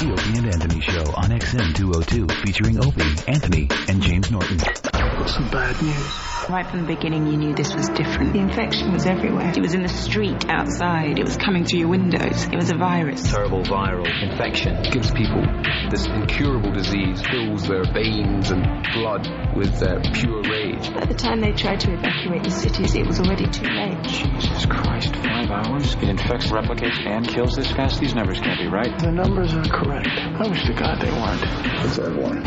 The Opie and Anthony Show on XM 202, featuring Opie, Anthony, and James Norton. Some bad news. Right from the beginning, you knew this was different. The infection was everywhere. It was in the street outside. It was coming through your windows. It was a virus. Terrible viral infection. It gives people this incurable disease, fills their veins and blood with pure rage. By the time they tried to evacuate the cities, it was already too late. Jesus Christ, 5 hours? It infects, replicates, and kills this fast? These numbers can't be right. The numbers are correct. I wish to God they weren't. Is that one?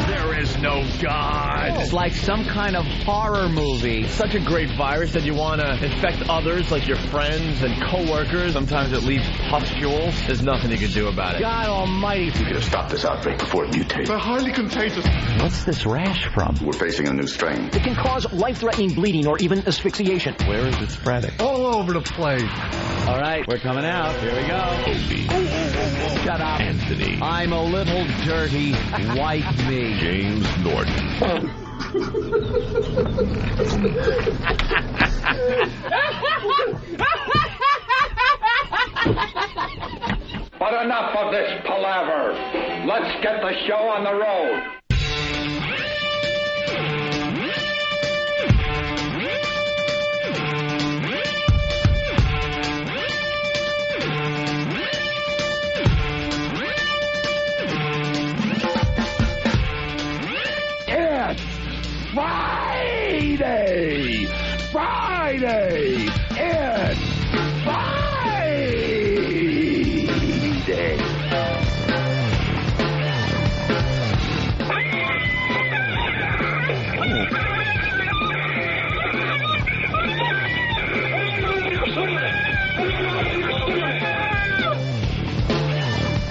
There is no God. It's like some kind of horror movie. Such a great virus that you want to infect others, like your friends and coworkers. Sometimes it leaves pustules. There's nothing you can do about it. God almighty. We gotta stop this outbreak before it mutates. They're highly contagious. What's this rash from? We're facing a new strain. It can cause life-threatening bleeding or even asphyxiation. Where is it spreading? All over the place. All right, we're coming out. Here we go. Opie. Shut up. Anthony. I'm a little dirty. Wipe me. James Norton. But enough of this palaver. Let's get the show on the road. Friday! It's Friday!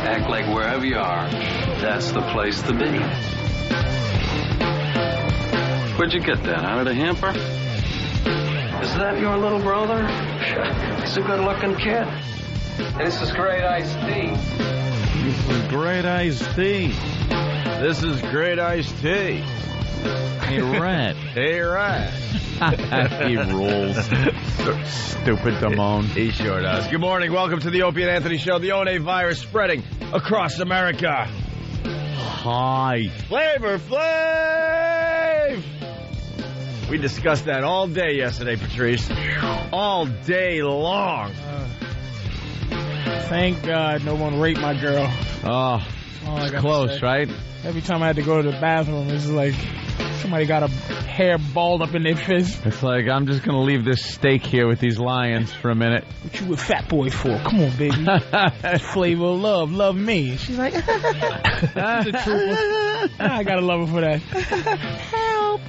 Act like wherever you are, that's the place to be. Where'd you get that? Out of the hamper? Is that your little brother? He's a good-looking kid. This is great iced tea. This is great iced tea. This is great iced tea. Hey, Rat. Hey, Rat. He rules. Stupid Damone. He sure does. Good morning. Welcome to the Opie and Anthony Show. The ONA virus spreading across America. Hi. Flavor Flav! We discussed that all day yesterday, Patrice. All day long. Thank God no one raped my girl. Oh, it's close, right? Every time I had to go to the bathroom, it's like somebody got a hair balled up in their fist. It's like, I'm just going to leave this steak here with these lions for a minute. What you with Fat Boy for? Come on, baby. Flavor of love. Love me. She's like, she's a trooper. I got to love her for that. Help.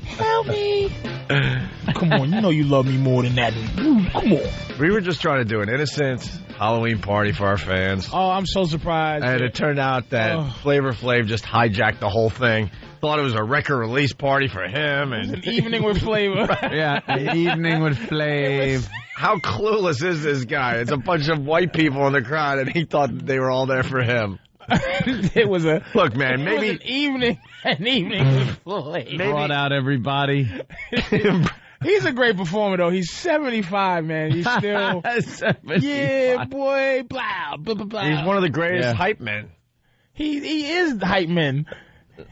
Help me. Come on, you know you love me more than that. Come on. We were just trying to do an innocent Halloween party for our fans. Oh, I'm so surprised. And it turned out that Flavor Flav just hijacked the whole thing. Thought it was a record release party for him. And an evening with Flavor. Yeah, an evening with Flav. How clueless is this guy? It's a bunch of white people in the crowd, and he thought that they were all there for him. It was a look, man. Maybe an evening with Flav. Brought out everybody. He's a great performer, though. He's 75, man. He's still 75. Yeah, boy. Blah blah blah blah. He's one of the greatest hype men. He is the hype man.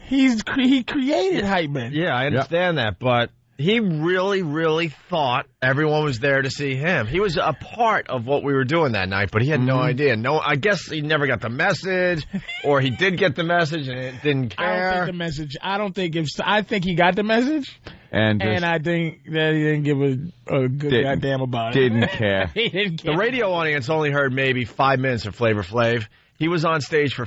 He created hype men. Yeah, I understand that, but he really, really thought everyone was there to see him. He was a part of what we were doing that night, but he had no idea. I guess he never got the message, or he did get the message and it didn't care. I don't think the message. I think he got the message, and I think that he didn't give a good goddamn about it. Didn't care. He didn't care. The radio audience only heard maybe 5 minutes of Flavor Flav. He was on stage for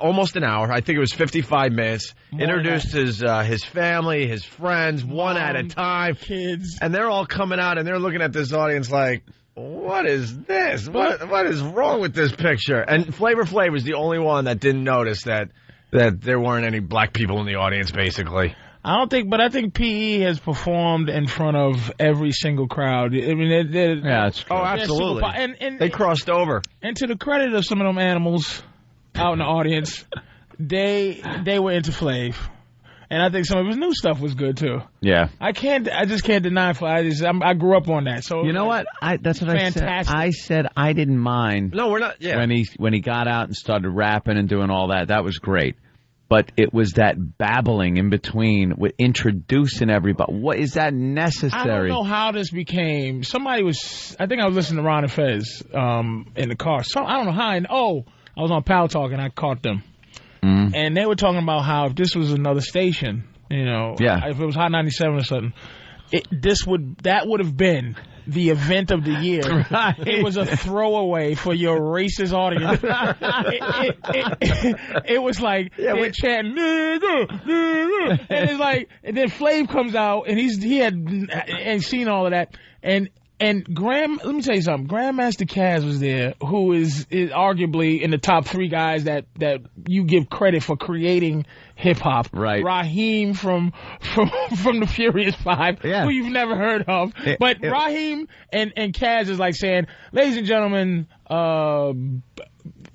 almost an hour. I think it was 55 minutes. Introduced his family, his friends, one at a time. Kids. And they're all coming out, and they're looking at this audience like, what is this? What is wrong with this picture? And Flavor Flav was the only one that didn't notice that there weren't any black people in the audience, basically. I think PE has performed in front of every single crowd. I mean, yeah, it's true. Oh, absolutely. And they crossed over. And to the credit of some of them animals out in the audience, they were into Flav. And I think some of his new stuff was good too. Yeah. I just can't deny. I grew up on that. So you know what? That's what fantastic. I said. I didn't mind. No, we're not. Yeah. When he got out and started rapping and doing all that, that was great. But it was that babbling in between with introducing everybody. What is that necessary? I don't know how this became. Somebody was. I think I was listening to Ron and Fez in the car. So I don't know how. I was on Pal Talk and I caught them. And they were talking about how if this was another station, if it was Hot 97 or something, that would have been the event of the year. Right. It was a throwaway for your racist audience. It was like they're chanting, and it's like, and then Flav comes out and he had seen all of that, and let me tell you something. Grandmaster Caz was there, who is arguably in the top 3 guys that you give credit for creating hip hop. Right. Raheem from the Furious 5, who you've never heard of. But Raheem and Caz is like saying, ladies and gentlemen,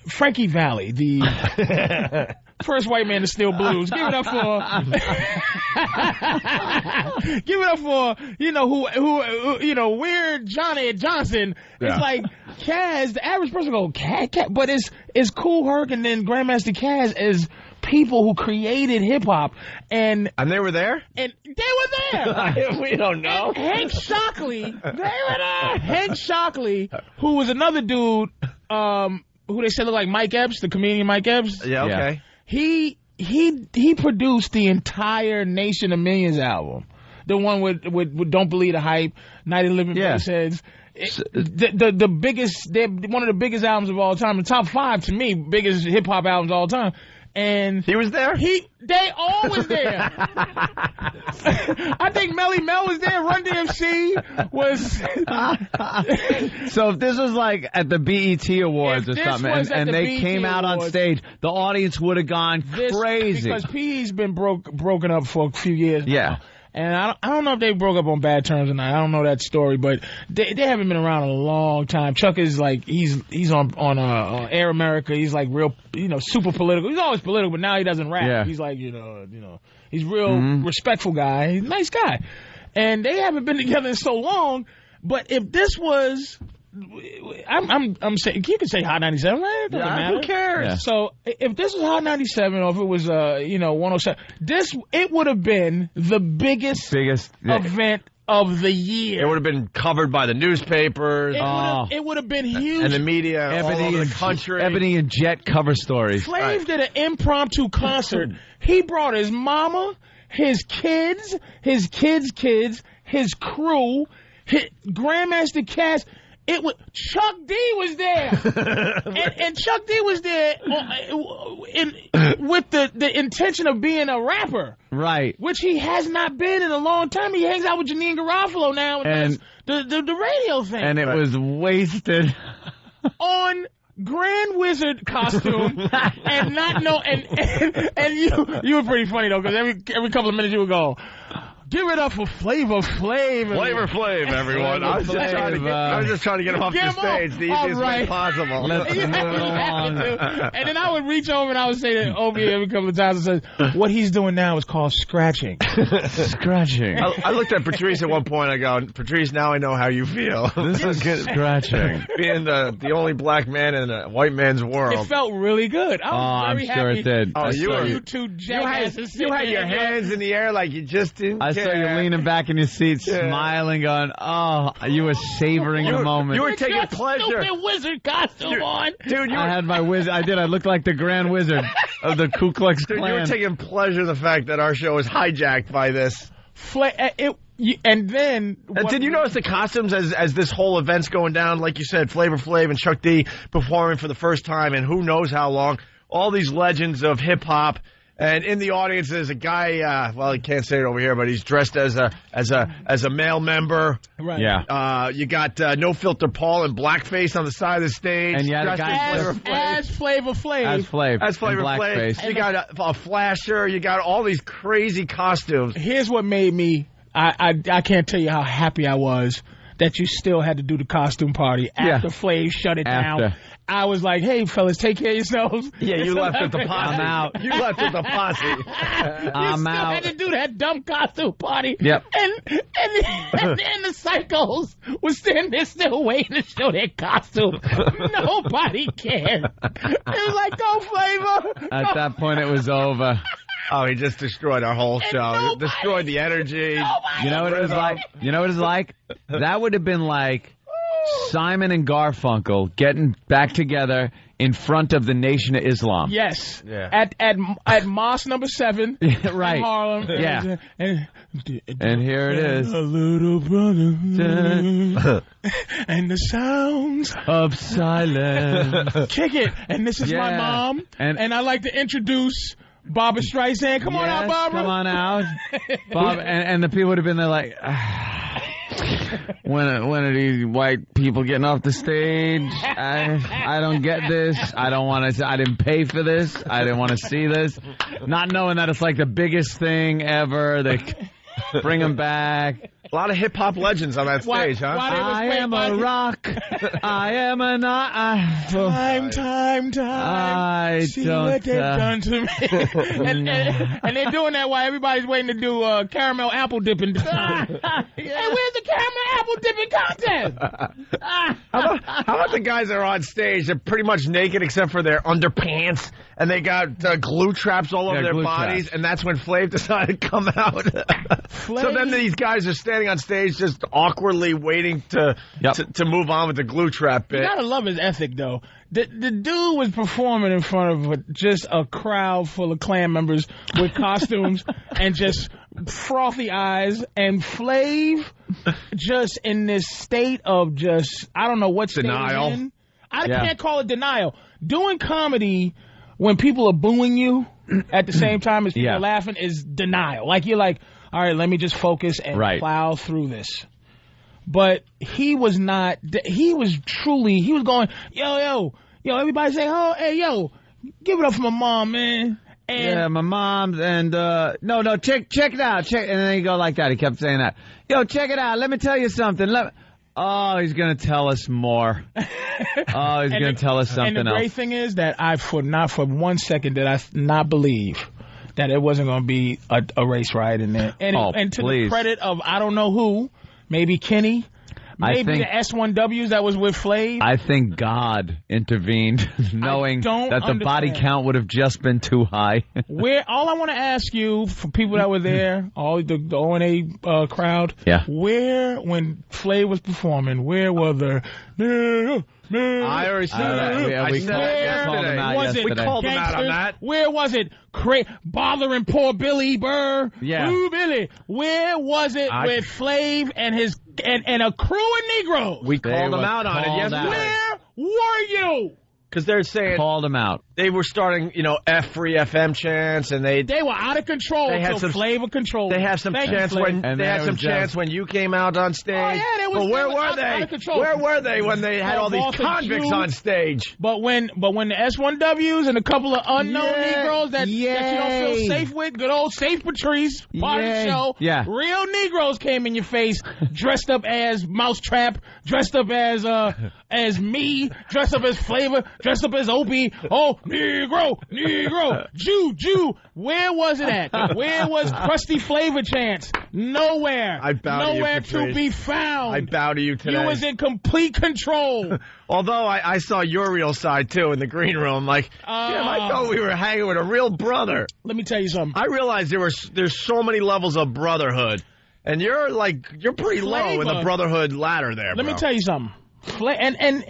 Frankie Valli, the first white man to steal blues. Give it up for who Weird Johnny Johnson. Yeah. It's like Caz, the average person go Caz, but it's Kool Herc and then Grandmaster Caz as people who created hip hop, and they were there. And they were there. We don't know. And Hank Shockley, they were there. Hank Shockley, who was another dude, who they said looked like Mike Epps, the comedian Mike Epps. Yeah. Okay. He produced the entire Nation of Millions album, the one with Don't Believe the Hype, Night of Living Heads. The biggest, they're one of the biggest albums of all time, the top 5 to me, biggest hip hop albums of all time. And he was there? They all was there. I think Melly Mel was there. Run DMC was. So if this was like at the BET Awards or something, and they came out on stage, the audience would have gone crazy. Because PE's been broken up for a few years now. And I don't know if they broke up on bad terms or not. I don't know that story, but they haven't been around a long time. Chuck is like he's on Air America. He's like real, super political. He's always political, but now he doesn't rap. Yeah. He's like he's real respectful guy. He's a nice guy, and they haven't been together in so long. But if this was, I'm saying you can say Hot 97, right? It doesn't matter. Who cares? Yeah. So if this was Hot 97, or if it was 107, it would have been the biggest event of the year. It would have been covered by the newspapers. It would have been huge. And the media all over the country. Ebony and Jet cover stories. Flav did an impromptu concert. He brought his mama, his kids, his kids, his crew, Grandmaster Caz. Chuck D was there, and Chuck D was there with the intention of being a rapper, right? Which he has not been in a long time. He hangs out with Janine Garofalo now, and the radio thing, and it was wasted on Grand Wizard costume, and not know, and you were pretty funny though, because every couple of minutes you would go, give it up for Flavor Flav. Flavor Flav, everyone. I was just trying to get him off the stage the easiest way possible. Let's move along. And then I would reach over and I would say to Obi every couple of times, and says, what he's doing now is called scratching. Scratching. I looked at Patrice at one point. I go, Patrice, now I know how you feel. This is good. Scratching. Being the only black man in a white man's world. It felt really good. I was very happy. Sure it did. Oh, you two jackasses. You had your hands in the air like you just didn't care. I saw you leaning back in your seat, smiling, going, oh, you were savoring the moment. You were taking pleasure. Stupid wizard costume on. Dude, I had my wizard. I did. I looked like the Grand Wizard of the Ku Klux Klan. Dude, you were taking pleasure in the fact that our show was hijacked by this. And then... did you notice the costumes as this whole event's going down? Like you said, Flavor Flav and Chuck D performing for the first time in who knows how long. All these legends of hip-hop. And in the audience there's a guy, well, he can't say it over here, but he's dressed as a male member. Right. Yeah. You got No Filter Paul in blackface on the side of the stage. And you had a guy as Flavor Flav. As Flavor Flav. You got a flasher. You got all these crazy costumes. Here's what made me, I can't tell you how happy I was that you still had to do the costume party after Flav shut it down. I was like, hey, fellas, take care of yourselves. Yeah, you left with the posse. I'm out. You left with the posse. I'm still out. had to do that dumb costume party. Yep. And the psychos was sitting there still waiting to show their costume. Nobody cared. It was like, go Flavor. At that point, it was over. Oh, he just destroyed our whole show. Destroyed the energy. You know what it was like? You know what it's like? That would have been like Simon and Garfunkel getting back together in front of the Nation of Islam. Yes. Yeah. At Mosque number 7 right. in Harlem. Yeah. And here it is. A little brother and the sounds of silence. Kick it. And this is my mom. And I'd like to introduce Barbra Streisand. Come on out, Barbara. Come on out. Bob, and the people would have been there like, when are these white people getting off the stage? I don't get this. I don't want to. I didn't pay for this. I didn't want to see this. Not knowing that it's like the biggest thing ever. They bring them back. A lot of hip-hop legends on that stage, huh? I am a rock. I am a Time. I See don't. what they've done to me. and they're doing that while everybody's waiting to do caramel apple dipping. Hey, where's the caramel apple dipping contest? How about the guys that are on stage? They're pretty much naked except for their underpants, and they got glue traps all over their bodies, and that's when Flav decided to come out. So then these guys are standing on stage just awkwardly waiting to move on with the glue trap bit. You gotta love his ethic, though. The dude was performing in front of just a crowd full of Klan members with costumes and just frothy eyes, and Flav just in this state of just, I don't know what state denial. he's in. I can't call it denial. Doing comedy when people are booing you at the same time as people are laughing is denial. Like, you're like, all right, let me just focus and plow through this. But he was not, he was going, yo, everybody say, oh, hey, yo, give it up for my mom, man. And my mom, and, no, check it out, and then he go like that, he kept saying that. Yo, check it out, let me tell you something, oh, he's going to tell us more. Oh, he's going to tell us something else. And the great thing is that not for 1 second did I not believe that it wasn't going to be a race riot in there. And to the credit of I don't know who, maybe Kenny, maybe the S1Ws that was with Flav. I think God intervened, knowing that the body count would have just been too high. All I want to ask you, for people that were there, all the O&A crowd, where, when Flav was performing, where were the... I already said that. We called them out on that. Where was it? Bothering poor Billy Burr. Yeah. Ooh, Billy. Where was it with Flav and his and a crew of Negroes? We called them out on it yesterday. Where were you? Because they're saying called them out. They were starting, F-Free FM chants, and they were out of control. They had some flavor control. They had some chants when you came out on stage. Oh yeah, but where were they? Where were they when they had all these convicts on stage? But when the S1Ws and a couple of unknown Negroes that you don't feel safe with, good old Safe Patrice, part of the show, real Negroes came in your face, dressed up as Mousetrap, dressed up as me, dressed up as Flavor, dressed up as Opie. Oh, Negro, Jew. Where was it at? Where was Krusty Flavor chants? Nowhere. I bow to you, Nowhere Patrice. to be found. I bow to you today. You was in complete control. Although I saw your real side, too, in the green room. Like, I thought we were hanging with a real brother. Let me tell you something. I realized there's so many levels of brotherhood. And you're pretty low in the brotherhood ladder there, Let me tell you something. And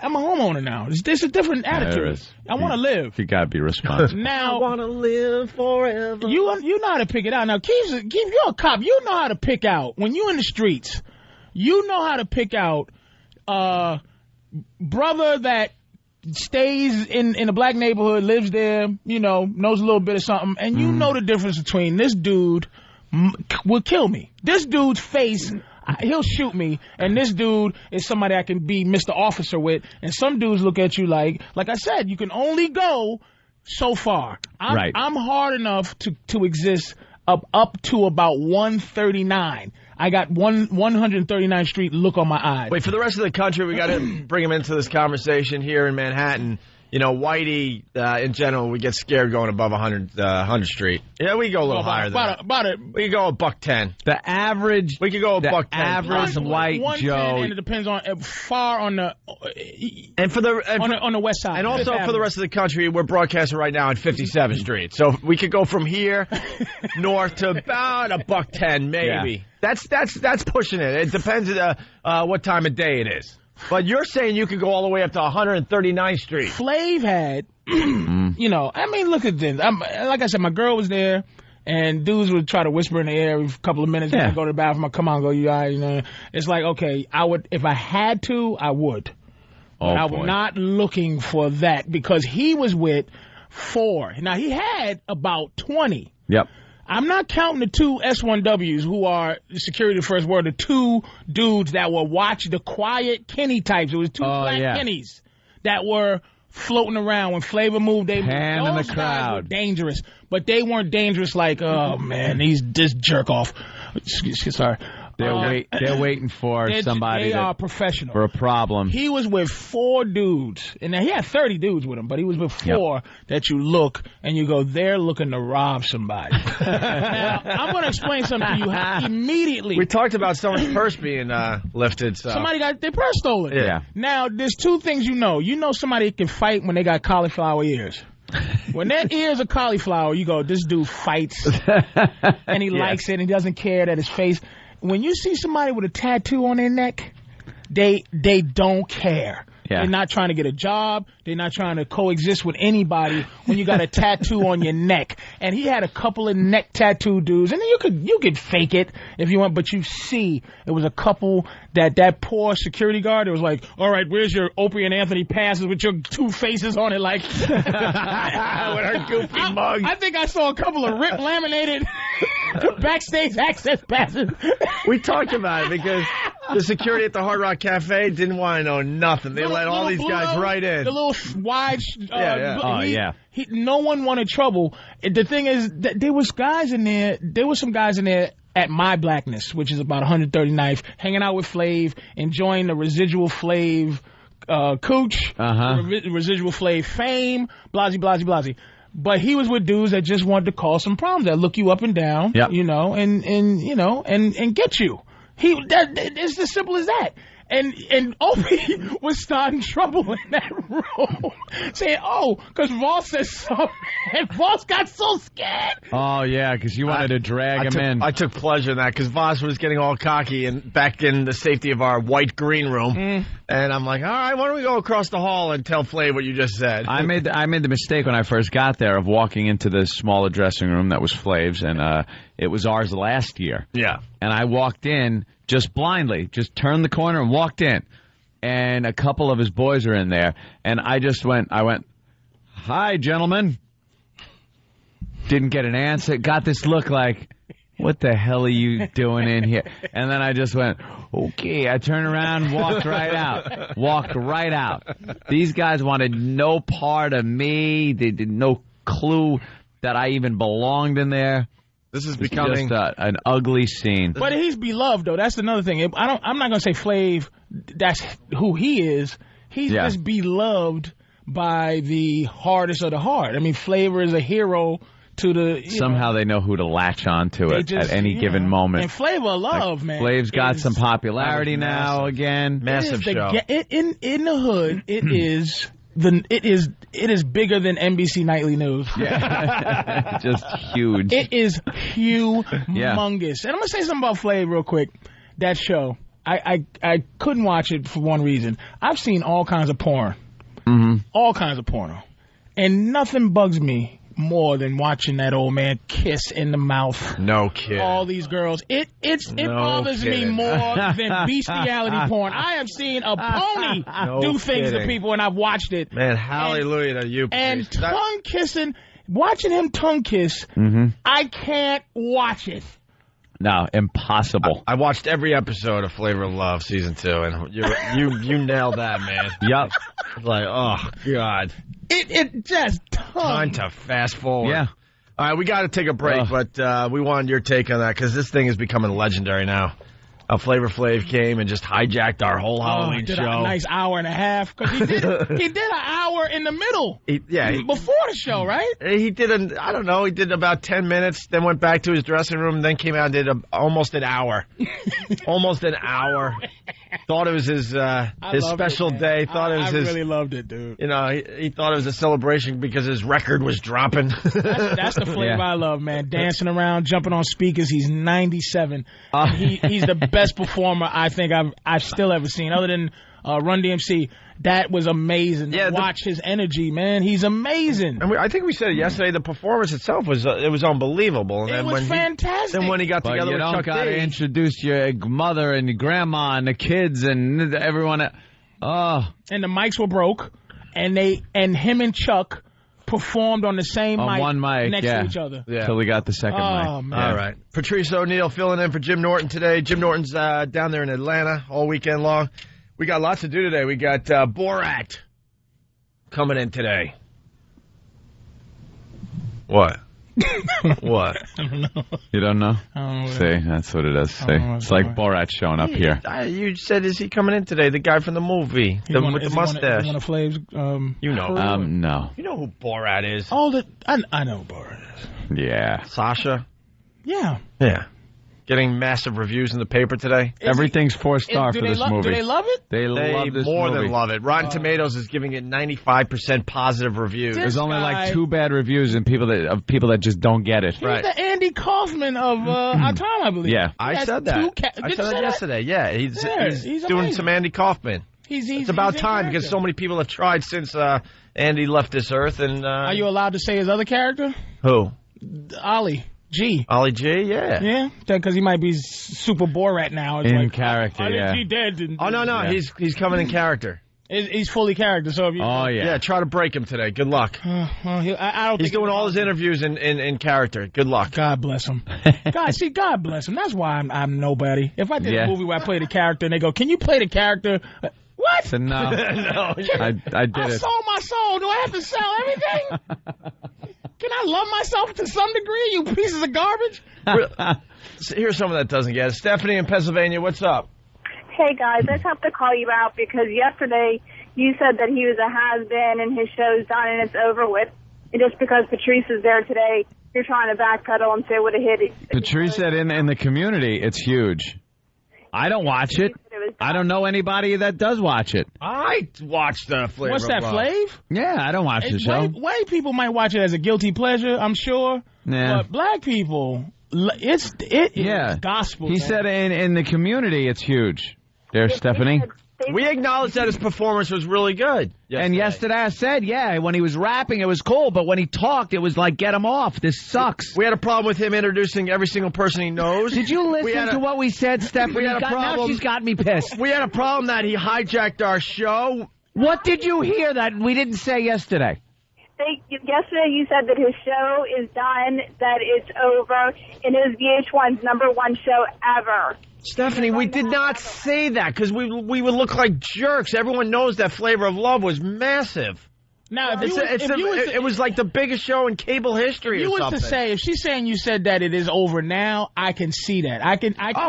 I'm a homeowner now. There's a different attitude. I want to live. You got to be responsible. Now, I want to live forever. You know how to pick it out. Now, Keith, you're a cop. You know how to pick out. When you're in the streets, you know how to pick out brother that stays in a black neighborhood, lives there, knows a little bit of something, and you know the difference between this dude will kill me. This dude's face... He'll shoot me, and this dude is somebody I can be Mr. Officer with, and some dudes look at you like I said, you can only go so far. I'm hard enough to exist up to about 139. I got 139th Street look on my eyes. Wait, for the rest of the country, we got to bring him into this conversation here in Manhattan. You know, Whitey, in general, we get scared going above 100 Street. Yeah, we go a little higher than that. We could go $110. The average. We could go $110. Average white Joe. And it depends on far on the and for the on the west side. And also for the rest of the country, we're broadcasting right now on 57th Street. So we could go from here north to about $110, maybe. Yeah. That's pushing it. It depends what time of day it is. But you're saying you could go all the way up to 139th Street. Flav had, you know, I mean, look at this. Like I said, my girl was there, and dudes would try to whisper in the air every couple of minutes when I go to the bathroom. Come on, go, you all right, you know. It's like, okay, I would, if I had to, I would. But I was not looking for that because he was with 4. Now, he had about 20. Yep. I'm not counting the 2 S1Ws who are security first word, the 2 dudes that were watching the quiet Kenny types. It was 2 black Kennys that were floating around. When Flavor moved, they hand in the crowd. Guys were dangerous, but they weren't dangerous like, oh man, this jerk off. Sorry. They're waiting for somebody. They are professional. For a problem. He was with 4 dudes, and now he had 30 dudes with him, but he was with 4 that you look and you go, they're looking to rob somebody. Now, I'm going to explain something to you immediately. We talked about someone's purse being lifted. So. Somebody got their purse stolen. Yeah. Now, there's 2 things you know. You know somebody can fight when they got cauliflower ears. When their ears are cauliflower, you go, this dude fights, and he likes it, and he doesn't care that his face. When you see somebody with a tattoo on their neck, they don't care. Yeah. They're not trying to get a job. They're not trying to coexist with anybody when you got a tattoo on your neck. And he had a couple of neck tattoo dudes. And then you could fake it if you want, but you see it was a couple that poor security guard, it was like, all right, where's your Opie and Anthony passes with your 2 faces on it, like with her goofy mug. I think I saw a couple of rip laminated backstage access passes. We talked about it because the security at the Hard Rock Cafe didn't want to know nothing. They let all these guys right in. The little wide... yeah. No one wanted trouble. The thing is, there was guys in there... There were some guys in there at My Blackness, which is about 139th, hanging out with Flav, enjoying the residual Flav cooch, residual Flav fame, blasey. But he was with dudes that just wanted to cause some problems, that look you up and down, you know, and get you. It's as simple as that. And Opie was starting trouble in that room, saying, because Voss said something, and Voss got so scared. Oh, yeah, because you wanted to drag him in. I took pleasure in that, because Voss was getting all cocky and back in the safety of our white green room. And I'm like, all right, why don't we go across the hall and tell Flav what you just said? I made the mistake when I first got there of walking into the smaller dressing room that was Flav's, and it was ours last year. Yeah. And I walked in just blindly, just turned the corner and walked in. And a couple of his boys are in there. And I went, hi, gentlemen. Didn't get an answer. Got this look like, what the hell are you doing in here? And then I just went, okay. I turned around, walked right out. These guys wanted no part of me. They did no clue that I even belonged in there. This is becoming just an ugly scene. But he's beloved, though. That's another thing. I'm not going to say Flav, that's who he is. He's just beloved by the hardest of the hard. I mean, Flavor is a hero to the... Somehow they know who to latch on to it at any given moment. And Flavor Love, man. Flav's got some popularity now again. Massive show. In the hood, it is bigger than NBC Nightly News. Yeah. Just huge. It is humongous. And I'm going to say something about Flav real quick. That show, I couldn't watch it for one reason. I've seen all kinds of porn. All kinds of porno. And nothing bugs me more than watching that old man kiss in the mouth. No kidding. All these girls. It bothers me more than bestiality porn. I have seen a pony do things to people, and I've watched it. Man, hallelujah to you. And tongue kissing, watching him tongue kiss, I can't watch it. No, impossible. I watched every episode of Flavor of Love season 2, and you nailed that, man. Yep. It's like, oh God. It just time to fast forward. Yeah. All right, we got to take a break, but we wanted your take on that because this thing is becoming legendary now. Flavor Flav came and just hijacked our whole Halloween did show. A nice hour and a half because he did an hour in the middle. Before the show, right? He did I don't know. He did about 10 minutes, then went back to his dressing room, and then came out and did almost an hour. Almost an hour. Thought it was his special day. Thought it was his. I really loved it, dude. You know, he thought it was a celebration because his record was dropping. That's the flavor I love, man. Dancing around, jumping on speakers. He's 97. He's the best performer I think I've still ever seen, other than Run DMC. That was amazing. Yeah, watch his energy, man. He's amazing. And I think we said it yesterday. The performance itself was unbelievable. And it was fantastic. Then when he got together with Chuck D, you don't got to introduce your mother and your grandma and the kids and everyone. And the mics were broke, and him and Chuck performed on the same mic, one mic next to each other. Yeah. Till we got the second mic. Man. All right. Patrice O'Neill filling in for Jim Norton today. Jim Norton's down there in Atlanta all weekend long. We got lots to do today. We got Borat coming in today. What? What? I don't know. You don't know? I don't know. See, that's what it is. See, it's like Borat showing up here. You said, is he coming in today? The guy from the movie, with the mustache. One of Flav's. You know. No. You know who Borat is? I know who Borat is. Yeah. Sasha. Yeah. Yeah. Getting massive reviews in the paper today. Everything's 4-star for this movie. Do they love it? They love this more movie. than love it. Rotten Tomatoes is giving it 95% positive reviews. There's only like 2 bad reviews and people that just don't get it. He's the Andy Kaufman of our time, I believe. Yeah, I said that. I said that yesterday. Yeah, he's doing some Andy Kaufman. It's about time because so many people have tried since Andy left this earth. And are you allowed to say his other character? Who? Ollie G. Ollie G, yeah. Yeah, because he might be super Borat now. It's in character, Ollie G dead. No, yeah. He's coming in character. He's fully character, so if you... Yeah, try to break him today. Good luck. He's doing all his interviews in character. Good luck. God bless him. God bless him. That's why I'm nobody. If I did a movie where I played a character and they go, can you play the character... What? So no. I did it. I sold my soul. Do I have to sell everything? Can I love myself to some degree, you pieces of garbage? Here's someone that doesn't get it. Stephanie in Pennsylvania, what's up? Hey, guys, I just have to call you out because yesterday you said that he was a has-been and his show's done and it's over with. And just because Patrice is there today, you're trying to backpedal and say what a hit. Patrice said in the community, it's huge. I don't watch it. I don't know anybody that does watch it. I watch the Flavor. What's that, Flav? Yeah, I don't watch the show. White people might watch it as a guilty pleasure, I'm sure. Yeah. But black people, it is gospel. He said in the community, it's huge. There's Stephanie. We acknowledge that his performance was really good. And yesterday I said, when he was rapping, it was cool. But when he talked, it was like, get him off. This sucks. We had a problem with him introducing every single person he knows. Did you listen to what we said, Stephanie? We had a problem. Now she's got me pissed. We had a problem that he hijacked our show. What did you hear that we didn't say yesterday? Yesterday you said that his show is done, that it's over, and it was VH1's #1 show ever. Stephanie, we did not say that because we would look like jerks. Everyone knows that Flavor of Love was massive. Now, it was like the biggest show in cable history. You was to say, if she's saying you said that it is over now, I can see that.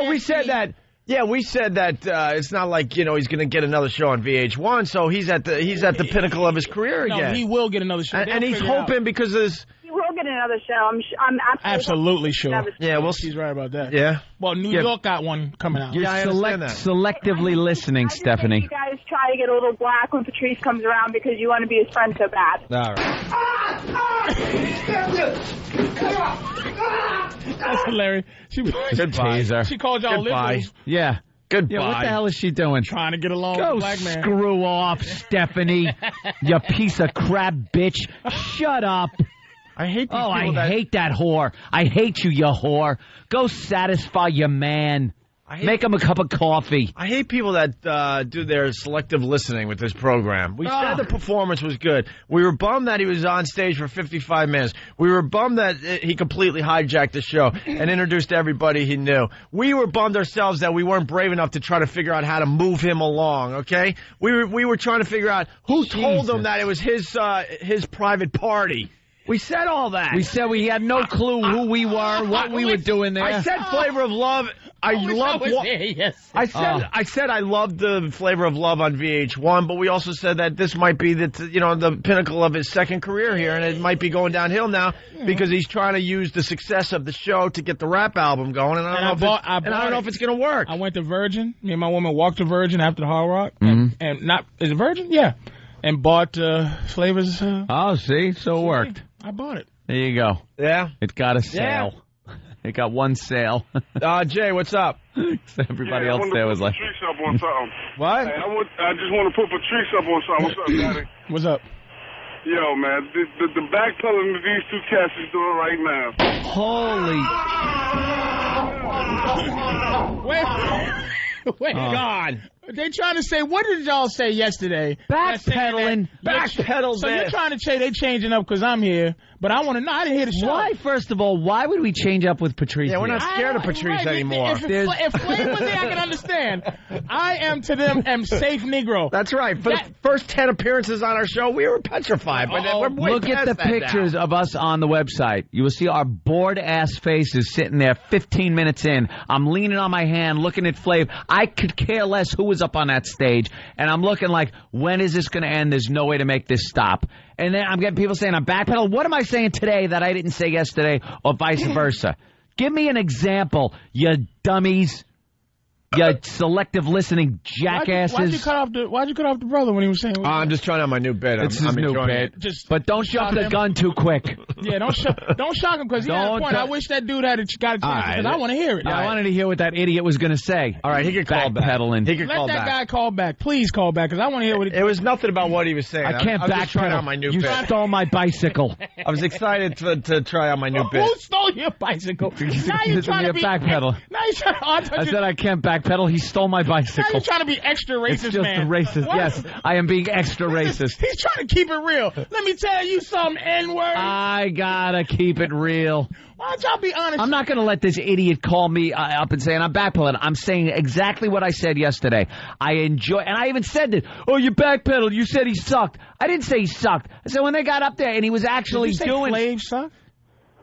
We said that. Yeah, we said that it's not like he's going to get another show on VH1, so he's at the pinnacle of his career again. No, he will get another show, and he's hoping because of this. He will get another show. I'm absolutely sure. Yeah, she's right about that. Yeah. Well, New York got one coming out. You're selectively listening, Stephanie. You guys try to get a little black when Patrice comes around because you want to be his friend so bad. All right. That's hilarious. Goodbye. She called y'all liberals. Yeah. Goodbye. Yeah, what the hell is she doing? Trying to get along with a black man. Screw off, Stephanie. You piece of crap bitch. Shut up. I hate these people I hate that whore. I hate you whore. Go satisfy your man. Make him a cup of coffee. I hate people that do their selective listening with this program. We said the performance was good. We were bummed that he was on stage for 55 minutes. We were bummed that he completely hijacked the show and introduced everybody he knew. We were bummed ourselves that we weren't brave enough to try to figure out how to move him along, okay? We were trying to figure out who told him that it was his private party. We said all that. We said we had no clue who we were, what we were doing there. I said Flavor of Love I love. I said I loved the Flavor of Love on VH1, but we also said that this might be the pinnacle of his second career here, and it might be going downhill now because he's trying to use the success of the show to get the rap album going. And I don't know if it's going to work. I went to Virgin. Me and my woman walked to Virgin after the Hard Rock, and is it Virgin? Yeah, and bought Flavors. Oh, see, so it worked. I bought it. There you go. Yeah, it got a sale. Yeah. It got one sale. Jay, what's up? Everybody else there was like, Patrice up on something. What? Hey, I just want to put Patrice up on something. What's up, Daddy? What's up? Yo, man, the backpedaling that these two cats is doing right now. Holy. Wait, God. They trying to say, what did y'all say yesterday? Backpedaling. Backpedal. So you're trying to say they changing up because I'm here, but I want to know. I didn't hear the show. Why, first of all, why would we change up with Patrice? Yeah, we're not scared of Patrice anymore. If Flav was there, I can understand. I am to them safe Negro. That's right. For the first 10 appearances on our show, we were petrified. But we're way look at the past that pictures now. of us on the website. You will see our bored-ass faces sitting there 15 minutes in. I'm leaning on my hand, looking at Flav. I could care less who was up on that stage. And I'm looking like, when is this going to end? There's no way to make this stop. And then I'm getting people saying I'm backpedaling. What am I saying today that I didn't say yesterday or vice versa? Give me an example, you dummies. You selective listening jackasses. Why'd you cut off the brother when he was saying? I'm just trying out my new bit. It's his new bit. But don't jump the gun too quick. Yeah, don't shock him because he had a point. I wish that dude had got a chance because I want to hear it. I wanted to hear what that idiot was going to say. All right, he could call back. Backpedaling. He could call back. Let that guy call back. Please call back because I want to hear what it was nothing about what he was saying. I can't backpedal. You stole my bicycle. I was excited to try out my new bit. Who stole your bicycle? Now you're trying to be backpedal. Now you're trying to. I said I can't backpedal. He stole my bicycle. Now you're trying to be extra racist, it's just man. Racist. What? Yes, I am being extra racist. He's trying to keep it real. Let me tell you some N-word. I gotta keep it real. Why don't y'all be honest? I'm not gonna let this idiot call me up and say I'm backpedaling. I'm saying exactly what I said yesterday. I enjoy, and I even said that. Oh, you backpedaled. You said he sucked. I didn't say he sucked. I said when they got up there and he was actually doing. Flav sucked?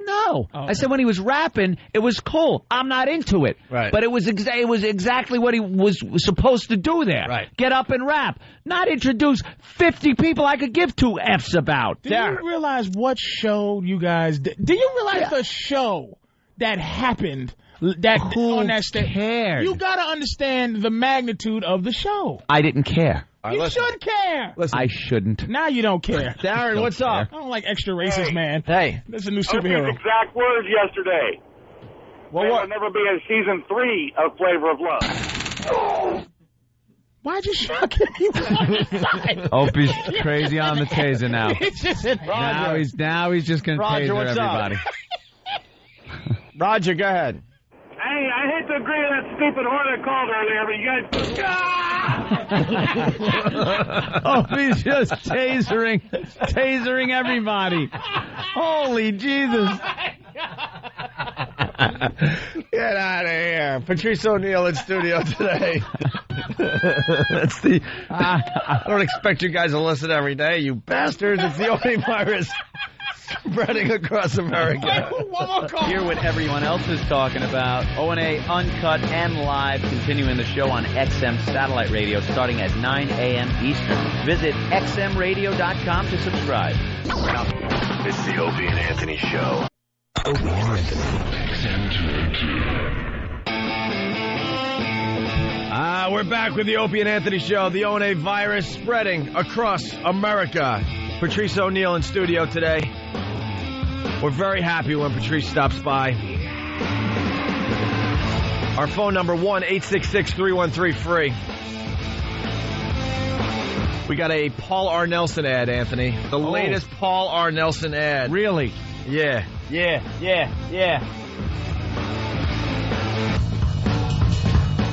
No. Oh, okay. I said when he was rapping, it was cool. I'm not into it. Right. But it was exactly what he was supposed to do there. Right. Get up and rap. Not introduce 50 people I could give 2 Fs about. Do you realize what show you guys did? Do you realize the show that happened on that stage? Cared? You got to understand the magnitude of the show. I didn't care. You should care. Listen. I shouldn't. Now you don't care. Darren, what's up? I don't like extra racist, man. Hey. That's a new superhero. Exact words yesterday. Well, there will never be a season 3 of Flavor of Love. Why'd you shock him? He was on his side. Opie's crazy on the taser now. It's just Now he's just going to taser everybody. Roger, go ahead. Hey, I hate to agree with that stupid whore that called earlier, but you guys... Opie's just tasering everybody. Holy Jesus. Get out of here. Patrice O'Neal in studio today. That's I don't expect you guys to listen every day, you bastards. It's the only virus spreading across America. One more call. Hear what everyone else is talking about. O&A Uncut and Live, continuing the show on XM Satellite Radio starting at 9 a.m. Eastern. Visit xmradio.com to subscribe. It's the Opie and Anthony Show. Opie and Anthony. We're back with the Opie and Anthony Show. The O&A virus spreading across America. Patrice O'Neal in studio today. We're very happy when Patrice stops by. Our phone number 1-866-313-FREE. We got a Paul R. Nelson ad, Anthony. The latest Paul R. Nelson ad. Really? Yeah.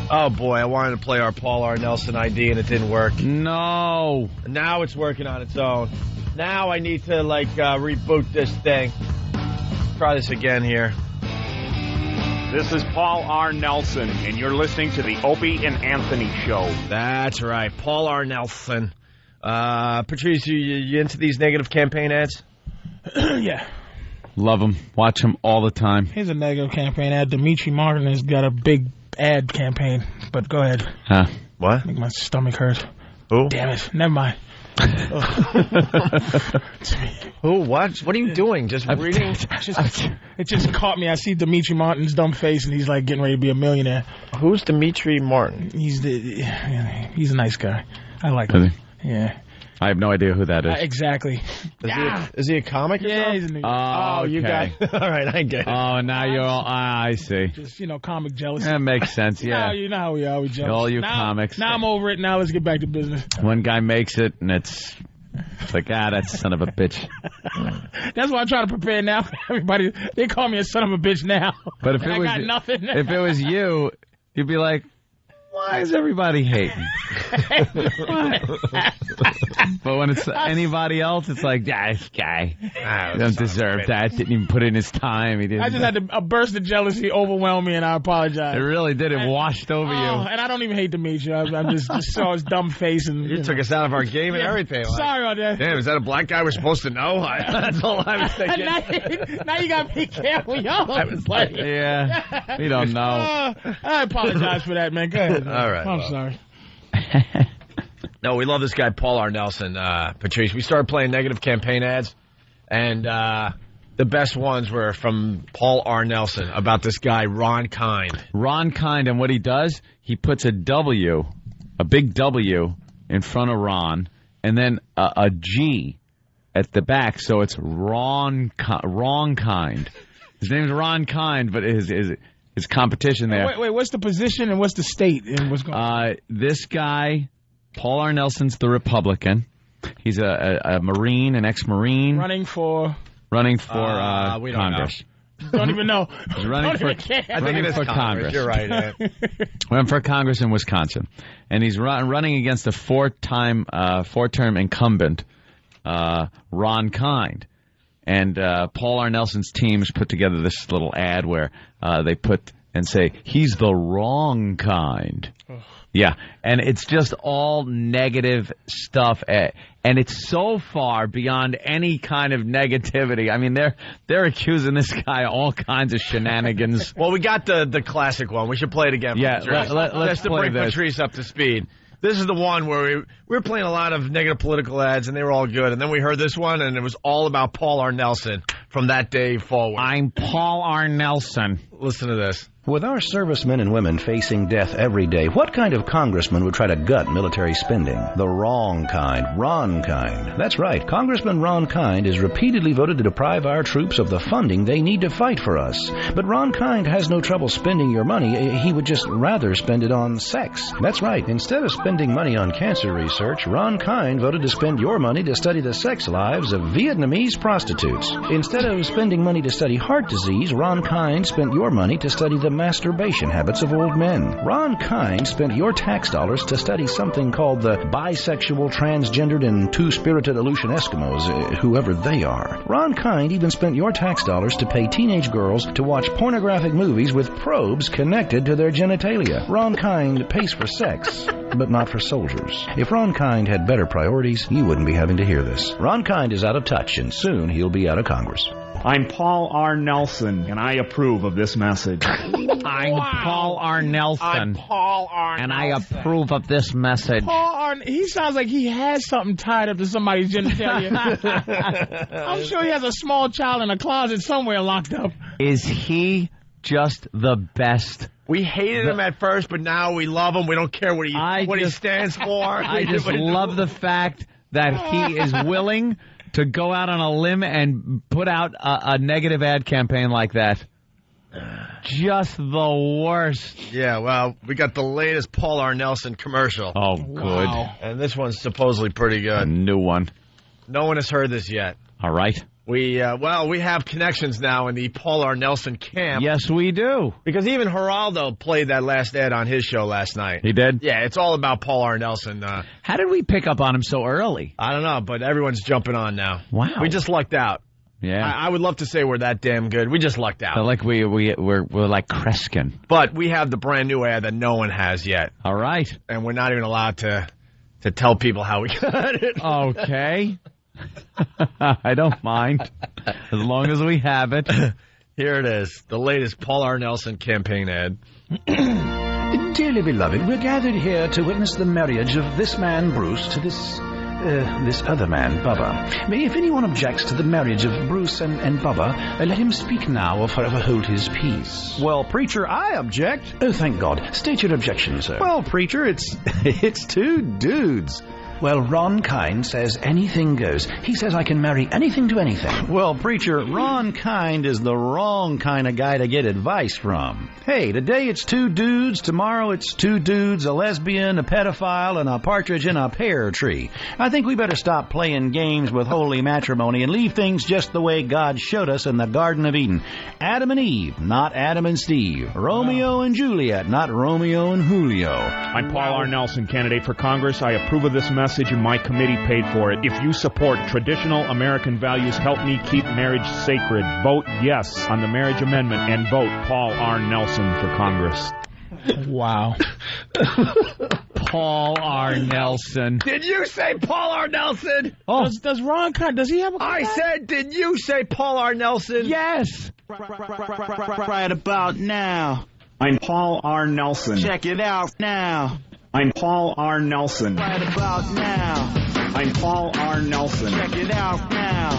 Oh, boy, I wanted to play our Paul R. Nelson ID, and it didn't work. No. Now it's working on its own. Now I need to, reboot this thing. Try this again here. This is Paul R. Nelson, and you're listening to the Opie and Anthony Show. That's right, Paul R. Nelson. Patrice, you into these negative campaign ads? Yeah. Love them. Watch them all the time. Here's a negative campaign ad. Dimitri Martin has got a big ad campaign. But go ahead. Huh? What? Make my stomach hurt. Who? Damn it. Never mind. Who? What? What are you doing? Just reading? It just caught me. I see Dimitri Martin's dumb face, and he's like getting ready to be a millionaire. Who's Dimitri Martin? He's a nice guy. I like him. Yeah. I have no idea who that is. Exactly. Is he a comic? Yeah, he's a new. Oh, you got. All right, I get it. Oh, now you're all. I see. Just comic jealousy. That makes sense. Yeah. You know how we are. We jealous. All you now, comics. Now I'm over it. Now let's get back to business. One guy makes it, and it's like, that son of a bitch. That's why I'm trying to prepare now for everybody. They call me a son of a bitch now. But if it was I got nothing. If it was you, you'd be like, why is everybody hating? But when it's anybody else, it's like, this guy doesn't deserve that. Didn't even put in his time. He didn't. I just had a burst of jealousy overwhelm me, and I apologize. It really did. It washed over you. And I don't even hate Dimitri. I just saw his dumb face. And you took us out of our game and everything. Sorry about that. Damn, is that a black guy we're supposed to know? That's all I was thinking. now you got to be careful, y'all. Yeah, we don't know. I apologize for that, man. Go ahead. All right. I'm sorry. No, we love this guy, Paul R. Nelson, Patrice. We started playing negative campaign ads, and the best ones were from Paul R. Nelson about this guy, Ron Kind. Ron Kind, and what he does, he puts a W, a big W, in front of Ron, and then a G at the back, so it's wrong kind. His name's Ron Kind, but his competition there. Wait, what's the position and what's the state and what's going on? This guy, Paul R. Nelson's the Republican. He's a Marine, an ex-Marine. Running for Congress. Don't even know. He's running for Congress. You're right. Yeah. Running for Congress in Wisconsin. And he's running against a four-term incumbent, Ron Kind. And Paul R. Nelson's teams put together this little ad where they put and say, he's the wrong kind. Yeah, and it's just all negative stuff, and it's so far beyond any kind of negativity. I mean, they're accusing this guy of all kinds of shenanigans. Well, we got the classic one. We should play it again. Yeah, let's to bring Patrice up to speed. This is the one where we were playing a lot of negative political ads, and they were all good. And then we heard this one, and it was all about Paul R. Nelson from that day forward. I'm Paul R. Nelson. Listen to this. With our servicemen and women facing death every day, what kind of congressman would try to gut military spending? The wrong kind. Ron Kind. That's right. Congressman Ron Kind is repeatedly voted to deprive our troops of the funding they need to fight for us. But Ron Kind has no trouble spending your money. He would just rather spend it on sex. That's right. Instead of spending money on cancer research, Ron Kind voted to spend your money to study the sex lives of Vietnamese prostitutes. Instead of spending money to study heart disease, Ron Kind spent your money to study the masturbation habits of old men. Ron Kind spent your tax dollars to study something called the bisexual, transgendered, and two-spirited Aleutian Eskimos, whoever they are. Ron Kind even spent your tax dollars to pay teenage girls to watch pornographic movies with probes connected to their genitalia. Ron Kind pays for sex, but not for soldiers. If Ron Kind had better priorities, you wouldn't be having to hear this. Ron Kind is out of touch, and soon he'll be out of Congress. I'm Paul R. Nelson, and I approve of this message. I'm Paul R. Nelson. I'm Paul R. And Nelson. I approve of this message. Paul R. He sounds like he has something tied up to somebody's genitalia. I'm sure he has a small child in a closet somewhere locked up. Is he just the best? We hated him at first, but now we love him. We don't care what he stands for. I just love the fact that he is willing to go out on a limb and put out a negative ad campaign like that. Just the worst. Yeah, well, we got the latest Paul R. Nelson commercial. Oh, good. Wow. And this one's supposedly pretty good. A new one. No one has heard this yet. All right. We have connections now in the Paul R. Nelson camp. Yes, we do. Because even Geraldo played that last ad on his show last night. He did? Yeah, it's all about Paul R. Nelson. How did we pick up on him so early? I don't know, but everyone's jumping on now. Wow. We just lucked out. Yeah. I would love to say we're that damn good. We just lucked out. So like we're like Kreskin. But we have the brand new ad that no one has yet. All right. And we're not even allowed to tell people how we got it. Okay. I don't mind. As long as we have it. Here it is. The latest Paul R. Nelson campaign ad. Dearly beloved, we're gathered here to witness the marriage of this man, Bruce, to this other man, Bubba. If anyone objects to the marriage of Bruce and Bubba, let him speak now or forever hold his peace. Well, preacher, I object. Oh, thank God. State your objection, sir. Well, preacher, it's two dudes. Well, Ron Kind says anything goes. He says I can marry anything to anything. Well, preacher, Ron Kind is the wrong kind of guy to get advice from. Hey, today it's two dudes, tomorrow it's two dudes, a lesbian, a pedophile, and a partridge in a pear tree. I think we better stop playing games with holy matrimony and leave things just the way God showed us in the Garden of Eden. Adam and Eve, not Adam and Steve. Romeo and Juliet, not Romeo and Julio. I'm Paul R. Nelson, candidate for Congress. I approve of this message and my committee paid for it. If you support traditional American values, help me keep marriage sacred. Vote yes on the marriage amendment and vote Paul R. Nelson for Congress. Wow. Paul R. Nelson. Did you say Paul R. Nelson? Oh, does Ron Kind, does he have a I said, did you say Paul R. Nelson? Yes. Right about now. I'm Paul R. Nelson. Check it out now. I'm Paul R. Nelson. Right about now. I'm Paul R. Nelson. Check it out now.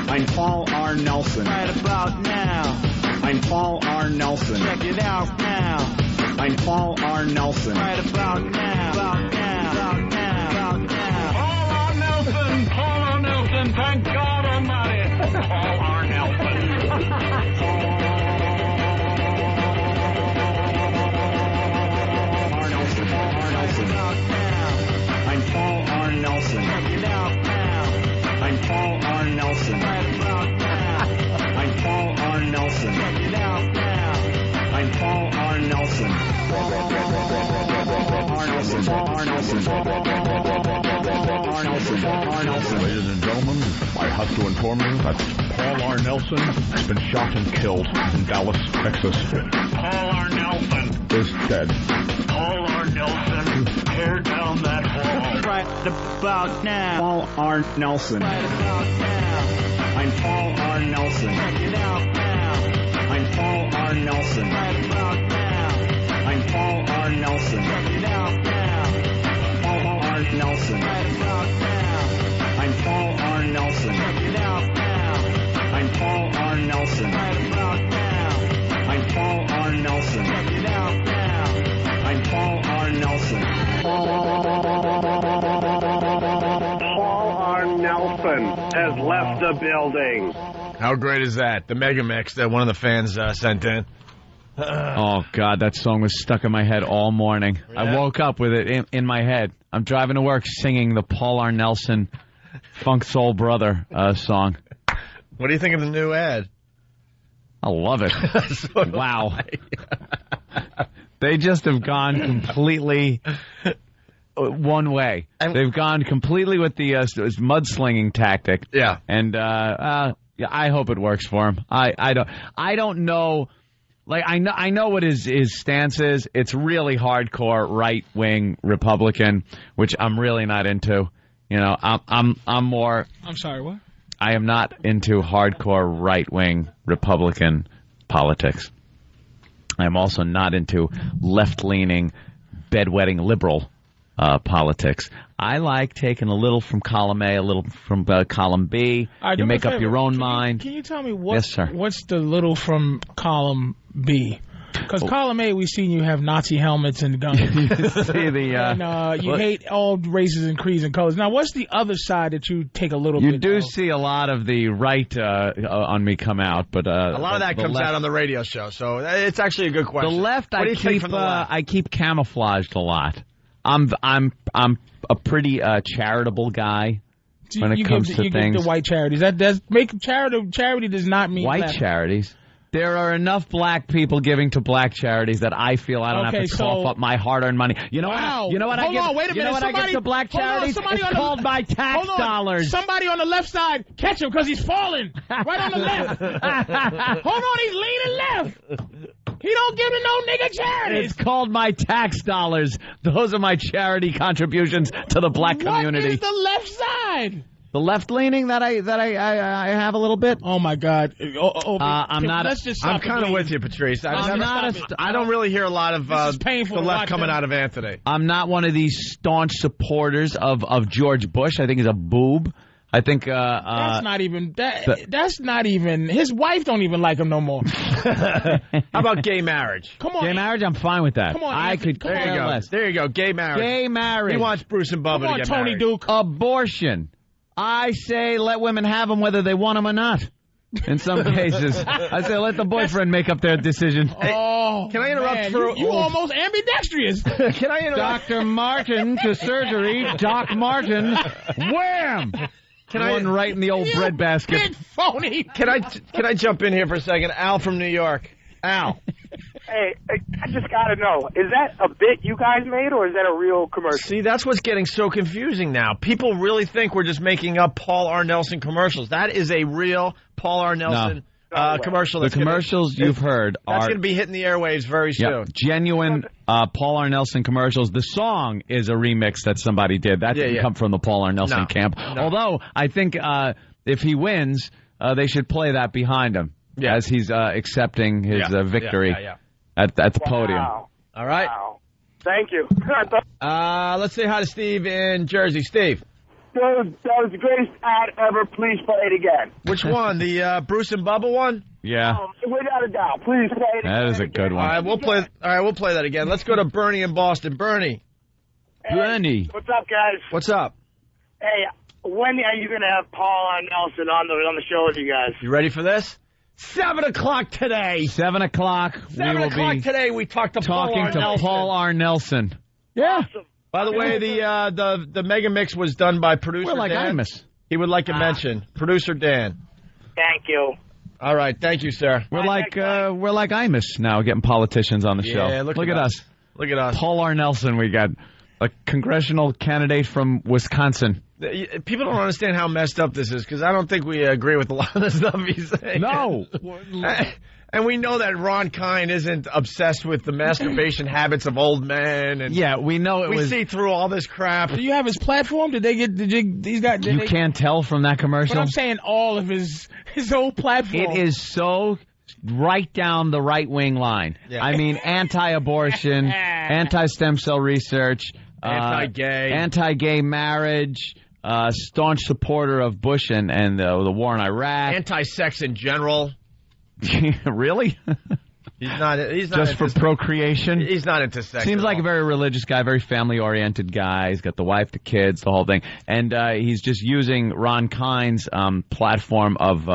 I'm Paul R. Nelson. Right about now. I'm Paul R. Nelson. Check it out now. I'm Paul R. Nelson. Right about now. About now. About now. About now. Paul R. Nelson. Paul R. Nelson. Thank God Almighty. Paul R. Nelson. I'm Paul R. Nelson. I'm Paul R. Nelson. I'm Paul R. Nelson. I'm Paul R. Nelson. Ladies and gentlemen, I have to inform you that Paul R. Nelson has been shot and killed in Dallas, Texas. Paul R. Nelson is dead. Paul R. Nelson, tear down that wall. Right about now. Paul R. Nelson. Right about now. I'm Paul R. Nelson. Check it out now. I'm Paul R. Nelson. Right about now. I'm Paul R. Nelson. Check it out now. Paul R. Nelson. Right about now. I'm Paul R. Nelson. Check it out now. I'm Paul R. Nelson. Right about now. I'm Paul R. Nelson. Check it out now. I'm Paul R. Nelson. Paul R. Nelson has left the building. How great is that? The Mega Mix that one of the fans sent in. Oh, God, that song was stuck in my head all morning. Yeah. I woke up with it in my head. I'm driving to work singing the Paul R. Nelson Funk Soul Brother song. What do you think of the new ad? I love it. So wow. They just have gone completely one way. They've gone completely with the mudslinging tactic. Yeah. And yeah, I hope it works for him. I don't know. Like I know what his stance is. It's really hardcore right wing Republican, which I'm really not into. You know, I'm more. I'm sorry, what? I am not into hardcore right wing Republican politics. I'm also not into left leaning, bedwetting liberal politics. I like taking a little from column A, a little from column B. Right, you make up your own mind. Can you tell me yes, sir. What's the little from column B? Because column A, we've seen you have Nazi helmets and guns. See the, and you hate all races and creeds and colors. Now, what's the other side that you take a little bit? You do see a lot of the right on me come out, but a lot of that comes out on the radio show, so it's actually a good question. The left, I keep camouflaged a lot. I'm a pretty charitable guy when it comes to things. You give the white charities. That does make charity does not mean white left. Charities. There are enough black people giving to black charities that I feel I don't have to cough up my hard-earned money. You know wow. what? You know what hold I give? On, wait a minute. You know what I give to black charities? It's called my tax dollars. Somebody on the left side, catch him because he's falling. Right on the left. Hold on, he's leaning left. He don't give to no nigga charities. It's called my tax dollars. Those are my charity contributions to the black community. What is the left side? The left-leaning that I have a little bit. Oh my God! I'm not. Let's just I'm kind of with you, Patrice. I don't really hear a lot of the left coming out of Anthony. I'm not one of these staunch supporters of George Bush. I think he's a boob. I think that's not even that's not even his wife don't even like him no more. How about gay marriage? Come on, gay marriage. I'm fine with that. Come on, I could care less. There you go. Gay marriage. Gay marriage. He wants Bruce and Bubba to get Tony married. Duke. Abortion. I say let women have them whether they want them or not. In some cases, I say let the boyfriend make up their decision. Oh, can I interrupt for you almost ambidextrous? Can I interrupt? Dr. Martin to surgery. Doc Martin. Wham! One right in the old breadbasket. Big phony. Can I jump in here for a second? Al from New York. Al. Hey, I just got to know, is that a bit you guys made, or is that a real commercial? See, that's what's getting so confusing now. People really think we're just making up Paul R. Nelson commercials. That is a real Paul R. Nelson commercial. The commercials you've heard are... That's going to be hitting the airwaves very soon. Genuine Paul R. Nelson commercials. The song is a remix that somebody did. That didn't come from the Paul R. Nelson camp. No. Although, I think if he wins, they should play that behind him as he's accepting his victory. At the podium. All right. Wow. Thank you. Let's say hi to Steve in Jersey. Steve. Dude, that was the greatest ad ever. Please play it again. Which one? The Bruce and Bubba one? Yeah. Without a doubt. Please play it again. That is a good one. All right, we'll play that again. Let's go to Bernie in Boston. Bernie. Hey, Bernie. What's up, guys? What's up? Hey, when are you going to have Paul R. Nelson on the show with you guys? You ready for this? 7 o'clock today. 7 o'clock. 7 o'clock today. We talked to Paul R. Nelson. Yeah. Awesome. By the way, the Mega Mix was done by producer Dan. Imus. He would like to mention producer Dan. Thank you. All right, thank you, sir. We're like Imus now, getting politicians on the show. Yeah, look at us. Look at us. Paul R. Nelson. We got a congressional candidate from Wisconsin. People don't understand how messed up this is because I don't think we agree with a lot of the stuff he's saying. No. And we know that Ron Kind isn't obsessed with the masturbation habits of old men. And we know we see through all this crap. Do you have his platform? You can't tell from that commercial? But I'm saying all of his whole platform. It is so right down the right-wing line. Yeah. I mean, anti-abortion, anti-stem cell research, anti-gay marriage, staunch supporter of Bush and the war in Iraq. Anti-sex in general. Really? He's not just for procreation. He's not into sex. Seems like a very religious guy, very family-oriented guy. He's got the wife, the kids, the whole thing, and he's just using Ron Kind's platform of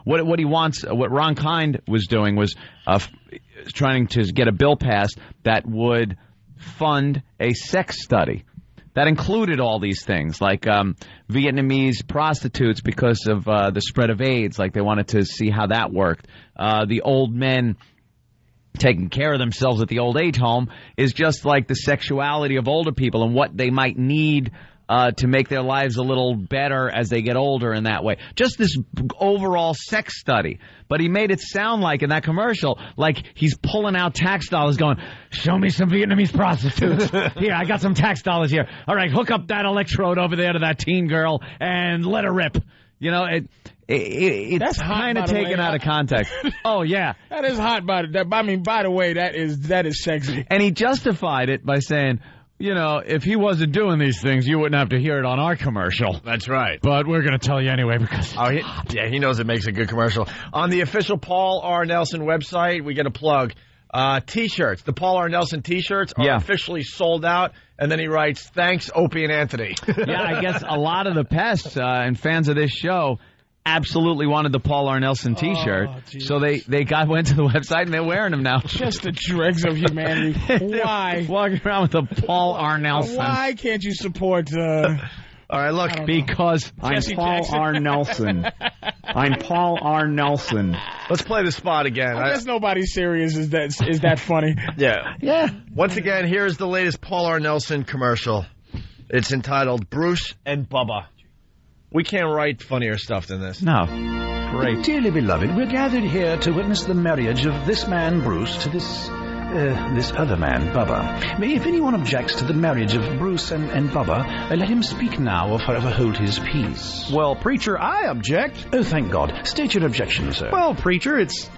what he wants. What Ron Kind was doing was trying to get a bill passed that would fund a sex study. That included all these things, like Vietnamese prostitutes because of the spread of AIDS. Like they wanted to see how that worked. The old men taking care of themselves at the old age home is just like the sexuality of older people and what they might need to make their lives a little better as they get older in that way. Just this overall sex study. But he made it sound like in that commercial, like he's pulling out tax dollars going, show me some Vietnamese prostitutes. Here, I got some tax dollars here. All right, hook up that electrode over there to that teen girl and let her rip. You know, it's kind of taken out of context. Oh, yeah. That is hot, by the way, that is sexy. And he justified it by saying, you know, if he wasn't doing these things, you wouldn't have to hear it on our commercial. That's right. But we're going to tell you anyway because he knows it makes a good commercial. On the official Paul R. Nelson website, we get a plug. T-shirts. The Paul R. Nelson T-shirts are officially sold out. And then he writes, thanks, Opie and Anthony. Yeah, I guess a lot of the pests and fans of this show absolutely wanted the Paul R. Nelson T-shirt, so they went to the website and they're wearing them now. Just the dregs of humanity. Why? Walking around with the Paul R. Nelson. Why can't you support... All right, look, because I'm Paul R. Nelson. I'm Paul R. Nelson. Let's play the spot again. I guess nobody's serious is that funny. Yeah. Once again, here's the latest Paul R. Nelson commercial. It's entitled Bruce and Bubba. We can't write funnier stuff than this. No. Great. Dearly beloved, we're gathered here to witness the marriage of this man, Bruce, to this this other man, Bubba. If anyone objects to the marriage of Bruce and Bubba, let him speak now or forever hold his peace. Well, preacher, I object. Oh, thank God. State your objection, sir. Well, preacher, it's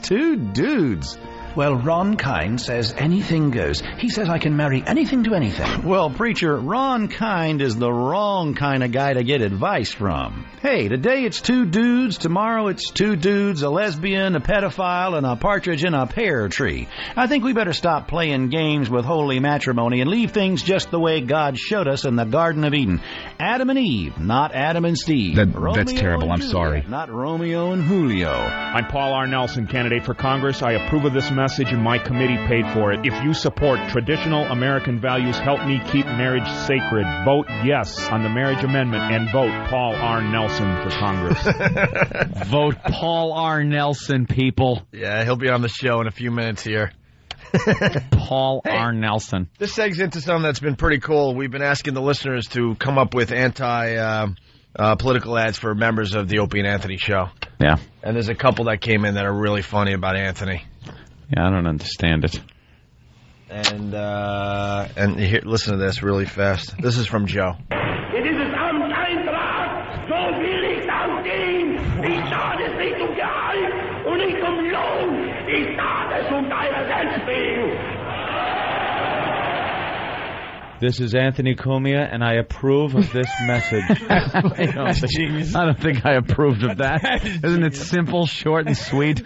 two dudes. Well, Ron Kind says anything goes. He says I can marry anything to anything. Well, preacher, Ron Kind is the wrong kind of guy to get advice from. Hey, today it's two dudes, tomorrow it's two dudes, a lesbian, a pedophile, and a partridge in a pear tree. I think we better stop playing games with holy matrimony and leave things just the way God showed us in the Garden of Eden. Adam and Eve, not Adam and Steve. That's terrible. I'm Juliet, sorry. Not Romeo and Julio. I'm Paul R. Nelson, candidate for Congress. I approve of this message and my committee paid for it. If you support traditional American values, help me keep marriage sacred. Vote yes on the marriage amendment and vote Paul R. Nelson for Congress. Vote Paul R. Nelson, people. Yeah, he'll be on the show in a few minutes here. Paul R. Nelson. This segs into something that's been pretty cool. We've been asking the listeners to come up with political ads for members of the Opie and Anthony show. Yeah. And there's a couple that came in that are really funny about Anthony. Yeah, I don't understand it. And here, listen to this really fast. This is from Joe. In dieses Amt eintrag, so will ich das gehen. Ich tat es nicht um Gehalt und nicht um Lohn. Ich tat es deiner selbst wegen. This is Anthony Cumia, and I approve of this message. I don't think I approved of that. Isn't it simple, short, and sweet?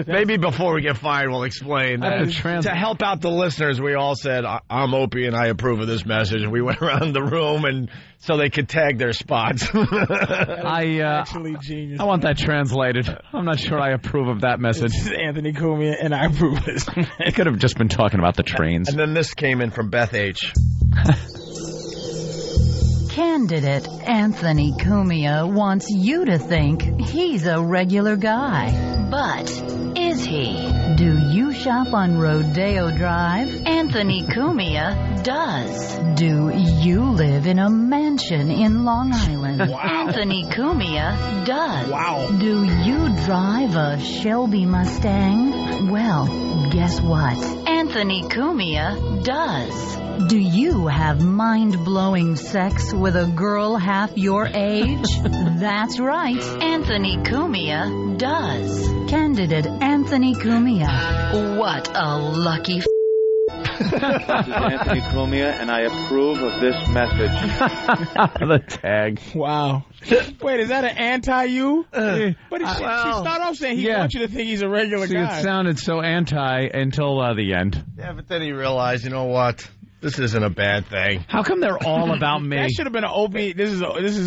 Maybe before we get fired, we'll explain. To help out the listeners, we all said, I'm Opie, and I approve of this message. And we went around the room, and so they could tag their spots. Actually genius. I want that translated. I'm not sure I approve of that message. This is Anthony Cumia, and I approve of this. I could have just been talking about the trains. And then this came in from Beth H. Candidate Anthony Cumia wants you to think he's a regular guy. But is he? Do you shop on Rodeo Drive? Anthony Cumia does. Do you live in a mansion in Long Island? Wow. Anthony Cumia does. Wow. Do you drive a Shelby Mustang? Well, guess what? Anthony Cumia does. Do you have mind-blowing sex with a girl half your age? That's right. Anthony Cumia does. Candidate Anthony Cumia. What a lucky This is Anthony Cumia, and I approve of this message. The tag. Wow. Wait, is that an anti-you? But she started off saying he wants you to think he's a regular guy. It sounded so anti until the end. Yeah, but then he realized, you know what? This isn't a bad thing. How come they're all about me? That should have been an Opie. This is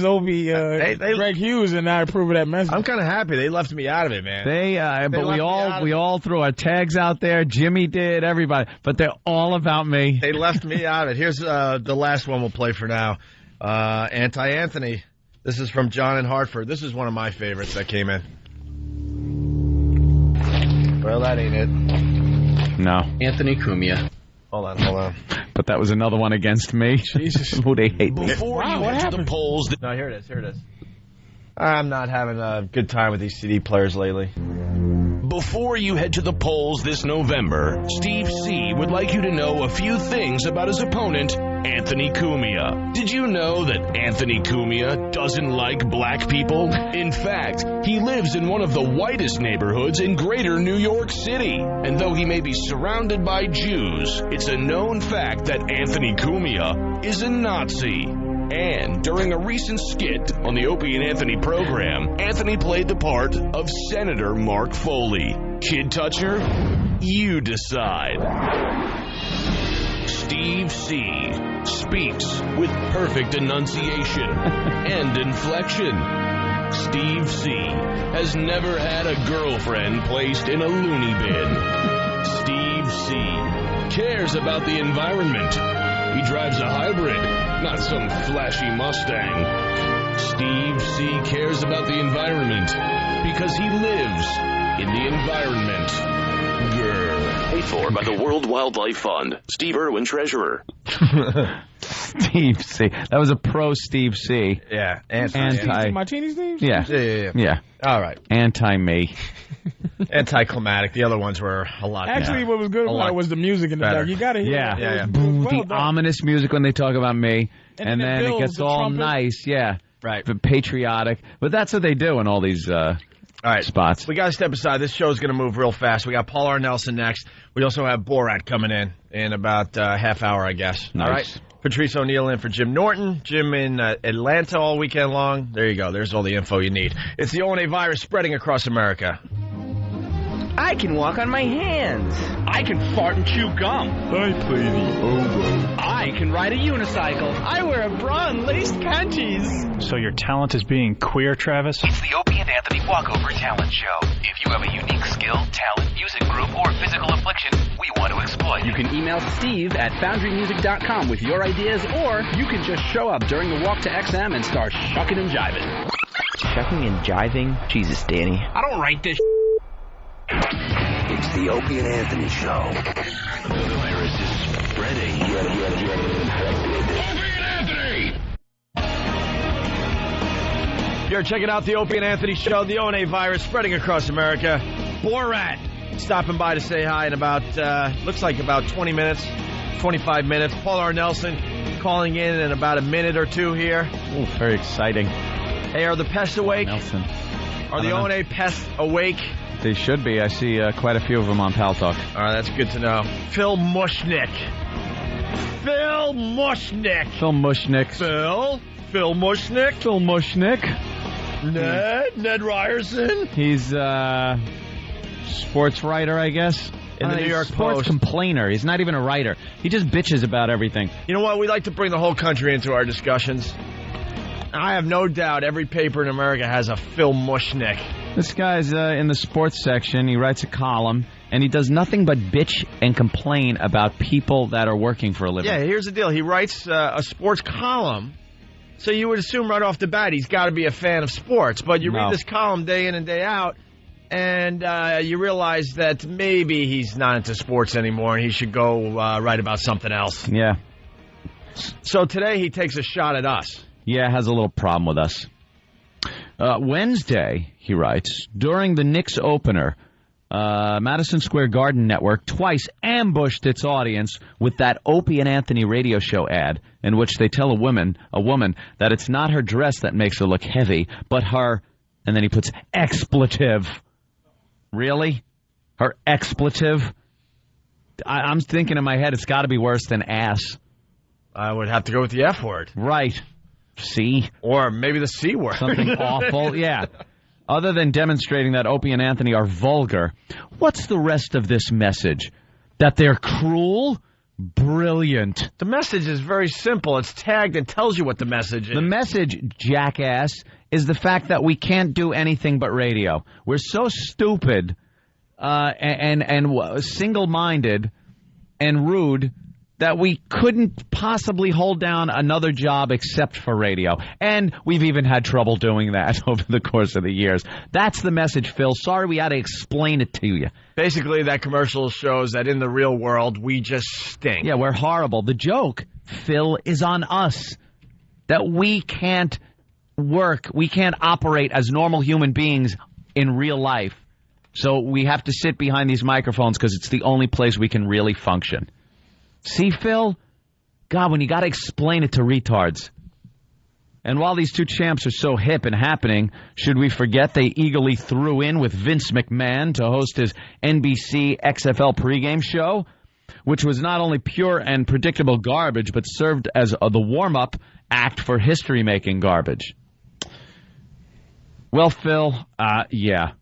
Opie. Greg Hughes, and I approve of that message. I'm kind of happy they left me out of it, man. But we all threw our tags out there. Jimmy did, everybody, but they're all about me. They left me out of it. Here's the last one we'll play for now. Anti-Anthony. This is from John in Hartford. This is one of my favorites that came in. Well, that ain't it. No. Anthony Cumia. Hold on. But that was another one against me. Jesus. Who they hate me. Before you head to the polls... No, here it is. I'm not having a good time with these CD players lately. Before you head to the polls this November, Steve C. would like you to know a few things about his opponent, Anthony Cumia. Did you know that Anthony Cumia doesn't like black people? In fact, he lives in one of the whitest neighborhoods in greater New York City. And though he may be surrounded by Jews, it's a known fact that Anthony Cumia is a Nazi. And during a recent skit on the Opie and Anthony program, Anthony played the part of Senator Mark Foley. Kid toucher? You decide. Steve C. speaks with perfect enunciation and inflection. Steve C. has never had a girlfriend placed in a loony bin. Steve C. cares about the environment. He drives a hybrid, not some flashy Mustang. Steve C. cares about the environment because he lives in the environment. Grr. Paid for by the World Wildlife Fund. Steve Irwin, treasurer. Steve C. That was a pro Steve C. Yeah. Anti. Martini Steve? Yeah. All right. Anti-me. Anticlimactic. The other ones were a lot. Actually, what was good about it was the music in the back. You got to hear it. Yeah. Well the ominous music when they talk about me. And then it gets all trumpet. nice. Yeah. Right. But patriotic. But that's what they do in all these spots. We got to step aside. This show's going to move real fast. We got Paul R. Nelson next. We also have Borat coming in about half hour, I guess. Nice. All right. Patrice O'Neill in for Jim Norton. Jim in Atlanta all weekend long. There you go. There's all the info you need. It's the O&A virus spreading across America. I can walk on my hands. I can fart and chew gum. I play the oboe. I can ride a unicycle. I wear a bra and laced panties. So your talent is being queer, Travis? It's the Opie and Anthony Walkover Talent Show. If you have a unique skill, talent, music group, or physical affliction, we want to exploit. You can email Steve at FoundryMusic.com with your ideas, or you can just show up during the walk to XM and start shucking and jiving. Shucking and jiving? Jesus, Danny. I don't write this. It's the Opie and Anthony Show. The virus is spreading. Opie and Anthony! You're checking out the Opie and Anthony Show, the O&A virus spreading across America. Borat stopping by to say hi in about, looks like about 20 minutes, 25 minutes. Paul R. Nelson calling in about a minute or two here. Ooh, very exciting. Hey, are the pests awake? Nelson. Are the O&A pests awake? They should be. I see quite a few of them on Pal Talk. All right, that's good to know. Phil Mushnick. Phil Mushnick. Phil Mushnick. Phil Mushnick. Phil Mushnick. Ned Ryerson. He's sports writer, I guess. In the New York sports Post. Complainer. He's not even a writer. He just bitches about everything. You know what? We like to bring the whole country into our discussions. I have no doubt every paper in America has a Phil Mushnick. This guy's in the sports section. He writes a column, and he does nothing but bitch and complain about people that are working for a living. Yeah, here's the deal. He writes a sports column, so you would assume right off the bat he's got to be a fan of sports. But you read this column day in and day out, and you realize that maybe he's not into sports anymore, and he should go write about something else. Yeah. So today he takes a shot at us. Yeah, has a little problem with us. Wednesday, he writes, during the Knicks opener, Madison Square Garden Network twice ambushed its audience with that Opie and Anthony radio show ad in which they tell a woman that it's not her dress that makes her look heavy, but her, and then he puts expletive. Really? Her expletive? I'm thinking in my head it's got to be worse than ass. I would have to go with the F word. Right. C. Or maybe the C word. Something awful, yeah. Other than demonstrating that Opie and Anthony are vulgar, what's the rest of this message? That they're cruel? Brilliant. The message is very simple. It's tagged and tells you what the message is. The message, jackass, is the fact that we can't do anything but radio. We're so stupid and single-minded and rude that we couldn't possibly hold down another job except for radio. And we've even had trouble doing that over the course of the years. That's the message, Phil. Sorry we had to explain it to you. Basically, that commercial shows that in the real world, we just stink. Yeah, we're horrible. The joke, Phil, is on us. That we can't work, we can't operate as normal human beings in real life. So we have to sit behind these microphones because it's the only place we can really function. See, Phil? God, when you got to explain it to retards. And while these two champs are so hip and happening, should we forget they eagerly threw in with Vince McMahon to host his NBC XFL pregame show, which was not only pure and predictable garbage, but served as the warm-up act for history-making garbage. Well, Phil, yeah.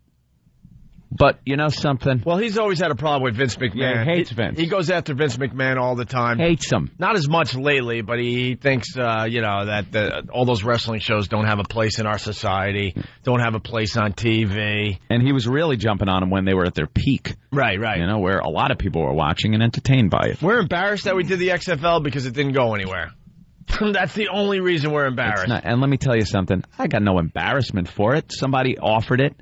But you know something? Well, he's always had a problem with Vince McMahon. Yeah, he hates Vince. He goes after Vince McMahon all the time. Hates him. Not as much lately, but he thinks, that all those wrestling shows don't have a place in our society, don't have a place on TV. And he was really jumping on them when they were at their peak. Right. You know, where a lot of people were watching and entertained by it. We're embarrassed that we did the XFL because it didn't go anywhere. That's the only reason we're embarrassed. And let me tell you something. I got no embarrassment for it. Somebody offered it.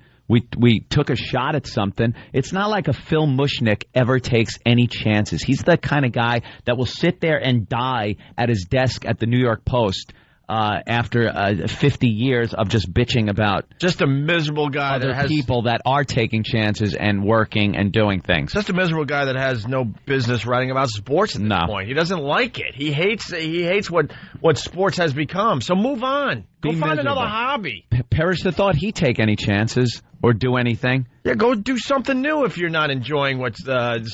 we took a shot at something. It's not like a Phil Mushnick ever takes any chances. He's the kind of guy that will sit there and die at his desk at the New York Post after 50 years of just bitching about just a miserable guy other that has people that are taking chances and working and doing things. Just a miserable guy that has no business writing about sports at this point. He doesn't like it. He hates what sports has become. So move on. Go find another hobby. Perish the thought he'd take any chances or do anything. Yeah, go do something new if you're not enjoying what's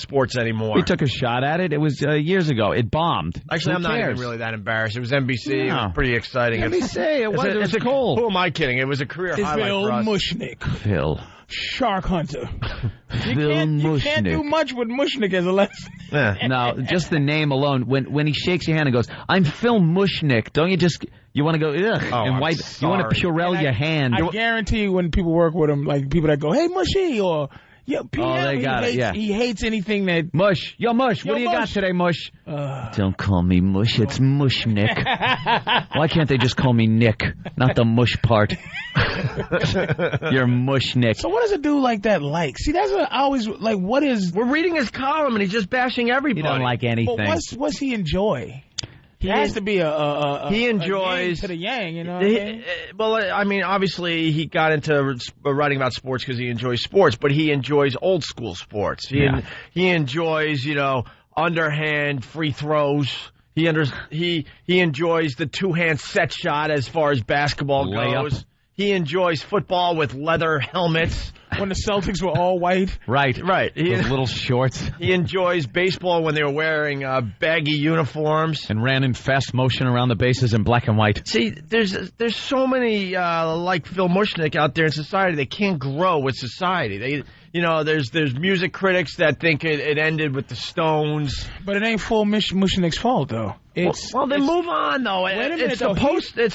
sports anymore. We took a shot at it. It was years ago. It bombed. Actually, I'm not even really that embarrassed. It was NBC. It was pretty exciting. NBC. It was cool. Who am I kidding? It was a career highlight for us. Phil Mushnick. Phil. Shark Hunter. You can't do much with Mushnick as a lesson. No, just the name alone. When he shakes your hand and goes, "I'm Phil Mushnick," don't you just you want to go ugh and wipe? You want to Purell your hand. I guarantee you, when people work with him, like people that go, "Hey, Mushy," or yeah, they got it. Yeah, he hates anything that Mush. Yo, Mush. What do you got today, Mush? Don't call me Mush. It's Mushnick. Why can't they just call me Nick, not the mush part? You're Mushnick. So what does a dude like that like? See, that's what I always like. What is? We're reading his column and he's just bashing everybody. He don't like anything. But what's he enjoy? He has to be he enjoys a yin to the yang, you know. Well, I mean, obviously he got into writing about sports because he enjoys sports, but he enjoys old school sports. He enjoys, underhand free throws. He enjoys the two-hand set shot as far as basketball goes. He enjoys football with leather helmets. When the Celtics were all white. Right. Those little shorts. He enjoys baseball when they were wearing baggy uniforms. And ran in fast motion around the bases in black and white. See, there's so many like Phil Mushnick out there in society. They can't grow with society. There's music critics that think it ended with the Stones. But it ain't Phil Mushnick's fault, though. Then move on, though. Wait a minute, It's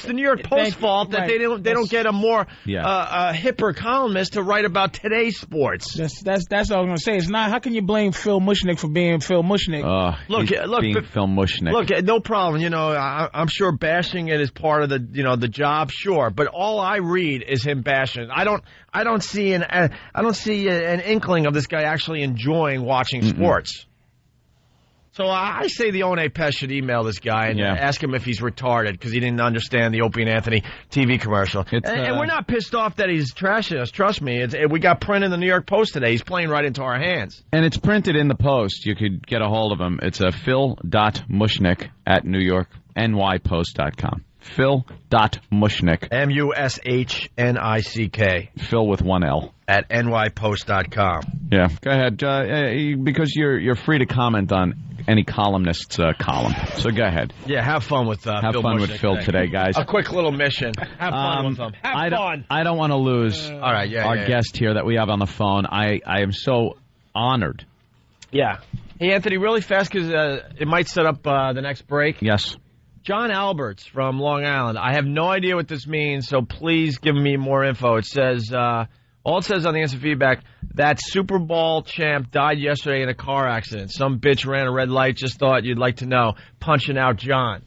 the New York Post fault that they don't get a more hipper columnist to write about today's sports. That's what I was going to say. It's not. How can you blame Phil Mushnick for being Phil Mushnick? Look, Phil Mushnick. Look, no problem. I'm sure bashing it is part of the job, sure. But all I read is him bashing. I don't see an inkling of this guy actually enjoying watching sports. So I say the One Pest should email this guy and ask him if he's retarded because he didn't understand the Opie and Anthony TV commercial. And we're not pissed off that he's trashing us. Trust me. We got print in the New York Post today. He's playing right into our hands. And it's printed in the Post. You could get a hold of him. It's phil.mushnick at NewYorkNYPost.com. Phil.Mushnick. Mushnick. Phil with one L. At NYPost.com. Yeah, go ahead. Because you're free to comment on any columnist's column. So go ahead. Yeah, have fun with Phil with Phil today, guys. A quick little mission. Have fun with him. Have fun. I don't want to lose our guest here that we have on the phone. I am so honored. Yeah. Hey, Anthony, really fast because it might set up the next break. Yes. John Alberts from Long Island. I have no idea what this means, so please give me more info. It says, all it says on the instant feedback, that Super Bowl champ died yesterday in a car accident. Some bitch ran a red light, just thought you'd like to know. Punching out John.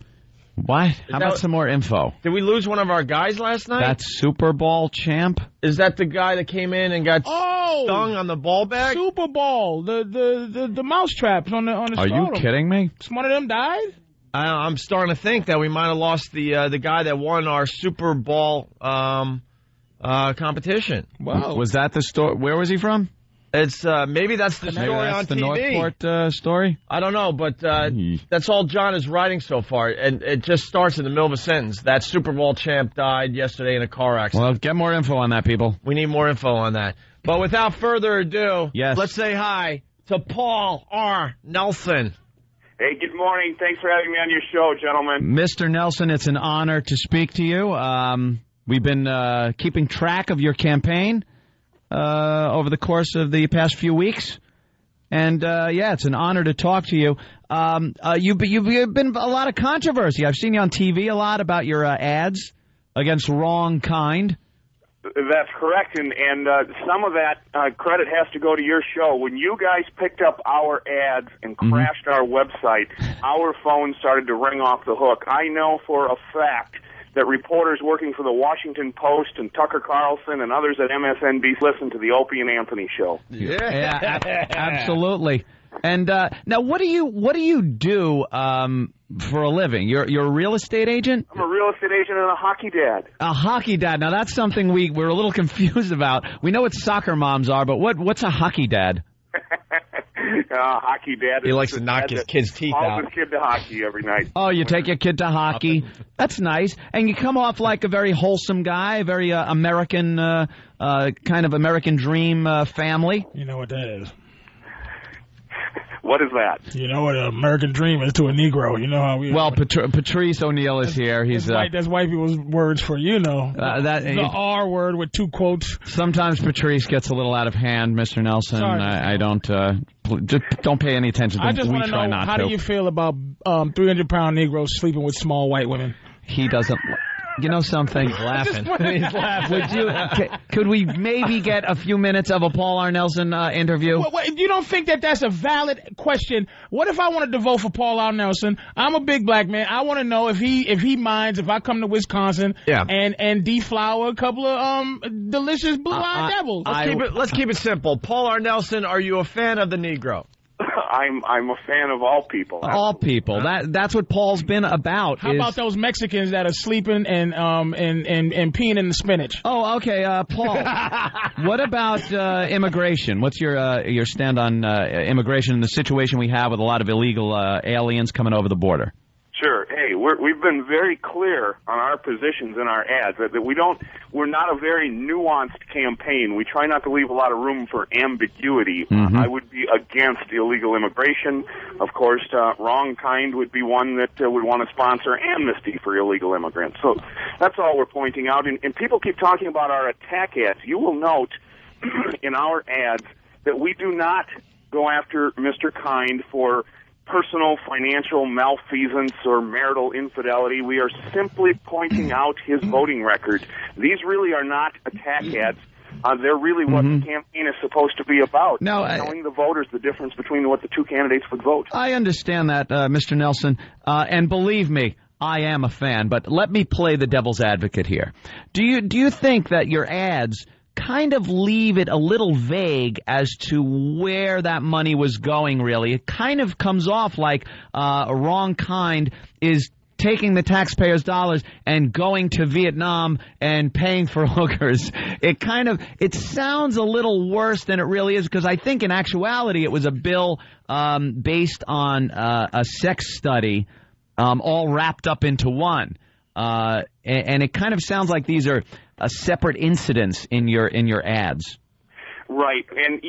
What? How about some more info? Did we lose one of our guys last night? That Super Bowl champ? Is that the guy that came in and got stung on the ball bag? Super Bowl. The mouse traps on the Are you kidding me? One of them died? I'm starting to think that we might have lost the guy that won our Super Bowl competition. Wow. Was that the story? Where was he from? It's maybe that's the story on TV. The Northport story? I don't know, but that's all John is writing so far, and it just starts in the middle of a sentence. That Super Bowl champ died yesterday in a car accident. Well, get more info on that, people. We need more info on that. But without further ado, let's say hi to Paul R. Nelson. Hey, good morning. Thanks for having me on your show, gentlemen. Mr. Nelson, it's an honor to speak to you. We've been keeping track of your campaign over the course of the past few weeks. And, it's an honor to talk to you. You've been a lot of controversy. I've seen you on TV a lot about your ads against Wrong Kind. That's correct, and some of that credit has to go to your show. When you guys picked up our ads and crashed our website, our phone started to ring off the hook. I know for a fact that reporters working for the Washington Post and Tucker Carlson and others at MSNBC listen to the Opie and Anthony show. Yeah, absolutely. And now, what do you do for a living? You're a real estate agent? I'm a real estate agent and a hockey dad. A hockey dad. Now, that's something we're a little confused about. We know what soccer moms are, but what's a hockey dad? Hockey dad. He likes to knock his kid's teeth out. Follows his kid to hockey every night. Oh, you take your kid to hockey. That's nice. And you come off like a very wholesome guy, a very American, kind of American dream family. You know what that is. What is that? You know what an American dream is to a Negro. You know how we... Well, Patrice O'Neill is here. He's that's white people's words for, the R word with two quotes. Sometimes Patrice gets a little out of hand, Mr. Nelson. I don't... just don't pay any attention to him. I just want to know, how do you feel about 300-pound Negroes sleeping with small white women? He doesn't... You know something? He's laughing. He's laughing. Could we maybe get a few minutes of a Paul R. Nelson interview? Wait, you don't think that's a valid question? What if I wanted to vote for Paul R. Nelson? I'm a big black man. I want to know if he minds if I come to Wisconsin and deflower a couple of delicious blue-eyed devils. Let's keep it simple. Paul R. Nelson, are you a fan of the Negro? I'm a fan of all people. All people. That's what Paul's been about. How about those Mexicans that are sleeping and peeing in the spinach? Oh, okay, Paul. What about immigration? What's your stand on immigration and the situation we have with a lot of illegal aliens coming over the border? Sure. Hey, we've been very clear on our positions in our ads that we're not a very nuanced campaign. We try not to leave a lot of room for ambiguity. Mm-hmm. I would be against illegal immigration. Of course, Wrong Kind would be one that would want to sponsor amnesty for illegal immigrants. So that's all we're pointing out. And people keep talking about our attack ads. You will note in our ads that we do not go after Mr. Kind for personal financial malfeasance or marital infidelity. We are simply pointing out his voting record. These really are not attack ads. They're really what the campaign is supposed to be about. Now, telling the voters the difference between what the two candidates would vote. I understand that, Mr. Nelson, and believe me, I am a fan, but let me play the devil's advocate here. Do you think that your ads kind of leave it a little vague as to where that money was going, really? It kind of comes off like a Wrong Kind is taking the taxpayers' dollars and going to Vietnam and paying for hookers. It sounds a little worse than it really is, because I think in actuality it was a bill based on a sex study all wrapped up into one. And it kind of sounds like these are separate incidents in your ads. Right, and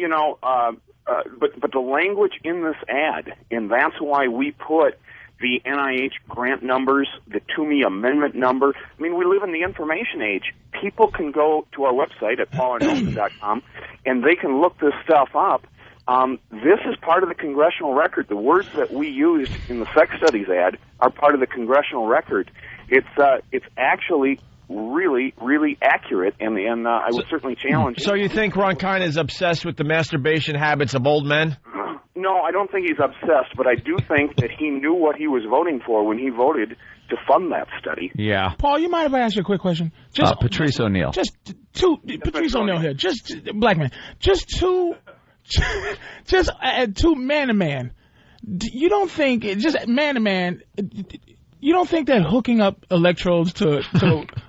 but the language in this ad, and that's why we put the NIH grant numbers, the Toomey Amendment number. I mean, we live in the information age. People can go to our website at paularnelson.com, and they can look this stuff up. This is part of the congressional record. The words that we used in the sex studies ad are part of the congressional record. It's actually really, really accurate, and I would certainly challenge. So you think Ron Kind is obsessed with the masturbation habits of old men? No, I don't think he's obsessed, but I do think that he knew what he was voting for when he voted to fund that study. Yeah. Paul, you mind if I ask you a quick question? Patrice O'Neill. Patrice O'Neill here. Black man. Two man to man. You don't think, just man to man, you don't think that hooking up electrodes to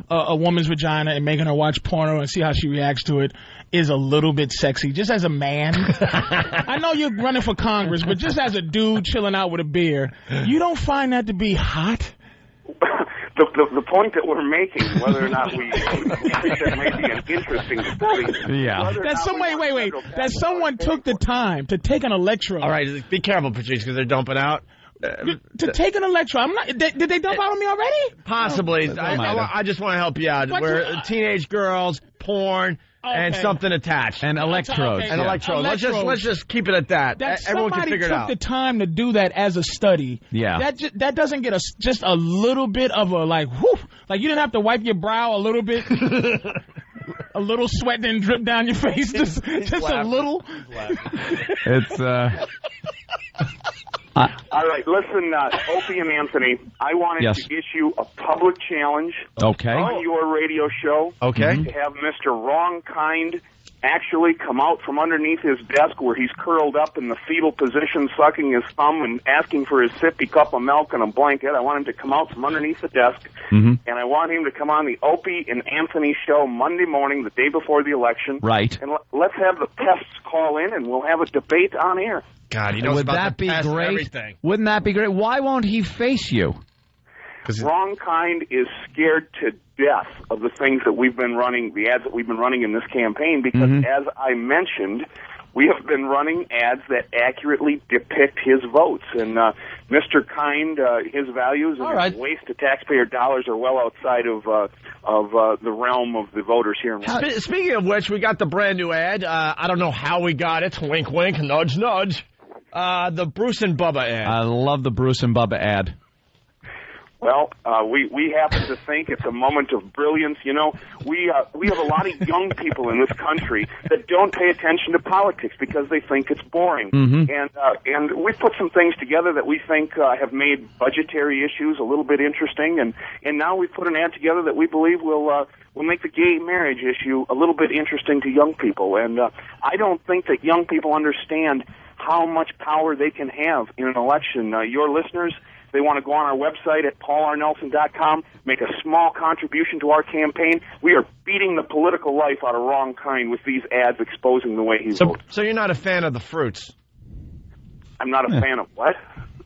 a woman's vagina and making her watch porno and see how she reacts to it is a little bit sexy, just as a man? I know you're running for Congress, but just as a dude chilling out with a beer, you don't find that to be hot? The point that we're making, whether or not we think that may be an interesting study. Yeah. That someone took the time to take an electrode. All right, be careful, Patrice, because they're dumping out. To take an electrode. Did they dump out on me already? Possibly. I just want to help you out. We're teenage girls, porn, and something attached. And electrodes. And electrodes. Let's just keep it at that. Everyone can figure it out. Somebody took the time to do that as a study. Yeah. That doesn't get just a little bit of a whoof. Like you didn't have to wipe your brow a little bit. A little sweat didn't drip down your face. Just a little. It's All right, listen, Opie and Anthony, I wanted to issue a public challenge on your radio show to have Mr. Wrong Kind actually come out from underneath his desk where he's curled up in the fetal position, sucking his thumb and asking for his sippy cup of milk and a blanket. I want him to come out from underneath the desk, and I want him to come on the Opie and Anthony show Monday morning, the day before the election. Right. And let's have the pests call in, and we'll have a debate on air. God, he knows Would about that the be pest and great? everything. Wouldn't that be great? Why won't he face you? Wrong Kind is scared to death of the things that we've been running, the ads that we've been running in this campaign, because as I mentioned, we have been running ads that accurately depict his votes. And Mr. Kind, his values and his waste of taxpayer dollars are well outside of the realm of the voters here in Washington. Speaking of which, we got the brand new ad. I don't know how we got it. Wink, wink, nudge, nudge. The Bruce and Bubba ad. I love the Bruce and Bubba ad. Well, we happen to think it's a moment of brilliance. You know, we have a lot of young people in this country that don't pay attention to politics because they think it's boring. And we put some things together that we think have made budgetary issues a little bit interesting. And now we put an ad together that we believe will make the gay marriage issue a little bit interesting to young people. And I don't think that young people understand how much power they can have in an election. Your listeners, they want to go on our website at paularnelson.com, make a small contribution to our campaign. We are beating the political life out of Wrong Kind with these ads exposing the way he votes. So you're not a fan of the fruits? I'm not a fan of what?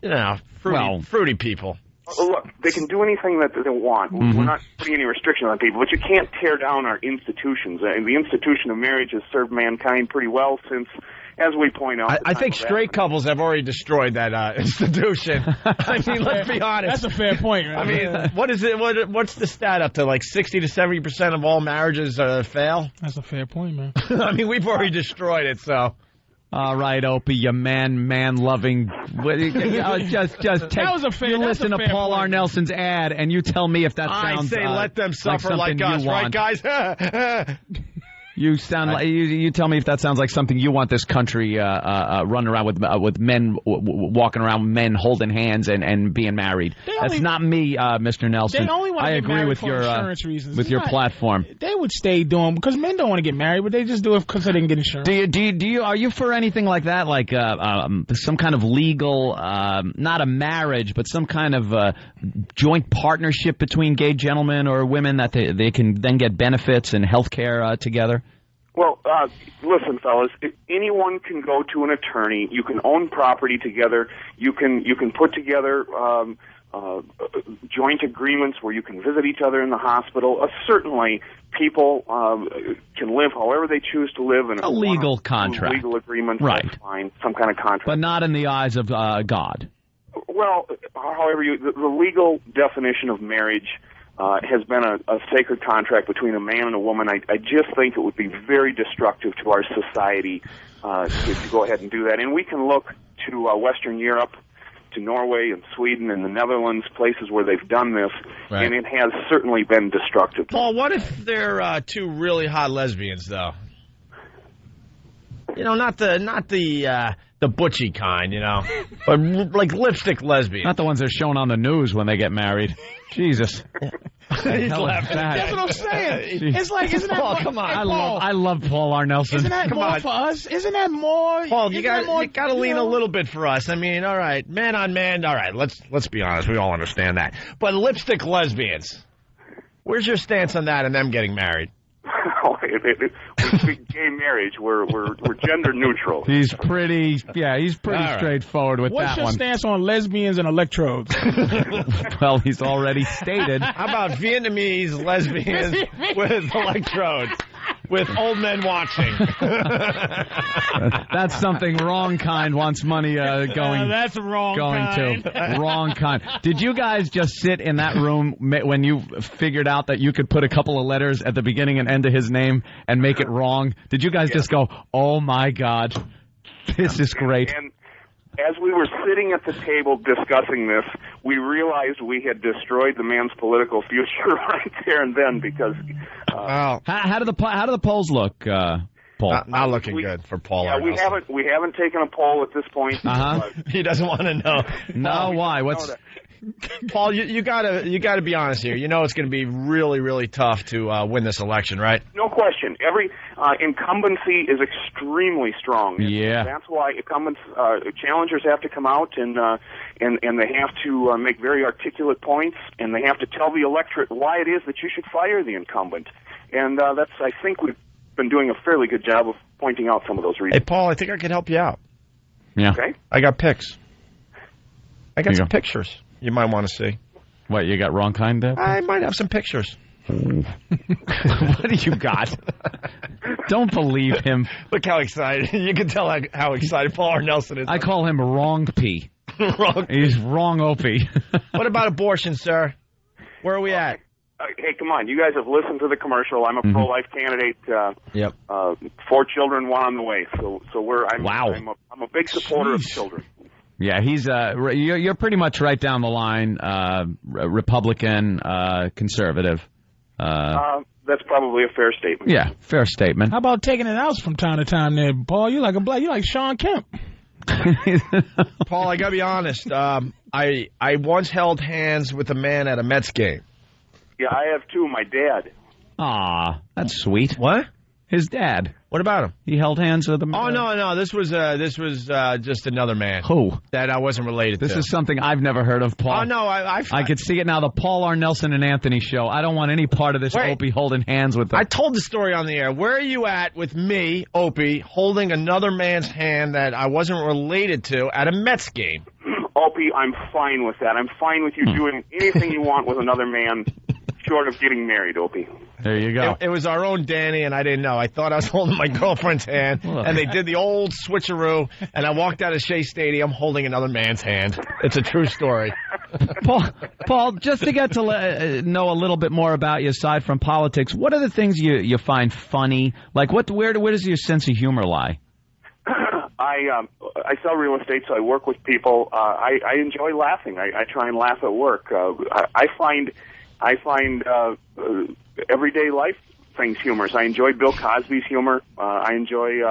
You know, fruity people. Look, they can do anything that they want. We're not putting any restrictions on people, but you can't tear down our institutions. The institution of marriage has served mankind pretty well since, as we point out. I think straight couples have already destroyed that institution. I mean, let's be honest. That's a fair point. Right? I mean, what is it? What's the stat up to? Like 60 to 70% of all marriages fail? That's a fair point, man. I mean, we've already destroyed it, so. All right, Opie, you man-loving. Just take. That was a fair. You listen to Paul R. Nelson's ad, and you tell me if that sounds. I say let them suffer like us, right, guys? You sound like you tell me if that sounds like something you want this country running around with men walking around, men holding hands and being married. That's not me, Mr. Nelson. They only want to get married for insurance reasons. With your platform. They would stay doing because men don't want to get married, but they just do it because they didn't get insurance. Are you for anything like that, like some kind of legal, not a marriage, but some kind of joint partnership between gay gentlemen or women that they can then get benefits and health care together? Well, listen, fellas, anyone can go to an attorney. You can own property together. You can put together joint agreements where you can visit each other in the hospital. Certainly, people can live however they choose to live in a legal contract, legal agreement. Right? That's fine, some kind of contract, but not in the eyes of God. Well, however, the legal definition of marriage has been a sacred contract between a man and a woman. I just think it would be very destructive to our society to go ahead and do that. And we can look to Western Europe, to Norway and Sweden and the Netherlands, places where they've done this, and it has certainly been destructive. Paul, what if they're two really hot lesbians, though? You know, not the butchy kind, you know, but like lipstick lesbians. Not the ones that are shown on the news when they get married. Jesus. He's laughing. That's what I'm saying. It's like, isn't that Paul, more, come on. I love Paul R. Nelson. Isn't that more for us? Isn't that more? Paul, you got to lean a little bit for us. I mean, all right, man on man. All right, let's be honest. We all understand that. But lipstick lesbians, where's your stance on that and them getting married? With gay marriage, we're gender neutral. He's pretty straightforward with that one. What's your stance on lesbians and electrodes? Well, he's already stated. How about Vietnamese lesbians with electrodes? With old men watching. That's something Wrong Kind wants money going. That's wrong kind. To Wrong Kind. Did you guys just sit in that room when you figured out that you could put a couple of letters at the beginning and end of his name and make it wrong? Did you guys just go, "Oh my God, this is great"? And as we were sitting at the table discussing this, we realized we had destroyed the man's political future right there and then because. How do the polls look? Paul. Not looking good for Paul. Yeah, we haven't taken a poll at this point. He doesn't want to know. No, why? What's Paul? You gotta be honest here. You know it's going to be really, really tough to win this election, right? No question. Every incumbency is extremely strong. Yeah. That's why incumbents, challengers have to come out and they have to make very articulate points, and they have to tell the electorate why it is that you should fire the incumbent. And I think we've been doing a fairly good job of pointing out some of those reasons. Hey, Paul, I think I can help you out. Yeah. Okay. I got pics. I got some pictures you might want to see. What, you got wrong kind there? I might have some pictures. What do you got? Don't believe him. Look how excited. You can tell how excited Paul R. Nelson is. I call him Wrong P. He's wrong Opie. What about abortion, sir? Where are we at? Hey, come on. You guys have listened to the commercial. I'm a pro-life candidate. Yep. 4 children, 1 on the way. So I'm a big supporter of children. Yeah, he's you're pretty much right down the line, Republican, conservative. That's probably a fair statement. Yeah, fair statement. How about taking it out from time to time there, Paul? You like Sean Kemp. Paul, I gotta be honest. I once held hands with a man at a Mets game. Yeah, I have too. My dad. Aw, that's sweet. What? His dad. What about him? He held hands with him. Oh no, this was just another man. Who? That I wasn't related to. This is something I've never heard of, Paul. Oh no, I could see it now. The Paul R. Nelson and Anthony show. I don't want any part of this. Opie holding hands with them. I told the story on the air. Where are you at with me, Opie, holding another man's hand that I wasn't related to at a Mets game? Opie, I'm fine with that. I'm fine with you doing anything you want with another man, short of getting married, Opie. There you go. It was our own Danny, and I didn't know. I thought I was holding my girlfriend's hand, and they did the old switcheroo, and I walked out of Shea Stadium holding another man's hand. It's a true story. Paul, just to get to know a little bit more about you aside from politics, what are the things you find funny? Like, where does your sense of humor lie? I sell real estate, so I work with people. I enjoy laughing. I try and laugh at work. I find everyday life things humorous. I enjoy Bill Cosby's humor. I enjoy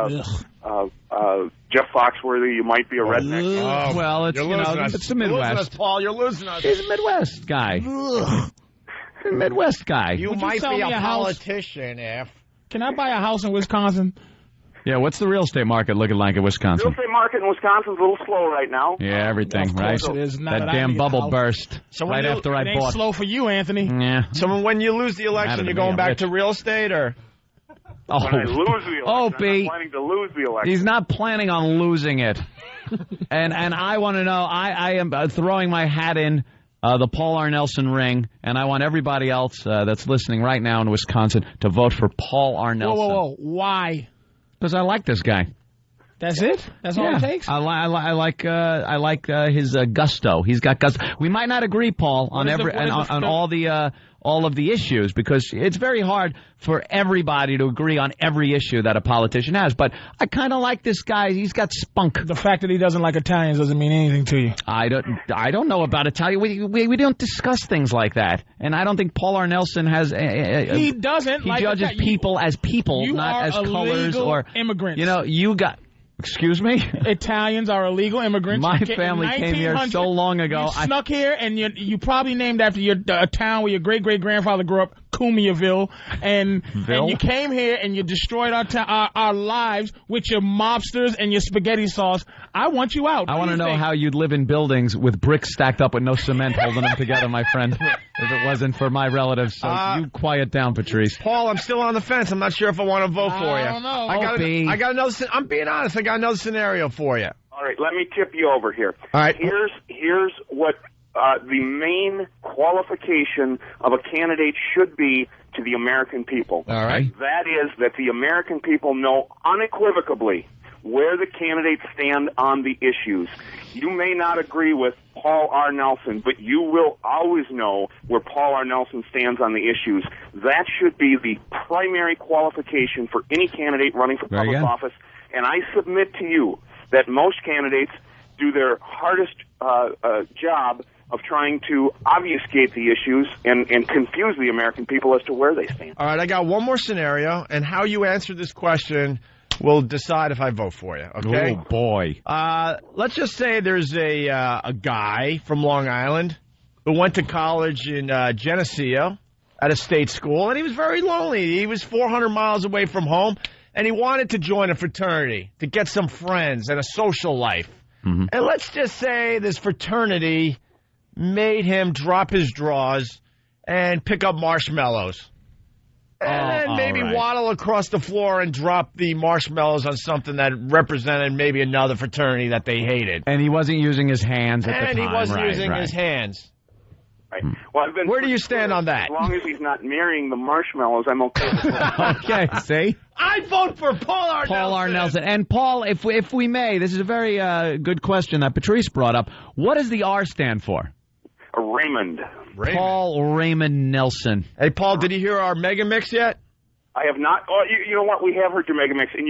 Jeff Foxworthy. You might be a redneck. Oh, well, it's it's the Midwest. You're losing us, Paul. You're losing us. He's a Midwest guy. Midwest guy. You might be a politician, Can I buy a house in Wisconsin? Yeah, what's the real estate market looking like in Wisconsin? Real estate market in Wisconsin's a little slow right now. Yeah, everything, right? It is. That damn bubble burst right after I bought. It ain't slow for you, Anthony. Yeah. So when you lose the election, you're going back to real estate, or? When I lose the election, I'm not planning to lose the election. He's not planning on losing it. and I want to know, I am throwing my hat in the Paul R. Nelson ring, and I want everybody else that's listening right now in Wisconsin to vote for Paul R. Nelson. Whoa. Why? Because I like this guy. That's it? That's all it takes? I like his gusto. He's got gusto. We might not agree, Paul, on all of the issues, because it's very hard for everybody to agree on every issue that a politician has. But I kind of like this guy. He's got spunk. The fact that he doesn't like Italians doesn't mean anything to you. I don't know about Italian. We don't discuss things like that. And I don't think Paul R. Nelson has. He doesn't. He judges people as people, not as colors or immigrants. You got. Excuse me? Italians are illegal immigrants. My family came here so long ago. You snuck here, and you probably named after a town where your great-great-grandfather grew up, Cumiaville, and you came here and you destroyed our lives with your mobsters and your spaghetti sauce. I want you out. I want to know how you'd live in buildings with bricks stacked up with no cement holding them together, my friend, if it wasn't for my relatives. So you quiet down, Patrice. Paul, I'm still on the fence. I'm not sure if I want to vote for you. I don't know. I got another. I'm being honest. I got another scenario for you. All right, let me tip you over here. All right. Here's what the main qualification of a candidate should be to the American people. All right. That is that the American people know unequivocally where the candidates stand on the issues. You may not agree with Paul R. Nelson, but you will always know where Paul R. Nelson stands on the issues. That should be the primary qualification for any candidate running for public office. And I submit to you that most candidates do their hardest job of trying to obfuscate the issues and confuse the American people as to where they stand. All right, I got one more scenario, and how you answer this question will decide if I vote for you, okay? Oh, boy. Let's just say there's a guy from Long Island who went to college in Geneseo at a state school, and he was very lonely. He was 400 miles away from home, and he wanted to join a fraternity to get some friends and a social life. Mm-hmm. And let's just say this fraternity made him drop his drawers and pick up marshmallows. And then maybe waddle across the floor and drop the marshmallows on something that represented maybe another fraternity that they hated. And he wasn't using his hands at the time. And he wasn't using his hands. Right. Well, Where do you stand on that? As long as he's not marrying the marshmallows, I'm okay with that. Okay, see? I vote for Paul R. Paul R. Nelson. And, Paul, if we may, this is a very good question that Patrice brought up. What does the R stand for? Raymond. Paul Raymond Nelson. Hey, Paul, did you hear our Mega Mix yet? I have not. Oh, you know what? We have heard your Mega Mix. And,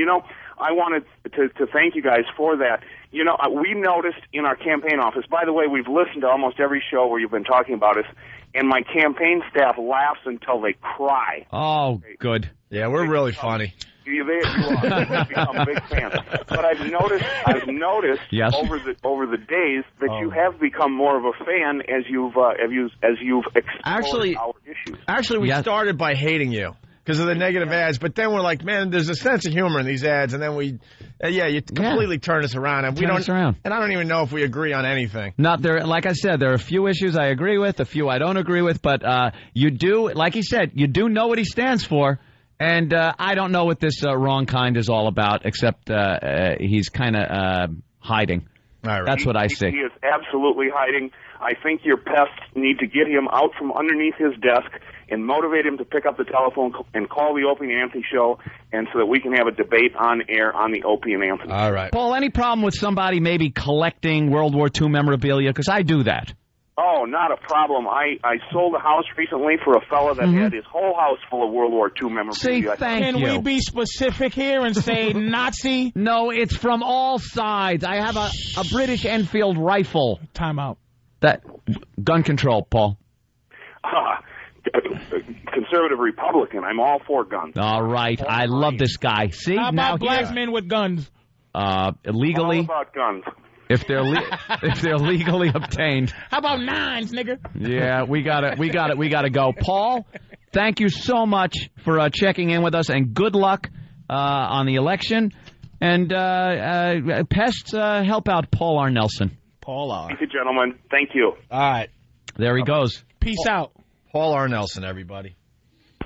I wanted to thank you guys for that. We noticed in our campaign office, by the way, we've listened to almost every show where you've been talking about us, and my campaign staff laughs until they cry. Oh, good. Yeah, we're really funny. You are. They've become big fans. But I've noticed yes. over the days that you have become more of a fan as you've explored our issues. Actually, we started by hating you because of the negative ads, but then we're like, man, there's a sense of humor in these ads, and then you completely turn us around, and and I don't even know if we agree on anything. Not there, like I said, there are a few issues I agree with, a few I don't agree with, but you do, like he said, you do know what he stands for. And I don't know what this wrong kind is all about, except he's kind of hiding. All right. That's what I see. He is absolutely hiding. I think your pests need to get him out from underneath his desk and motivate him to pick up the telephone and call the Opie and Anthony show, and so that we can have a debate on air on the Opie and Anthony. All right. Paul, any problem with somebody maybe collecting World War II memorabilia? Because I do that. Oh, not a problem. I sold a house recently for a fella that had his whole house full of World War II memorabilia. See, Can we be specific here and say Nazi? No, it's from all sides. I have a British Enfield rifle. Time out. That gun control, Paul. Conservative Republican. I'm all for guns. All right. I love this guy. See? How now about black men with guns? Illegally. All about guns. If they're legally obtained. How about nines, nigga? Yeah, we gotta go. Paul, thank you so much for checking in with us, and good luck on the election. And pests, help out Paul R. Nelson. Paul R. Thank you, gentlemen. Thank you. All right. There he goes. Peace out. Paul R. Nelson, everybody.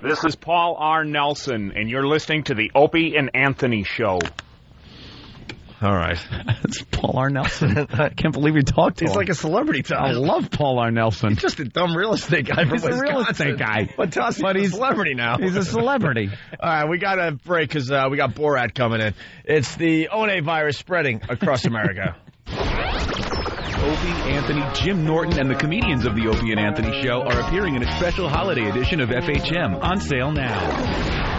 This is Paul R. Nelson, and you're listening to the Opie and Anthony Show. All right. That's Paul R. Nelson. I can't believe you talked to him. He's like a celebrity to I us. love Paul R. Nelson. He's just a dumb real estate guy from He's Wisconsin. a real estate guy. But he's a celebrity now. He's a celebrity. All right, we got to break because we got Borat coming in. It's the One virus spreading across America. Opie, Anthony, Jim Norton, and the comedians of the Opie and Anthony Show are appearing in a special holiday edition of FHM, on sale now.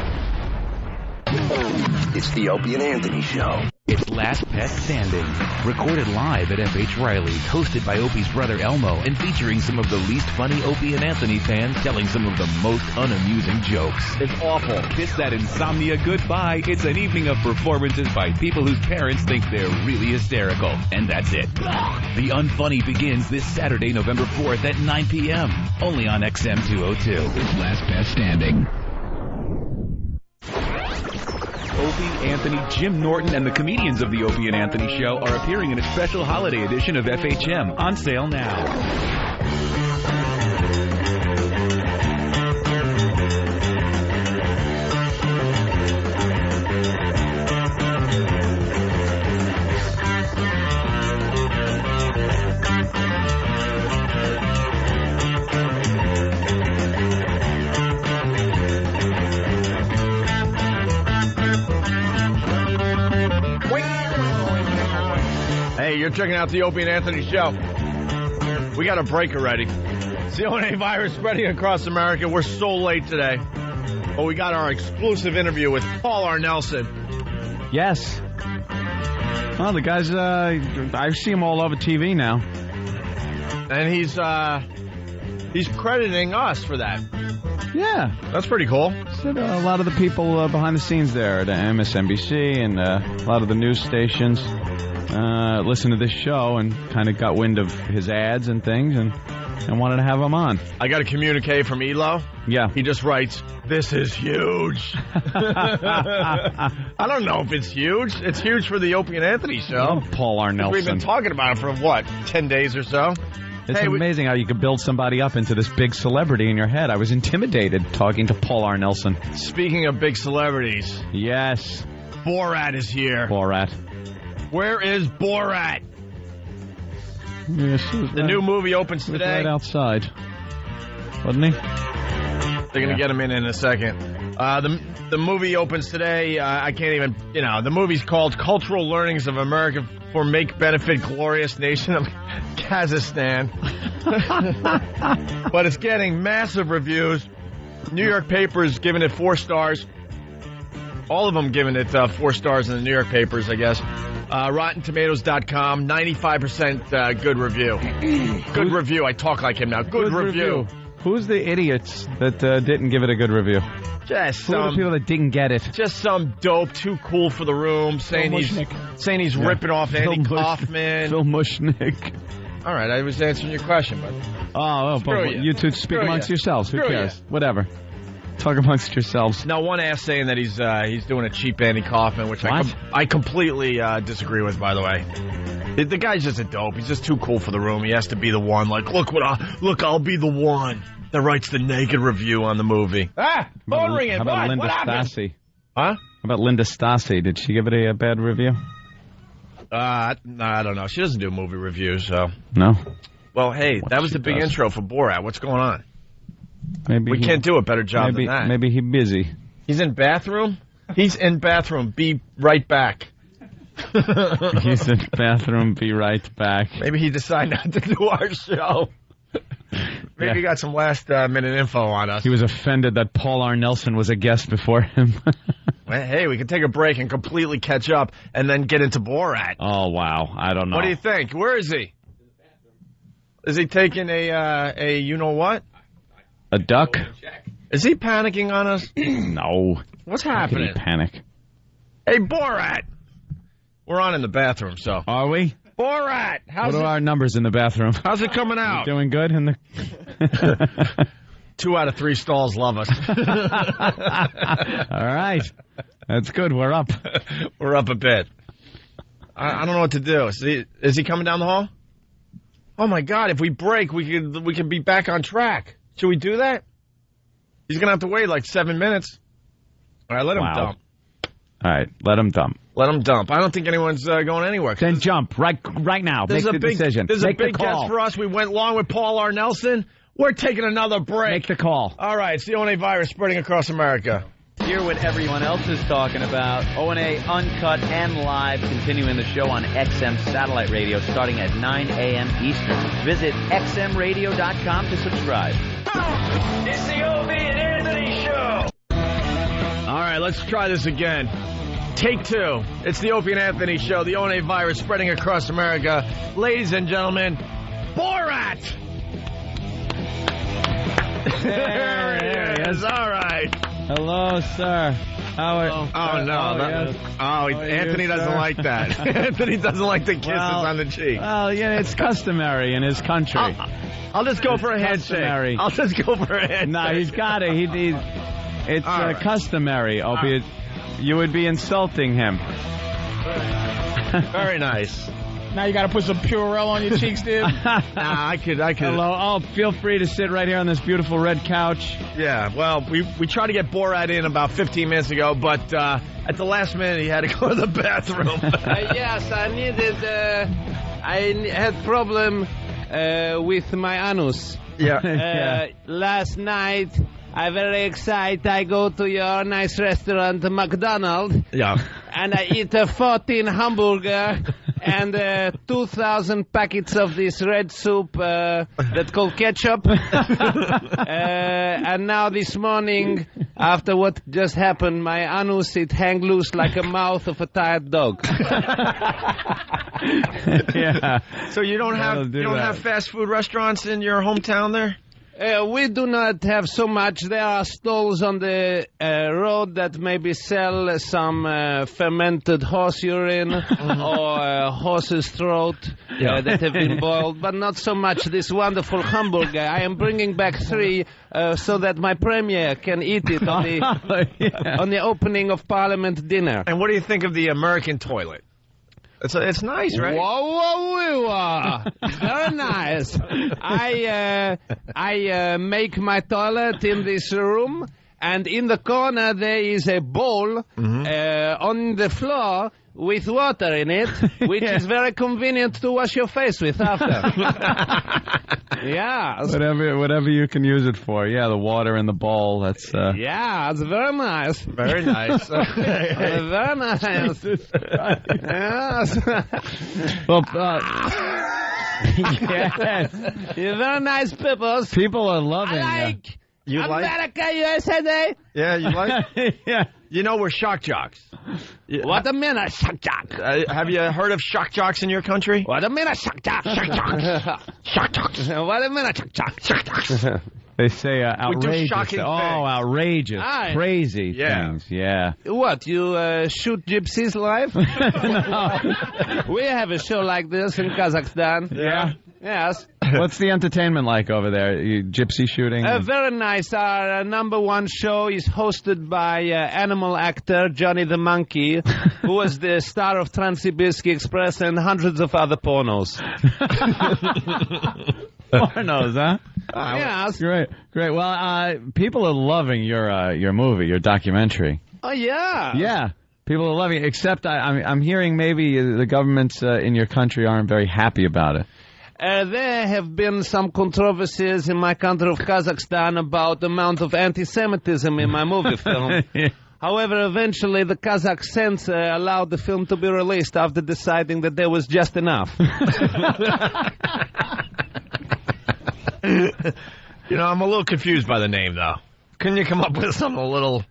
It's the Opie and Anthony Show. It's Last Pet Standing, recorded live at F.H. Riley's, hosted by Opie's brother Elmo, and featuring some of the least funny Opie and Anthony fans telling some of the most unamusing jokes. It's awful. Kiss that insomnia goodbye. It's an evening of performances by people whose parents think they're really hysterical. And that's it. The Unfunny begins this Saturday, November 4th at 9 p.m. Only on XM 202. It's Last Pet Standing. Opie, Anthony, Jim Norton, and the comedians of the Opie and Anthony Show are appearing in a special holiday edition of FHM, on sale now. Hey, you're checking out the Opie and Anthony Show. We got a break already. It's the One virus spreading across America. We're so late today. But we got our exclusive interview with Paul R. Nelson. Yes. Well, the guys, I see him all over TV now. And he's crediting us for that. Yeah. That's pretty cool. Said a lot of the people behind the scenes there at MSNBC and a lot of the news stations listened to this show and kind of got wind of his ads and things and wanted to have him on. I got a communique from Elo. Yeah. He just writes, "This is huge." I don't know if it's huge. It's huge for the Opie and Anthony show. Oh, Paul R. Nelson. We've been talking about it for, 10 days or so? It's amazing how you could build somebody up into this big celebrity in your head. I was intimidated talking to Paul R. Nelson. Speaking of big celebrities. Yes. Borat is here. Borat. Where is Borat? Yes, the new movie opens today. Right outside. Wasn't he? They're going to get him in a second. The movie opens today. I can't even, the movie's called Cultural Learnings of America for Make Benefit Glorious Nation of Kazakhstan. But it's getting massive reviews. New York papers giving it 4 stars. All of them giving it 4 stars in the New York papers, I guess. RottenTomatoes.com, 95% good review. Good review. I talk like him now. Good review. Who's the idiots that didn't give it a good review? Just Who are the people that didn't get it? Just some dope, too cool for the room, saying he's ripping off Andy Kaufman. Phil Mushnick. All right, I was answering your question, but you two speak amongst yourselves. Who cares? Whatever. Talk amongst yourselves. Now, one ass saying that he's doing a cheap Andy Kaufman, which I completely disagree with, by the way. The guy's just a dope. He's just too cool for the room. He has to be the one. Like, I'll be the one that writes the naked review on the movie. Phone ringing. How about Linda Stasi? Huh? How about Linda Stasi? Did she give it a bad review? I don't know. She doesn't do movie reviews, so. No? Well, hey, that was the big intro for Borat. What's going on? Maybe we can't do a better job than that. Maybe he's busy. He's in bathroom? He's in bathroom. Be right back. He's in bathroom. Be right back. Maybe he decided not to do our show. Maybe he got some last-minute info on us. He was offended that Paul R. Nelson was a guest before him. Well, hey, we can take a break and completely catch up and then get into Borat. Oh, wow. I don't know. What do you think? Where is he? Is he taking a you-know-what? A duck? Is he panicking on us? No. What's happening? How can he panic? Hey, Borat! We're on in the bathroom, so. Are we? Borat! What are our numbers in the bathroom? How's it coming out? Doing good? 2 out of 3 stalls love us. All right. That's good. We're up. We're up a bit. I don't know what to do. Is he coming down the hall? Oh, my God. If we break, we could be back on track. Should we do that? He's going to have to wait like 7 minutes. All right, let him dump. All right, let him dump. Let him dump. I don't think anyone's going anywhere. Then jump right now. Make the decision. There's a big guest for us. We went long with Paul R. Nelson. We're taking another break. Make the call. All right, it's the O&A virus spreading across America. Hear what everyone else is talking about. O&A Uncut and Live, continuing the show on XM Satellite Radio starting at 9 a.m. Eastern. Visit xmradio.com to subscribe. It's the Opie and Anthony Show. All right, let's try this again. Take 2. It's the Opie and Anthony Show, the O&A virus spreading across America. Ladies and gentlemen, Borat! There he is. All right. Hello, sir. Anthony doesn't like that. Anthony doesn't like the kisses on the cheek. Well, yeah, it's customary in his country. I'll just go for a handshake. I'll just go for a handshake. No, he's got it. It's customary, Opie. You would be insulting him. Very nice. Now you got to put some Purell on your cheeks, dude. I could. Hello. Oh, feel free to sit right here on this beautiful red couch. Yeah, well, we tried to get Borat in about 15 minutes ago, but at the last minute he had to go to the bathroom. Yes, I needed. I had problem with my anus. Yeah. Last night, I'm very excited. I go to your nice restaurant, McDonald's. Yeah. And I eat a 14 hamburger and 2,000 packets of this red soup that's called ketchup. And now this morning, after what just happened, my anus, it hang loose like a mouth of a tired dog. Yeah. So you don't have fast food restaurants in your hometown there? We do not have so much. There are stalls on the road that maybe sell some fermented horse urine or horse's throat that have been boiled, but not so much this wonderful hamburger. I am bringing back 3 so that my premier can eat it on the opening of Parliament dinner. And what do you think of the American toilet? It's nice, right? Whoa. Very nice. I make my toilet in this room, and in the corner there is a bowl on the floor with water in it, which is very convenient to wash your face with after. Yeah. Whatever you can use it for. Yeah, the water in the bowl. That's. Yeah, it's very nice. Very nice. Very nice. Yes. Well, yes. You're very nice people. People are loving it. You America, USA. Yeah, you like? Yeah. You know we're shock jocks. What a minute, shock jock. Have you heard of shock jocks in your country? What a minute, shock jock. Shock jocks. Shock jocks. What a minute, shock jock. Shock jocks. They say outrageous. Shocking things. Outrageous. Crazy things. Yeah. What, you shoot gypsies live? No. We have a show like this in Kazakhstan. Yeah. Yes. What's the entertainment like over there? Gypsy shooting? Very nice. Our number one show is hosted by animal actor Johnny the Monkey, who was the star of Trans-Sibirski Express and hundreds of other pornos. Pornos, huh? Yes. Great. Well, people are loving your movie, your documentary. Oh, yeah. Yeah. People are loving it, except I'm hearing maybe the governments in your country aren't very happy about it. There have been some controversies in my country of Kazakhstan about the amount of anti-Semitism in my movie film. However, eventually the Kazakh censor allowed the film to be released after deciding that there was just enough. I'm a little confused by the name, though. Couldn't you come up with something a little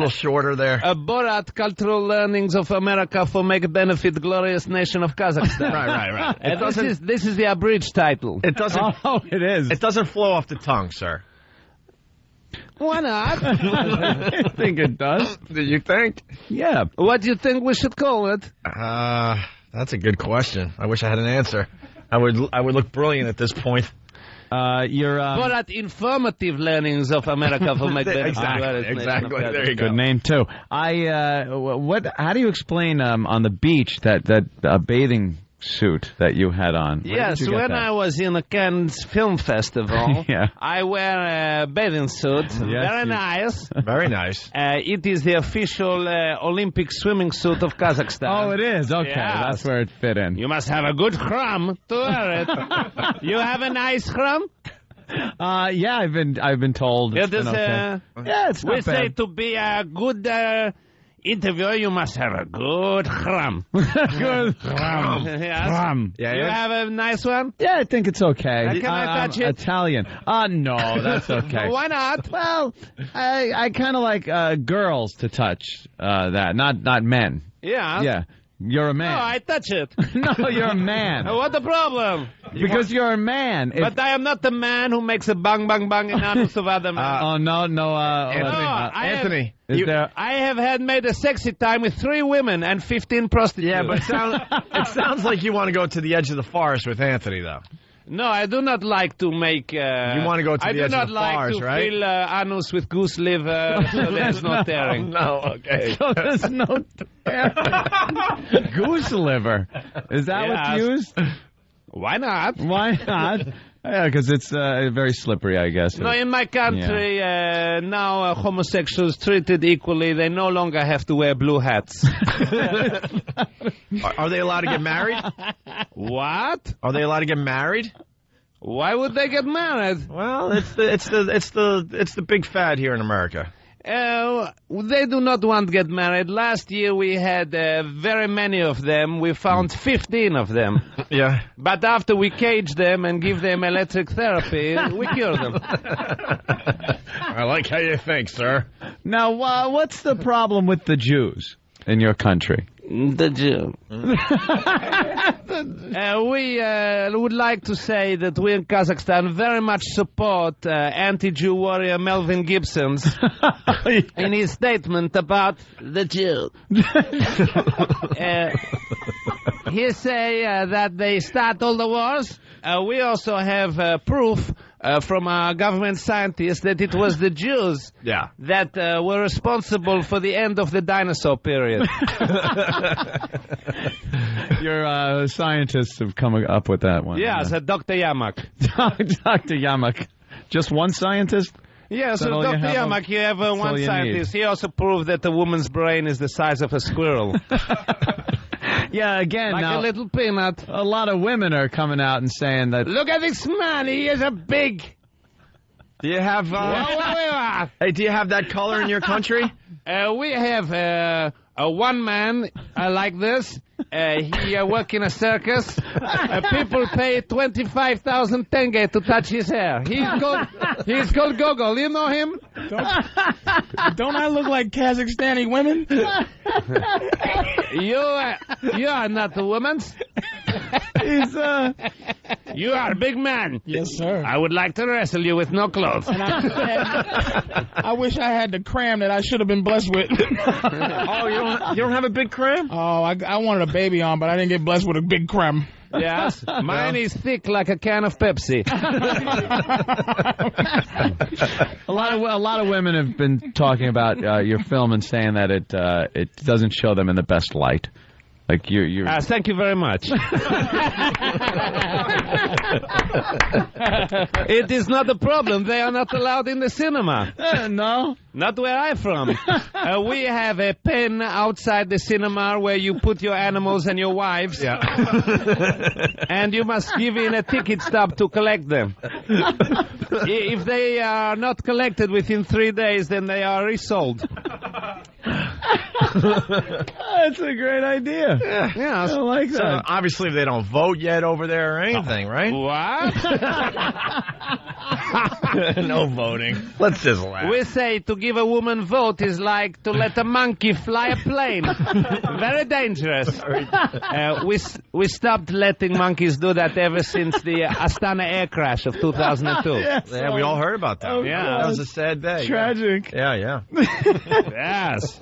shorter there? Borat, Cultural Learnings of America for Make Benefit Glorious Nation of Kazakhstan. Right. This is the abridged title. It doesn't. Oh, it is. It doesn't flow off the tongue, sir. Why not? I think it does. Do you think? Yeah. What do you think we should call it? That's a good question. I wish I had an answer. I would look brilliant at this point. Borat Informative Learnings of America for Make Benefit. Exactly. There you go. Good name too. How do you explain on the beach that bathing suit that you had on? Yes, when I was in the Cannes Film Festival, I wear a bathing suit. Yes, very nice. Very nice. It is the official Olympic swimming suit of Kazakhstan. Oh, it is? Okay, that's where it fit in. You must have a good crumb to wear it. You have a nice crumb? Yeah, I've been told it's been okay. Yeah, it's not we bad. say to be a good interviewer, you must have a good crumb. Good crumb. Yes. Crumb. Yeah, you have a nice one? Yeah, I think it's okay. Can I touch it? Italian. No, that's okay. Why not? Well, I kind of like girls to touch that, not men. Yeah. Yeah. You're a man. No, I touch it. No, you're a man. What the problem? Because you're a man. But I am not the man who makes a bang, bang, bang in anus of other men. No. Anthony. I have made a sexy time with 3 women and 15 prostitutes. Yeah, but it sounds like you want to go to the edge of the forest with Anthony, though. No, I do not like to make... you want to go to the edge of the forest, right? I do not like to fill anus with goose liver, so there's no tearing. No, okay. So there's no tearing. Goose liver. Is that what's used? Why not? Why not? Yeah, because it's very slippery, I guess. No, in my country, now homosexuals treated equally. They no longer have to wear blue hats. Are they allowed to get married? What? Are they allowed to get married? Why would they get married? Well, it's the big fad here in America. They do not want to get married. Last year we had very many of them. We found 15 of them. Yeah. But after we cage them and give them electric therapy, we cure them. I like how you think, sir. Now, what's the problem with the Jews in your country? The Jew. We would like to say that we in Kazakhstan very much support anti-Jew warrior Melvin Gibson in his statement about the Jew. He say that they start all the wars. We also have proof from our government scientists that it was the Jews that were responsible for the end of the dinosaur period. Your scientists have come up with that one. Yes, Dr. Yamak. Dr. Yamak. Just one scientist? Yes, so Dr. Yamak, you have one scientist. He also proved that a woman's brain is the size of a squirrel. Yeah, again, like now, a little peanut. A lot of women are coming out and saying that. Look at this man, he is a big. Do you have? Hey, do you have that color in your country? We have one man like this. He work in a circus. People pay 25,000 tenge to touch his hair. He's called Gogol. You know him? Don't I look like Kazakhstani women? You are not a woman. You are a big man. Yes, sir. I would like to wrestle you with no clothes. And I wish I had the cram that I should have been blessed with. Oh, you don't have a big cram? Oh, I wanted a baby on, but I didn't get blessed with a big cram. Yes, mine is thick like a can of Pepsi. A lot of women have been talking about your film and saying that it doesn't show them in the best light. Like you. Thank you very much. It is not a problem. They are not allowed in the cinema. No, not where I'm from. We have a pen outside the cinema where you put your animals and your wives. Yeah. And you must give in a ticket stub to collect them. If they are not collected within 3 days, then they are resold. That's a great idea. Yeah, I like that. So obviously they don't vote yet over there or anything, right? What? No voting. Let's just laugh. We say to give a woman vote is like to let a monkey fly a plane. Very dangerous. We stopped letting monkeys do that ever since the Astana air crash of 2002. Yes, yeah, we all heard about that. Yeah, that was a sad day. Tragic. Yeah. Yes.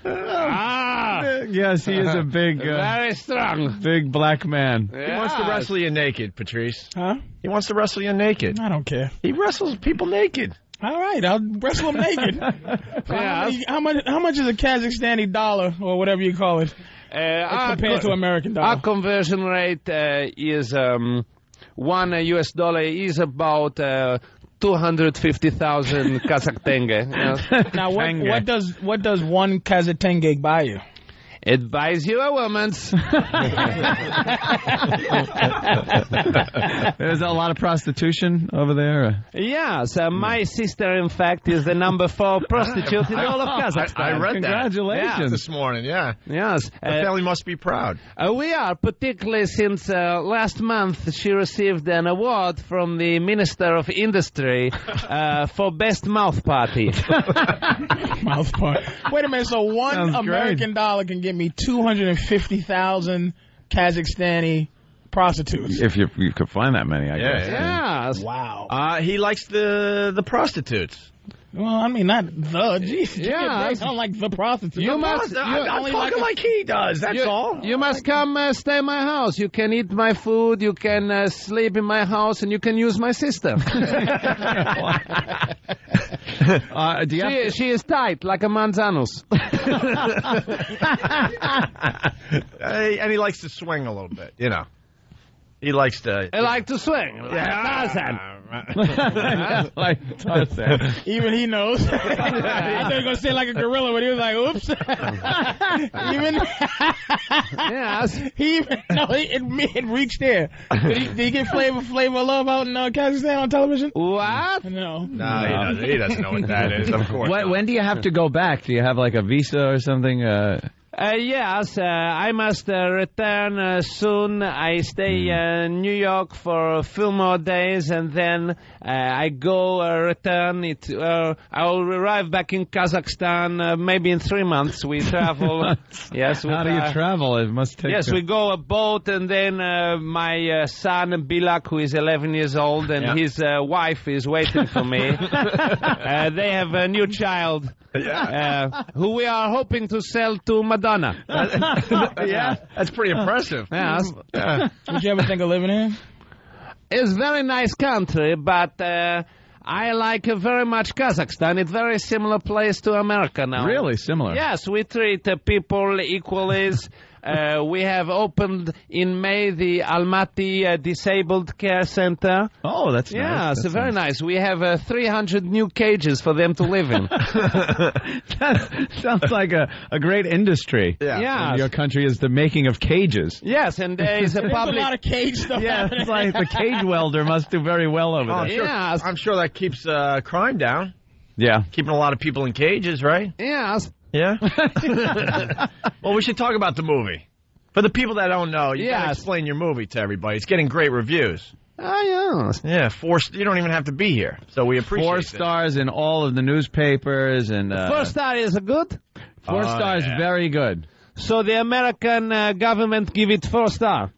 Yes, he is a big, very strong, big black man. He wants to wrestle you naked, Patrice. Huh? He wants to wrestle you naked. I don't care. He wrestles people naked. All right, I'll wrestle them naked. How much is a Kazakhstani dollar or whatever you call it compared to American dollar? Our conversion rate is $1 US is about 250,000 Kazakh tenge. Yes. Now, what does one Kazakh tenge buy you? It buys you a woman's. There's a lot of prostitution over there. Yes, my sister, in fact, is the number 4 prostitute in all of Kazakhstan. I read Congratulations. this morning, yeah. Yes. The family must be proud. We are, particularly since last month she received an award from the Minister of Industry for Best Mouth Party. Mouth party. Wait a minute, so one Sounds American great. dollar can get me 250,000 Kazakhstani prostitutes. If you could find that many, I guess. Yes. Wow. He likes the prostitutes. Well, I mean, not the. Jeez, Yeah. I don't like the prostitutes. I'm talking like he does, that's all. You must come stay in my house. You can eat my food, you can sleep in my house, and you can use my sister. She is tight, like a manzanus. And he likes to swing a little bit, you know. He likes to... I like to swing. Yeah. Like Tarzan. Even he knows. I thought he was going to say like a gorilla, but he was like, oops. It reached there. Did he get Flavor of Love out in Kazakhstan on television? What? No. No, he doesn't know what that is, of course. When do you have to go back? Do you have like a visa or something? Yes, I must return soon. I stay in New York for a few more days, and then I go return. I'll arrive back in Kazakhstan maybe in 3 months. We travel. Yes. How do you travel? It must take. Yes, we go a boat, and then my son Bilak, who is 11 years old, and his wife is waiting for me. They have a new child. Who we are hoping to sell to Madonna. That's pretty impressive. Yes. Would you ever think of living in? It's a very nice country, but I like very much Kazakhstan. It's a very similar place to America now. Really similar? Yes, we treat people equally. We have opened in May the Almaty Disabled Care Center. Oh, that's nice. Yeah, it's very nice. We have 300 new cages for them to live in. That sounds like a great industry. Yeah. Your country is the making of cages. Yes, and there is a public... a lot of cage stuff. Yeah, it's like the cage welder must do very well over there. I'm sure that keeps crime down. Yeah. Keeping a lot of people in cages, right? Yes. Yeah? Well, we should talk about the movie. For the people that don't know, you gotta explain your movie to everybody. It's getting great reviews. Oh, yes. Yeah, you don't even have to be here, so we appreciate 4 stars in all of the newspapers. And 4 star is good? 4 stars, very good. So the American government give it 4 star?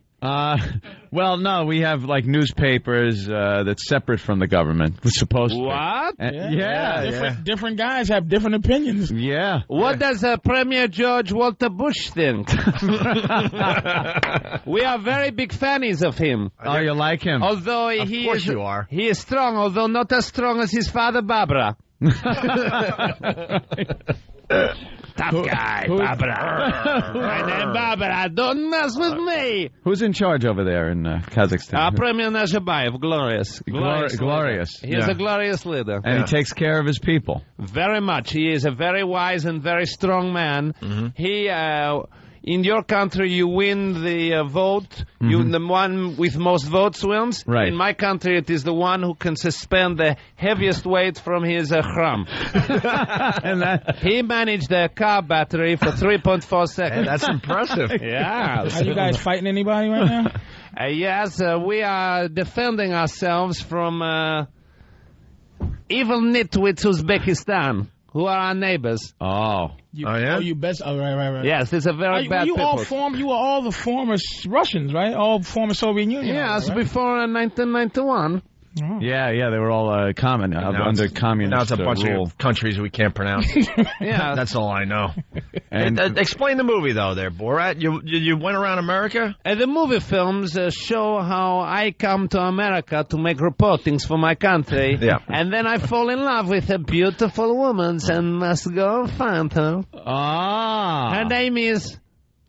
Well, no, we have like newspapers that's separate from the government. We're supposed to. What? Different guys have different opinions. Yeah. What does Premier George Walter Bush think? We are very big fans of him. Oh, you like him? Although of course you are. He is strong, although not as strong as his father, Barbara. Tough guy, Barbara. My name Barbara. Don't mess with me. Who's in charge over there in Kazakhstan? Premier Nazarbayev, glorious. Glorious. He is a glorious leader. And he takes care of his people. Very much. He is a very wise and very strong man. Mm-hmm. He... in your country, you win the vote. Mm-hmm. The one with most votes wins. Right. In my country, it is the one who can suspend the heaviest weight from his khram. And he managed the car battery for 3.4 seconds. Hey, that's impressive. Yeah. Are you guys fighting anybody right now? Yes, we are defending ourselves from evil nitwits Uzbekistan, who are our neighbors. Oh. You best. Oh, right. Yes, it's a very bad You were all the former Russians, right? All former Soviet Union. Yes, right? Before 1991. Oh. Yeah, they were all under communist Now it's a bunch of countries we can't pronounce. Yeah. That's all I know. And explain the movie, though, there, Borat. You went around America? The movie films show how I come to America to make reportings for my country. Yeah. And then I fall in love with a beautiful woman and must go find her. Ah. Her name is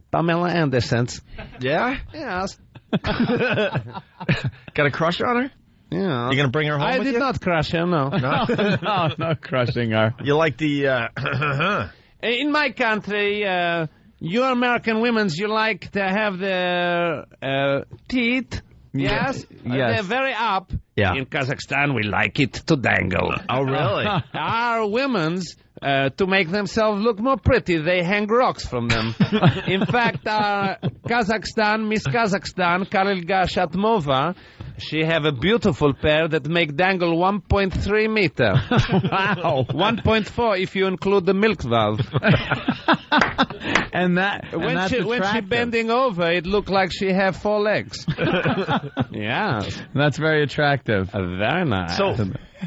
Pamela Anderson. Yeah? Yes. Got a crush on her? Yeah. You going to bring her home I with did you? not crush her, no. No crushing her. You like the... In my country, you American women, you like to have their teeth... Yes, they're very up. Yeah. In Kazakhstan, we like it to dangle. Oh, really? Our women's, to make themselves look more pretty, they hang rocks from them. In fact, our Miss Kazakhstan, Karilga Shatmova, she have a beautiful pair that make dangle 1.3 meter. Wow. 1.4 if you include the milk valve. When she bending over, it looked like she have 4 legs. Yeah. That's very attractive. Very nice. So,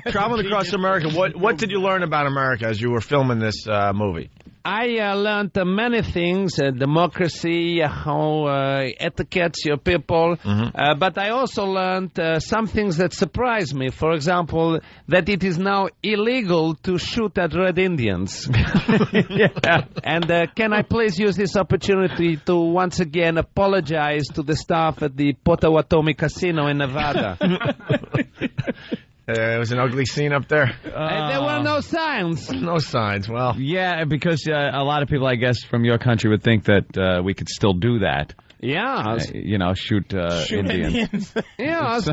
traveling across America, what did you learn about America as you were filming this movie? I learned many things, democracy, how etiquettes your people, but I also learned some things that surprised me. For example, that it is now illegal to shoot at Red Indians. Yeah. And can I please use this opportunity to once again apologize to the staff at the Potawatomi Casino in Nevada? It was an ugly scene up there. There were no signs. No signs. Well, yeah, because a lot of people, I guess, from your country would think that we could still do that. Yeah. Shoot Indians. Yes.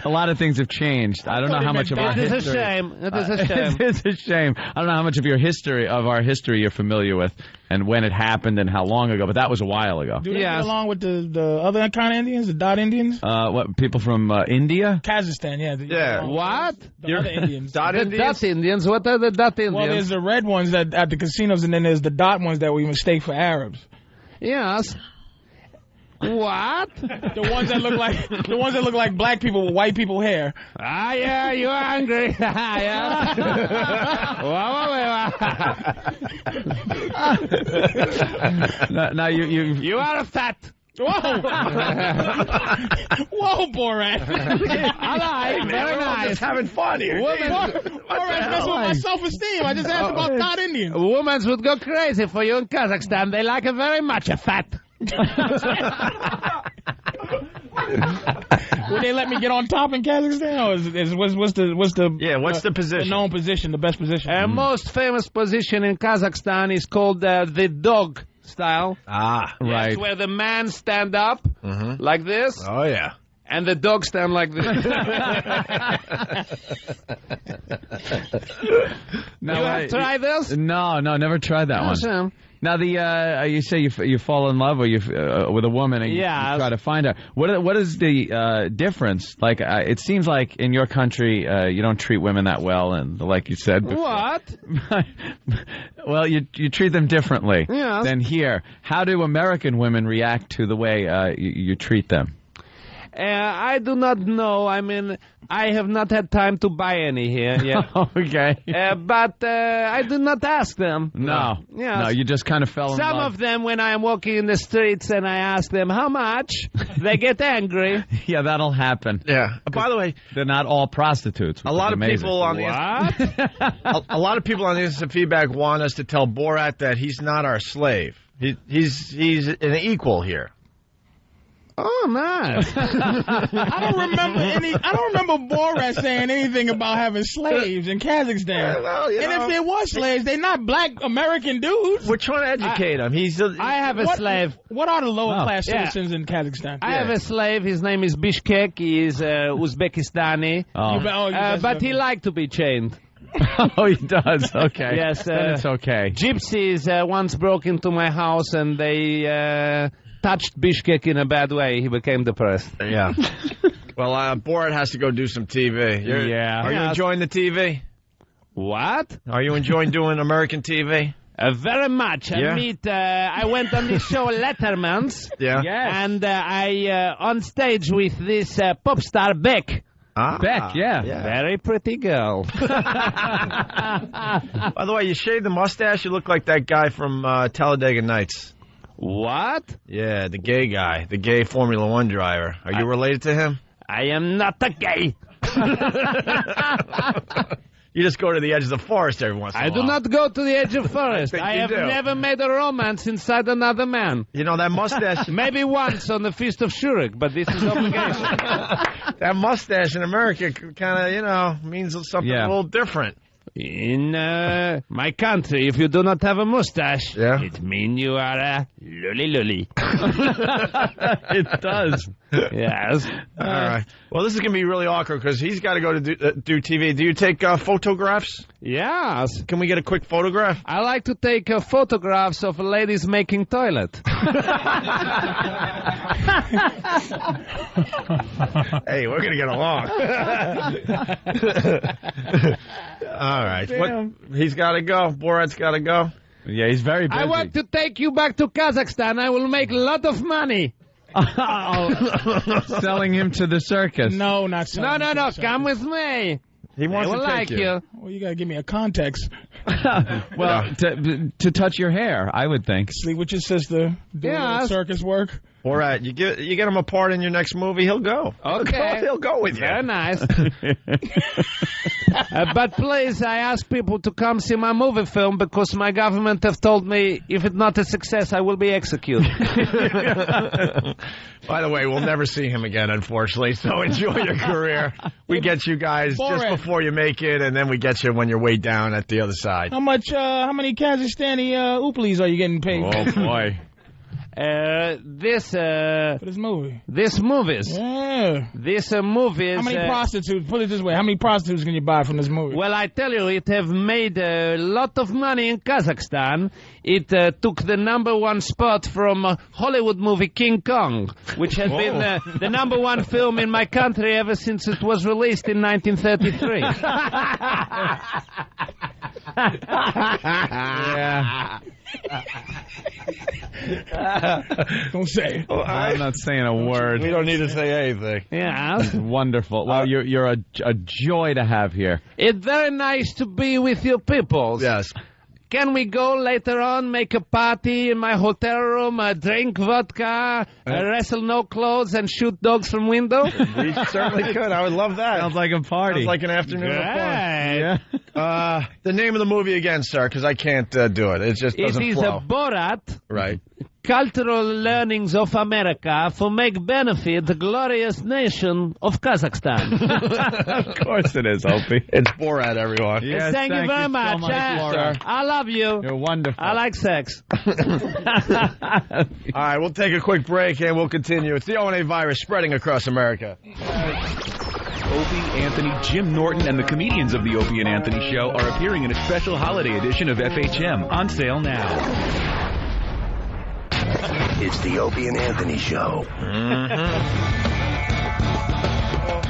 A lot of things have changed. I don't know how much of our history. It is a shame. It is a shame. It is a shame. I don't know how much of our history you're familiar with and when it happened and how long ago, but that was a while ago. Do they get along with the other kind of Indians, the Dot Indians? What, people from India? Kazakhstan, yeah. Yeah. What? The other Indians. Dot Indians? What are the Dot Indians? Well, there's the red ones that at the casinos, and then there's the dot ones that we mistake for Arabs. Yes. What? The ones that look like black people with white people hair. Ah, yeah, you're angry. Yeah. Now you are fat. Whoa! Whoa, Borat! I like. Very nice. Just having fun here. Borat's messing with my self-esteem. I just asked about Dot Indians. Women would go crazy for you in Kazakhstan. They like it very much. A fat. Would they let me get on top in Kazakhstan? Or what's the position? The known position, the best position. Most famous position in Kazakhstan is called the dog style. Ah, right. That's where the man stand up like this. Oh, yeah. And the dog stand like this. You have tried this? No, never tried that one. Now, you say you fall in love with a woman and you try to find her. What is the difference? Like, it seems like in your country you don't treat women that well, and like you said before. What? Well, you treat them differently than here. How do American women react to the way you treat them? I do not know. I mean, I have not had time to buy any here yet. Okay. But I do not ask them. No. Yes. No, you just kind of fell in love. Some of them, when I am walking in the streets and I ask them how much, they get angry. Yeah, that'll happen. Yeah. By the way, they're not all prostitutes. A lot of people on a lot of people on the instant feedback want us to tell Borat that he's not our slave. He's an equal here. Oh, nice. I don't remember Borat saying anything about having slaves in Kazakhstan. Well, and if there was slaves, they're not black American dudes. We're trying to educate him. I have a slave. What are the lower class citizens in Kazakhstan? I have a slave. His name is Bishkek. He is Uzbekistani. But he liked to be chained. Oh, he does? Okay. Yes. Then it's okay. Gypsies once broke into my house and they touched Bishkek in a bad way. He became depressed. Yeah. Well, Borat has to go do some TV. Are you enjoying the TV? What? Are you enjoying doing American TV? Very much. I went on this show Letterman's. Yeah. Yes. And I on stage with this pop star Beck. Beck, yeah. Very pretty girl. By the way, you shaved the mustache. You look like that guy from Talladega Nights. What? Yeah, the gay guy, the gay Formula One driver. Are you related to him? I am not a gay. You just go to the edge of the forest every once in a while. I do not go to the edge of the forest. I have never made a romance inside another man. You know, that mustache... Maybe once on the Feast of Shurik, but this is obligation. That mustache in America kind of, means something a little different. In my country, if you do not have a mustache, it means you are a lully. It does. Yes. All right. Well, this is going to be really awkward because he's got to go to do TV. Do you take photographs? Yes. Can we get a quick photograph? I like to take photographs of ladies making toilet. Hey, we're going to get along. All right. He's got to go. Borat's got to go. Yeah, he's very busy. I want to take you back to Kazakhstan. I will make a lot of money. Selling him to the circus. No, not selling. No. Come with me. He wants to take you. Well, you got to give me a context. Well, to touch your hair, I would think. Sleep with your sister. Do a little circus work. Borat, you get him a part in your next movie, he'll go. Okay. He'll go with you. Very nice. But please, I ask people to come see my movie film because my government have told me if it's not a success, I will be executed. By the way, we'll never see him again, unfortunately, so enjoy your career. We get you guys just before you make it, and then we get you when you're way down at the other side. How many Kazakhstani oopleys are you getting paid? Oh, boy. For this movie. This movies. Yeah. This movies. How many prostitutes, put it this way, how many prostitutes can you buy from this movie? Well, I tell you, it have made a lot of money in Kazakhstan. It took the #1 spot from Hollywood movie King Kong, which has been the #1 film in my country ever since it was released in 1933. Yeah. Don't say it. I'm not saying a word. We don't need to say anything. Yeah. That's wonderful. Well, you're a joy to have here. It's very nice to be with your people. Yes. Can we go later on, make a party in my hotel room, drink vodka, wrestle no clothes, and shoot dogs from window? We certainly could. I would love that. Sounds like a party. Sounds like an afternoon of fun. Yeah. The name of the movie again, sir, because I can't do it. It just doesn't It is flow. a Borat. Right. Cultural learnings of America for make benefit the glorious nation of Kazakhstan. Of course it is, Opie. It's Borat, everyone. Yes, thank you very much. sir. I love you. You're wonderful. I like sex. All right, we'll take a quick break and we'll continue. It's the O&A virus spreading across America. Opie, Anthony, Jim Norton, and the comedians of the Opie and Anthony Show are appearing in a special holiday edition of FHM. On sale now. It's the Opie and Anthony Show.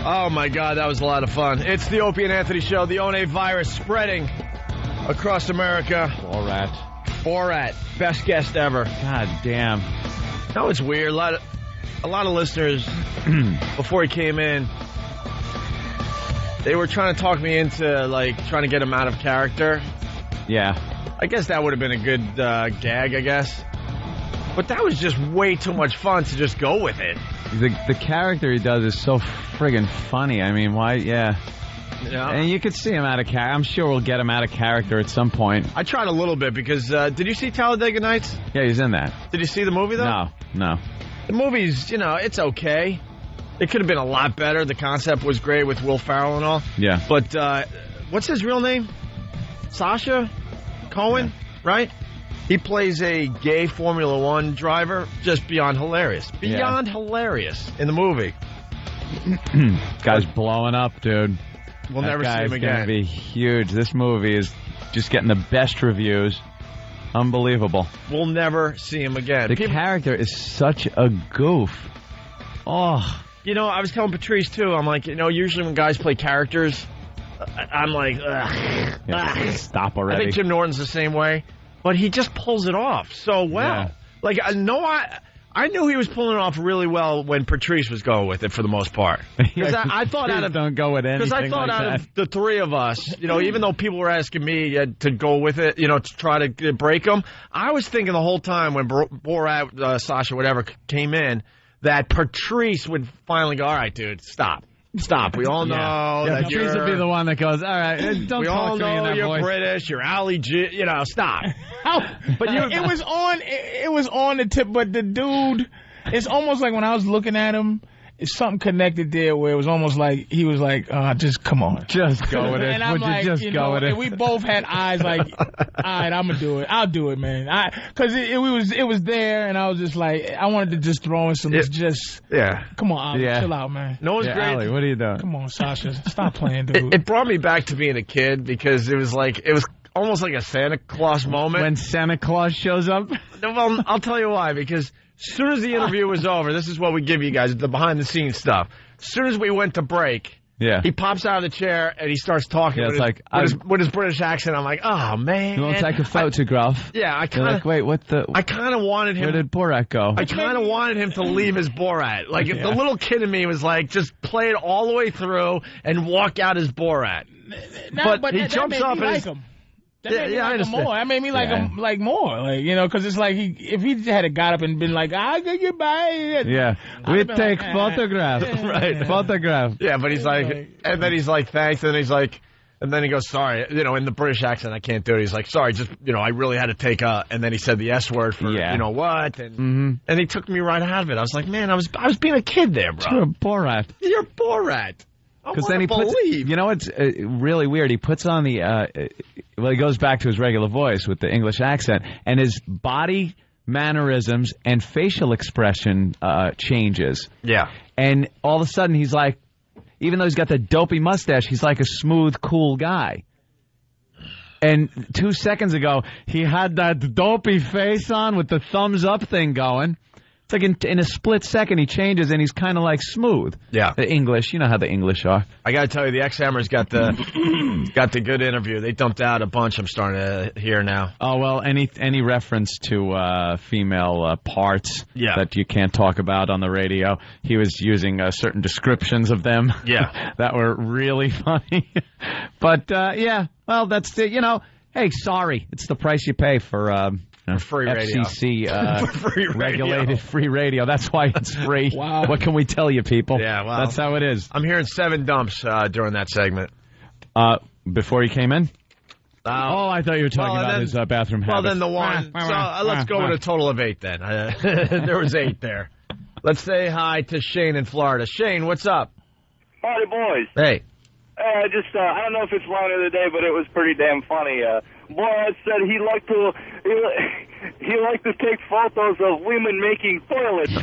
Oh, my God, that was a lot of fun. It's the Opie and Anthony Show, the O&A virus spreading across America. Borat, best guest ever. God damn. No, it's weird. A lot of listeners, before he came in, they were trying to talk me into, trying to get him out of character. Yeah. I guess that would have been a good gag, I guess. But that was just way too much fun to just go with it. The character he does is so friggin' funny. I mean, why? Yeah. And you could see him out of character. I'm sure we'll get him out of character at some point. I tried a little bit because, did you see Talladega Nights? Yeah, he's in that. Did you see the movie, though? No. The movie's, it's okay. It could have been a lot better. The concept was great with Will Ferrell and all. Yeah. But, what's his real name? Sasha Cohen, right? He plays a gay Formula One driver, just beyond hilarious. Beyond hilarious in the movie. Guy's blowing up, dude. We'll never see him again. Guy's going to be huge. This movie is just getting the best reviews. Unbelievable. We'll never see him again. The character is such a goof. Oh. I was telling Patrice, too, I'm like, usually when guys play characters, I'm like, ugh. Yeah, stop already. I think Jim Norton's the same way. But he just pulls it off so well. Yeah. I knew he was pulling it off really well when Patrice was going with it for the most part. Because I thought don't go with anything. Because I thought like out that. of the three of us, even though people were asking me to go with it, to try to break them, I was thinking the whole time when Borat, Sasha, whatever, came in, that Patrice would finally go, all right, dude, stop. We all know that Patrice would be the one that goes, all right, don't we talk all to me in know that you're voice. British, you're Ali G, stop. But it was on the tip, but the dude, it's almost like when I was looking at him, it's something connected there where it was almost like he was like, just come on. Just go with it. And I'm like, go with it? And we both had eyes like, all right, I'm going to do it. I'll do it, man. Because it was there, and I was just like, I wanted to just throw in some come on, Ali, chill out, man. No one's great. Ali, what are you doing? Come on, Sasha. Stop playing, dude. It brought me back to being a kid because it was almost like a Santa Claus moment. When Santa Claus shows up? Well, I'll tell you why, because as soon as the interview was over, this is what we give you guys, the behind-the-scenes stuff. As soon as we went to break, he pops out of the chair and he starts talking with his British accent. I'm like, oh, man. You want to take a photograph? I kind of... like, wait, what the... I kind of wanted him... Where did Borat go? I kind of wanted him to leave his Borat. Like, the little kid in me was like, just play it all the way through and walk out as Borat. But he jumps up and... That made me like him more. That made me like him more. Because it's like if he had got up and been like, I'll get you by. Yeah. We take photograph. Right. Photograph. Yeah, but he's like, and then he's like, thanks. And then he's like, And then he goes, sorry, in the British accent, I can't do it. He's like, sorry, just, I really had to take and then he said the S word for, what? And and he took me right out of it. I was like, man, I was being a kid there, bro. You're a Borat. You're Borat. Because then he puts, it's really weird. He puts on he goes back to his regular voice with the English accent, and his body mannerisms and facial expression changes. Yeah. And all of a sudden, he's like, even though he's got the dopey mustache, he's like a smooth, cool guy. And 2 seconds ago, he had that dopey face on with the thumbs up thing going. It's like in a split second, he changes, and he's kind of like smooth. Yeah. The English, you know how the English are. I got to tell you, the X-Hammers got the good interview. They dumped out a bunch, I'm starting to hear now. Oh, well, any reference to female parts that you can't talk about on the radio, he was using certain descriptions of them that were really funny. But, well, that's it. Hey, sorry. It's the price you pay for... free radio. FCC free regulated free radio. That's why it's free. Wow. What can we tell you, people? Yeah, well, that's how it is. I'm hearing 7 dumps during that segment. Before you came in? I thought you were talking about his bathroom habits. Well, then the one. So let's go with a total of 8 then. There was 8 there. Let's say hi to Shane in Florida. Shane, what's up? Howdy, boys. Hey. I don't know if it's line of the day, but it was pretty damn funny. Borat said he liked to take photos of women making toilets.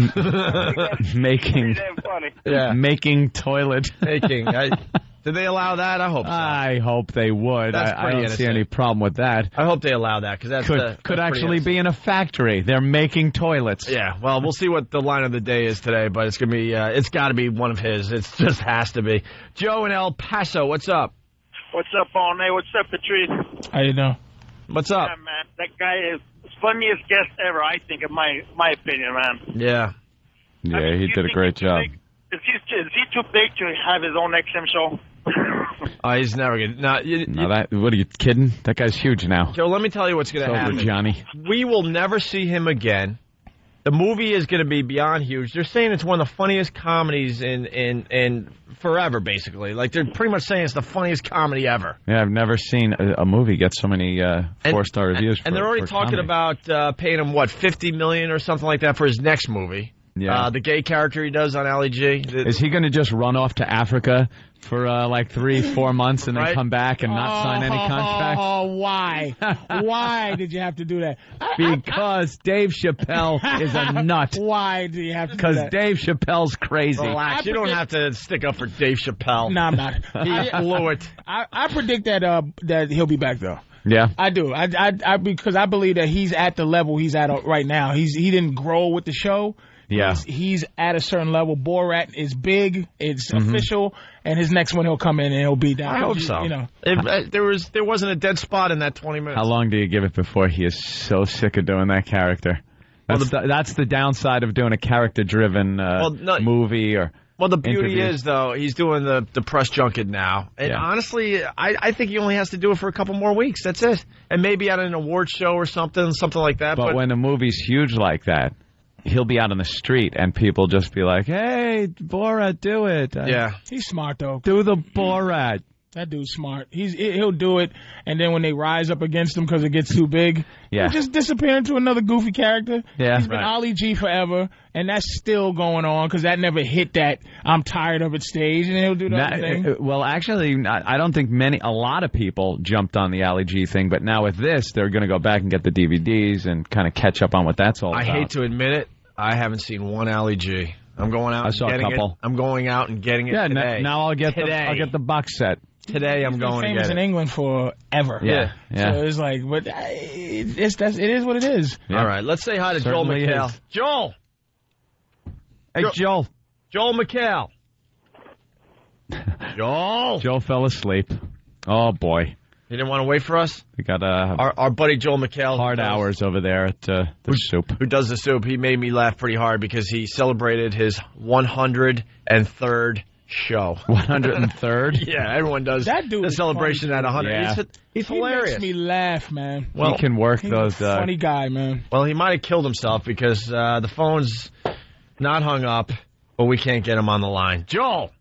Making. Pretty damn funny. Yeah. Making toilet. Making. Did they allow that? I hope so. I hope they would. I don't see any problem with that. I hope they allow that because that's could actually be in a factory. They're making toilets. Yeah. Well, we'll see what the line of the day is today, but it's gonna be. It's got to be one of his. It just has to be. Joe in El Paso, what's up? What's up, Arne? What's up, Patrice? How you doing? What's up? Yeah, man. That guy is the funniest guest ever, I think, in my opinion, man. Yeah. Yeah, he did a great job. Is he too big to have his own XM show? He's never going to. What are you kidding? That guy's huge now. Joe, let me tell you what's going to happen. Johnny. We will never see him again. The movie is going to be beyond huge. They're saying it's one of the funniest comedies in forever, basically. Like, they're pretty much saying it's the funniest comedy ever. Yeah, I've never seen a movie get so many 4-star reviews. And they're already talking about paying him, $50 million or something like that for his next movie. Yeah. The gay character he does on Ali G. Is he going to just run off to Africa for 3-4 months and then come back and not sign any contract? Oh, why? Why did you have to do that? Because Dave Chappelle is a nut. Why do you have to do Because that? Dave Chappelle's crazy. Relax. You don't have to stick up for Dave Chappelle. No, I'm not. He blew it. I predict that he'll be back, though. Yeah, I do. I because I believe that he's at the level he's at right now. He didn't grow with the show. Yeah, he's at a certain level. Borat is big. It's official, and his next one he'll come in and he'll be down. I hope so. There wasn't a dead spot in that 20 minutes. How long do you give it before he is so sick of doing that character? That's the downside of doing a character-driven movie or. Well, the beauty interview. is, though, he's doing the press junket now. And honestly, I think he only has to do it for a couple more weeks. That's it. And maybe at an award show or something like that. But when a movie's huge like that, he'll be out on the street and people just be like, hey, Borat, do it. He's smart, though. Do the Borat. That dude's smart. He'll do it, and then when they rise up against him because it gets too big, he'll just disappear into another goofy character. Yeah, he's been Ali G forever, and that's still going on because that never hit that I'm tired of it stage, and he'll do the other thing. Well, actually, I don't think a lot of people jumped on the Ali G thing, but now with this, they're going to go back and get the DVDs and kind of catch up on what that's all about. I hate to admit it, I haven't seen one Ali G. I'm going out. I saw and getting a couple. I'm going out and getting it today. Now I'll get the box set. Today I'm going to get it. Famous in England forever. Yeah. So it's like, but it is what it is. Yeah. All right, let's say hi to Joel McHale. Joel. Hey, Joel. Joel McHale. Joel. Joel fell asleep. Oh boy. He didn't want to wait for us? We got our buddy Joel McHale. Hard hours over there at the soup. Who does the soup. He made me laugh pretty hard because he celebrated his 103rd show. 103rd? Yeah, everyone does that dude the celebration at 100. Yeah. He's hilarious. He makes me laugh, man. Well, he can work he's those. A funny guy, man. Well, he might have killed himself because the phone's not hung up, but we can't get him on the line. Joel!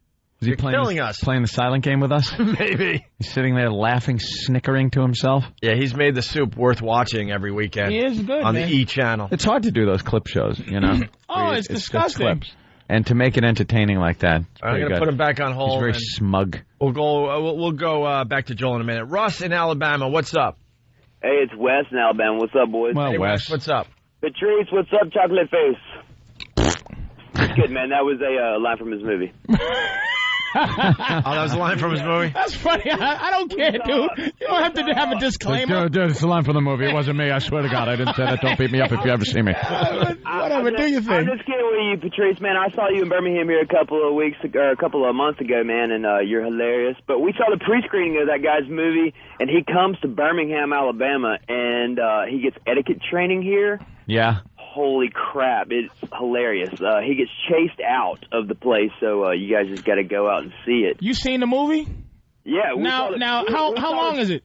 Is he playing the silent game with us? Maybe. He's sitting there laughing, snickering to himself. Yeah, he's made the soup worth watching every weekend. He is good, on man. the E! channel. It's hard to do those clip shows, you know? It's just disgusting. clips. And to make it entertaining like that, I'm going to put him back on hold. He's very and smug. We'll go back to Joel in a minute. Russ in Alabama, what's up? Hey, it's Wes in Alabama. What's up, boys? Well, Hey, Wes. What's up? Patrice, what's up, chocolate face? Just kidding, man. That was a line from his movie. Oh, that was a line from his movie? That's funny. I don't care, dude. You don't have to have a disclaimer. Dude, it's a line from the movie. It wasn't me. I swear to God. I didn't say that. Don't beat me up if you ever see me. Whatever, do your thing. I'm just kidding with you, Patrice, man. I saw you in Birmingham here a couple of months ago, man, and you're hilarious. But we saw the pre-screening of that guy's movie, and he comes to Birmingham, Alabama, and he gets etiquette training here. Yeah. Holy crap, it's hilarious. He gets chased out of the place, so you guys just got to go out and see it. You seen the movie? Yeah. How long is it?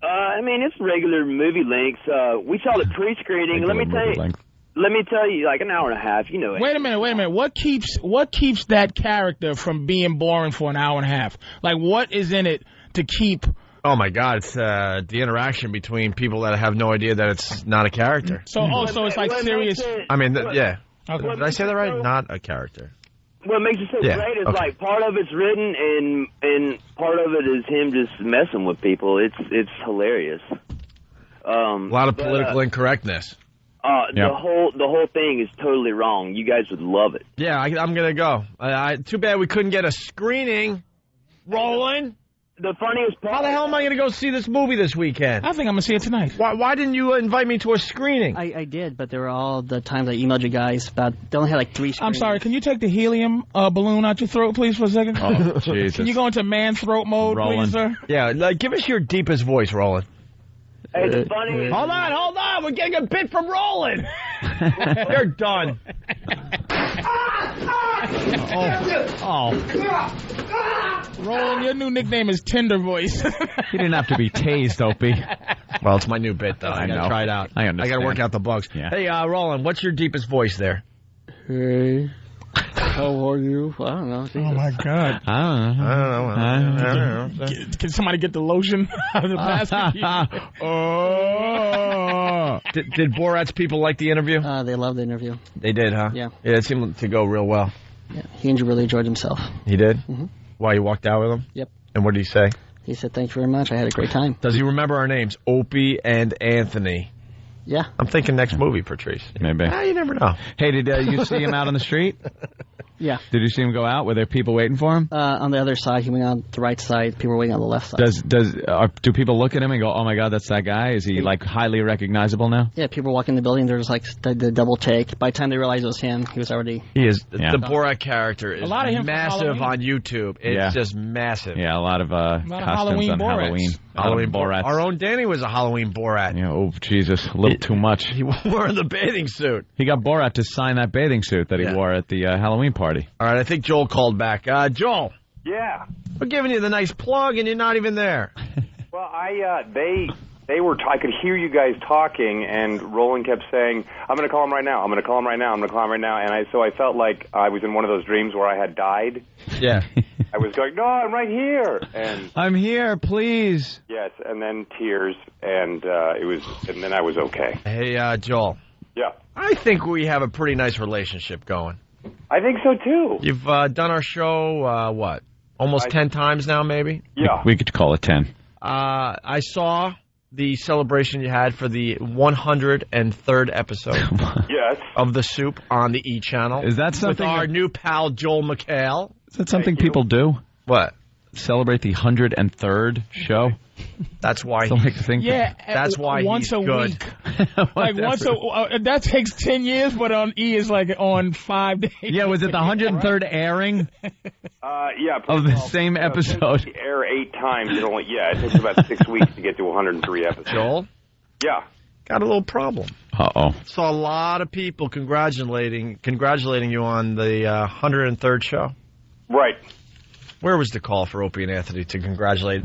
I mean, it's regular movie length. We saw the pre-screening. Let me tell you, like an hour and a half. You know it. Wait a minute. What keeps that character from being boring for an hour and a half? Like, what is in it to keep? Oh, my God. It's the interaction between people that have no idea that it's not a character. So it's like serious. I mean, yeah. Okay. Did I say that right? Not a character. What makes it so great is like part of it's written and part of it is him just messing with people. It's hilarious. A lot of political incorrectness. The whole thing is totally wrong. You guys would love it. Yeah, I'm gonna go. Too bad we couldn't get a screening. Roland. The funniest part. How the hell am I going to go see this movie this weekend? I think I'm going to see it tonight. Why didn't you invite me to a screening? I did, but there were all the times I emailed you guys about. They only had like 3 screenings. I'm sorry. Can you take the helium balloon out your throat, please, for a second? Oh, Jesus. Can you go into man throat mode, Roland. please, sir? Yeah, give us your deepest voice, Roland. Hey, the funny. Hold on. We're getting a bit from Roland. You're done. Roland, your new nickname is Tender Voice. You didn't have to be tased, Opie. Well, it's my new bit, though. I got to try it out. I understand. I got to work out the bugs. Yeah. Hey, Roland, what's your deepest voice there? Hey, how are you? I don't know. Oh, my God. I don't know. Can somebody get the lotion out of the basket? Did Borat's people like the interview? They loved the interview. They did, huh? Yeah. Yeah, it seemed to go real well. Yeah, he really enjoyed himself. He did? Mm-hmm. Why, you walked out with him? Yep. And what did he say? He said, thank you very much. I had a great time. Does he remember our names? Opie and Anthony. Yeah. I'm thinking next movie, Patrice. Maybe. You never know. Hey, did you see him out on the street? Yeah. Did you see him go out? Were there people waiting for him? On the other side. He went on the right side. People were waiting on the left side. Do people look at him and go, oh, my God, that's that guy? Is he, like, highly recognizable now? Yeah, people walk in the building. There's, like, the double take. By the time they realized it was him, he was already... He is. Yeah. The Borat character is a lot of him massive on YouTube. It's just massive. Yeah, a lot of costumes Halloween on Borats. Halloween. Halloween Borats. Our own Danny was a Halloween Borat. Yeah, oh, Jesus. A little too much. He wore the bathing suit. He got Borat to sign that bathing suit that he wore at the Halloween party. All right, I think Joel called back. Joel. Yeah. We're giving you the nice plug, and you're not even there. Well, they were. I could hear you guys talking, and Roland kept saying, "I'm going to call him right now. I'm going to call him right now. I'm going to call him right now." And so I felt like I was in one of those dreams where I had died. Yeah. I was going, "No, I'm right here." And I'm here, please. yes, and then tears, and and then I was okay. Hey, Joel. Yeah. I think we have a pretty nice relationship going. I think so too. You've done our show, what? Almost 10 times now, maybe? Yeah. We could call it 10. I saw the celebration you had for the 103rd episode of The Soup on the E! channel. Is that something? With our new pal, Joel McHale. Is that something people do? What? Celebrate the 103rd show? That's why that's why once he's a good. week. Like once that takes 10 years, but on E! is like on 5 days. Yeah, was it the 103rd airing? Yeah. Of the same episode. You air 8 times. It takes about 6 weeks to get to 103 episodes. Joel? Yeah. Got a little problem. Uh-oh. Saw a lot of people congratulating you on the 103rd show. Right. Where was the call for Opie and Anthony to congratulate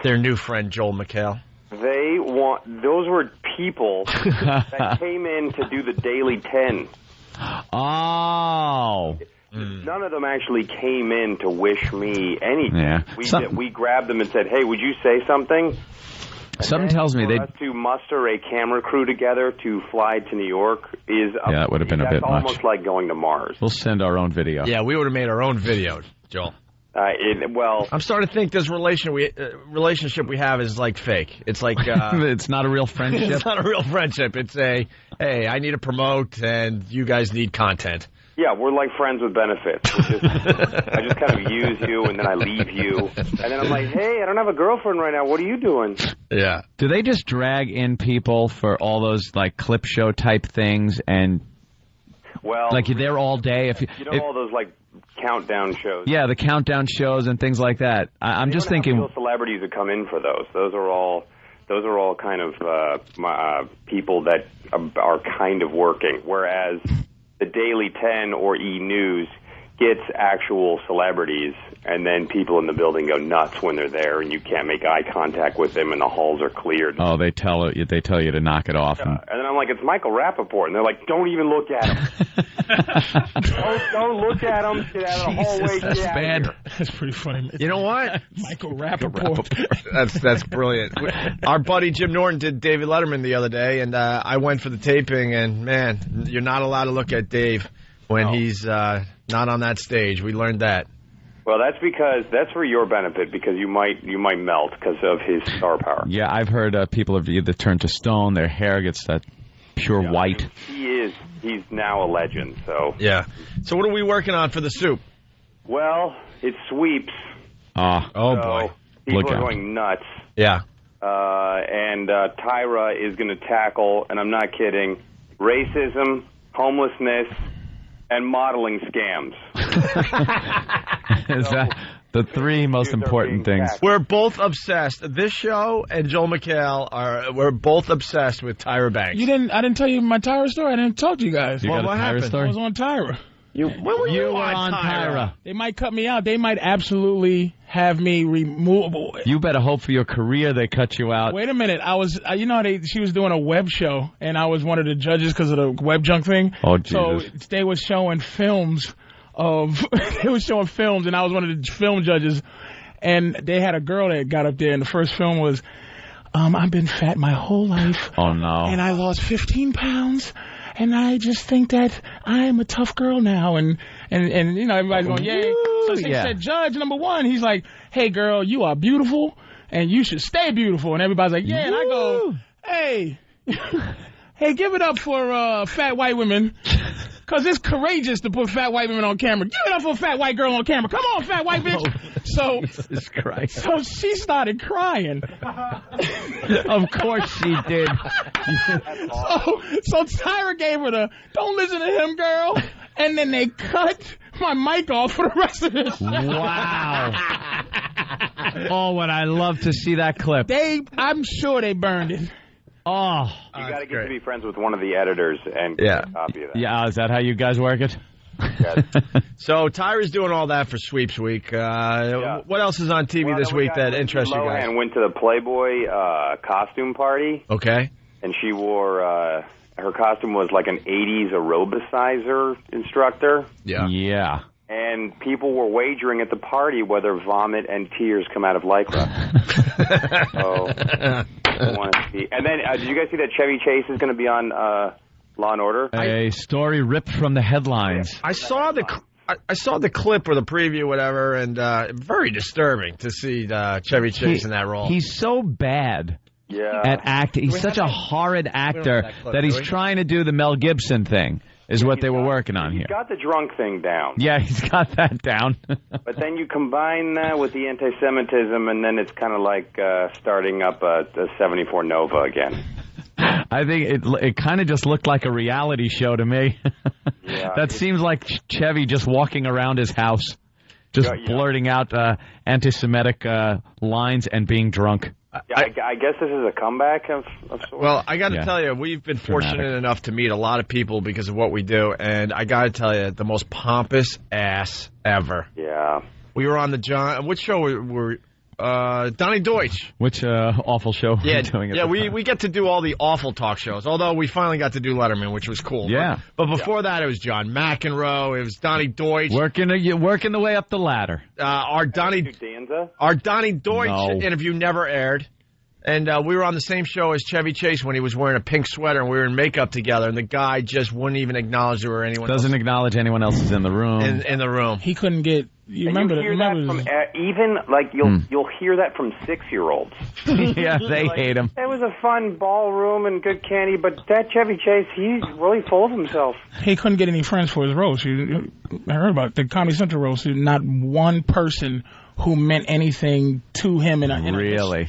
their new friend Joel McHale? Those were people that came in to do the Daily 10. Oh. None of them actually came in to wish me anything. Yeah. We grabbed them and said, "Hey, would you say something?" Something tells me for us to muster a camera crew together to fly to New York is that would have been a bit much. That's almost like going to Mars. We'll send our own video. Yeah, we would have made our own video, Joel. I'm starting to think this relationship we have is like fake. It's like it's not a real friendship. It's not a real friendship. It's hey, I need to promote, and you guys need content. Yeah, we're like friends with benefits. I just kind of use you, and then I leave you, and then I'm like, hey, I don't have a girlfriend right now. What are you doing? Yeah. Do they just drag in people for all those like clip show type things, and like you're there all day? All those like countdown shows. Yeah, the countdown shows and things like that. I'm just thinking real celebrities that come in for those. Those are all kind of people that are kind of working, whereas the Daily 10 or E! News gets actual celebrities, and then people in the building go nuts when they're there, and you can't make eye contact with them, and the halls are cleared. Oh, they tell you to knock it off. And then I'm like, it's Michael Rappaport, and they're like, don't even look at him. don't look at him. Get out of the hallway. That's get bad. Out of here. That's pretty funny. You know what? Michael Rappaport. That's brilliant. Our buddy Jim Norton did David Letterman the other day, and I went for the taping, and man, you're not allowed to look at Dave when he's not on that stage. We learned that. Well, that's for your benefit, because you might melt because of his star power. Yeah, I've heard people have either turned to stone, their hair gets that pure white. He's now a legend. So yeah. So what are we working on for the soup? Well, it's sweeps. Boy. People are going nuts. Yeah. And Tyra is going to tackle, and I'm not kidding, racism, homelessness, and modeling scams. Is that the three most important things? We're both obsessed. This show and Joel McHale we're both obsessed with Tyra Banks. I didn't tell you my Tyra story. I didn't talk to you guys. You got a Tyra story? I was on Tyra. You were on Tyra. They might cut me out. They might absolutely have me removable. You better hope for your career they cut you out. Wait a minute. She was doing a web show, and I was one of the judges because of the web junk thing. Oh, Jesus. So they were showing films and I was one of the film judges, and they had a girl that got up there, and the first film was, I've been fat my whole life. Oh, no. And I lost 15 pounds. And I just think that I am a tough girl now, and everybody's going, yay. So she said, Judge number one, he's like, hey girl, you are beautiful, and you should stay beautiful. And everybody's like, yeah. And I go, hey, give it up for fat white women, because it's courageous to put fat white women on camera. Give it up for a fat white girl on camera. Come on, fat white bitch. So, Jesus Christ. So she started crying. Of course she did. So Tyra gave her the, don't listen to him, girl. And then they cut my mic off for the rest of it. Wow. Oh, would I love to see that clip. I'm sure they burned it. Oh. You got to get to be friends with one of the editors and get a copy of that. Yeah, is that how you guys work it? So Tyra's doing all that for Sweeps Week. What else is on TV this week that interests you guys? Lohan went to the Playboy costume party. Okay. And she wore, her costume was like an 80s aerobicizer instructor. Yeah. Yeah. And people were wagering at the party whether vomit and tears come out of Lycra. So, I want to see. And then, did you guys see that Chevy Chase is going to be on Law and Order? A story ripped from the headlines. I saw the clip or the preview, whatever, and very disturbing to see Chevy Chase in that role. He's so bad. Yeah. At acting. He's such a horrid actor that he's trying to do the Mel Gibson thing, is what they were working on here. He's got the drunk thing down. Yeah, he's got that down. But then you combine that with the anti-Semitism, and then it's kind of like starting up a 74 Nova again. I think it kind of just looked like a reality show to me. That seems like Chevy just walking around his house, just blurting out anti-Semitic lines and being drunk. I guess this is a comeback of sorts. Well, I got to tell you, we've been fortunate enough to meet a lot of people because of what we do, and I got to tell you, the most pompous ass ever. Yeah. We were on the John. Which show were Donnie Deutsch. Which awful show are Yeah, we doing? yeah. We get to do all the awful talk shows. Although we finally got to do Letterman, which was cool. Yeah. But before that, it was John McEnroe. It was Donnie Deutsch. Working the way up the ladder. Our Donnie Deutsch interview never aired. And we were on the same show as Chevy Chase when he was wearing a pink sweater, and we were in makeup together, and the guy just wouldn't even acknowledge there were anyone Doesn't else acknowledge anyone else is in the room. in the room. He couldn't get... You remember and you hear that from even like you'll hear that from 6-year-olds. Yeah, they hate him. It was a fun ballroom and good candy, but that Chevy Chase, he's really full of himself. He couldn't get any friends for his roast. I heard about the Comedy Central roast. Not one person who meant anything to him really,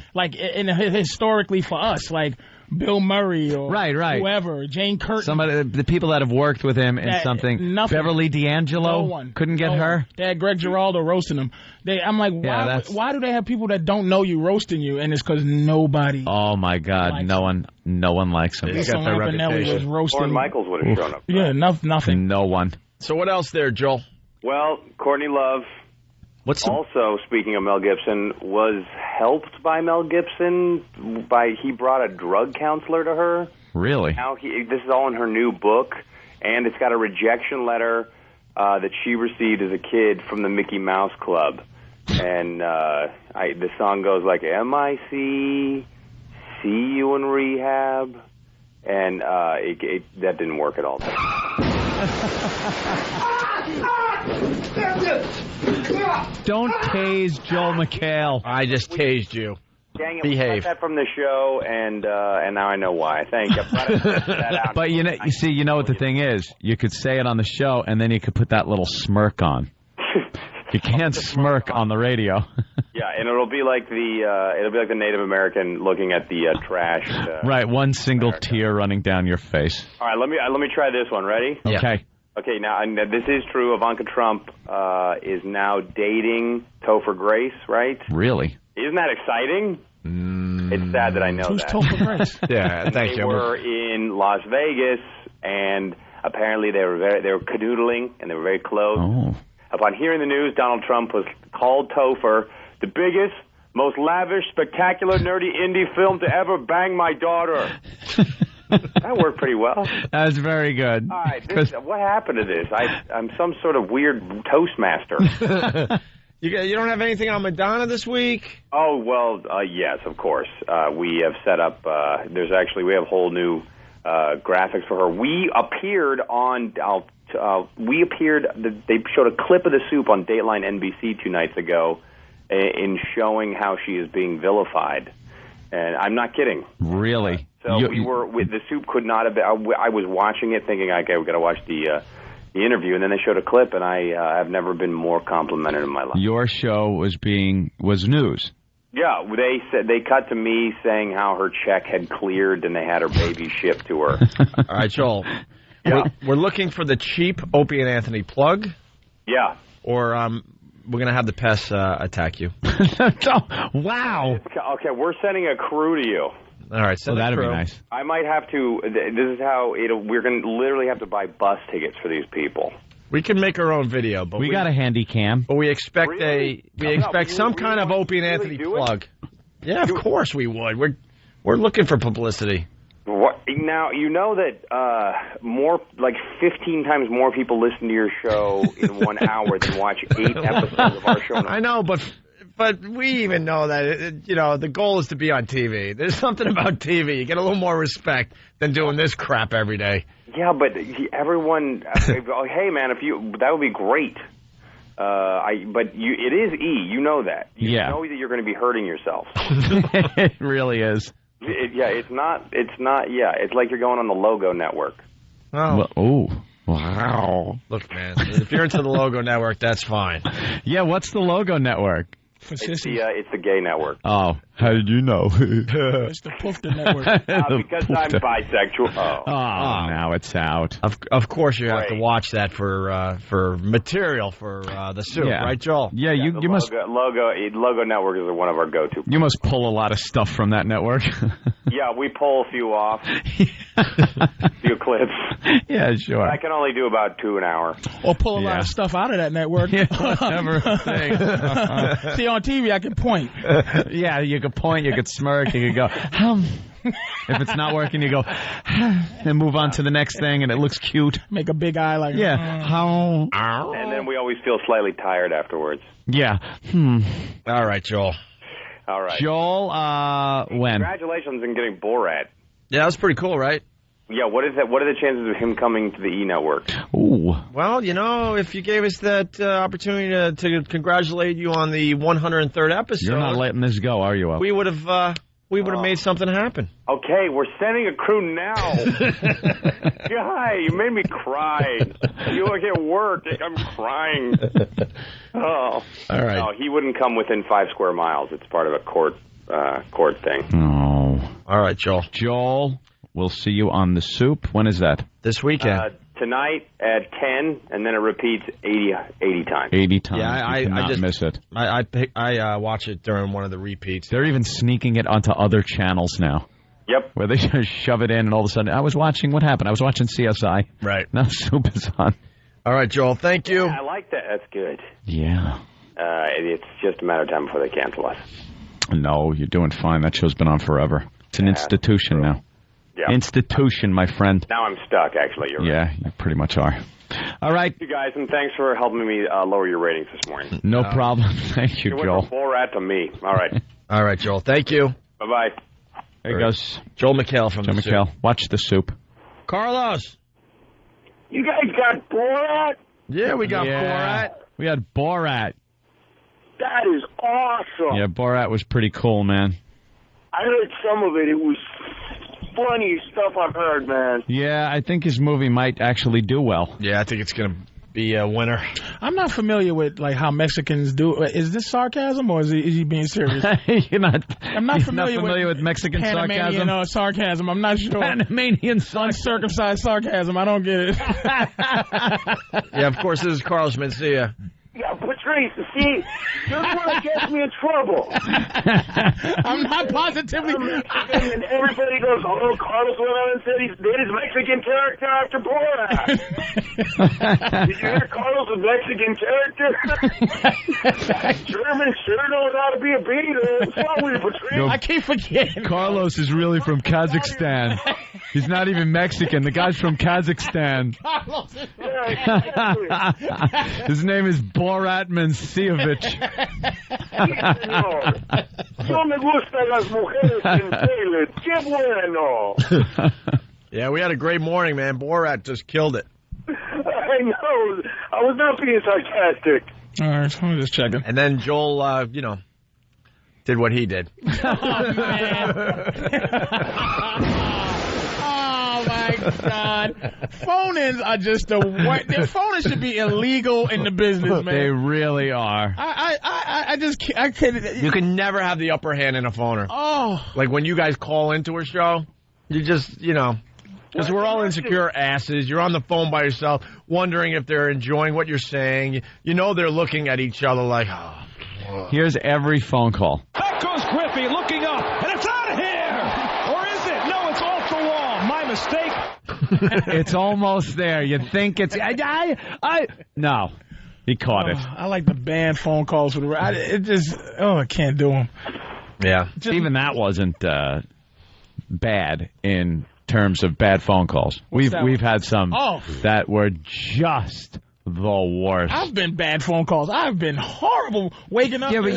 historically for us, like Bill Murray or whoever, Jane Curtin. Somebody, the people that have worked with him in something. Nothing. Beverly D'Angelo, no one. Couldn't get her. They had Greg Giraldo roasting him. I'm like, why do they have people that don't know you roasting you? And it's because nobody. Oh my God, no one likes him. He's got their reputation. Was roasting. Lorne Michaels would have shown up. Yeah, nothing. No one. So what else there, Joel? Well, Courtney Love. Also, speaking of Mel Gibson, was helped by Mel Gibson he brought a drug counselor to her. Really? This is all in her new book, and it's got a rejection letter that she received as a kid from the Mickey Mouse Club. And the song goes like, MIC, see you in rehab. And that didn't work at all. Don't tase Joel McHale. I just tased you. Dang it, Behave. we got that from the show, and now I know why. Thank you. That out. But you know what the thing is? You could say it on the show, and then you could put that little smirk on. You can't smirk on the radio. Yeah, and it'll be like the Native American looking at the trash. Right, one single tear running down your face. All right, let me try this one. Ready? Okay. Okay, now this is true. Ivanka Trump is now dating Topher Grace, right? Really? Isn't that exciting? It's sad that I know Who's that. Topher Grace? Yeah, thank you. They were in Las Vegas, and apparently they were canoodling, and they were very close. Oh. Upon hearing the news, Donald Trump called Topher the biggest, most lavish, spectacular, nerdy indie film to ever bang my daughter. That worked pretty well. That's very good. All right, what happened to this? I'm some sort of weird Toastmaster. You don't have anything on Madonna this week? Oh, well, yes, of course. We have set up, we have whole new graphics for her. We appeared on, they showed a clip of the soup on Dateline NBC 2 nights ago in showing how she is being vilified. And I'm not kidding. Really? So the soup could not have been, I was watching it thinking, okay, we got to watch the interview, and then they showed a clip, and I have never been more complimented in my life. Your show was news. Yeah, they cut to me saying how her check had cleared and they had her baby shipped to her. All right, Joel. Yeah. We're looking for the cheap Opie and Anthony plug. Yeah. Or we're going to have the pests attack you. Wow. Okay, we're sending a crew to you. All right, so that'd be nice. I might have to. This is how we're going to literally have to buy bus tickets for these people. We can make our own video, but we got a handy cam. But we expect some kind of Opie and Anthony plug. Yeah, of course we would. We're looking for publicity. What, now you know that more like 15 times more people listen to your show in 1 hour than watch 8 episodes of our show. I know, but we even know that the goal is to be on TV. There's something about TV. You get a little more respect than doing this crap every day. Yeah, but everyone, hey man, that would be great. It is you know that. You know that you're going to be hurting yourself. It really is. It's not. Yeah, it's like you're going on the Logo Network. Oh. Well, wow. Look, man, if you're into the Logo Network, that's fine. Yeah, what's the Logo Network? It's the gay network. Oh. How did you know? It's the Poofter Network. Because I'm bisexual. Now it's out. Of course you have to watch that for material for the soup, right, Joel? Yeah, you must. Logo Network is one of our go-to. You must pull a lot of stuff from that network. Yeah, we pull a few off, few clips. Yeah, sure. But I can only do about 2 an hour. Or pull a lot of stuff out of that network. Whatever. See, on TV I can point. Yeah, you could point, you could smirk, you could go, If it's not working, you go, and move on to the next thing, and it looks cute. Make a big eye like, And then we always feel slightly tired afterwards. Yeah. All right, Joel. All right. Joel, when? Congratulations on getting Borat. Yeah, that was pretty cool, right? Yeah, what is that? What are the chances of him coming to the E! Network? Ooh. Well, if you gave us that opportunity to congratulate you on the 103rd episode, you're not letting this go, are you? We would have made something happen. Okay, we're sending a crew now. Guy, you made me cry. You look at work, I'm crying. Oh, all right. No, he wouldn't come within 5 square miles. It's part of a court thing. Oh. All right, Joel. Joel, we'll see you on the soup. When is that? This weekend. Tonight at 10, and then it repeats 80 times. 80 times. Yeah, I just miss it. I watch it during one of the repeats. They're even sneaking it onto other channels now. Yep. Where they just shove it in, and all of a sudden, I was watching what happened. I was watching CSI. Right. Now soup is on. All right, Joel. Thank you. Yeah, I like that. That's good. Yeah. It's just a matter of time before they cancel us. No, you're doing fine. That show's been on forever. It's an institution now. Yeah. Institution, my friend. Now I'm stuck, actually. You're right. Yeah, you pretty much are. All right. You guys, and thanks for helping me lower your ratings this morning. No problem. Thank you, went Joel. from Borat to me. All right. All right, Joel. Thank you. Bye-bye. There he goes. Joel McHale from Joel the McHale. Soup. Watch the soup. Carlos. You guys got Borat? Yeah, we got Borat. We had Borat. That is awesome. Yeah, Borat was pretty cool, man. I heard some of it. It was funny stuff I've heard, man. Yeah, I think his movie might actually do well. Yeah, I think it's going to be a winner. I'm not familiar with how Mexicans do. Is this sarcasm or is he being serious? I'm not familiar with Mexican Panamanian sarcasm. Sarcasm. I'm not sure. Panamanian uncircumcised sarcasm. I don't get it. Yeah, of course, this is Carlos Mencia. Yeah, Patrice, see, you're the one that gets me in trouble. I'm not positively. And everybody goes, oh, Carlos went on and said he did his Mexican character after Borat. Did you hear Carlos' Mexican character? German sure knows how to be a beater. What's wrong with you, Patrice? I keep forgetting. Carlos is really from Kazakhstan. He's not even Mexican. The guy's from Kazakhstan. His name is Borat Mencievich. No me gustan las mujeres en tele. Qué bueno. Yeah, we had a great morning, man. Borat just killed it. I know. I was not being sarcastic. All right, I'm just checking. And then Joel, did what he did. Oh, man. Oh, my God. Phone-ins are just the worst. Phone-ins should be illegal in the business, man. They really are. I couldn't. You can never have the upper hand in a phoner. Oh. Like when you guys call into a show, you just, because we're all insecure asses. You're on the phone by yourself, wondering if they're enjoying what you're saying. You know they're looking at each other like, oh. Here's every phone call. Back goes Griffey looking up, and it's out of here! Or is it? No, it's off the wall. My mistake. It's almost there. You think it's... No. He caught it. I like the band phone calls. I can't do them. Yeah. Even that wasn't bad in terms of bad phone calls. We've had some that were just the worst. I've been bad phone calls. I've been horrible waking up. Yeah, but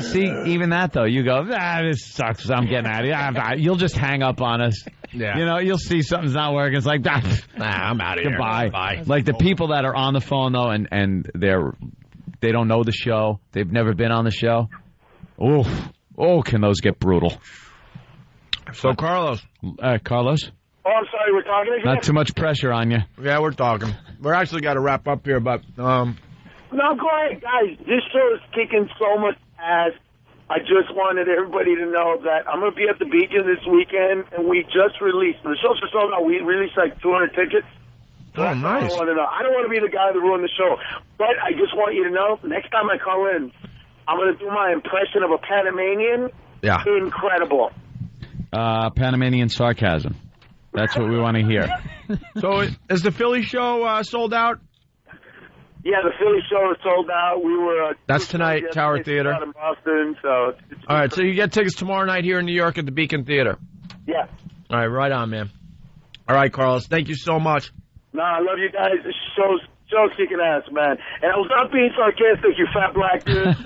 see, even that though, you go, this sucks. I'm getting out of here. You'll just hang up on us. Yeah. You'll see something's not working. It's like, I'm out of here. Goodbye. Like the people that are on the phone though, and they don't know the show. They've never been on the show. Can those get brutal? So Carlos. Carlos? Oh, I'm sorry, we're talking again? Not too much pressure on you. Yeah, we're talking. We're actually got to wrap up here, but... No, go ahead, guys. This show is kicking so much ass. I just wanted everybody to know that I'm going to be at the Beacon this weekend, and we just released, the shows are sold out, we released like 200 tickets. Oh, nice. I don't want to be the guy that ruined the show, but I just want you to know, next time I call in, I'm going to do my impression of a Panamanian. Yeah. Incredible. Panamanian sarcasm. That's what we want to hear. So is the Philly show sold out? Yeah, the Philly show is sold out. We were. That's tonight, Tower Theater. Out in Boston, so. All right, so you get tickets tomorrow night here in New York at the Beacon Theater. Yeah. All right, right on, man. All right, Carlos, thank you so much. No, I love you guys. This show's kicking ass, man. And I was not being sarcastic, you fat black dude.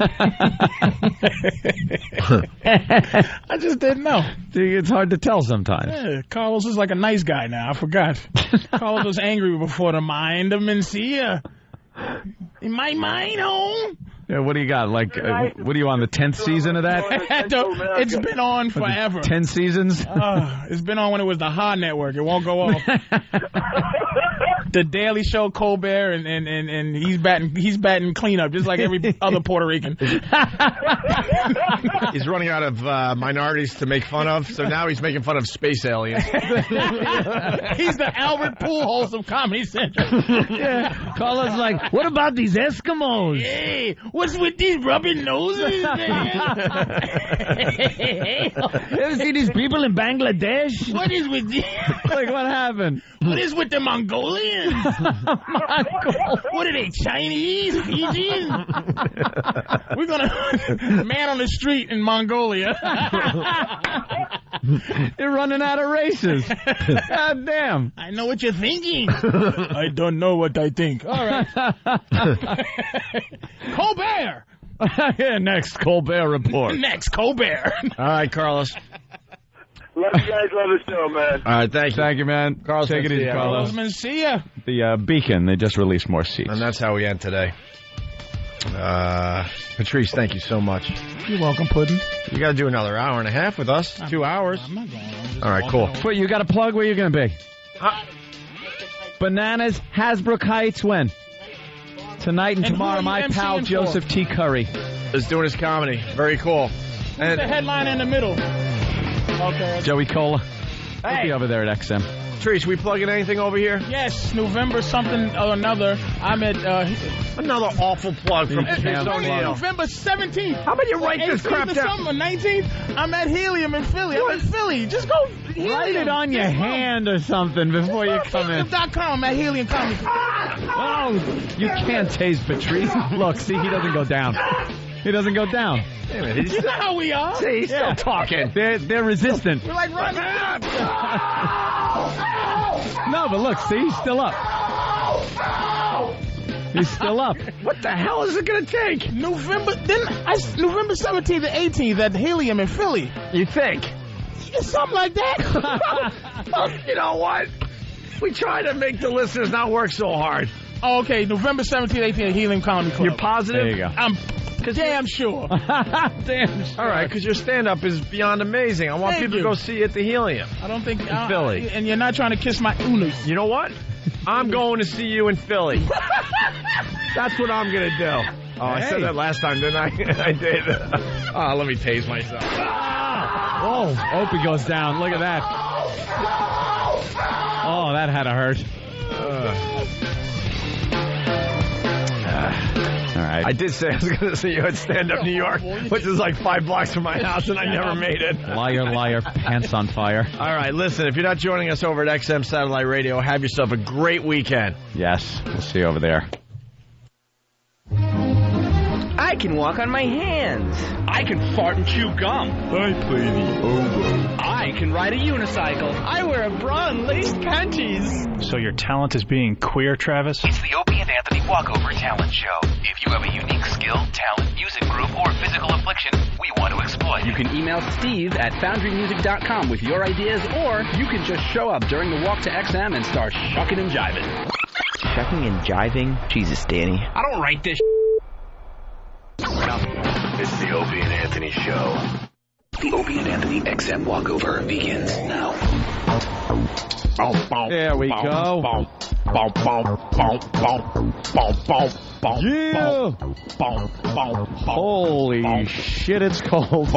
I just didn't know. It's hard to tell sometimes. Yeah, Carlos is like a nice guy now. I forgot. Carlos was angry before the mind of Mencia. In my mind, home. Yeah, what do you got? Like, what are you on the 10th season of that? It's been on forever. 10 seasons? It's been on when it was the Ha Network. It won't go off. The Daily Show, Colbert, and he's batting cleanup just like every other Puerto Rican. He's running out of minorities to make fun of, so now he's making fun of space aliens. He's the Albert Pujols of Comedy Central. Yeah. Carlos like, what about these Eskimos? Hey, what's with these rubbing noses, man? Ever see these people in Bangladesh? What is with these? Like, what happened? What is with the Mongolians? What are they, Chinese? Fijian? We're gonna man on the street in Mongolia. You're running out of races. God damn. I know what you're thinking. I don't know what I think. All right. Colbert. Yeah, next Colbert report. Next Colbert. All right, Carlos. Love you guys. Love the show, man. All right, thank you. Thank you, man. Carlos, take it easy, Carlos. See ya. The Beacon, they just released more seats. And that's how we end today. Patrice, thank you so much. You're welcome, Puddin'. You got to do another hour and a half with us. 2 hours. I'm not going. All right, cool. Wait, you got a plug? Where you going to be? Bananas, Hasbrook Heights, when? Tonight and tomorrow, my pal Joseph T. Curry is doing his comedy. Very cool. And the headline in the middle. Okay. Joey Cola. Hey. He'll be over there at XM. Patrice, we plugging anything over here? Yes, November something or another. I'm at... another awful plug from Patrice O'Neill. November 17th. How about you write this crap down? 19th, I'm at Helium in Philly. I'm in Philly. Just go... Write it on your hand or something before you come in. Helium.com at Helium Comedy. Oh, you can't tase Patrice. Look, see, he doesn't go down. He doesn't go down. You know how we are. See, he's still talking. They're resistant. We're like running up. No, but look, see, he's still up. He's still up. What the hell is it going to take? November 17th to 18th at Helium in Philly. You think? Something like that. You know what? We try to make the listeners not work so hard. Oh, okay, November 17th, 18th at Helium Comedy Club. You're positive? There you go. I'm damn sure. Damn sure. All right, because your stand-up is beyond amazing. I want people to go see you at the Helium. I don't think... In Philly. And you're not trying to kiss my unas. You know what? I'm going to see you in Philly. That's what I'm going to do. Oh, I said that last time, didn't I? I did. Oh, let me tase myself. Oh, Opie goes down. Look at that. Oh, that had to hurt. All right. I did say I was going to see you at Stand Up New York, which is like 5 blocks from my house, and I never made it. Liar, liar, pants on fire. All right, listen, if you're not joining us over at XM Satellite Radio, have yourself a great weekend. Yes, we'll see you over there. I can walk on my hands. I can fart and chew gum. I play the oboe. I can ride a unicycle. I wear a bra and lace panties. So your talent is being queer, Travis? It's the Opie and Anthony Walkover Talent Show. If you have a unique skill, talent, music group, or physical affliction, we want to exploit it. You can email Steve at FoundryMusic.com with your ideas, or you can just show up during the walk to XM and start shucking and jiving. Shucking and jiving? Jesus, Danny. I don't write this. It's the Opie and Anthony Show. The Opie and Anthony XM walkover begins now. There we go. Yeah. Holy shit, it's cold.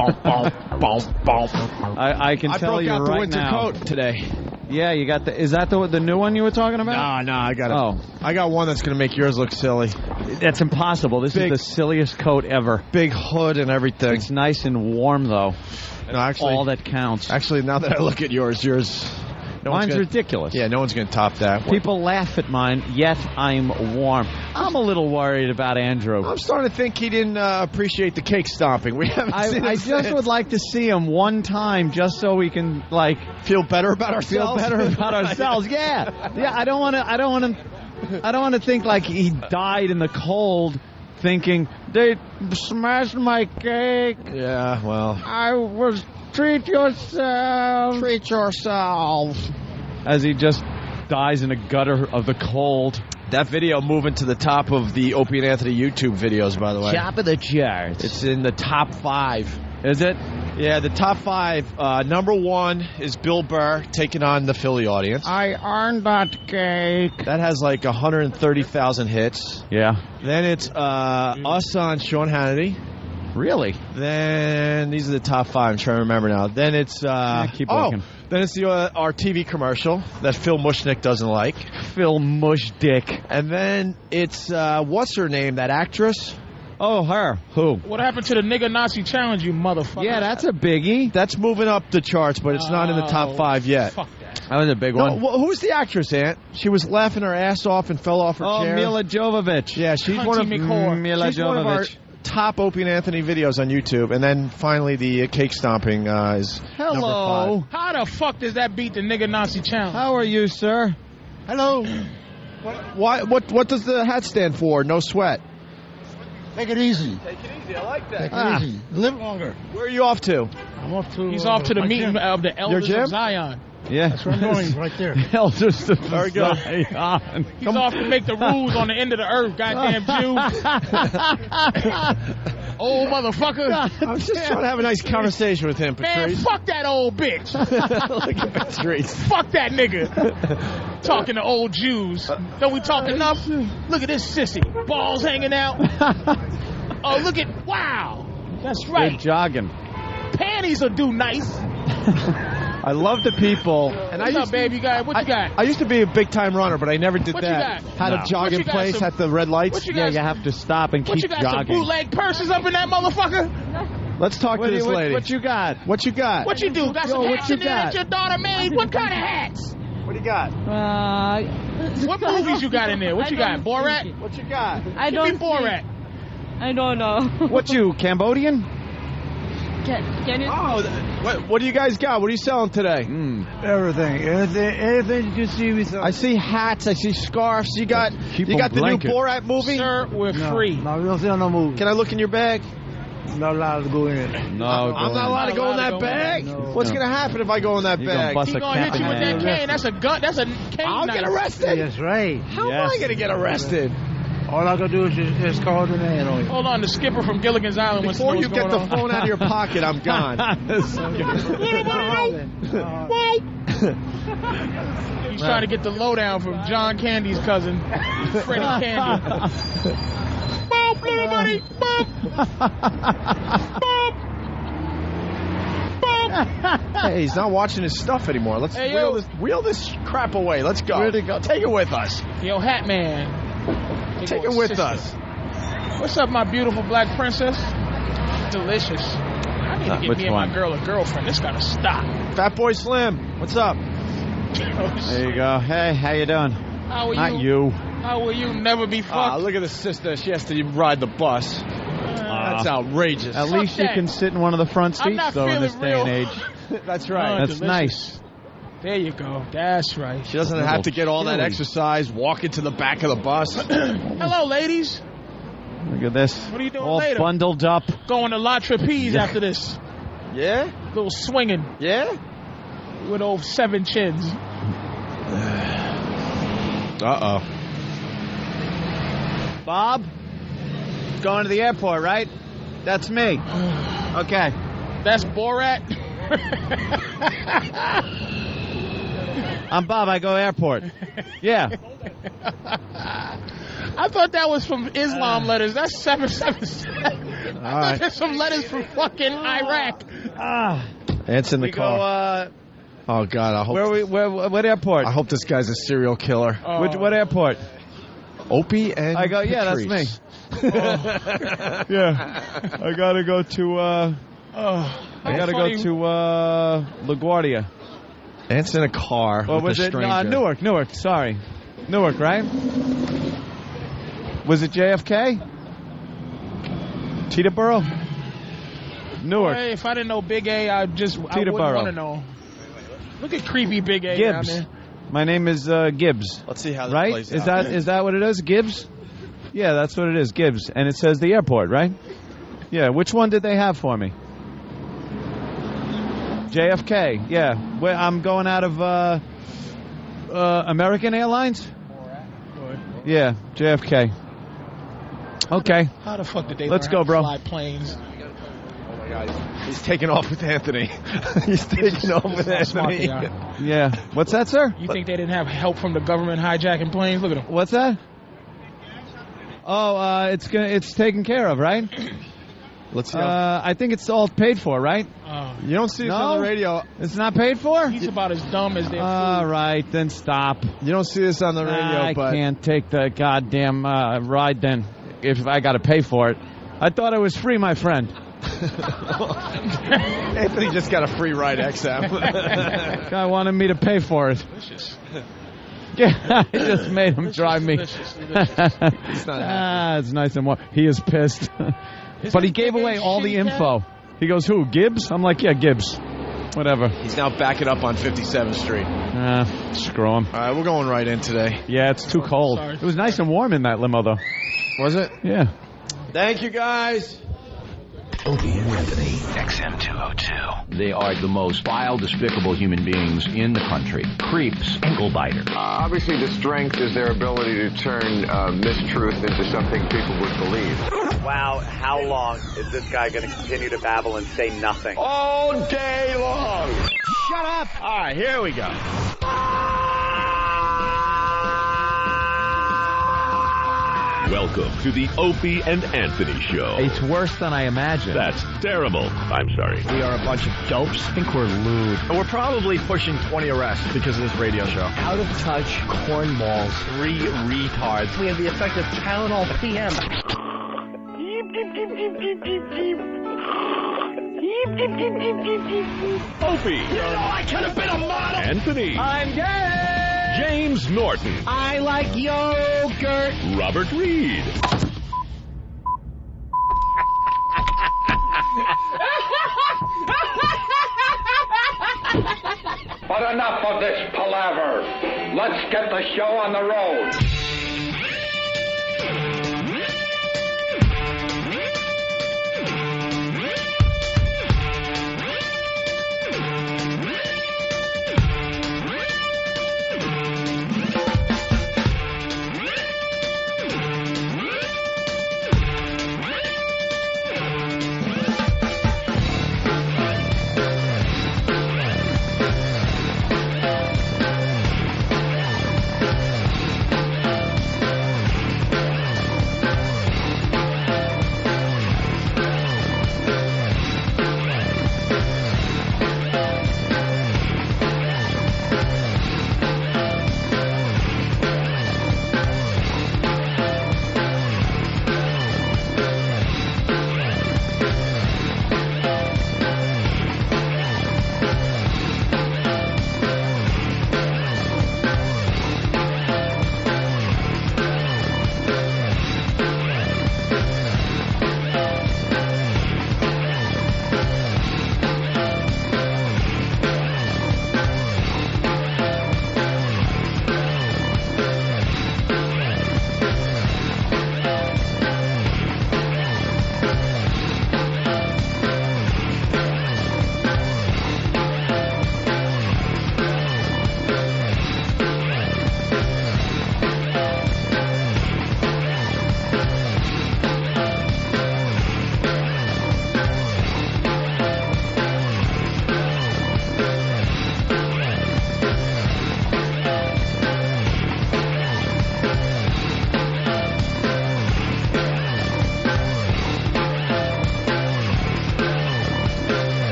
I can tell you right now. I broke out the winter coat today. Yeah, you got the. Is that the new one you were talking about? No, I got it. Oh, I got one that's going to make yours look silly. That's impossible. This is the silliest coat ever. Big hood and everything. It's nice and warm though. No, actually, all that counts. Actually, now that I look at yours. Mine's ridiculous. Yeah, no one's going to top that. People laugh at mine, yet I'm warm. I'm a little worried about Andrew. I'm starting to think he didn't appreciate the cake stomping. We haven't seen I just would like to see him one time just so we can, feel better about ourselves. Yeah. I don't want to think like he died in the cold thinking, they smashed my cake. Yeah, well. Treat yourself. As he just dies in a gutter of the cold. That video moving to the top of the Opie and Anthony YouTube videos, by the way. Top of the charts. It's in the top 5. Is it? Yeah, the top 5. Number 1 is Bill Burr taking on the Philly audience. I earned that cake. That has 130,000 hits. Yeah. Then it's us on Sean Hannity. Really? Then these are the top 5. I'm trying to remember now. Then it's keep looking. Then it's our TV commercial that Phil Mushnick doesn't like. Phil Mushdick. And then it's what's her name? That actress? Oh, her. Who? What happened to the nigga Nazi challenge, you motherfucker? Yeah, that's a biggie. That's moving up the charts, but it's not in the top 5 yet. Fuck that. That was a big one. Who's the actress, Ant? She was laughing her ass off and fell off her chair. Oh, Mila Jovovich. Yeah, she's one of our top Opie and Anthony videos on YouTube. And then finally the cake stomping is number 5. How the fuck does that beat the nigga Nazi challenge? How are you, sir? Hello. What does the hat stand for? No sweat. Take it easy. Take it easy. I like that. Take it easy. Live longer. Where are you off to? I'm off to. He's off to the meeting of the Elders of Zion. Yeah. That's where I'm going, right there. Elders of There we go. Zion. He's off to make the rules on the end of the earth, goddamn Jew. Old motherfucker. I'm just trying to have a nice conversation with him, Patrice. Man, fuck that old bitch. Look at Patrice. Fuck that nigga. Talking to old Jews. Don't we talk enough? Look at this sissy. Balls hanging out. Oh, look at... Wow. That's right. Good jogging. Panties will do nice. I love the people. And What's up, babe? What you got? I used to be a big time runner, but I never did What that. you got? Had a jog in place at the red lights. Yeah, you have to stop and keep you got? jogging. Some bootleg purses up in that motherfucker? Let's talk to this lady. What you got? What you got? What you do? Got some hats in there that your daughter made? What kind of hats? What do you got? What movies you got in there? What you got? Borat? What you got? I don't Borat. I don't know. What you, Cambodian? Can you? Oh, what do you guys got? What are you selling today? Everything. Anything you can see me selling. I see hats. I see scarves. You got the new Borat movie? Sir, we're free. No, we don't sell no movie. Can I look in your bag? Not allowed to go in it. No, I'm not allowed to go in that bag? No. What's going to happen if I go in that bag? He's going to hit you with that cane. That's a gun. That's a cane. I'll get arrested. That's right. How am I going to get arrested? All I gotta do is just call the name on you. Hold on, the skipper from Gilligan's Island. Before you get the phone out of your pocket, I'm gone. He's trying to get the lowdown from John Candy's cousin, Freddie Candy. Boop, little buddy. Boop. Boop. Hey, he's not watching his stuff anymore. Let's wheel this crap away. Let's go. Where'd it go? Take it with us. Yo, Hat Man. Take it with us. What's up, my beautiful black princess? Delicious. I need to get me and my girl a girlfriend. This gotta stop. Fat Boy Slim, what's up? There you go. Hey, how you doing? How are Not you. How will you never be fucked? Look at the sister. She has to ride the bus. That's outrageous. At least you can sit in one of the front seats, though, in this day and age. That's right. That's nice. There you go. That's right. She doesn't have to get all that exercise, walk into the back of the bus. Hello, ladies. Look at this. What are you doing all later? Bundled up. Going to La Trapeze after this. Yeah? Little swinging. Yeah? With old 7 chins. Uh-oh. Bob? Going to the airport, right? That's me. Okay. That's Borat. I'm Bob. I go airport. Yeah. I thought that was from Islam letters. That's 777. I thought there's some letters from fucking Iraq. Ant's in the car. Oh God! I hope. What airport? I hope this guy's a serial killer. What airport? Opie and I go. Yeah, that's me. Yeah, I gotta go to. I gotta go to LaGuardia. Ant's in a car. What with was a it? stranger. Newark. Sorry, Newark, right? Was it JFK? Teterboro? Newark. Boy, if I didn't know Big A, I wouldn't want to know. Look at creepy Big A down Gibbs. there. My name is Gibbs. Let's see how that right? plays Is out. is that what it is? Gibbs? Yeah, that's what it is. Gibbs, and it says the airport, right? Yeah. Which one did they have for me? JFK. Yeah. Where I'm going out of American Airlines. Yeah, JFK. Okay. How the fuck did they Let's learn go, how to bro. fly planes? He's taking off with Anthony. He's taking off with How smart Anthony. they are. Yeah. What's that, sir? You think they didn't have help from the government hijacking planes? Look at them. What's that? Oh, it's taken care of, right? Let's see. I think it's all paid for, right? You don't see this on the radio. It's not paid for? He's about as dumb as their All food. right, then stop. You don't see this on the radio, I but can't take the goddamn ride then if I got to pay for it. I thought it was free, my friend. Anthony just got a free ride XM. Guy wanted me to pay for it. Yeah, I just made him drive me. He's not happy. It's nice and warm. He is pissed. But he gave away all the info. He goes, who, Gibbs? I'm like, yeah, Gibbs. Whatever. He's now backing up on 57th Street. Screw him. All right, we're going right in today. Yeah, it's too cold. It was nice and warm in that limo, though. Was it? Yeah. Thank you, guys. Opie and Anthony. XM202. They are the most vile, despicable human beings in the country. Creeps, ankle biter. Obviously, the strength is their ability to turn mistruth into something people would believe. Wow, how long is this guy going to continue to babble and say nothing? All day long. Shut up. All right, here we go. Welcome to the Opie and Anthony Show. It's worse than I imagined. That's terrible. I'm sorry. We are a bunch of dopes. I think we're lewd. And we're probably pushing 20 arrests because of this radio show. Out of touch, cornballs, 3 retards. We have the effect of Tylenol PM. Opie. You know I could have been a model. Anthony. I'm gay. James Norton. I like yogurt. Robert Reed. But enough of this palaver. Let's get the show on the road.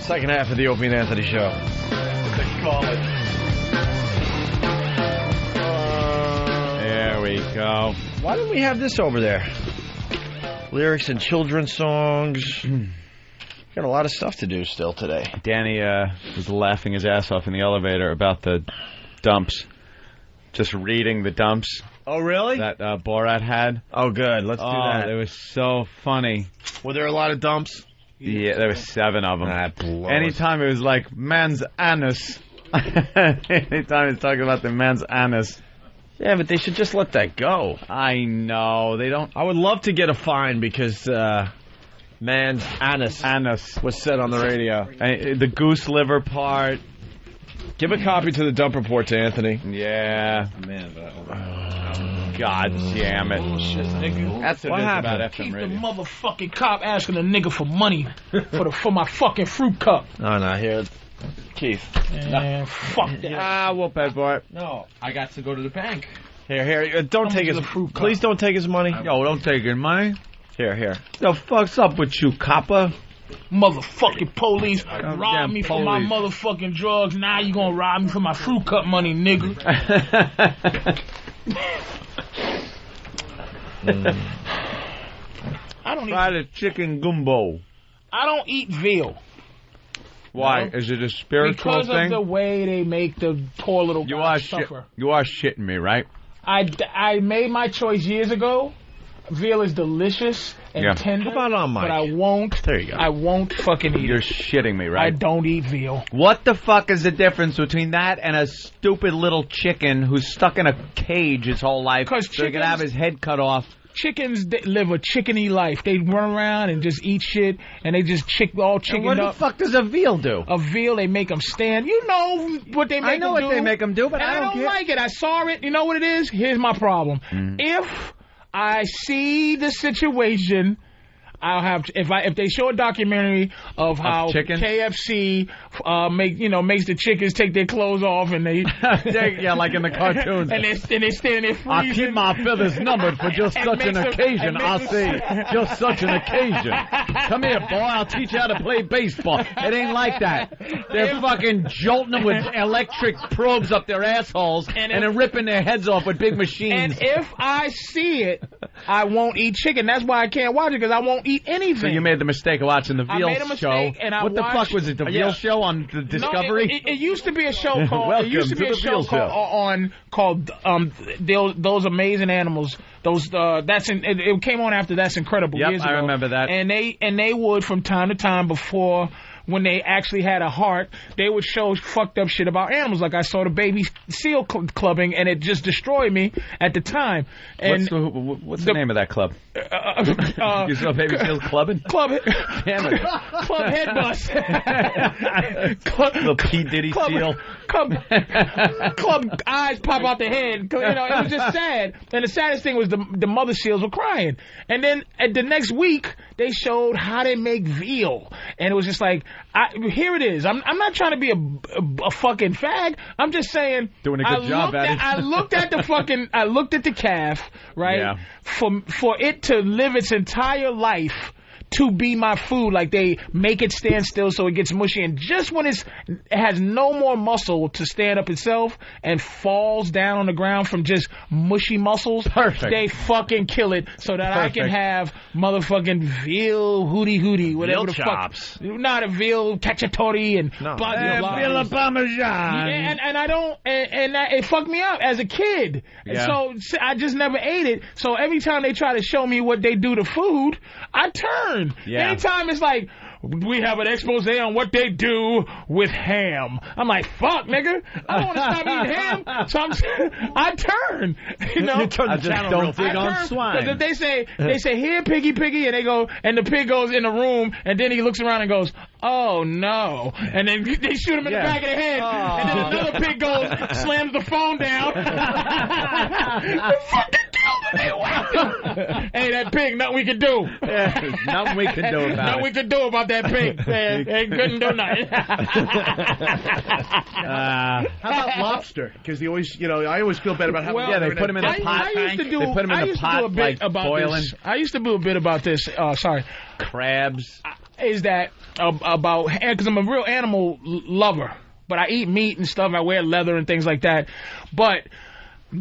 Second half of the Opie and Anthony show. There we go. Why didn't we have this over there? Lyrics and children's songs. Got a lot of stuff to do still today. Danny was laughing his ass off in the elevator about the dumps. Just reading the dumps. Oh, really? That Borat had. Oh, good. Let's do that. It was so funny. Were there a lot of dumps? Yeah, there were 7 of them. That blows. Anytime it was like, man's anus. Anytime he's talking about the man's anus. Yeah, but they should just let that go. I know. They don't. I would love to get a fine because man's anus was said on the radio. And the goose liver part. Give a copy to the dump report to Anthony. Yeah. Man, God damn it. Bullshit, nigga. That's what What happened? about Keep FM the radio. motherfucking cop asking a nigga for money for my fucking fruit cup. Oh, no, here. Keith. Man, fuck that. We'll pay for it. No, I got to go to the bank. Here. Don't take his fruit cup. Please don't take his money. Yo, don't take his money. Here. The fuck's up with you, copper? Motherfucking police robbed me for my motherfucking drugs. Now you gonna rob me for my fruit cup money, nigga. I don't Try the chicken gumbo. I don't eat veal. Why? No. Is it a spiritual Because thing? of the way they make the poor little guy suffer. You are shitting me, right? I made my choice years ago. Veal is delicious and tender. Come on, Mike. But I won't. There you go. I won't fucking eat You're it. shitting me, I right? don't eat veal. What the fuck is the difference between that and a stupid little chicken who's stuck in a cage his whole life so he can have his head cut off? Chickens live a chickeny life. They run around and just eat shit, and they just all chickened And what up. the fuck does a veal do? A veal, they make them stand. You know what they make them do. I know what they make them do, but and I don't care. like it. I saw it. You know what it is? Here's my problem. If I see the situation, I'll have to, if they show a documentary of how KFC makes the chickens take their clothes off and they yeah, like in the cartoons, and they stand there freezing. I'll keep my feathers numbered for just such an occasion. I'll say just such an occasion. Come here, boy. I'll teach you how to play baseball. It ain't like that. They're fucking jolting them with electric probes up their assholes and then ripping their heads off with big machines. And if I see it, I won't eat chicken. That's why I can't watch it, because I won't eat anything. So you made the mistake of watching the veal made a show. mistake, and I what the watched- fuck was it? The veal show on the Discovery? No, it used to be a show called. Welcome it used to be to a the show Veal called Those Amazing Animals. It came on after That's Incredible. Yep, years ago. I remember that. And they would, from time to time, before, when they actually had a heart, they would show fucked up shit about animals. Like I saw the baby seal clubbing, and it just destroyed me at the time. And What's the name of that club? You saw baby seals clubbing? Club Damn it. Club Head Bus. Little P. Diddy seal. Club eyes pop out the head. You know, it was just sad. And the saddest thing was the mother seals were crying. And then at the next week, they showed how they make veal. And it was just like, here it is. I'm not trying to be a fucking fag. I'm just saying. Doing a good job at it. I looked at the calf, right? Yeah. For it to live its entire life to be my food, like they make it stand still so it gets mushy, and just when it has no more muscle to stand up itself and falls down on the ground from just mushy muscles, they fucking kill it so that I can have motherfucking veal hootie, whatever Veal the chops. fuck. Not a veal cacciatore and No. veal parmesan. and I don't, and that, it fucked me up as a kid. Yeah. So I just never ate it. So every time they try to show me what they do to food, I turn. Yeah. Anytime it's like, we have an expose on what they do with ham. I'm like, fuck, nigga. I don't want to stop eating ham. So I turn. You know? I just don't dig on swine. Because they say, here, piggy, and they go, and the pig goes in the room, and then he looks around and goes, oh no. And then they shoot him in the back of the head, and then another pig goes, slams the phone down. Fucking killed him. They whacked him. Hey, that pig, nothing we can do. Nothing we can do about it. Nothing we can do about that pig. They couldn't do nothing. How about lobster? Because they always, I always feel bad about how. Well, Yeah, they put him in a pot. I used to do. They put him in I a used to pot, do a bit like about boiling. this. I used to do a bit about this. Sorry. Crabs. is that about, because I'm a real animal lover, but I eat meat and stuff, I wear leather and things like that, but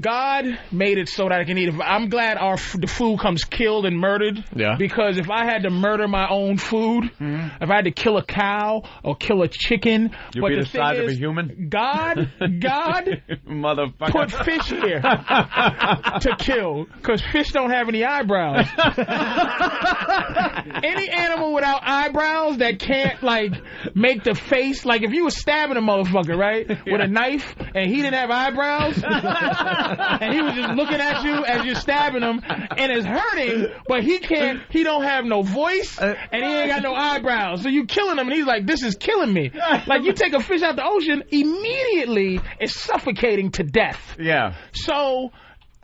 God made it so that I can eat it. I'm glad the food comes killed and murdered. Yeah. Because if I had to murder my own food, if I had to kill a cow or kill a chicken, You'd but be the the size thing of a is, human? God Motherfucker. put fish here to kill, because fish don't have any eyebrows. Any animal without eyebrows that can't, like, make the face, like if you were stabbing a motherfucker, right, with a knife, and he didn't have eyebrows, and he was just looking at you as you're stabbing him, and it's hurting, but he don't have no voice, and he ain't got no eyebrows, so you killing him, and he's like, this is killing me. Like, you take a fish out the ocean, immediately it's suffocating to death. Yeah. So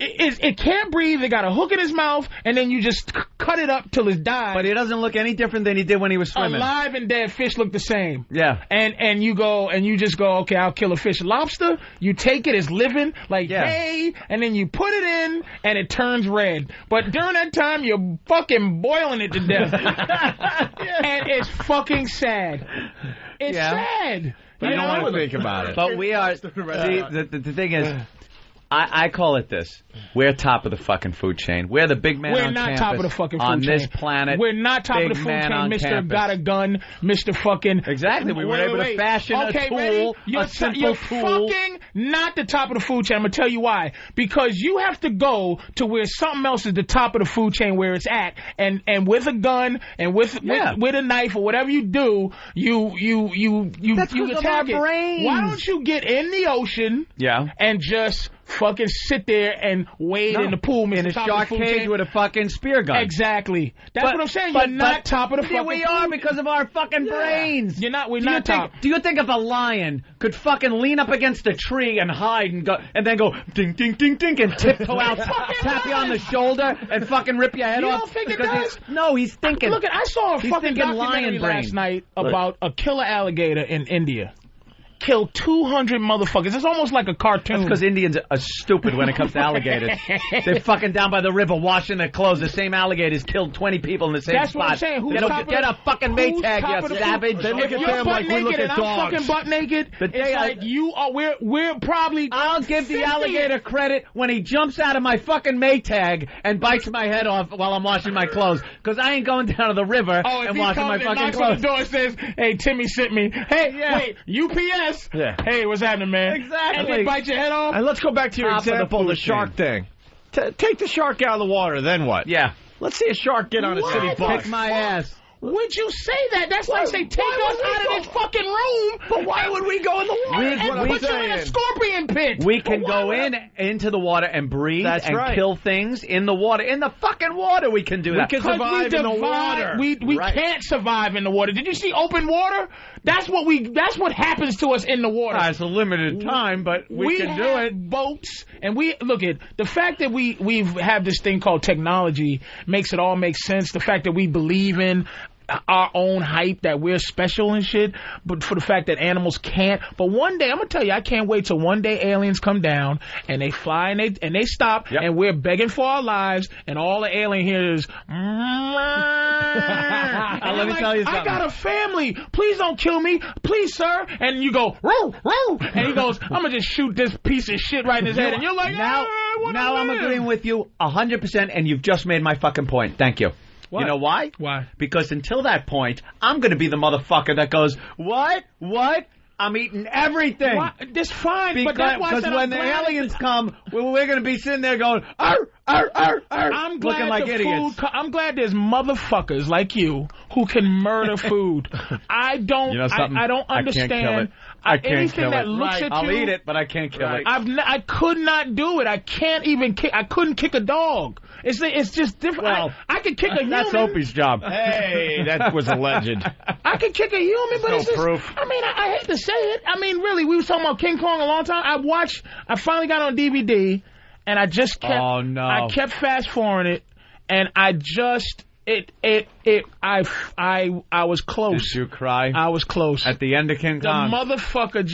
it can't breathe. It got a hook in his mouth, and then you just cut it up till it dies. But he doesn't look any different than he did when he was swimming. Alive and dead fish look the same. Yeah. And you just go, okay, I'll kill a fish. Lobster, you take it, it's living, like, hey, and then you put it in, and it turns red. But during that time, you're fucking boiling it to death. And it's fucking sad. It's sad. But you don't want to think about it. But we are, the thing is, I call it this. We're top of the fucking food chain. We're the big man on campus. We're not top of the fucking food on chain. this planet. We're not top of the food chain, Mr. Got a Gun, Mr. fucking... Exactly. We were able to fashion a tool, a simple tool. You're fucking not the top of the food chain. I'm going to tell you why. Because you have to go to where something else is the top of the food chain, where it's at. And with a gun and with a knife or whatever you do, you attack it. Brains. Why don't you get in the ocean and just fucking sit there and wade in the pool, in a shark cage with a fucking spear gun. Exactly. That's what I'm saying. You're not top of the fucking we are because of our fucking brains. We're not top. Do you think if a lion could fucking lean up against a tree and hide and then go ding ding ding ding and tiptoe out, tap you on the shoulder and fucking rip your head off? You don't think it does? No, he's thinking. Look, I saw a fucking documentary last night about a killer alligator in India. Killed 200 motherfuckers. It's almost like a cartoon. That's because Indians are stupid when it comes to alligators. They're fucking down by the river washing their clothes. The same alligators killed 20 people in the same spot. That's what I'm saying. Get a fucking Maytag, you savage. They look at them like we look at dogs. I'm fucking butt naked. It's like you are. We're probably. I'll give the alligator credit when he jumps out of my fucking Maytag and bites my head off while I'm washing my clothes. Because I ain't going down to the river and washing my fucking clothes. On the door and says, "Hey, Timmy sent me. Hey, wait, UPS. Yeah. Hey, what's happening, man?" Exactly. And they bite your head off. And let's go back to your example, the shark thing. Take the shark out of the water, then what? Yeah. Let's see a shark get on a city bus. Kick my ass. Would you say that? That's like say take us out of this fucking room. But why would we go in the water? And put you in a scorpion pit. We can go into the water and breathe kill things in the water. In the fucking water we can do that. We can survive in the water. We can't survive in the water. Did you see open water? That's what happens to us in the water. It's a limited time, but we can do it. Boats, and look at the fact that we have this thing called technology makes it all make sense. The fact that we believe in our own hype that we're special and shit, but for the fact that animals can't. But one day, I'm gonna tell you, I can't wait till one day aliens come down and they fly and they stop and we're begging for our lives and all the alien here is. Let me tell you something. I got a family. Please don't kill me, please, sir. And you go, row, row, and he goes, I'm gonna just shoot this piece of shit right in his head. And you're like, now I'm agreeing with you 100%, and you've just made my fucking point. Thank you. What? You know why? Why? Because until that point, I'm going to be the motherfucker that goes, what? I'm eating everything. That's fine. Because when the aliens come, we're going to be sitting there going, arr, arr, arr, arr, I'm glad looking like idiots. I'm glad there's motherfuckers like you who can murder food. I don't. I don't understand. I can't kill it. I can't kill that looks at I'll you, eat it, but I can't kill it. I could not do it. I can't even kick. I couldn't kick a dog. It's just different. Well, I could kick a human. That's Opie's job. Hey, that was alleged. I could kick a human, but it's just. Proof. I mean, I hate to say it. I mean, really, we were talking about King Kong a long time. I finally got on DVD, and I just kept. Oh no! I kept fast forwarding it, and I just. I was close. Did you cry? I was close. At the end of King Kong? The motherfucker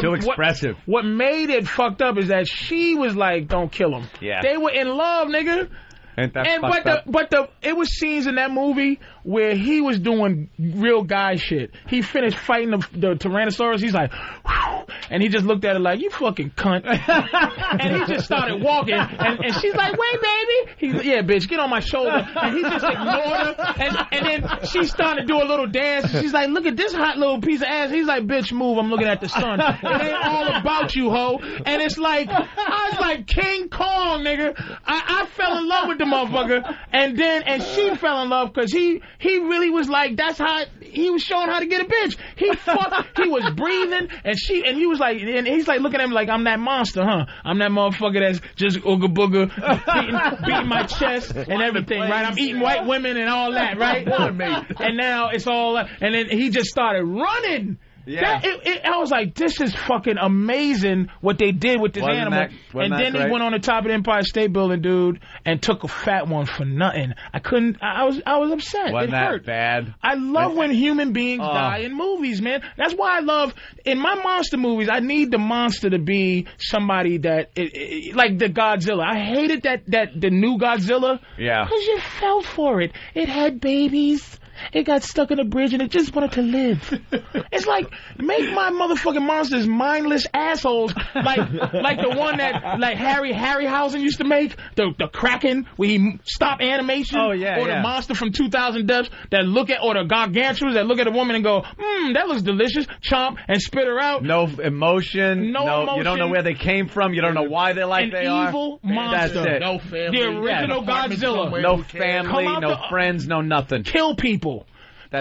too expressive. What made it fucked up is that she was like, don't kill him. Yeah. They were in love, nigga. Ain't that fucked up? But it was scenes in that movie where he was doing real guy shit. He finished fighting the Tyrannosaurus. He's like, whew, and he just looked at her like, you fucking cunt. And he just started walking, and she's like, wait, baby. He's yeah, bitch, get on my shoulder. And he just ignored her, and then she started to do a little dance. And she's like, look at this hot little piece of ass. He's like, bitch, move. I'm looking at the sun. It ain't all about you, ho. And it's like, I was like King Kong, nigga. I fell in love with the motherfucker, and she fell in love because he really was like, that's how he was showing how to get a bitch. He was breathing, and he was like, and he's like looking at him like, I'm that monster, huh? I'm that motherfucker that's just ooga booga, beating my chest and everything, right? I'm eating white women and all that, right? And now it's all, and then he just started running. Yeah. I was like, this is fucking amazing what they did with this animal. And then he went on the top of the Empire State Building, dude, and took a fat one for nothing. I was upset. Wasn't it hurt. That bad? I love when human beings die in movies, man. That's why I love, in my monster movies, I need the monster to be somebody that, like the Godzilla. I hated that the new Godzilla. Yeah. Because you fell for it. It had babies. It got stuck in a bridge and it just wanted to live. It's like, make my motherfucking monsters mindless assholes, like the one that like Harryhausen used to make, the Kraken, where he stopped animation, or the monster from 2000 Deaths that look at, or the gargantuas that look at a woman and go, that looks delicious, chomp and spit her out. No emotion. No emotion. You don't know where they came from. You don't know why they're like they are. An evil monster. That's it. No family. The original Godzilla. No family. No friends. No nothing. Kill people.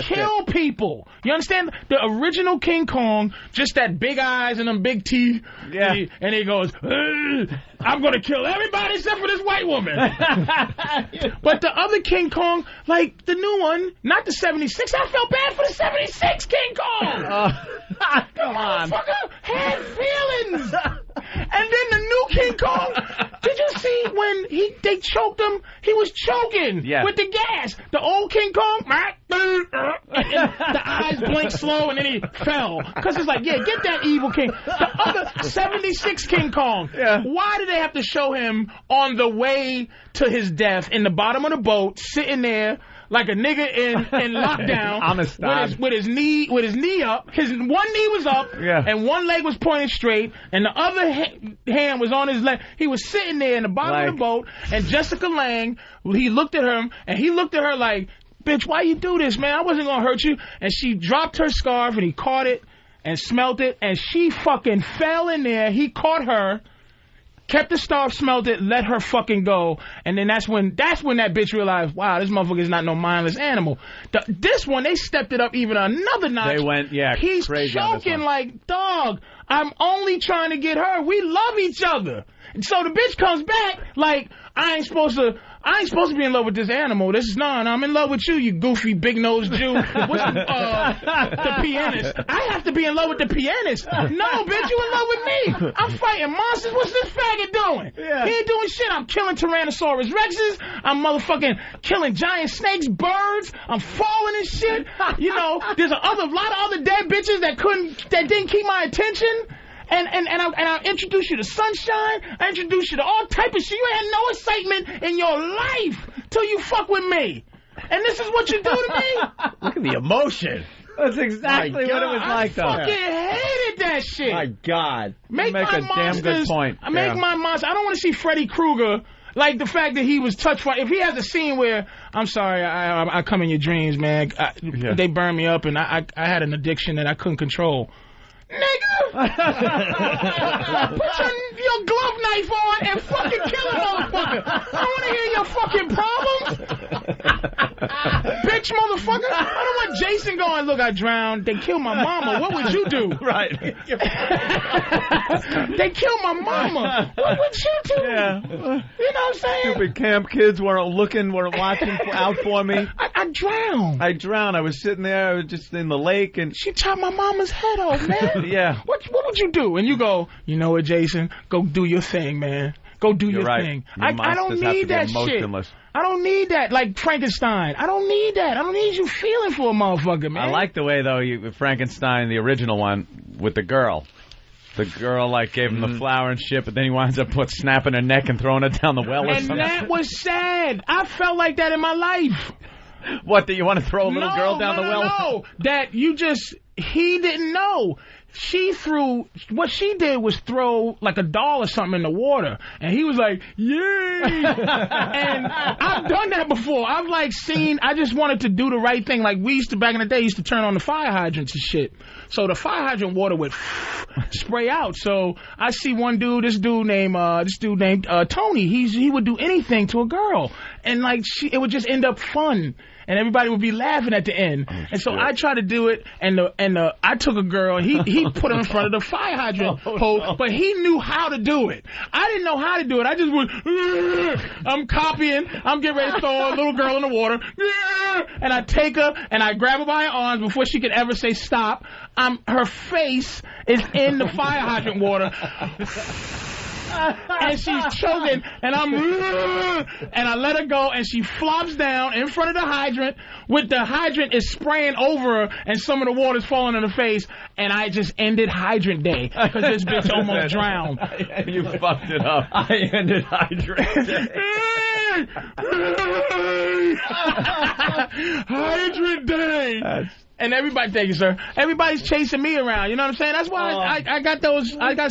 Kill people. You understand? The original King Kong, just that big eyes and them big teeth. Yeah. And he goes, I'm going to kill everybody except for this white woman. But the other King Kong, like the new one, not the 76. I felt bad for the 76 King Kong. Come on. The motherfucker had feelings. And then the new King Kong, did you see when they choked him? He was choking with the gas. The old King Kong, the eyes blinked slow and then he fell. Because it's like, get that evil king. The other 76 King Kong, why did they have to show him on the way to his death in the bottom of the boat, sitting there like a nigga in lockdown with his knee up. His one knee was up and one leg was pointed straight and the other hand was on his leg. He was sitting there in the bottom of the boat, and Jessica Lange, he looked at him and he looked at her like, bitch, why you do this, man? I wasn't gonna hurt you. And she dropped her scarf and he caught it and smelt it and she fucking fell in there. He caught her, kept the scarf, smelled it, let her fucking go, and then that's when that bitch realized, wow, this motherfucker's not no mindless animal. This one, they stepped it up even another notch. They went, he's crazy choking like, dog, I'm only trying to get her. We love each other. And so the bitch comes back like, I ain't supposed to be in love with this animal. I'm in love with you, you goofy big-nosed Jew. What's the pianist? I have to be in love with the pianist. No, bitch, you in love with me. I'm fighting monsters. What's this faggot doing? He ain't doing shit. I'm killing Tyrannosaurus Rexes. I'm motherfucking killing giant snakes, birds. I'm falling and shit. You know, there's a lot of other dead bitches that didn't keep my attention. And I introduce you to sunshine. I introduce you to all type of shit. You ain't had no excitement in your life till you fuck with me. And this is what you do to me? Look at the emotion. That's exactly what it was like, though. I fucking hated that shit. My God. Make a damn good point. Make my monster. I don't want to see Freddy Krueger. Like the fact that he was touched by. If he has a scene where, I'm sorry, I come in your dreams, man. They burned me up and I had an addiction that I couldn't control. Nigga! Put your glove knife on and fucking kill a motherfucker! I want to hear your fucking problems! Bitch, motherfucker! I don't want Jason going, look, I drowned. They killed my mama. What would you do? Right. They killed my mama. What would you do? Yeah. You know what I'm saying? Stupid camp kids weren't watching out for me. I drowned. I was sitting there, I was just in the lake, and she chopped my mama's head off, man. Yeah. What would you do? And you go, you know what, Jason? Go do your thing, man. Go do your thing. I don't need that shit. I don't need that. Like Frankenstein. I don't need that. I don't need you feeling for a motherfucker, man. I like the way, though, Frankenstein, the original one, with the girl. The girl, like, gave him the flower and shit, but then he winds up snapping her neck and throwing it down the well or something. And that was sad. I felt like that in my life. What, that you want to throw a little girl down the well? No, that he didn't know. What she did was throw like a doll or something in the water, and he was like, yay! And I've done that before. I've I just wanted to do the right thing. Like we used to, back in the day, used to turn on the fire hydrants and shit. So the fire hydrant water would spray out. So I see this dude named Tony. He would do anything to a girl, and it would just end up fun. And everybody would be laughing at the end. And so I tried to do it, and I took a girl, and he put her in front of the fire hydrant hole, but he knew how to do it. I didn't know how to do it. I just went, I'm copying, I'm getting ready to throw a little girl in the water, and I take her, and I grab her by her arms before she could ever say stop. Her face is in the fire hydrant water. And she's choking, and I let her go, and she flops down in front of the hydrant, with the hydrant is spraying over her, and some of the water's falling in her face, and I just ended hydrant day, because this bitch almost drowned. You fucked it up. I ended hydrant day. Hydrant day. And everybody, thank you, sir. Everybody's chasing me around. You know what I'm saying? That's why I got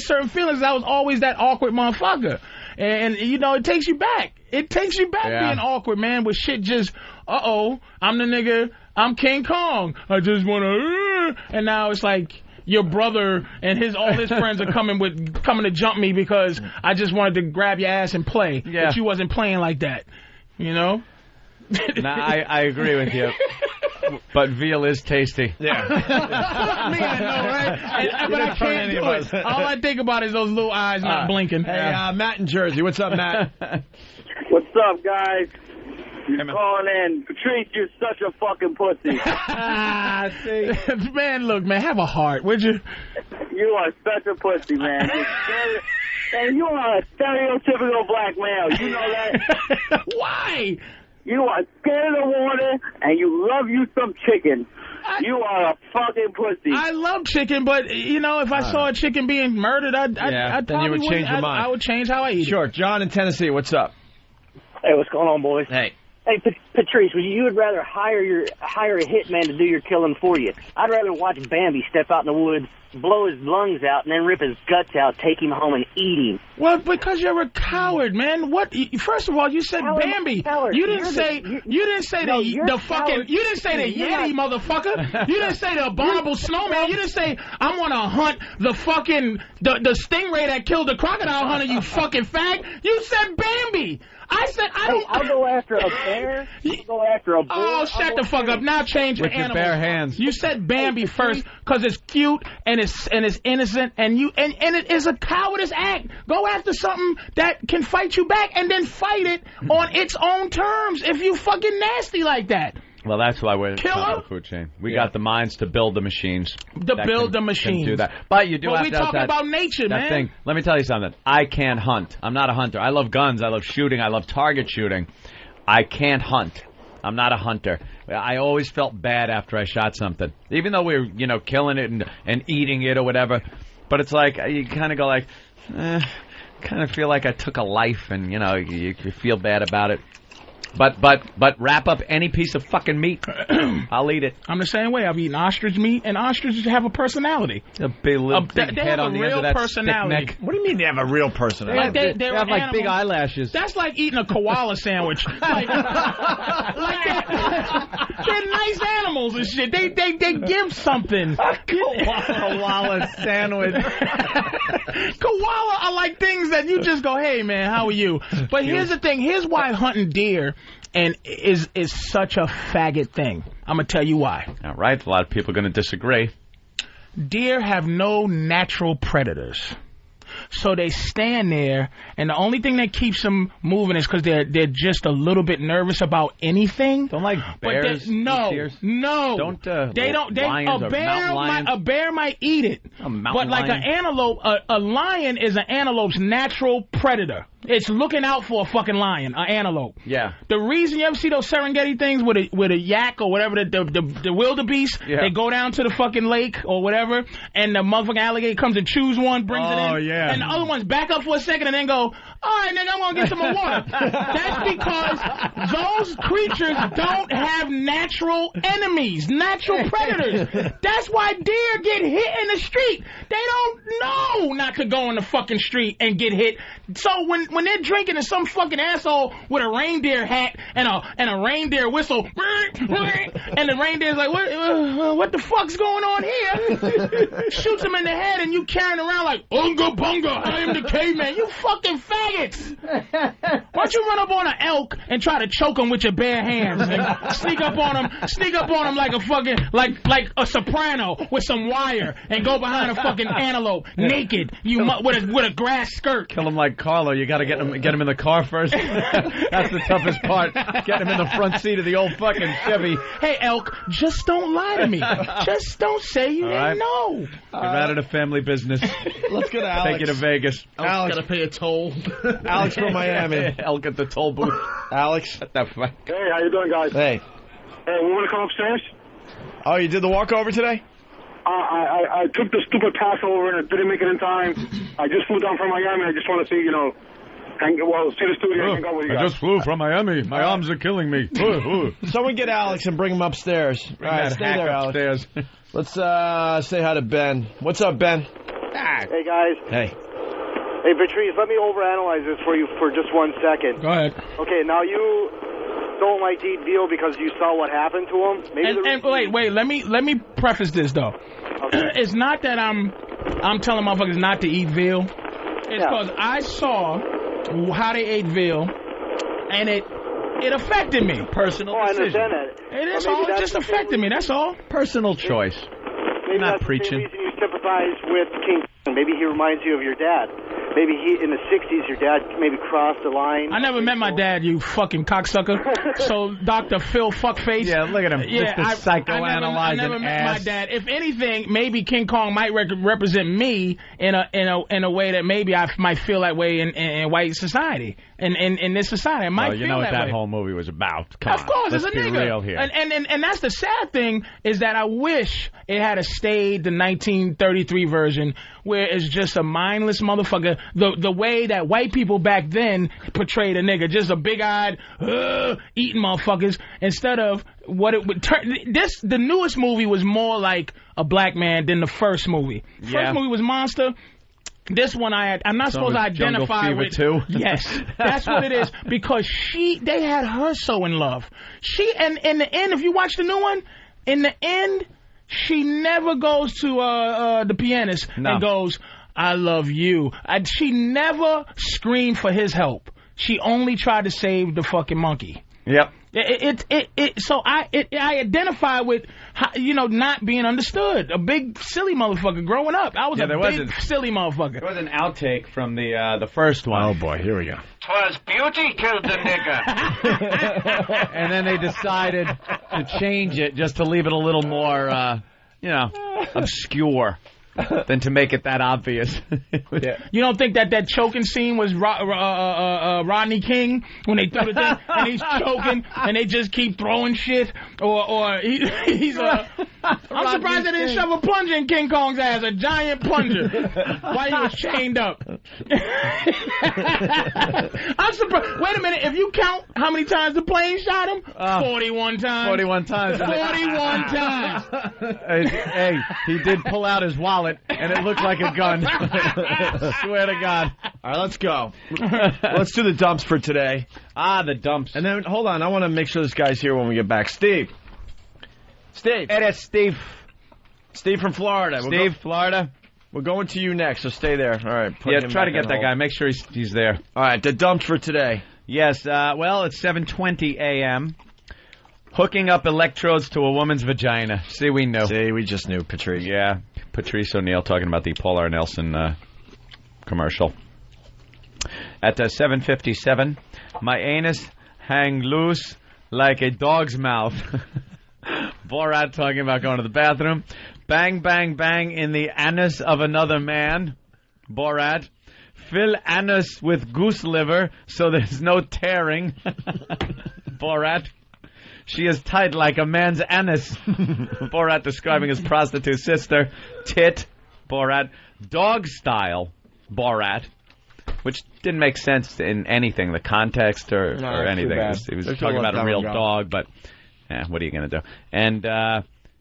certain feelings. I was always that awkward motherfucker. And it takes you back. It takes you back being awkward, man, with shit just, I'm the nigga, I'm King Kong. I just want to, and now it's like your brother and all his friends are coming to jump me because I just wanted to grab your ass and play. Yeah. But you wasn't playing like that, you know? Nah, I agree with you. But veal is tasty. Yeah. I know, right? But I can't do it. All I think about is those little eyes not blinking. Hey, Matt in Jersey. What's up, Matt? What's up, guys? You're calling in. Patrice, you're such a fucking pussy. Man, look, man, have a heart, would you? You are such a pussy, man. And you are a stereotypical black male. You know that? Why? You are scared of the water, and you love you some chicken. You are a fucking pussy. I love chicken, but, if I saw a chicken being murdered, I'd then you would change your mind. I would change how I eat it. Sure. John in Tennessee, what's up? Hey, what's going on, boys? Hey. Hey, Patrice, you would rather hire a hitman to do your killing for you. I'd rather watch Bambi step out in the woods, blow his lungs out, and then rip his guts out, take him home, and eat him. Well, because you're a coward, man. What? First of all, you said Bambi. You didn't say the Yeti, motherfucker. You didn't say the abominable snowman. You didn't say I'm gonna hunt the fucking the stingray that killed the crocodile hunter. You fucking fag. You said Bambi. I said I'll go after a bear. I'll go after a bull. Oh, shut the fuck up! Now change your animal. With your bare hands. You said Bambi first because it's cute and it's innocent and it is a cowardice act. Go after something that can fight you back and then fight it on its own terms. If you fucking nasty like that. Well, that's why we're top of the food chain. We got the minds to build the machines. The machines. Can do that. But you do have to we talking about nature, man. Thing. Let me tell you something. I can't hunt. I'm not a hunter. I love guns. I love shooting. I love target shooting. I can't hunt. I'm not a hunter. I always felt bad after I shot something. Even though we were, killing it and eating it or whatever. But it's like, you kind of go like, kind of feel like I took a life and, you feel bad about it. But wrap up any piece of fucking meat. I'll eat it. I'm the same way. I've eaten ostrich meat, and ostriches have a personality. A big head on the end of that personality. Stick neck. What do you mean they have a real personality? They have like big eyelashes. That's like eating a koala sandwich. Like they're nice animals and shit. They give something. Koala sandwich. Koala are like things that you just go, hey man, how are you? But here's the thing. Here's why hunting deer is such a faggot thing. I'm gonna tell you why. All right, a lot of people are gonna disagree. Deer have no natural predators. So they stand there, and the only thing that keeps them moving is because they're just a little bit nervous about anything. Don't like bears. No. Don't a bear might eat it, but like an antelope, a lion is an antelope's natural predator. It's looking out for a fucking lion, an antelope. Yeah. The reason you ever see those Serengeti things with a yak or whatever, the wildebeest, they go down to the fucking lake or whatever, and the motherfucking alligator comes and chews one, brings it in. Oh, yeah. And the other ones back up for a second and then go, all right, nigga, I'm going to get some more water. That's because those creatures don't have natural enemies, natural predators. That's why deer get hit in the street. They don't know not to go in the fucking street and get hit. So when they're drinking and some fucking asshole with a reindeer hat and a reindeer whistle, and the reindeer's like, what the fuck's going on here? Shoots him in the head and you carrying around like, Unga Bunga, I am the caveman. You fucking faggots. Why don't you run up on an elk and try to choke him with your bare hands and sneak up on him like a fucking, like a soprano with some wire and go behind a fucking antelope naked, with a grass skirt. Kill him like Carlo. You got to get him in the car first. That's the toughest part. Get him in the front seat of the old fucking Chevy. Hey, elk, just don't lie to me. Just don't say you didn't know. Get out of the family business. Let's go to Alex. Take you to Vegas. Alex, Gotta pay a toll. Alex from Miami. Elk at the toll booth. Alex. What the fuck? Hey, how you doing, guys? Hey. Hey, we want to come upstairs? Oh, you did the walkover today? I took the stupid Passover and it didn't make it in time. I just flew down from Miami. I just want to see, see the studio and go with you guys. I just flew from Miami. My arms are killing me. Someone get Alex and bring him upstairs. All right, stay there, Alex. Let's say hi to Ben. What's up, Ben? Hey, guys. Hey. Hey, Patrice, let me overanalyze this for you for just 1 second. Go ahead. Okay, now you don't like to eat veal because you saw what happened to him? Maybe wait, let me preface this, though. Okay. It's not that I'm telling motherfuckers not to eat veal. It's because I saw how they ate veal, and it affected me. Personal decision. I understand that. It is all. It just affected me. That's all. Personal choice. Maybe not that's preaching. The same reason you sympathize with King. Maybe he reminds you of your dad. Maybe in the 60s, your dad maybe crossed the line. I never met my dad, you fucking cocksucker. So, Dr. Phil Fuckface. Yeah, look at him. Yeah, just a psychoanalyzing I never met ass. my dad. If anything, maybe King Kong might represent me in a way that maybe I might feel that way in white society. In this society, I might feel that way. You know what that whole movie was about. Come on. Of course, Let's it's a be nigga. real here. And that's the sad thing is that I wish it had stayed the 1933 version where it's just a mindless motherfucker. The way that white people back then portrayed a nigga, just a big-eyed, eating motherfuckers, instead of what it would turn. The newest movie was more like a black man than the first movie. First movie was Monster. This one I'm not supposed to identify with. Too? Yes, that's what it is, because they had her so in love. And in the end, if you watch the new one, in the end, she never goes to the pianist and goes, I love you. She never screamed for his help. She only tried to save the fucking monkey. Yep. So I identify with, not being understood. A big silly motherfucker growing up. I was big silly motherfucker. There was an outtake from the first one. Oh boy, here we go. 'Twas beauty killed the nigger. And then they decided to change it just to leave it a little more, obscure. Than to make it that obvious. You don't think that choking scene was Rodney King when they threw the thing and he's choking and they just keep throwing shit, or he's I'm surprised they didn't shove a plunger in King Kong's ass, a giant plunger, while he was chained up. I'm surprised. Wait a minute, if you count how many times the plane shot him, 41 times. 41 times. 41 times. Hey, he did pull out his wallet. And it looked like a gun. Swear to God. All right, let's go. Let's do the dumps for today. The dumps. And then, hold on, I want to make sure this guy's here when we get back. Steve. Hey, that's Steve. Steve from Florida. Florida. We're going to you next, so stay there. All right. Try to get that guy. Make sure he's there. All right, the dumps for today. Yes, it's 7:20 a.m. Hooking up electrodes to a woman's vagina. See, we knew. See, we just knew, Patrice. Yeah, Patrice O'Neill talking about the Paul R. Nelson commercial. At 7:57, my anus hang loose like a dog's mouth. Borat talking about going to the bathroom. Bang, bang, bang in the anus of another man. Borat. Fill anus with goose liver so there's no tearing. Borat. She is tight like a man's anus. Borat describing his prostitute sister. Tit. Borat. Dog style. Borat. Which didn't make sense in anything, the context or anything. He was talking about a real dog, but what are you going to do? And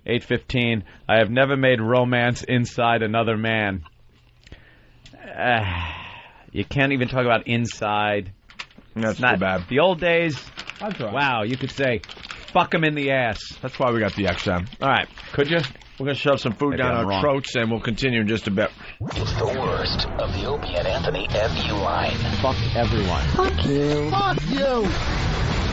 8:15, I have never made romance inside another man. You can't even talk about inside. That's not bad. The old days, wow, you could say, fuck him in the ass. That's why we got the XM. All right, could you? We're going to shove some food down our throats, and we'll continue in just a bit. It's the worst of the Opie and Anthony FU line. Fuck everyone. Fuck you. Fuck you.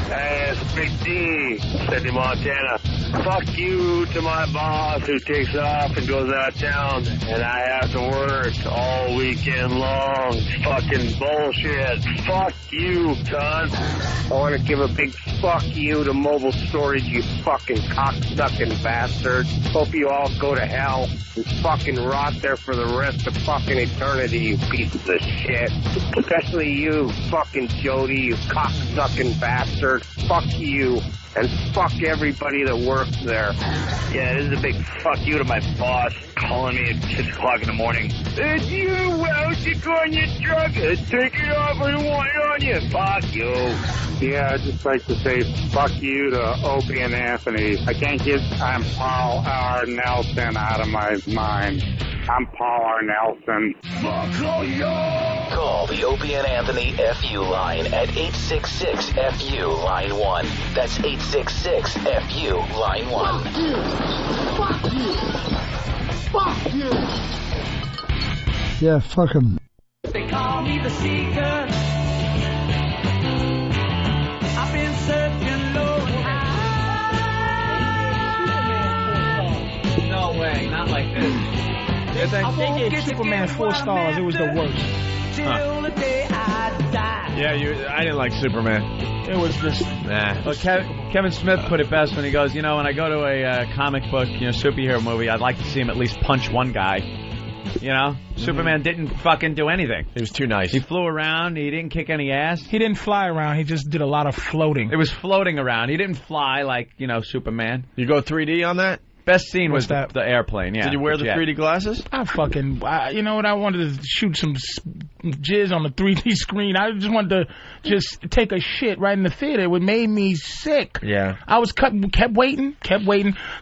Hey, it's Big D, Cindy, Montana. Fuck you to my boss who takes off and goes out of town, and I have to work all weekend long. Fucking bullshit. Fuck you, cunt. I want to give a big fuck you to Mobile Storage, you fucking cocksucking bastard. Hope you all go to hell and fucking rot there for the rest of fucking eternity, you pieces of shit. Especially you, fucking Jody, you cocksucking bastard. Fuck you, and fuck everybody that works there. Yeah, this is a big fuck you to my boss calling me at 6 o'clock in the morning. It's you, Welch, on your truck. Take it off, I don't want it on you. Fuck you. Yeah, I'd just like to say fuck you to Opie and Anthony. I can't get Paul R. Nelson out of my mind. I'm Paul R. Nelson. Call the Opie and Anthony FU line at 866-FU line 1. That's 866-FU line 1. Fuck you. Fuck you. Yeah, fuck him. They call me the Seeker. I've been searching low and high. No way, not like this. They gave Superman 4 stars. It was the worst. Till the day I die. Yeah, I didn't like Superman. It was just Well, Kevin Smith put it best when he goes, when I go to a comic book, superhero movie, I'd like to see him at least punch one guy. Superman didn't fucking do anything. He was too nice. He flew around. He didn't kick any ass. He didn't fly around. He just did a lot of floating. It was floating around. He didn't fly like, Superman. You go 3D on that? Best scene was the airplane, yeah. Did you wear the 3D glasses? You know what? I wanted to shoot some jizz on the 3D screen. I just wanted to just take a shit right in the theater. It made me sick. Yeah. I was kept waiting.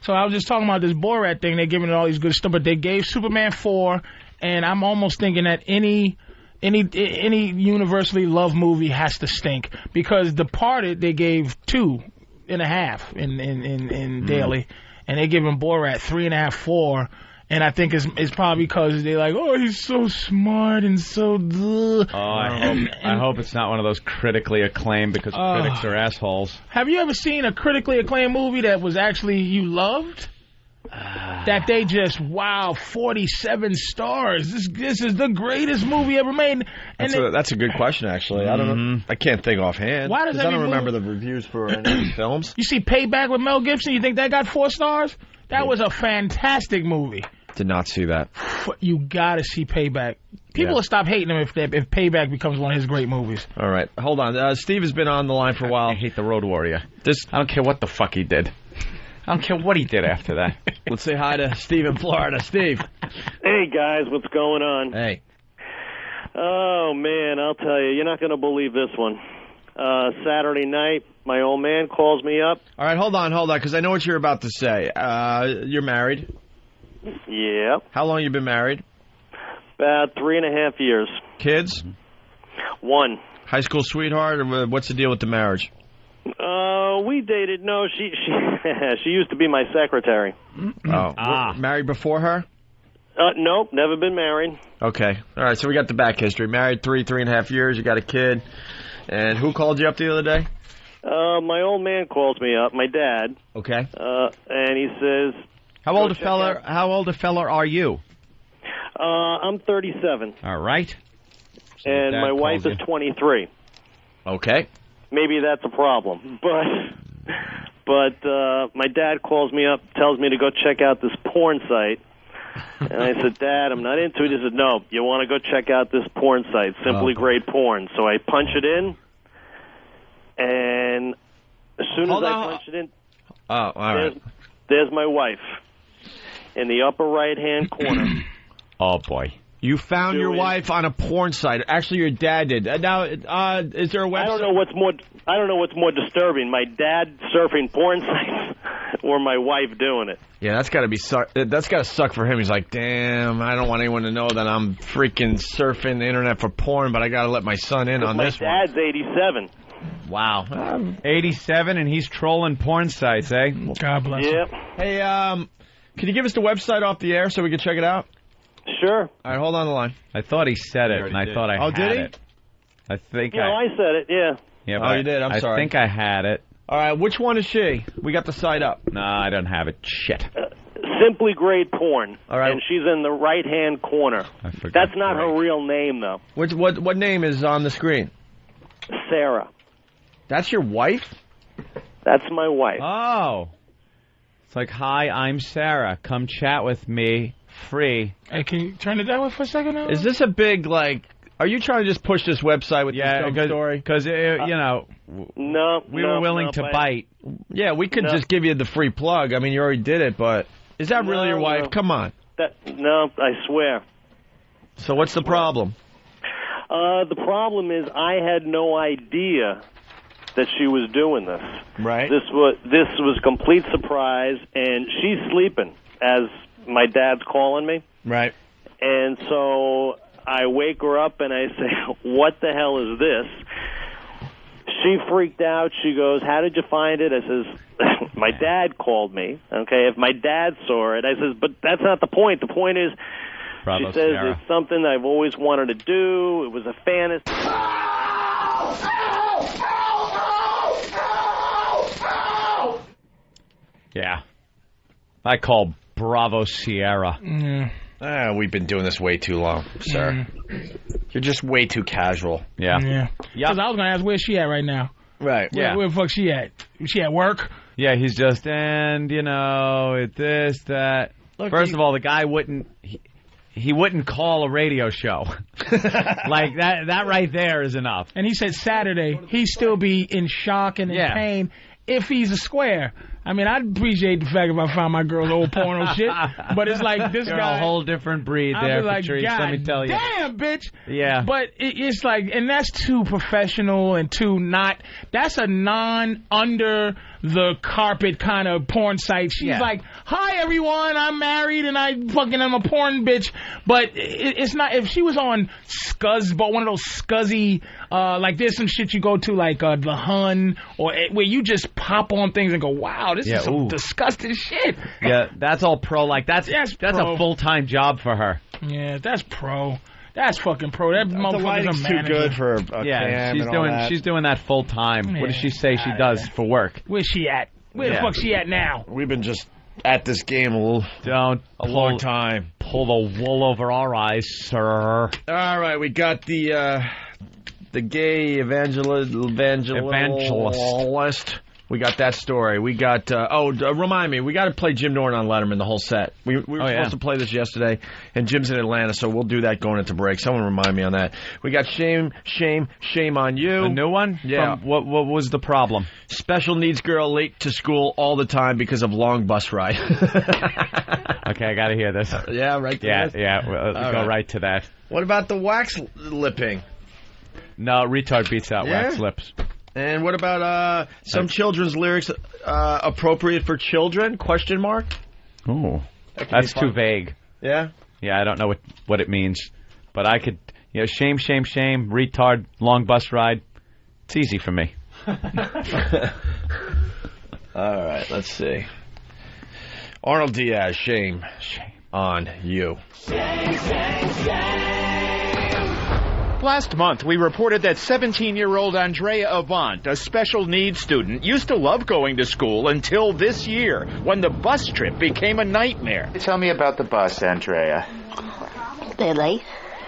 So I was just talking about this Borat thing. They're giving it all these good stuff, but they gave Superman 4, and I'm almost thinking that any universally loved movie has to stink, because Departed they gave 2.5 in daily. And they give him Borat 3.5, 4, and I think it's probably because they're like, oh, he's so smart and so. I hope it's not one of those critically acclaimed, because critics are assholes. Have you ever seen a critically acclaimed movie that was actually you loved? That they just 47 stars. This is the greatest movie ever made. And that's a good question, actually. I don't know. I can't think offhand. Why does I don't remember the reviews for any films. You see Payback with Mel Gibson. You think that got 4 stars? That was a fantastic movie. Did not see that. You gotta see Payback. People will stop hating him if Payback becomes one of his great movies. All right, hold on. Steve has been on the line for a while. I hate the Road Warrior. I don't care what the fuck he did. I don't care what he did after that. Let's say hi to Steve in Florida. Steve. Hey, guys. What's going on? Hey. Oh, man. I'll tell you. You're not going to believe this one. Saturday night, my old man calls me up. All right, hold on, because I know what you're about to say. You're married? Yeah. How long you been married? About 3.5 years. Kids? 1. High school sweetheart, or what's the deal with the marriage? We dated. No, she she used to be my secretary. Married before her? Nope, never been married. Okay. All right, so we got the back history. Married 3.5 years, you got a kid. And who called you up the other day? My old man calls me up, my dad. Okay. And he says... How old a fella are you? I'm 37. All right. So and my wife is 23. Okay. Maybe that's a problem. But my dad calls me up, tells me to go check out this porn site. And I said, Dad, I'm not into it. He said, no, you want to go check out this porn site, Simply Great Porn. So I punch it in, and as soon as I punch it in, all right. There's my wife in the upper right-hand corner. Oh, boy. You found your wife on a porn site. Actually, your dad did. Now, is there a website? I don't know what's more disturbing: my dad surfing porn sites, or my wife doing it. Yeah, that's got to suck for him. He's like, damn, I don't want anyone to know that I'm freaking surfing the internet for porn, but I got to let my son in on this one. My dad's 87. Wow, 87, and he's trolling porn sites, eh? God bless him. Hey, can you give us the website off the air so we can check it out? Sure. All right, hold on the line. I thought he said it, and I thought I had did he? it. I think I said it, yeah. Yeah, you did? I'm sorry. I think I had it. All right, which one is she? We got the site up. No, I don't have it. Shit. Simply Great Porn. All right. And she's in the right-hand corner. I forgot. That's not her real name, though. What name is on the screen? Sarah. That's your wife? That's my wife. Oh. It's like, hi, I'm Sarah. Come chat with me. Free. Hey, can you turn it that way for a second now? Is this a big, are you trying to just push this website with this dumb story? Because, no, we were willing to bite. Yeah, we could just give you the free plug. I mean, you already did it, but is that really your wife? Come on. No, I swear. So what's the problem? The problem is I had no idea that she was doing this. Right. This was complete surprise, and she's sleeping as my dad's calling me. Right. And so I wake her up and I say, what the hell is this? She freaked out. She goes, how did you find it? I says, my dad called me. Okay, if my dad saw it. I says, but that's not the point. The point is, Bravo, she says, Sarah. it's something I've always wanted to do. It was a fantasy. Yeah. I call Bravo Sierra. We've been doing this way too long, sir. You're just way too casual. Yeah. Because I was going to ask, where's she at right now? Right. Where the fuck she at? Is she at work? Yeah, he's just, and, this, that. Look, First of all, the guy wouldn't... He wouldn't call a radio show. Like, that right there is enough. And he said Saturday, he'd still be in shock and in pain if he's a square. I mean, I'd appreciate the fact if I found my girl's old porno shit, but it's like this You're guy... a whole different breed there, Patrice, let me tell you. Damn, bitch! Yeah. But it's like, and that's too professional and too not... That's a under-the-carpet kind of porn site. She's like, hi, everyone, I'm married and I'm a porn bitch. But it's not... If she was on Scuzzball, one of those scuzzy... like there's some shit you go to like The Hun, or where you just pop on things and go, wow, this is some disgusting shit. Yeah, that's all pro. Like that's a full-time job for her. Yeah, that's pro. That's fucking pro. That motherfucker's a manager. Too good for a cam she's doing that full time. Yeah, what does she say she does for work? Where's she at? Where the fuck she at now? We've been just at this game a long time. Pull the wool over our eyes, sir. All right, we got the gay evangelist. We got that story. We got, remind me, we got to play Jim Norton on Letterman the whole set. We were supposed to play this yesterday, and Jim's in Atlanta, so we'll do that going into break. Someone remind me on that. We got Shame on You. A new one? Yeah. What was the problem? Special needs girl late to school all the time because of long bus ride. Okay, I got to hear this. Yeah, right to this? Yeah, let's go right to that. What about the wax lipping? No, retard beats out wax lips. And what about some children's lyrics appropriate for children? Question mark. Oh, that's too vague. Yeah? Yeah, I don't know what it means. But I could, shame, retard, long bus ride. It's easy for me. All right, let's see. Arnold Diaz, shame on you. Last month, we reported that 17-year-old Andrea Avant, a special needs student, used to love going to school until this year, when the bus trip became a nightmare. Tell me about the bus, Andrea. They're late.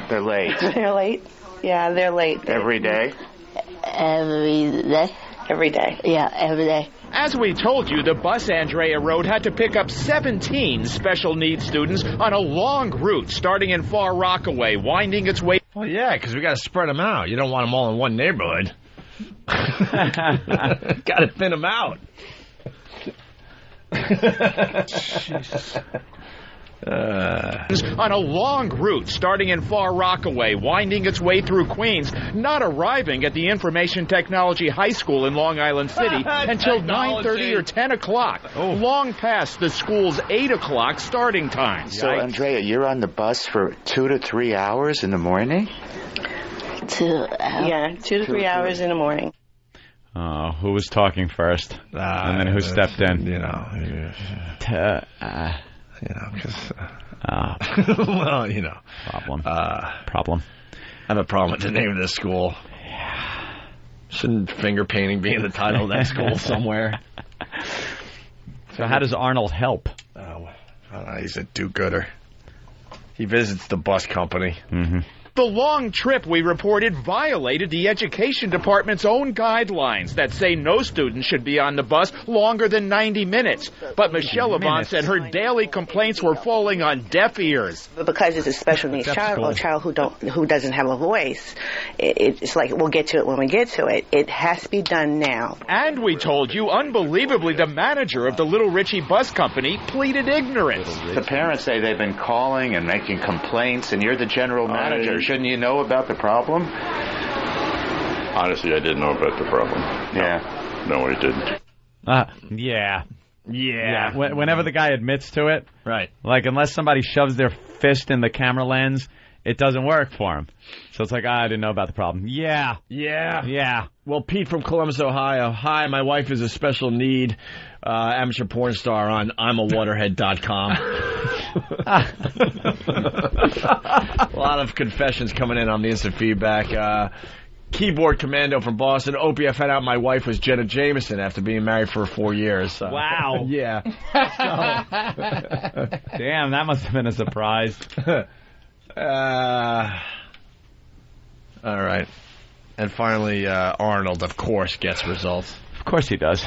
They're late. They're late? Yeah, they're late. Every day? Every day. Every day? Yeah, every day. As we told you, the bus Andrea rode had to pick up 17 special needs students on a long route starting in Far Rockaway, winding its way... Well, yeah, because we got to spread them out. You don't want them all in one neighborhood. Got to thin them out. Jesus. On a long route starting in Far Rockaway, winding its way through Queens, not arriving at the Information Technology High School in Long Island City until 9:30 or 10 o'clock, long past the school's 8 o'clock starting time. So, Andrea, you're on the bus for 2 to 3 hours in the morning? 2 to 3 hours in the morning. Oh, who was talking first? And then who stepped in? Because... well, Problem. Problem. I have a problem with the name of this school. Yeah. Shouldn't finger painting be in the title of that school somewhere? So how does Arnold help? Oh, I don't know, he's a do-gooder. He visits the bus company. Mm-hmm. The long trip, we reported, violated the Education Department's own guidelines that say no student should be on the bus longer than 90 minutes. But Michelle Avant said her daily complaints were falling on deaf ears. But because it's a special needs child or a child who doesn't have a voice, it's like we'll get to it when we get to it. It has to be done now. And we told you, unbelievably, the manager of the Little Richie Bus Company pleaded ignorance. The parents say they've been calling and making complaints, and you're the general manager. Shouldn't you know about the problem? Honestly, I didn't know about the problem. Yeah. No, I didn't. Yeah. Whenever the guy admits to it, right? Like, unless somebody shoves their fist in the camera lens, it doesn't work for him. So it's like, I didn't know about the problem. Yeah. Well, Pete from Columbus, Ohio. Hi, my wife is a special need amateur porn star on I'mAWaterhead.com. A lot of confessions coming in on the instant feedback. Keyboard Commando from Boston. Opie, I found out my wife was Jenna Jameson after being married for 4 years. Wow. Yeah. Damn, that must have been a surprise. All right. And finally, Arnold, of course, gets results. Of course he does.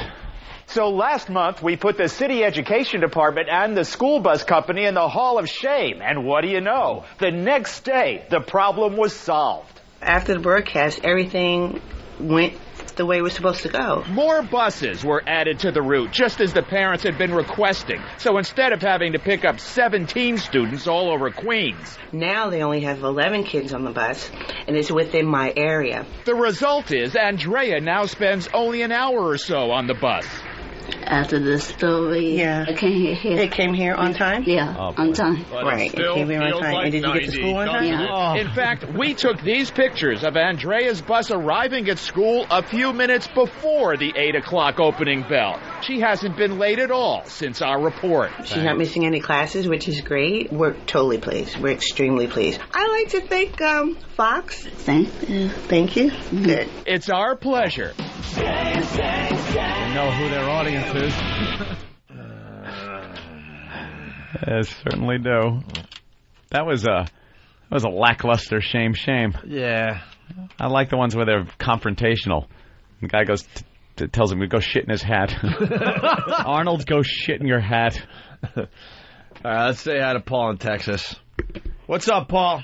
So last month, we put the city education department and the school bus company in the Hall of Shame. And what do you know? The next day, the problem was solved. After the broadcast, everything went the way it was supposed to go. More buses were added to the route, just as the parents had been requesting. So instead of having to pick up 17 students all over Queens, now they only have 11 kids on the bus, and it's within my area. The result is Andrea now spends only an hour or so on the bus. After the story, it came here. It came here on time? Yeah, on time. Right, it came here on time. And did you get to school on time? Yeah. In fact, we took these pictures of Andrea's bus arriving at school a few minutes before the 8 o'clock opening bell. She hasn't been late at all since our report. She's not missing any classes, which is great. We're totally pleased. We're extremely pleased. I like to thank Fox. Thank you. Thank you. Good. It's our pleasure. You know who their audience is. I certainly do. That was a lackluster shame. Yeah. I like the ones where they're confrontational. The guy goes tells him to go shit in his hat. Arnold's go shit in your hat. All right, let's say hi to Paul in Texas. What's up, Paul?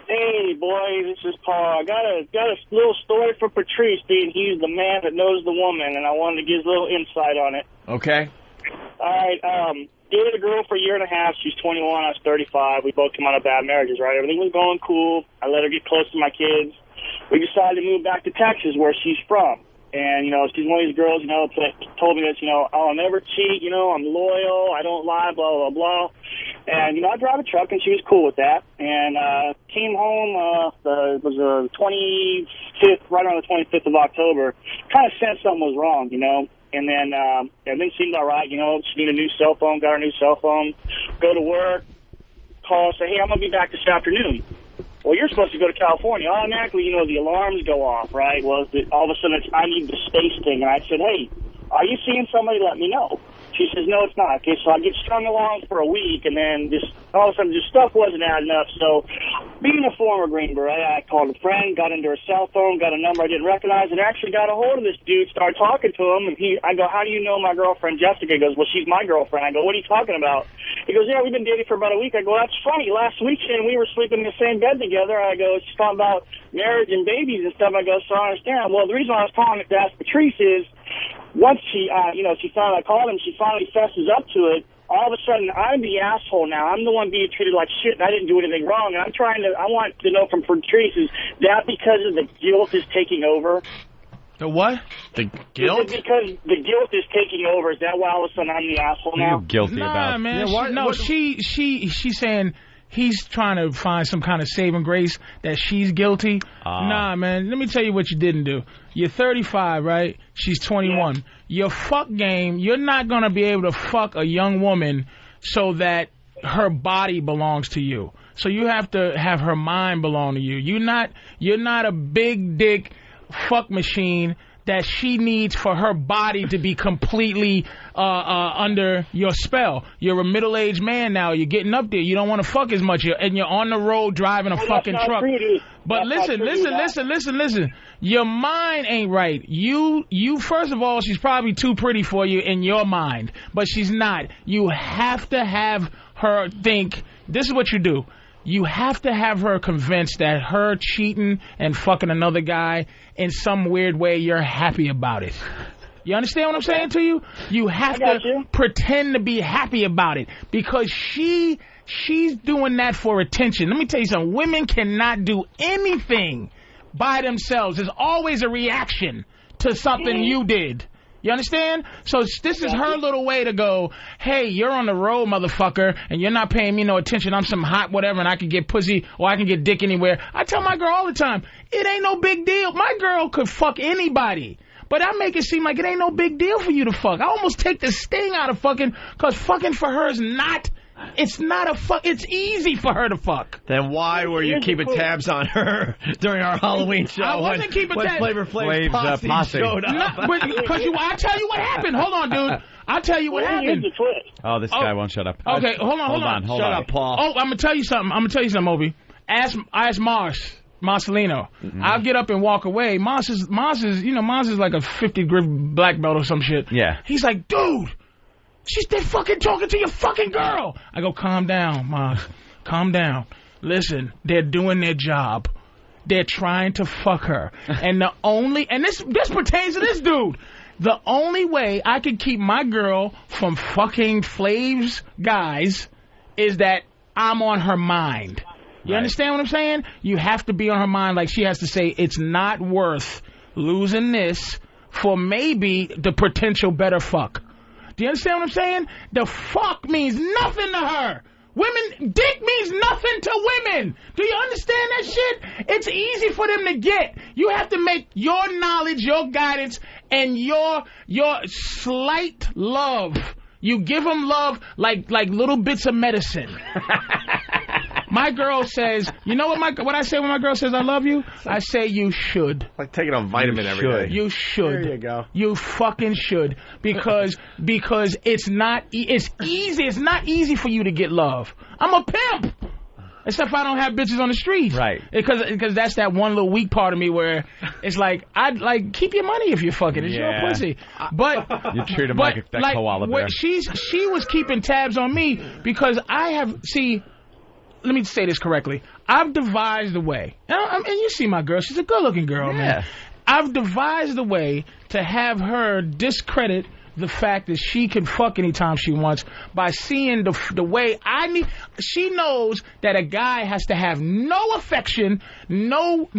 Hey, boy, this is Paul. I got a little story for Patrice, being he's the man that knows the woman, and I wanted to give a little insight on it. Okay. All right, dated a girl for a year and a half. She's 21, I was 35. We both came out of bad marriages, right? Everything was going cool. I let her get close to my kids. We decided to move back to Texas, where she's from. And, she's one of these girls, that told me that, I'll never cheat, I'm loyal, I don't lie, blah, blah, blah. And, I drive a truck, and she was cool with that. And came home, it was the 25th, right around the 25th of October. Kind of sensed something was wrong, And then everything seemed all right, she needed a new cell phone, got her new cell phone, go to work, call, say, hey, I'm going to be back this afternoon. Well, you're supposed to go to California. Automatically, the alarms go off, right? Well, all of a sudden, I need the space thing. And I said, hey, are you seeing somebody? Let me know. She says, no, it's not. Okay, so I get strung along for a week, and then just all of a sudden, just stuff wasn't adding up. So, being a former Green Beret, I called a friend, got into her cell phone, got a number I didn't recognize, and actually got a hold of this dude, started talking to him, and I go, how do you know my girlfriend Jessica? He goes, well, she's my girlfriend. I go, what are you talking about? He goes, yeah, we've been dating for about a week. I go, that's funny. Last weekend, we were sleeping in the same bed together. I go, she's talking about marriage and babies and stuff. I go, so I understand. Well, the reason I was calling to ask Patrice is, once she, she finally, I called him, she finally fesses up to it. All of a sudden, I'm the asshole now. I'm the one being treated like shit, and I didn't do anything wrong. And I want to know from Patrice, is that because of the guilt is taking over? The what? The guilt? Is it because the guilt is taking over? Is that why all of a sudden I'm the asshole now? Guilty about? Man. Yeah, she's saying he's trying to find some kind of saving grace that she's guilty. Nah, man. Let me tell you what you didn't do. You're 35, right? She's 21. Yeah. Your fuck game, you're not going to be able to fuck a young woman so that her body belongs to you. So you have to have her mind belong to you. You're not a big dick fuck machine that she needs for her body to be completely under your spell. You're a middle-aged man now. You're getting up there. You don't want to fuck as much. And you're on the road driving a fucking truck. But listen. Your mind ain't right. You first of all, she's probably too pretty for you in your mind. But she's not. You have to have her think, this is what you do. You have to have her convinced that her cheating and fucking another guy in some weird way, you're happy about it. You understand what I'm saying to you? You have to pretend to be happy about it because she's doing that for attention. Let me tell you something. Women cannot do anything by themselves. There's always a reaction to something you did. You understand? So this is her little way to go, hey, you're on the road, motherfucker, and you're not paying me no attention. I'm some hot whatever, and I can get pussy or I can get dick anywhere. I tell my girl all the time, it ain't no big deal. My girl could fuck anybody. But I make it seem like it ain't no big deal for you to fuck. I almost take the sting out of fucking, because fucking for her is not... It's not a fuck. It's easy for her to fuck. Then why were you keeping tabs on her during our Halloween show? I wasn't keeping tabs. When Flavor Flav's posse showed up. Because I'll tell you what happened. Hold on, dude. I'll tell you what happened. Oh, this guy won't shut up. Okay, hold on. Shut up, Paul. Oh, I'm gonna tell you something. Obi. Ask Marcelino. Mm-hmm. I'll get up and walk away. Mars is like a 50 grip black belt or some shit. Yeah. He's like, dude. They're fucking talking to your fucking girl. I go, calm down, Mars. Calm down. Listen, they're doing their job. They're trying to fuck her. And this pertains to this dude. The only way I can keep my girl from fucking Flav's guys is that I'm on her mind. You understand what I'm saying? You have to be on her mind. Like she has to say, it's not worth losing this for maybe the potential better fuck. Do you understand what I'm saying? The fuck means nothing to her. Dick means nothing to women. Do you understand that shit? It's easy for them to get. You have to make your knowledge, your guidance, and your slight love. You give them love like little bits of medicine. My girl says, you know what I say when my girl says I love you? I say you should. Like taking a vitamin every day. You should. There you go. You fucking should. Because it's easy. It's not easy for you to get love. I'm a pimp. Except if I don't have bitches on the street. Right. Because that's that one little weak part of me where it's like, I'd like, keep your money if you're fucking. It's your pussy. But you treat him like that koala bear. She was keeping tabs on me because let me say this correctly. I've devised a way, and you see my girl, she's a good-looking girl, man. I've devised a way to have her discredit the fact that she can fuck anytime she wants by seeing the way I need. She knows that a guy has to have no affection, no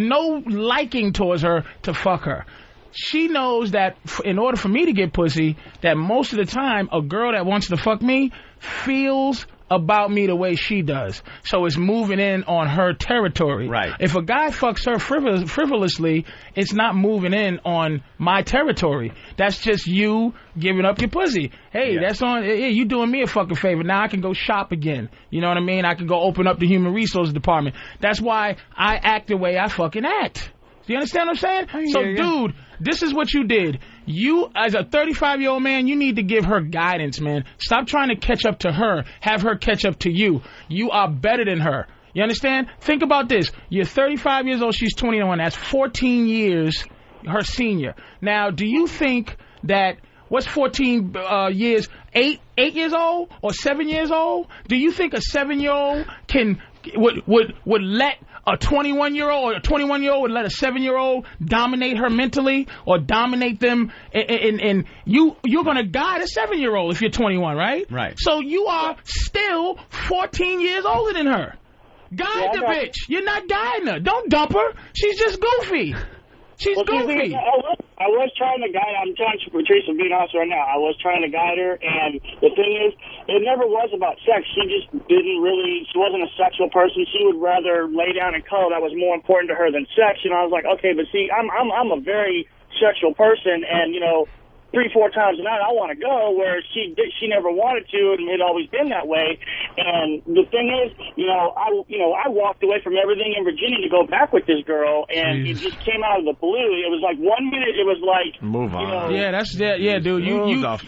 liking towards her to fuck her. She knows that in order for me to get pussy, that most of the time a girl that wants to fuck me feels about me the way she does. So it's moving in on her territory. Right. If a guy fucks her frivolously, it's not moving in on my territory. That's just you giving up your pussy. Hey, that's on. Hey, you doing me a fucking favor. Now I can go shop again. You know what I mean? I can go open up the human resources department. That's why I act the way I fucking act. Do you understand what I'm saying? So, dude, this is what you did. You, as a 35-year-old man, you need to give her guidance, man. Stop trying to catch up to her. Have her catch up to you. You are better than her. You understand? Think about this. You're 35 years old. She's 21. That's 14 years her senior. Now, do you think that what's 14 years? 8 years old or 7 years old? Do you think a 7-year-old would let a 21-year-old or a 21-year-old would let a 7-year-old dominate her mentally or dominate them? And you're going to guide a 7-year-old if you're 21, right? Right. So you are still 14 years older than her. Guide the bitch. You're not guiding her. Don't dump her. She's just goofy. She's goofy. I was trying to guide her. I'm telling you, Patrice, I'm being honest right now. I was trying to guide her, and the thing is, it never was about sex. She just she wasn't a sexual person. She would rather lay down and cuddle. That was more important to her than sex. And I was like, okay, but see, I'm a very sexual person, and, 3-4 times a night I want to go, where she never wanted to, and it had always been that way. And the thing is, I walked away from everything in Virginia to go back with this girl, and it just came out of the blue. It was like 1 minute, it was like move on. Yeah, dude.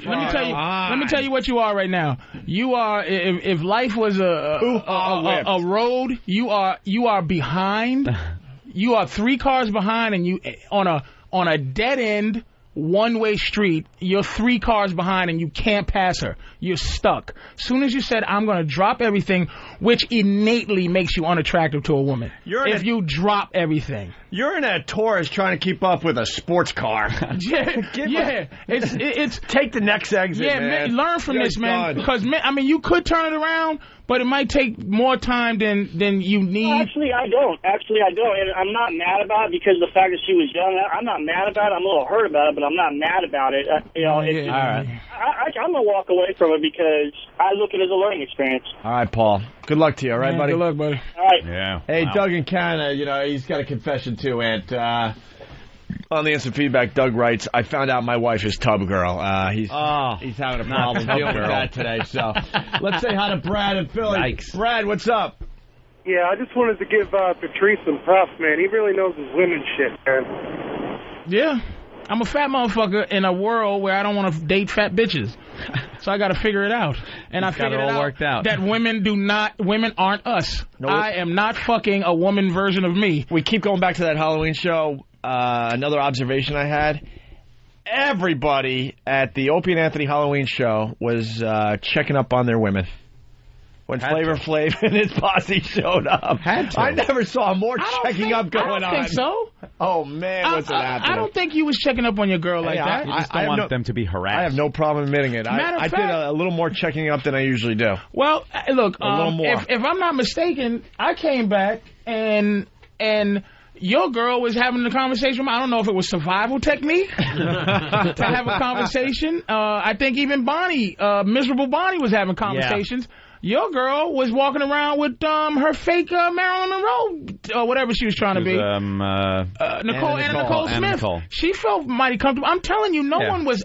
Let me tell you what you are right now. You are, if life was a road, you are behind. You are 3 cars behind, and you on a dead end one-way street, you're 3 cars behind and you can't pass her. You're stuck. Soon as you said, I'm going to drop everything, which innately makes you unattractive to a woman. You drop everything. You're in a Taurus trying to keep up with a sports car. It's take the next exit, man. Learn from this, man. Because, you could turn it around, but it might take more time than you need. Actually, I don't. And I'm not mad about it because the fact that she was young. I'm not mad about it. I'm a little hurt about it, but I'm not mad about it. All right. I'm going to walk away from it because I look at it as a learning experience. All right, Paul. Good luck to you, all right, buddy? Good luck, buddy. All right. Yeah. Hey, wow. Doug in Canada, he's got a confession too, Ant. On the instant feedback, Doug writes, I found out my wife is tub girl. He's having a problem dealing with that today. So let's say hi to Brad in Philly. Yikes. Brad, what's up? Yeah, I just wanted to give Patrice some props, man. He really knows his women shit, man. Yeah. I'm a fat motherfucker in a world where I don't want to date fat bitches. So I got to figure it out. And I figured it worked out that women aren't us. Nope. I am not fucking a woman version of me. We keep going back to that Halloween show. Another observation I had. Everybody at the Opie and Anthony Halloween show was checking up on their women. When Flavor Flav and his posse showed up. I never saw more checking up going on. I don't think so. Oh, man, what's it happening? I don't think you was checking up on your girl like that. You just don't want them to be harassed. I have no problem admitting it. I did a little more checking up than I usually do. Well, look, a little more. If I'm not mistaken, I came back and your girl was having a conversation. I don't know if it was survival technique to have a conversation. I think even Bonnie, Miserable Bonnie, was having conversations. Yeah. Your girl was walking around with her fake Marilyn Monroe, or whatever she was trying to be. Nicole Smith. She felt mighty comfortable. I'm telling you, no one was.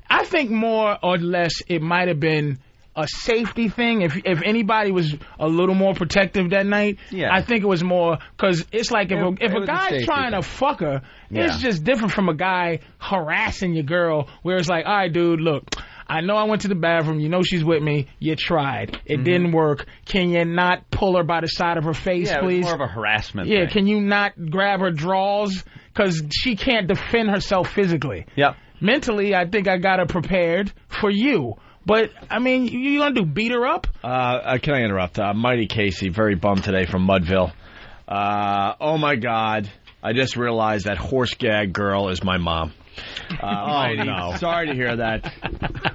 I think more or less it might have been a safety thing. If anybody was a little more protective that night, I think it was more because it's like if a guy's trying to fuck her, it's just different from a guy harassing your girl. Where it's like, all right, dude, look. I know I went to the bathroom. You know she's with me. You tried. It didn't work. Can you not pull her by the side of her face, please? It's more of a harassment thing. Yeah, can you not grab her drawers? Because she can't defend herself physically. Yep. Mentally, I think I got her prepared for you. But, you going to beat her up? Can I interrupt? Mighty Casey, very bummed today from Mudville. Oh, my God. I just realized that horse gag girl is my mom. No! Sorry to hear that.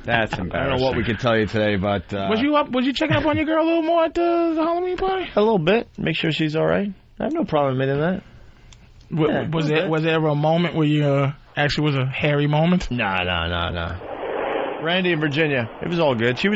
That's embarrassing. I don't know what we can tell you today, but was you checking up on your girl a little more at the Halloween party? A little bit. Make sure she's all right. I have no problem admitting that. Was there ever a moment where you actually was a hairy moment? No. Randy in Virginia, it was all good. She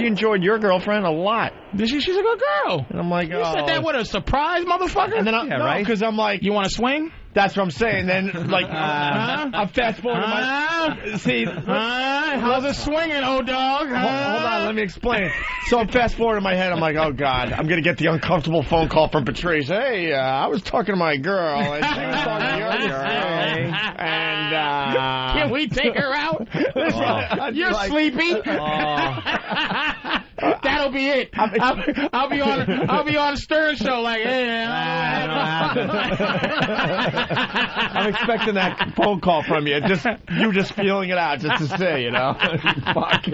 enjoyed your girlfriend a lot. She's a good girl. And I'm like, you said that with a surprise, motherfucker. And then because I'm like, you want to swing? That's what I'm saying. Then, like, I'm fast forward to my... See... how's it swinging, old dog? Hold on, let me explain. So I'm fast forward in my head. I'm like, oh, God, I'm going to get the uncomfortable phone call from Patrice. Hey, I was talking to my girl, and she was talking to your girl. And, can we take her out? You're like, sleepy. That'll be it. I'll be on a Stern show like, hey, I'm expecting that phone call from you. You just feeling it out just to say, you know. Fuck.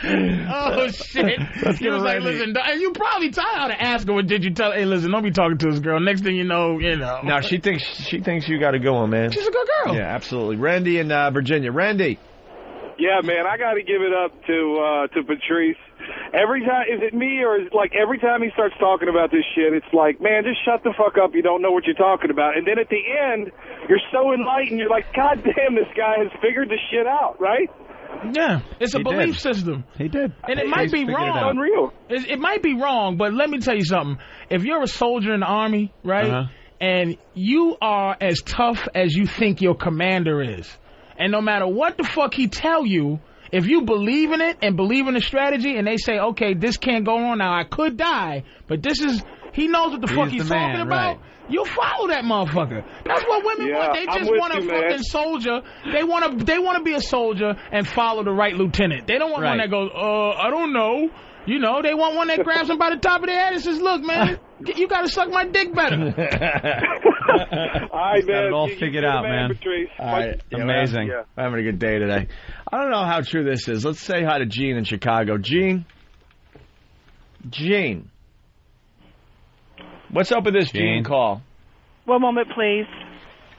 Oh, shit. He was like, listen, and you probably ought to ask her, what did you tell her? Hey, listen, don't be talking to this girl. Next thing you know. No, she thinks you got a good one, man. She's a good girl. Yeah, absolutely. Randy in Virginia. Randy. Yeah, man, I got to give it up to Patrice. Every time, is it me or is it like every time he starts talking about this shit, it's like, man, just shut the fuck up. You don't know what you're talking about. And then at the end, you're so enlightened. You're like, God damn, this guy has figured this shit out, right? Yeah, it's a belief system. He did. And it might be wrong. It's unreal. It might be wrong, but let me tell you something. If you're a soldier in the Army, right, and you are as tough as you think your commander is, and no matter what the fuck he tell you, if you believe in it and believe in the strategy, and they say, okay, this can't go on now, I could die, but this is, he knows what the fuck he's talking about. Right. You follow that motherfucker. That's what women want. They just want a fucking soldier. They want to be a soldier and follow the right lieutenant. They don't want one that goes, I don't know. You know, they want one that grabs them by the top of their head and says, look, man, you got to suck my dick better. All right, man. Got it all figured out, man. Patrice. All right. Amazing. Yeah, we're having a good day today. I don't know how true this is. Let's say hi to Gene in Chicago. Gene? What's up with this Gene call? One moment, please.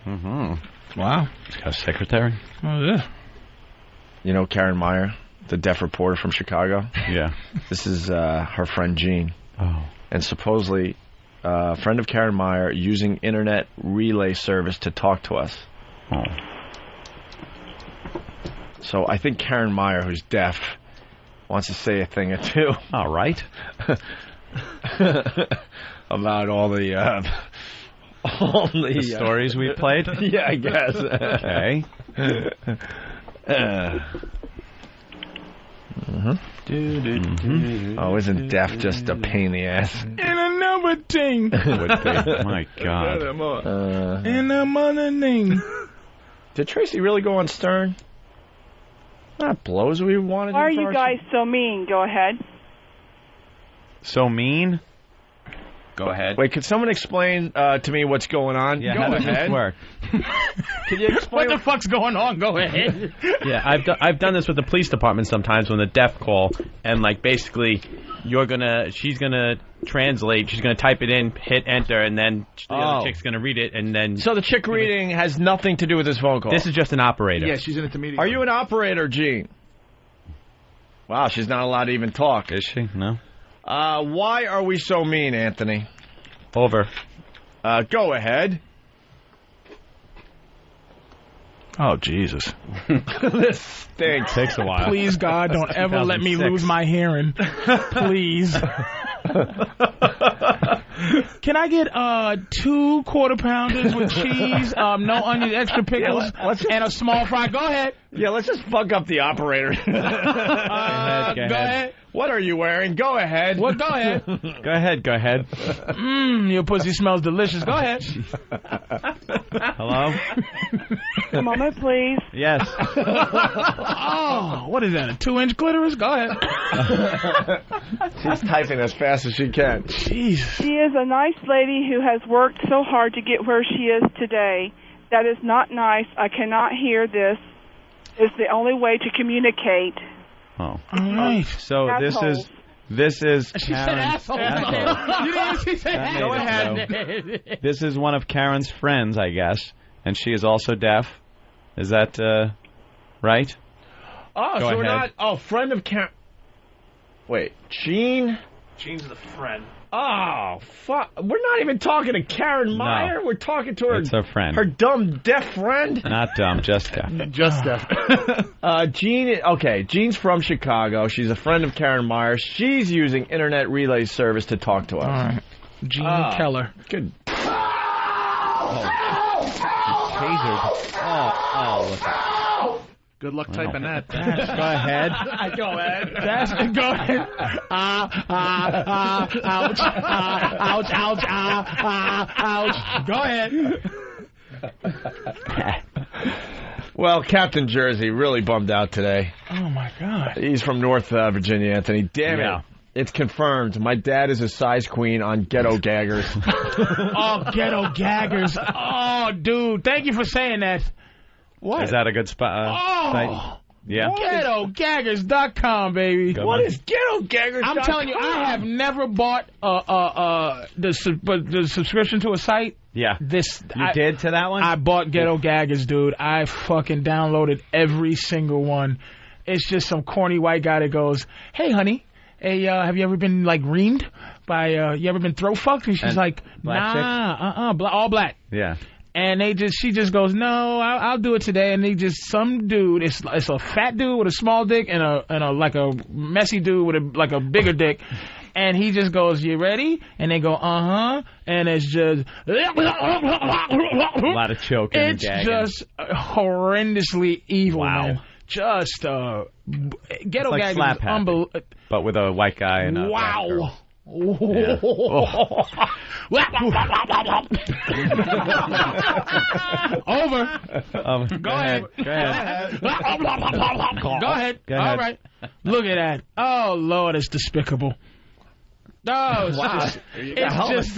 Mm-hmm. Wow. He's got a secretary. Oh, yeah. You know Karen Meyer, the deaf reporter from Chicago? Yeah. This is her friend Jean. Oh. And supposedly a friend of Karen Meyer using internet relay service to talk to us. Oh. So I think Karen Meyer, who's deaf, wants to say a thing or two. All right. About all the stories we played? Yeah, I guess. Okay. Oh, isn't deaf just a pain in the ass? And another thing. Would be. My God. And another thing. Did Tracy really go on Stern? That blows. We wanted. Why are you guys so mean? Go ahead. So mean? Go ahead. Wait, could someone explain to me what's going on? Yeah, go how ahead. does this work? Can you explain what the fuck's going on? Go ahead. Yeah, I've done this with the police department sometimes when the deaf call, and like basically she's gonna translate, she's gonna type it in, hit enter, and then the other chick's gonna read it, and then. So the chick reading has nothing to do with this phone call. This is just an operator. Yeah, she's an intermediate. Are you an operator, Gene? Wow, she's not allowed to even talk. Is she? No. Why are we so mean, Anthony? Over. Go ahead. Oh, Jesus. This stinks. Takes a while. Please, God, don't ever let me lose my hearing. Please. Can I get 2 quarter pounders with cheese, no onions, extra pickles, and a small fry? Go ahead. Yeah, let's just fuck up the operator. Go ahead. What are you wearing? Go ahead. Well, go ahead. Go ahead. Your pussy smells delicious. Go ahead. Hello? A moment, please. Yes. Oh, what is that, a 2-inch clitoris? Go ahead. She's typing as fast as she can. Jeez. She is a nice lady who has worked so hard to get where she is today. That is not nice. I cannot hear this. It's the only way to communicate. Oh. All right. So Assholes. this is She said asshole. You didn't she said asshole. Go ahead. This is one of Karen's friends, I guess, and she is also deaf. Is that right? Oh, Go so ahead. we're not... Oh, friend of Karen... Wait, Gene? Gene's the friend. Oh, fuck. We're not even talking to Karen Meyer. We're talking to her... It's her friend. Her dumb deaf friend? Not dumb, just deaf. Just deaf. Gene... Okay, Gene's from Chicago. She's a friend of Karen Meyer. She's using internet relay service to talk to us. All right. Gene Keller. Good. Tasered. Oh, look at Good luck typing that. Go ahead. Go ahead. Go ahead. Ouch. Ouch. Ouch. Go ahead. Well, Captain Jersey really bummed out today. Oh, my God. He's from North Virginia, Anthony. Damn it. It's confirmed. My dad is a size queen on Ghetto Gaggers. Oh, Ghetto Gaggers. Oh, dude. Thank you for saying that. What? Is that a good spot? Site? Yeah. GhettoGaggers.com, baby. What is GhettoGaggers.com? I'm telling you, I have never bought the subscription to a site. Yeah. You did to that one? I bought Ghetto Gaggers, dude. I fucking downloaded every single one. It's just some corny white guy that goes, "Hey, honey, hey, have you ever been like reamed by? You ever been throat fucked?" And she's like, "Nah, all black." Yeah. And she just goes, "No, I'll do it today." And some dude, it's a fat dude with a small dick and a like a messy dude with a bigger dick. And he just goes, "You ready?" And they go, "Uh-huh." And it's just a lot of choking and gagging. It's just horrendously evil, man. Just Ghetto like Gaggers, unbelievable. But with a white guy and a black girl. Yeah. Over. Go ahead. Go ahead. Go ahead. All right. Look at that. Oh, Lord, it's despicable. Oh, it's just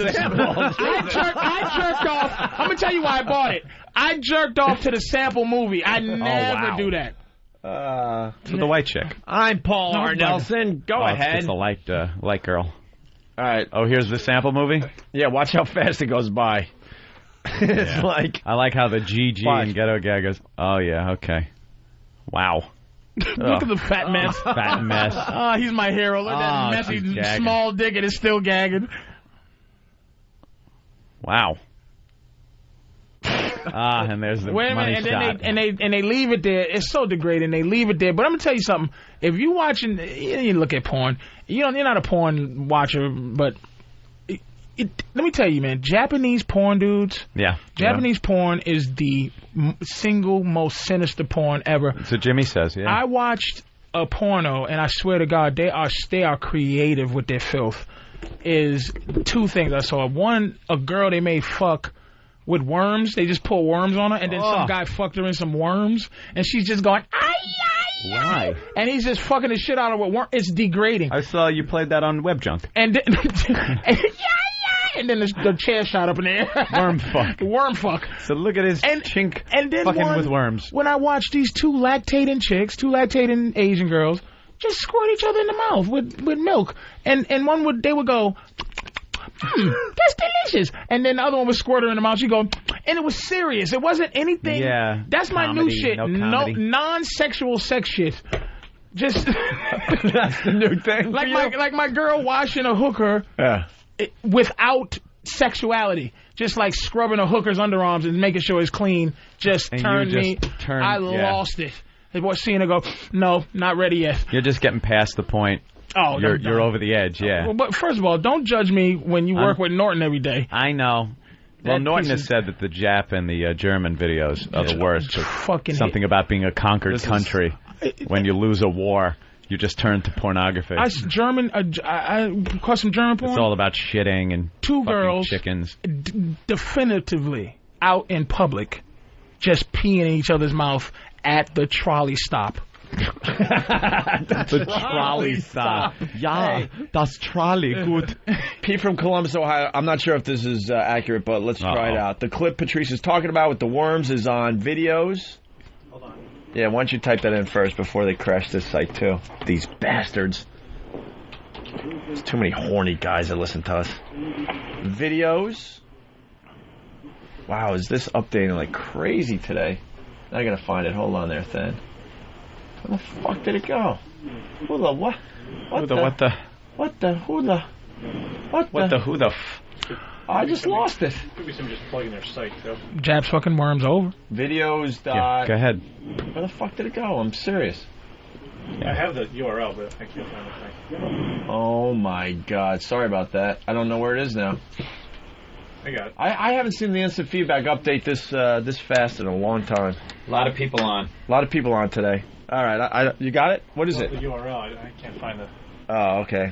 I jerked off. I'm going to tell you why I bought it. I jerked off to the sample movie. I never do that. To the white chick. I'm Paul R. Nelson. Go ahead. It's the light girl. All right. Oh, here's the sample movie? Yeah, watch how fast it goes by. It's like... I like how the GG and Ghetto Gaggers... Oh, yeah, okay. Wow. Look at the fat mess. Fat mess. Oh, he's my hero. Look at that messy small dick and it's still gagging. Wow. And there's the money shot. And they leave it there. It's so degrading. They leave it there. But I'm gonna tell you something. If you watching, you look at porn. You're not a porn watcher, but let me tell you, man. Japanese porn dudes. Yeah. Japanese porn is the single most sinister porn ever. So Jimmy says, yeah. I watched a porno, and I swear to God, they are creative with their filth. Is two things I saw. One, a girl they made fuck with worms. They just pour worms on her, and then some guy fucked her in some worms, and she's just going, ay. Why? And he's just fucking the shit out of her with worms. It's degrading. I saw you played that on WebJunk. And then, and then the chair shot up in the air. Worm fuck. So look at his chink and then fucking with worms. When I watched these two lactating Asian girls just squirt each other in the mouth with milk, and one they would go, that's delicious. And then the other one would squirt her in the mouth. She'd go, and it was serious. It wasn't anything. Yeah. That's my new shit. No non-sexual sex shit. Just that's the new thing. Like my girl washing a hooker without sexuality. Just like scrubbing a hooker's underarms and making sure it's clean. I lost it. They were seeing her go, no, not ready yet. You're just getting past the point. Oh, you're over the edge, yeah. But first of all, don't judge me when you work with Norton every day. I know. Well, Norton has said that the Jap and the German videos are the worst. Something about being a conquered country. When you lose a war, you just turn to pornography. I caught some German porn. It's all about shitting and two girls chickens. Definitively out in public, just peeing in each other's mouth at the trolley stop. The trolley stop. Yeah, das Trolley, good. Pete from Columbus, Ohio. I'm not sure if this is accurate, but let's try it out. The clip Patrice is talking about with the worms is on videos. Hold on. Yeah, why don't you type that in first before they crash this site, too? These bastards. There's too many horny guys that listen to us. Videos. Wow, is this updating like crazy today? Now I gotta find it. Hold on there, Thin. Where the fuck did it go? Who the what? Who the? I just lost it. Could be somebody just plugging their site, though. Jab's fucking worms over. Videos. Yeah, go ahead. Where the fuck did it go? I'm serious. I have the URL, but I can't find it. Oh my God! Sorry about that. I don't know where it is now. I got it. I haven't seen the instant feedback update this fast in a long time. A lot of people on. A lot of people on today. All right, you got it? What is it? The URL. I can't find the. Oh, okay.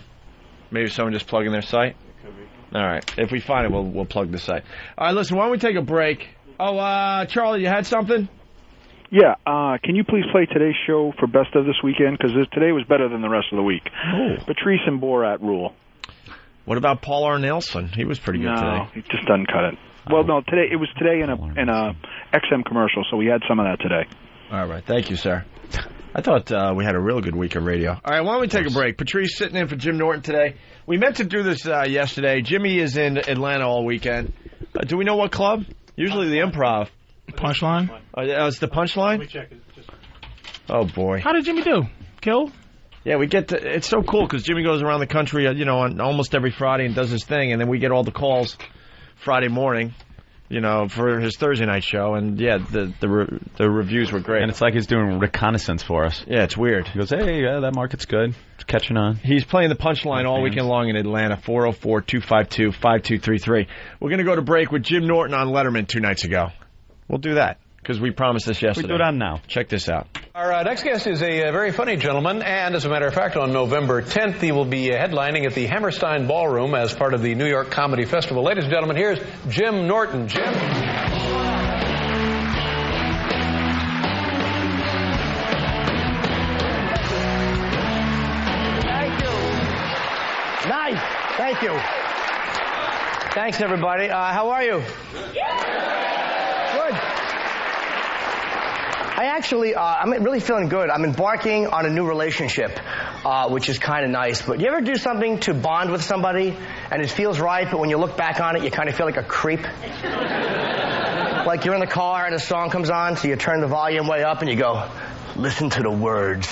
Maybe someone just plugging their site? It could be. All right. If we find it, we'll plug the site. All right, listen, why don't we take a break? Oh, Charlie, you had something? Yeah, can you please play today's show for Best of this weekend? Because today was better than the rest of the week. Oh. Patrice and Borat rule. What about Paul R. Nelson? He was pretty good today. No, he just doesn't cut it. Well, no, it was today in a XM commercial, so we had some of that today. All right, thank you, sir. I thought we had a real good week of radio. All right, why don't we take a break? Patrice sitting in for Jim Norton today. We meant to do this yesterday. Jimmy is in Atlanta all weekend. Do we know what club? Usually the Improv. Punchline? It's the Punchline? Let me check it. Oh, boy. How did Jimmy do? Kill? Yeah, we get to, it's so cool because Jimmy goes around the country, on almost every Friday and does his thing, and then we get all the calls Friday morning, for his Thursday night show, and yeah, the reviews were great. And it's like he's doing reconnaissance for us. Yeah, it's weird. He goes, hey, that market's good. It's catching on. He's playing the Punchline all weekend long in Atlanta, 404-252-5233. We're going to go to break with Jim Norton on Letterman 2 nights ago. We'll do that because we promised this yesterday. We do it on now. Check this out. Our next guest is a very funny gentleman, and as a matter of fact, on November 10th, he will be headlining at the Hammerstein Ballroom as part of the New York Comedy Festival. Ladies and gentlemen, here's Jim Norton. Jim. Thank you. Nice. Thank you. Thanks, everybody. How are you? Good. I'm really feeling good. I'm embarking on a new relationship, which is kind of nice. But you ever do something to bond with somebody and it feels right, but when you look back on it, you kind of feel like a creep? Like you're in the car and a song comes on, so you turn the volume way up and you go, listen to the words.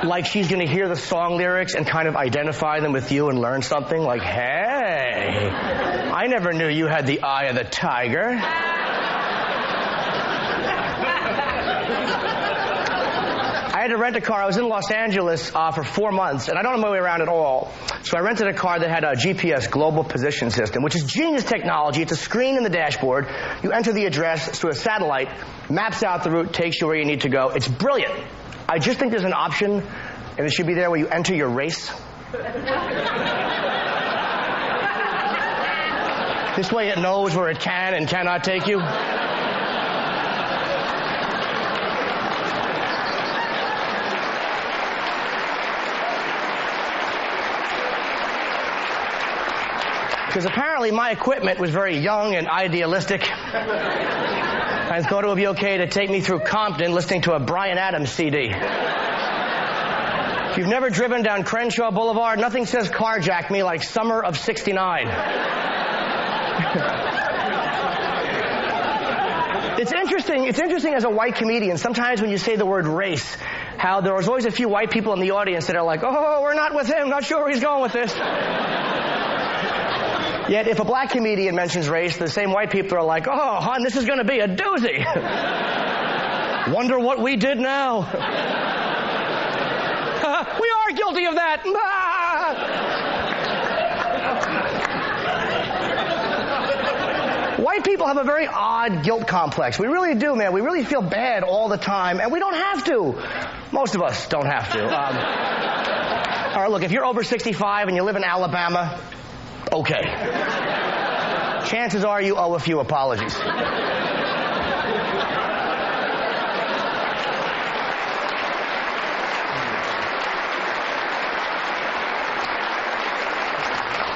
Like she's going to hear the song lyrics and kind of identify them with you and learn something. Like, hey, I never knew you had the eye of the tiger. I had to rent a car. I was in Los Angeles for 4 months, and I don't know my way around at all. So I rented a car that had a GPS, Global Position System, which is genius technology. It's a screen in the dashboard. You enter the address through a satellite, maps out the route, takes you where you need to go. It's brilliant. I just think there's an option, and it should be there where you enter your race. This way it knows where it can and cannot take you. Because apparently my equipment was very young and idealistic. I thought it would be okay to take me through Compton listening to a Bryan Adams CD. If you've never driven down Crenshaw Boulevard, nothing says carjack me like Summer of '69. It's interesting as a white comedian, sometimes when you say the word race, how there was always a few white people in the audience that are like, oh, we're not with him, not sure where he's going with this. Yet if a black comedian mentions race, the same white people are like, oh, hon, this is going to be a doozy. Wonder what we did now. We are guilty of that. White people have a very odd guilt complex. We really do, man. We really feel bad all the time, and we don't have to. Most of us don't have to. All right, look, if you're over 65 and you live in Alabama, okay. Chances are you owe a few apologies.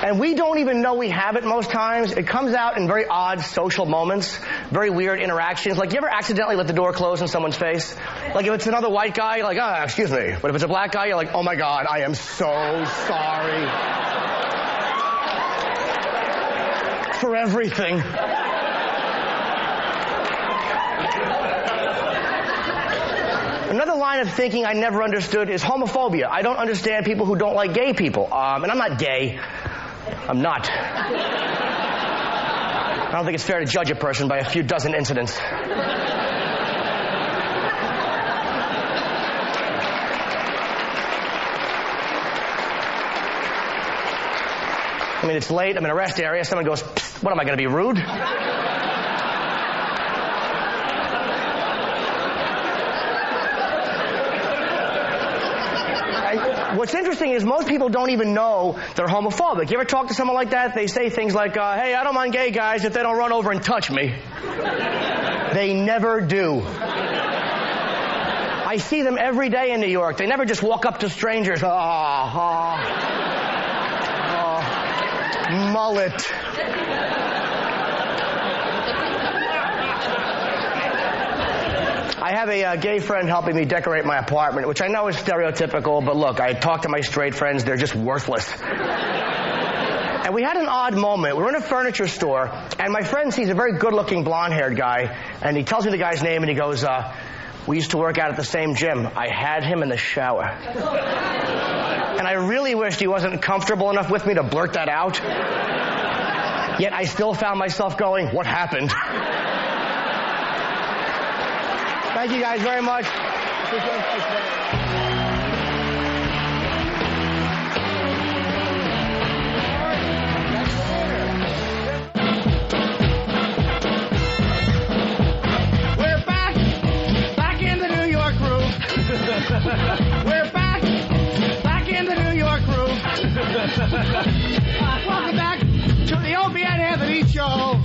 And we don't even know we have it most times. It comes out in very odd social moments, very weird interactions. Like, you ever accidentally let the door close in someone's face? Like, if it's another white guy, you're like, excuse me. But if it's a black guy, you're like, oh my God, I am so sorry for everything. Another line of thinking I never understood is homophobia. I don't understand people who don't like gay people. And I'm not gay. I'm not. I don't think it's fair to judge a person by a few dozen incidents. I mean, it's late. I'm in a rest area. Someone goes, "Psst, what am I going to be rude?" What's interesting is most people don't even know they're homophobic. You ever talk to someone like that? They say things like, hey, I don't mind gay guys if they don't run over and touch me. They never do. I see them every day in New York. They never just walk up to strangers. Mullet. I have a gay friend helping me decorate my apartment, which I know is stereotypical, but look, I talk to my straight friends, they're just worthless. And we had an odd moment. We were in a furniture store, and my friend sees a very good-looking blonde-haired guy, and he tells me the guy's name, and he goes, we used to work out at the same gym. I had him in the shower. And I really wished he wasn't comfortable enough with me to blurt that out. Yet I still found myself going, what happened? Thank you guys very much. We're back in the New York groove. We're back in the New York groove. Welcome back to the Opie and Anthony Show.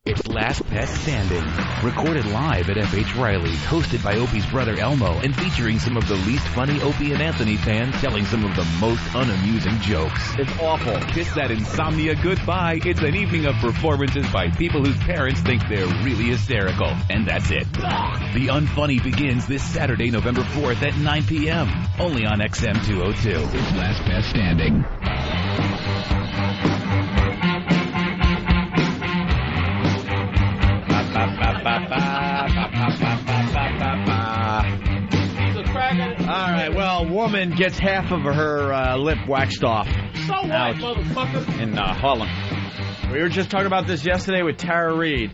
It's Last Pet Standing, recorded live at F.H. Riley's, hosted by Opie's brother Elmo, and featuring some of the least funny Opie and Anthony fans telling some of the most unamusing jokes. It's awful. Kiss that insomnia goodbye. It's an evening of performances by people whose parents think they're really hysterical. And that's it. The Unfunny begins this Saturday, November 4th at 9 p.m. Only on XM 202. It's Last Pet Standing. All right, well, a woman gets half of her lip waxed off. So what, motherfucker? In Harlem. We were just talking about this yesterday with Tara Reid.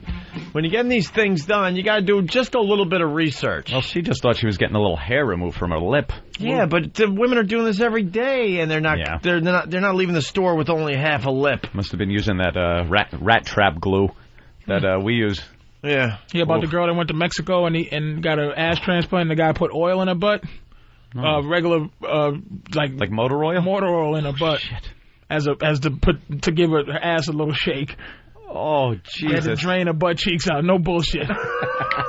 When you're getting these things done, you got to do just a little bit of research. Well, she just thought she was getting a little hair removed from her lip. Yeah, but the women are doing this every day, and they're not leaving the store with only half a lip. Must have been using that rat trap glue that we use. Yeah. Yeah, about the girl that went to Mexico and got an ass transplant, and the guy put oil in her butt. Regular like motor oil? Motor oil in her butt. Shit. To give her ass a little shake. Oh, Jesus. They had to drain her butt cheeks out. No bullshit.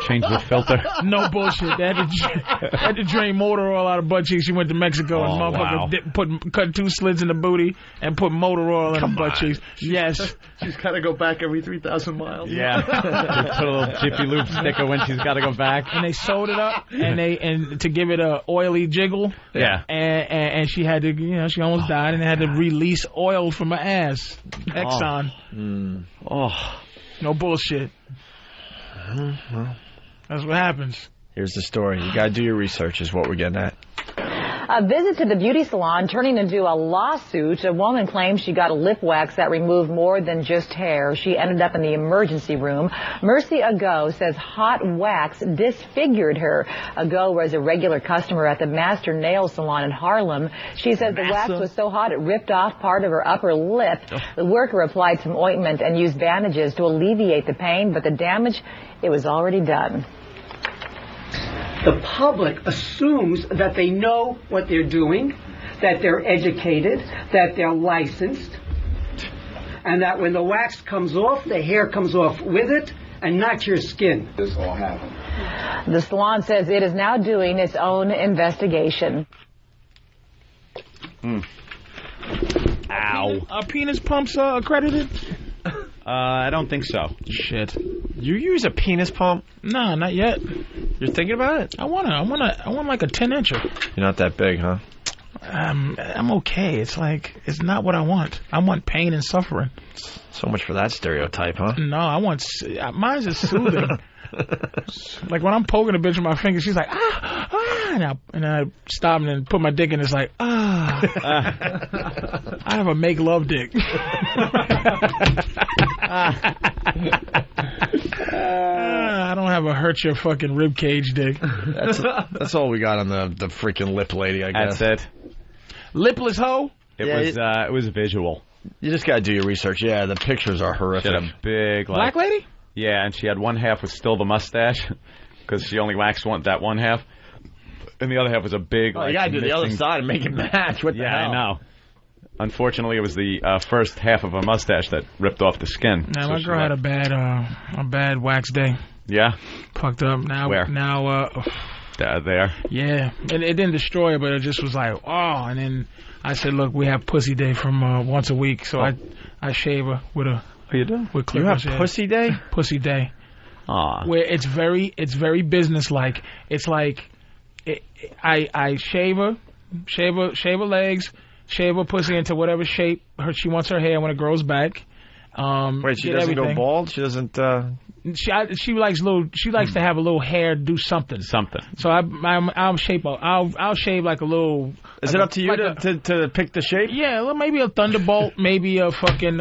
Change the filter. No bullshit. They had to drain motor oil out of butt cheeks. She went to Mexico and motherfucker cut 2 slits in the booty and put motor oil in her butt cheeks. Yes. She's got to go back every 3,000 miles. Yeah. Put a little Jiffy Lube sticker when she's got to go back. And they sewed it up and to give it a oily jiggle. Yeah. And she had to, she almost died, and they had to release oil from her ass. Exxon. No bullshit. Well, that's what happens. Here's the story. You got to do your research is what we're getting at. A visit to the beauty salon turning into a lawsuit. A woman claims she got a lip wax that removed more than just hair. She ended up in the emergency room. Mercy Ago says hot wax disfigured her. Ago was a regular customer at the Master Nail Salon in Harlem. She says the wax was so hot it ripped off part of her upper lip. The worker applied some ointment and used bandages to alleviate the pain, but the damage, it was already done. The public assumes that they know what they're doing, that they're educated, that they're licensed, and that when the wax comes off, the hair comes off with it, and not your skin. This all happened. The salon says it is now doing its own investigation. Ow. Are penis pumps accredited? I don't think so. Shit. You use a penis pump? No, not yet. You're thinking about it? I want like a 10-incher. You're not that big, huh? I'm okay. It's not what I want. I want pain and suffering. So much for that stereotype, huh? No, mine's is soothing. Like when I'm poking a bitch with my finger, she's like, and I stop and put my dick in. It's like, I have a make love dick. I don't have a hurt your fucking rib cage dick. That's all we got on the freaking lip lady, I guess. That's it. Lipless hoe? It was visual. You just got to do your research. Yeah, the pictures are horrific. She had a big... Black lady? Yeah, and she had one half was still the mustache because she only waxed that one half. And the other half was a big... you got to do the other side and make it match. What the hell? I know. Unfortunately, it was the first half of a mustache that ripped off the skin. Now, my girl had a bad wax day. Yeah? Fucked up. Now, where? Now, there. Yeah. It didn't destroy it, but it just was like, oh. And then I said, look, we have pussy day from once a week. So I shave her with a... Oh, you do? With clippers. You have pussy day? Pussy day. Aw. Where it's very business-like. It's like, I shave her legs, shave her pussy into whatever shape she wants her hair when it grows back. Wait, she doesn't go bald? She doesn't... She likes to have a little hair do something. Something. So I'll shave like a little... Is it up to you to pick the shape? Yeah, well, maybe a thunderbolt, maybe a fucking...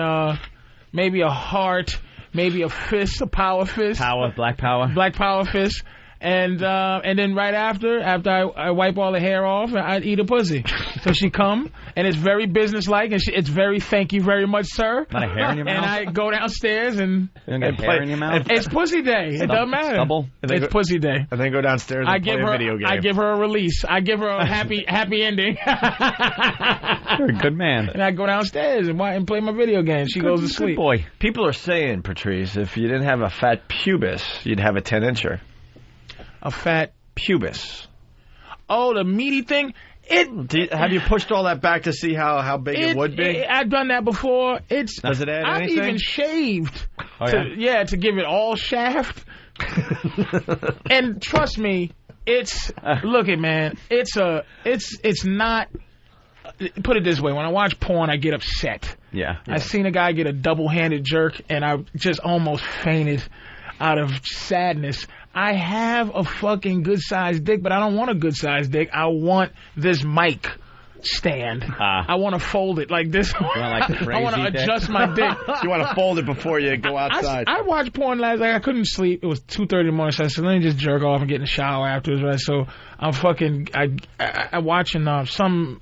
maybe a heart, maybe a fist, a power fist. Black power. Black power fist. And then right after I wipe all the hair off, I eat a pussy. So she come, and it's very businesslike, and it's very thank you very much, sir. Not a hair in your mouth? And I go downstairs and... You don't get hair in your mouth? It's pussy day. It doesn't matter. Stubble? It's pussy day. And then go downstairs and play a video game. I give her a release. I give her a happy ending. You're a good man. And I go downstairs and play my video game. She goes to sleep. Good boy. People are saying, Patrice, if you didn't have a fat pubis, you'd have a 10-incher. A fat pubis. Oh, the meaty thing? Have you pushed all that back to see how big it would be? I've done that before. Does it add I've anything? I've even shaved. Oh, to give it all shaft. And trust me, look it, man. It's not. Put it this way: when I watch porn, I get upset. Yeah. I seen a guy get a double-handed jerk, and I just almost fainted out of sadness. I have a fucking good-sized dick, but I don't want a good-sized dick. I want this mic stand. I want to fold it like this. I want to adjust my dick. You want to fold it before you go outside. I watched porn last night. I couldn't sleep. It was 2:30 in the morning, so I said, let me just jerk off and get in the shower afterwards, right? So I'm I'm watching some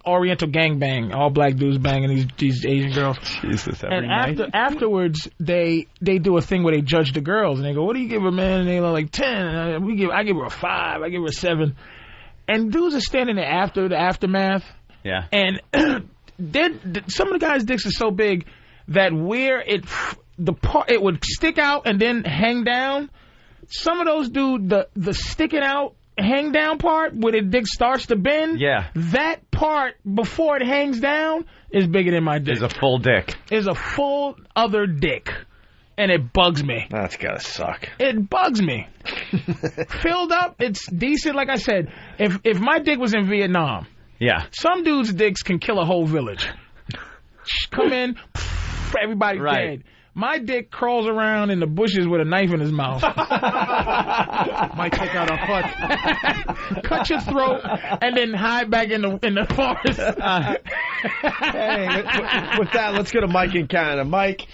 Oriental gangbang, all black dudes banging these Asian girls. Jesus, every night. Afterwards, they do a thing where they judge the girls, and they go, what do you give her, man? And they're like, 10. I give her a 5. I give her a 7. And dudes are standing there after the aftermath. Yeah. And some of the guys' dicks are so big that where it would stick out and then hang down. Some of those dudes, the sticking out, hang down part where the dick starts to bend. Yeah. That part before it hangs down is bigger than my dick. Is a full dick. Is a full other dick. And it bugs me. That's gotta suck. It bugs me. Filled up, it's decent. Like I said, if my dick was in Vietnam, yeah, some dudes' dicks can kill a whole village. Come in, everybody dead. My dick crawls around in the bushes with a knife in his mouth. Might take out a foot. Cut your throat and then hide back in the forest. Hey, with that, let's go to Mike in Canada. Mike.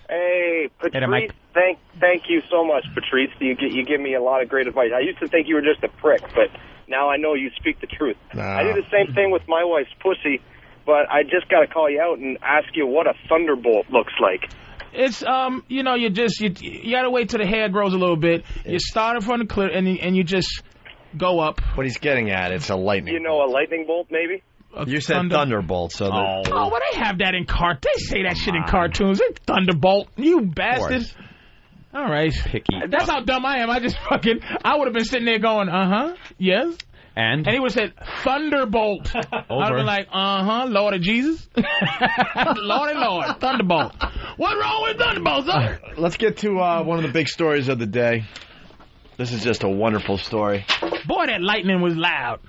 Hey, Patrice, thank you so much, Patrice. You give me a lot of great advice. I used to think you were just a prick, but now I know you speak the truth. I do the same thing with my wife's pussy, but I just got to call you out and ask you what a thunderbolt looks like. It's you got to wait till the hair grows a little bit. You start from the clear and you just go up. What he's getting at, it's a lightning. You know, a lightning bolt maybe. You said Thunderbolt, so well, they have that in They say that shit in cartoons. It's Thunderbolt, you bastard. All right, picky. That's how dumb I am. I would have been sitting there going, yes. And he would have said Thunderbolt. I would have been like, Lord of Jesus, Lord, Thunderbolt. What's wrong with Thunderbolt, sir? Let's get to one of the big stories of the day. This is just a wonderful story. Boy, that lightning was loud.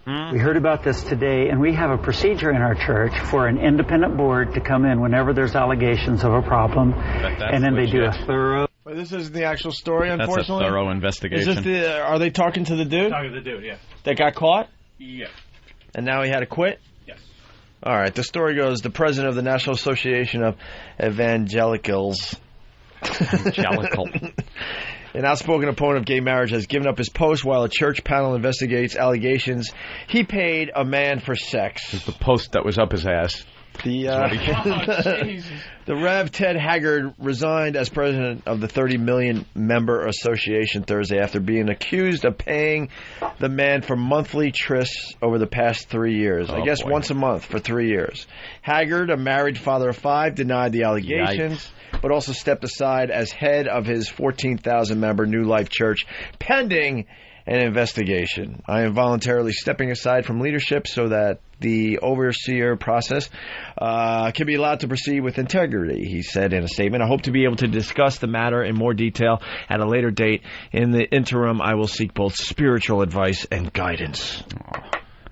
We heard about this today, and we have a procedure in our church for an independent board to come in whenever there's allegations of a problem, and then they do a thorough... This isn't the actual story, unfortunately. That's a thorough investigation. Is this are they talking to the dude? Talking to the dude, yeah. That got caught? Yeah. And now he had to quit? Yes. All right. The story goes, the president of the National Association of Evangelicals, an outspoken opponent of gay marriage, has given up his post while a church panel investigates allegations he paid a man for sex. It's the post that was up his ass. The Rev. Ted Haggard resigned as president of the 30 million member association Thursday after being accused of paying the man for monthly trysts over the past 3 years. Once a month for 3 years. Haggard, a married father of 5, denied the allegations, but also stepped aside as head of his 14,000-member New Life Church, pending an investigation. I am voluntarily stepping aside from leadership so that the overseer process can be allowed to proceed with integrity, he said in a statement. I hope to be able to discuss the matter in more detail at a later date. In the interim, I will seek both spiritual advice and guidance.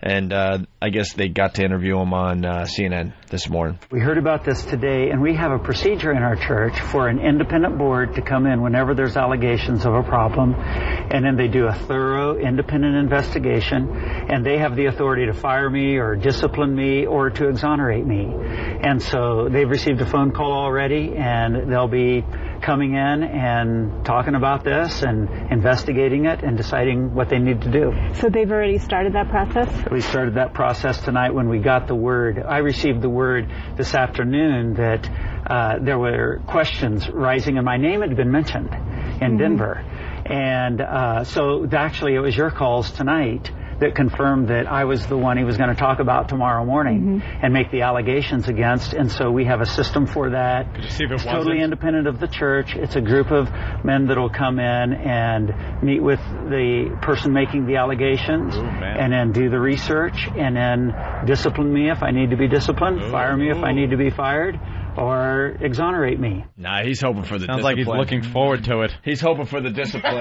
And I guess they got to interview him on CNN this morning. We heard about this today, and we have a procedure in our church for an independent board to come in whenever there's allegations of a problem, and then they do a thorough independent investigation, and they have the authority to fire me or discipline me or to exonerate me. And so they've received a phone call already, and they'll be coming in and talking about this and investigating it and deciding what they need to do. So they've already started that process? We started that process tonight when we got the word. I received the word this afternoon that there were questions rising, and my name had been mentioned in Denver. And so actually it was your calls tonight that confirmed that I was the one he was going to talk about tomorrow morning and make the allegations against. And so we have a system for that. It's totally independent of the church. It's a group of men that will come in and meet with the person making the allegations and then do the research and then discipline me if I need to be disciplined, fire me if I need to be fired, or exonerate me. Nah, he's hoping for the Sounds discipline. like he's looking forward to it. He's hoping for the discipline.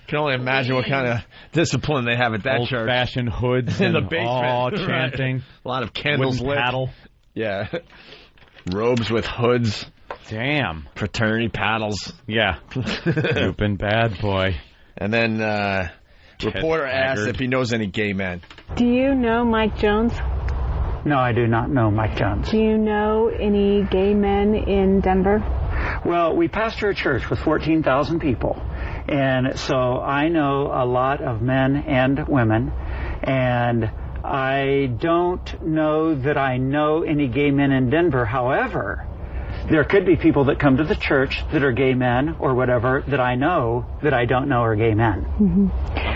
Can only imagine what kind of discipline they have at that church. Old-fashioned hoods in the and basement. all chanting. A lot of candles lit. Paddle. Yeah. Robes with hoods. Damn. Fraternity paddles. Yeah. You've been bad, boy. And then reporter asked if he knows any gay men. Do you know Mike Jones? No, I do not know Mike Jones. Do you know any gay men in Denver? Well, we pastor a church with 14,000 people, and so I know a lot of men and women, and I don't know that I know any gay men in Denver. However, there could be people that come to the church that are gay men or whatever that I know that I don't know are gay men.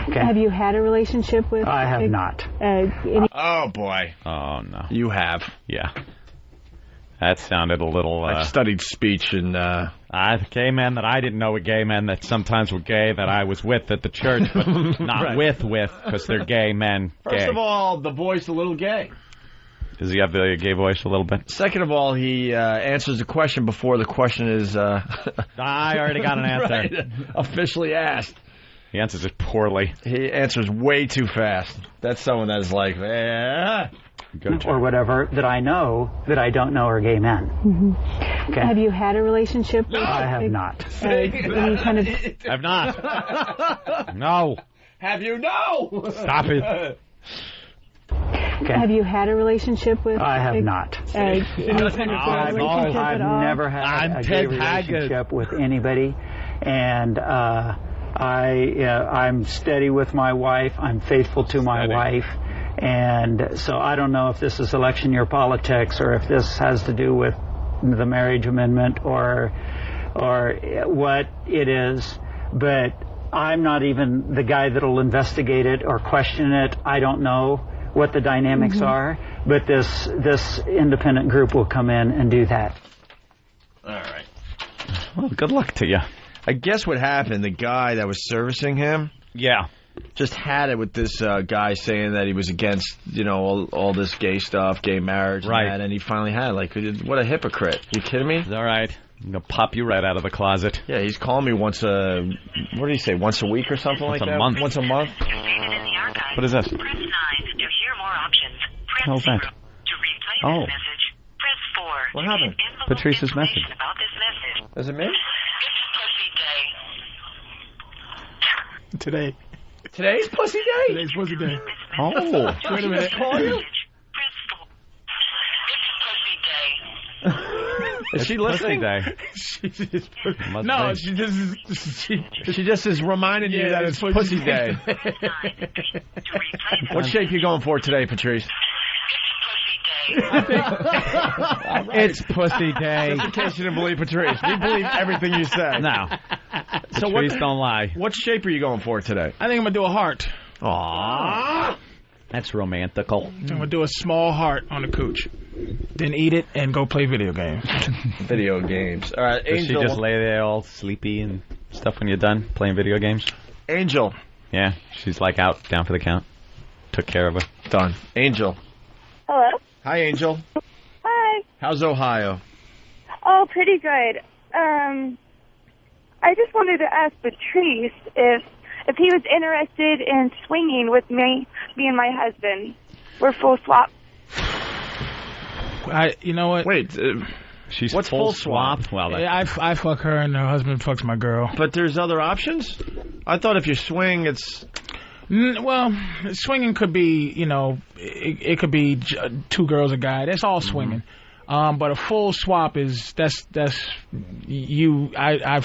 Okay. Have you had a relationship with... I have not. Oh, boy. Oh, no. You have. Yeah. That sounded a little... I've studied speech and... gay men that I didn't know were gay men that sometimes were gay that I was with at the church, but not with, because they're gay men. First of all, the voice a little gay. Does he have the gay voice a little bit? Second of all, he answers the question before the question is... I already got an answer. Right, officially asked. He answers it poorly. He answers way too fast. That's someone that is like... or whatever that I know that I don't know are gay men. Okay. Have you had a relationship with... I have not. Any kind of... I've not. No. Have you? No. Stop it. Okay. Have you had a relationship with... I have not. Any kind of relationship I've never had a gay relationship with anybody, and I'm steady with my wife. I'm faithful to my wife. And so I don't know if this is election year politics or if this has to do with the marriage amendment or what it is, but I'm not even the guy that'll investigate it or question it. I don't know what the dynamics are, but this independent group will come in and do that. All right. Well, good luck to you. I guess what happened, the guy that was servicing him... Yeah. Just had it with this guy saying that he was against, all this gay stuff, gay marriage, and he finally had it. Like, what a hypocrite. You kidding me? All right. I'm going to pop you right out of the closet. Yeah, he's calling me once what did he say, once a week or something like that? Once a month. What is this? Press 9 to hear more options. Press How's that? 0 to replay this message. Press 4 What happened? Patrice's message. About this message. Is it me? Today. Today's pussy day? Today's pussy day. Oh. Wait a minute. Call you? Is she listening? No, she just is reminding you that it's pussy day. What shape you going for today, Patrice? It's pussy day. Just in case you didn't believe Patrice. We believe everything you say. No. So Patrice don't lie. What shape are you going for today? I think I'm going to do a heart. Aww. That's romantical. I'm going to do a small heart on the cooch. Then eat it and go play video games. Video games. All right, Does Angel. she just lay there all sleepy and stuff when you're done playing video games? Angel. Yeah, she's like out, down for the count. Took care of her. Done. Angel. Hello. Hi, Angel. Hi. How's Ohio? Oh, pretty good. I just wanted to ask Patrice if he was interested in swinging with me and my husband. We're full swap. You know what? Wait, what's full swap? Well, yeah, I fuck her and her husband fucks my girl. But there's other options? I thought if you swing, it's... Well, swinging could be, it could be two girls, a guy. That's all swinging. But a full swap is that's you. I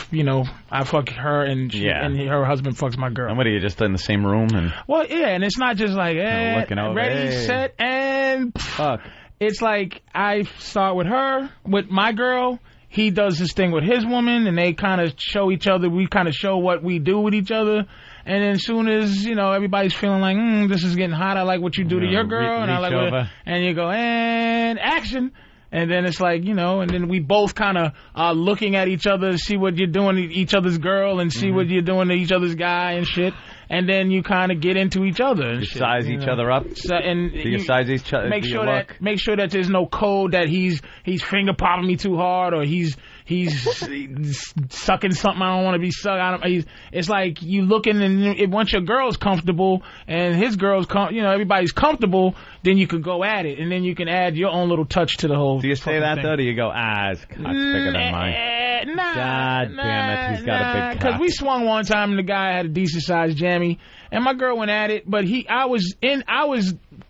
fuck her and her husband fucks my girl. And what are you just in the same room and? Well, yeah, and it's not just like looking over, ready, set, and fuck. It's like I start with her, with my girl. He does his thing with his woman, and they kind of show each other. We kind of show what we do with each other. And then as soon as, everybody's feeling like, this is getting hot, I like what you do to your girl, and I like what, and you go, and action. And then it's like, and then we both kind of are looking at each other, see what you're doing to each other's girl and see what you're doing to each other's guy and shit. And then you kind of get into each other. And you size each other up? And do you size each other? Make sure that there's no code that he's finger popping me too hard or he's sucking something I don't want to be sucked. It's like you looking and once your girl's comfortable and his girl's everybody's comfortable, then you can go at it and then you can add your own little touch to the whole. Do you say that though? Or do you go, it's bigger than mine? Nah. God damn it, he's got a big cock. Because we swung one time and the guy had a decent sized jammy and my girl went at it, but I was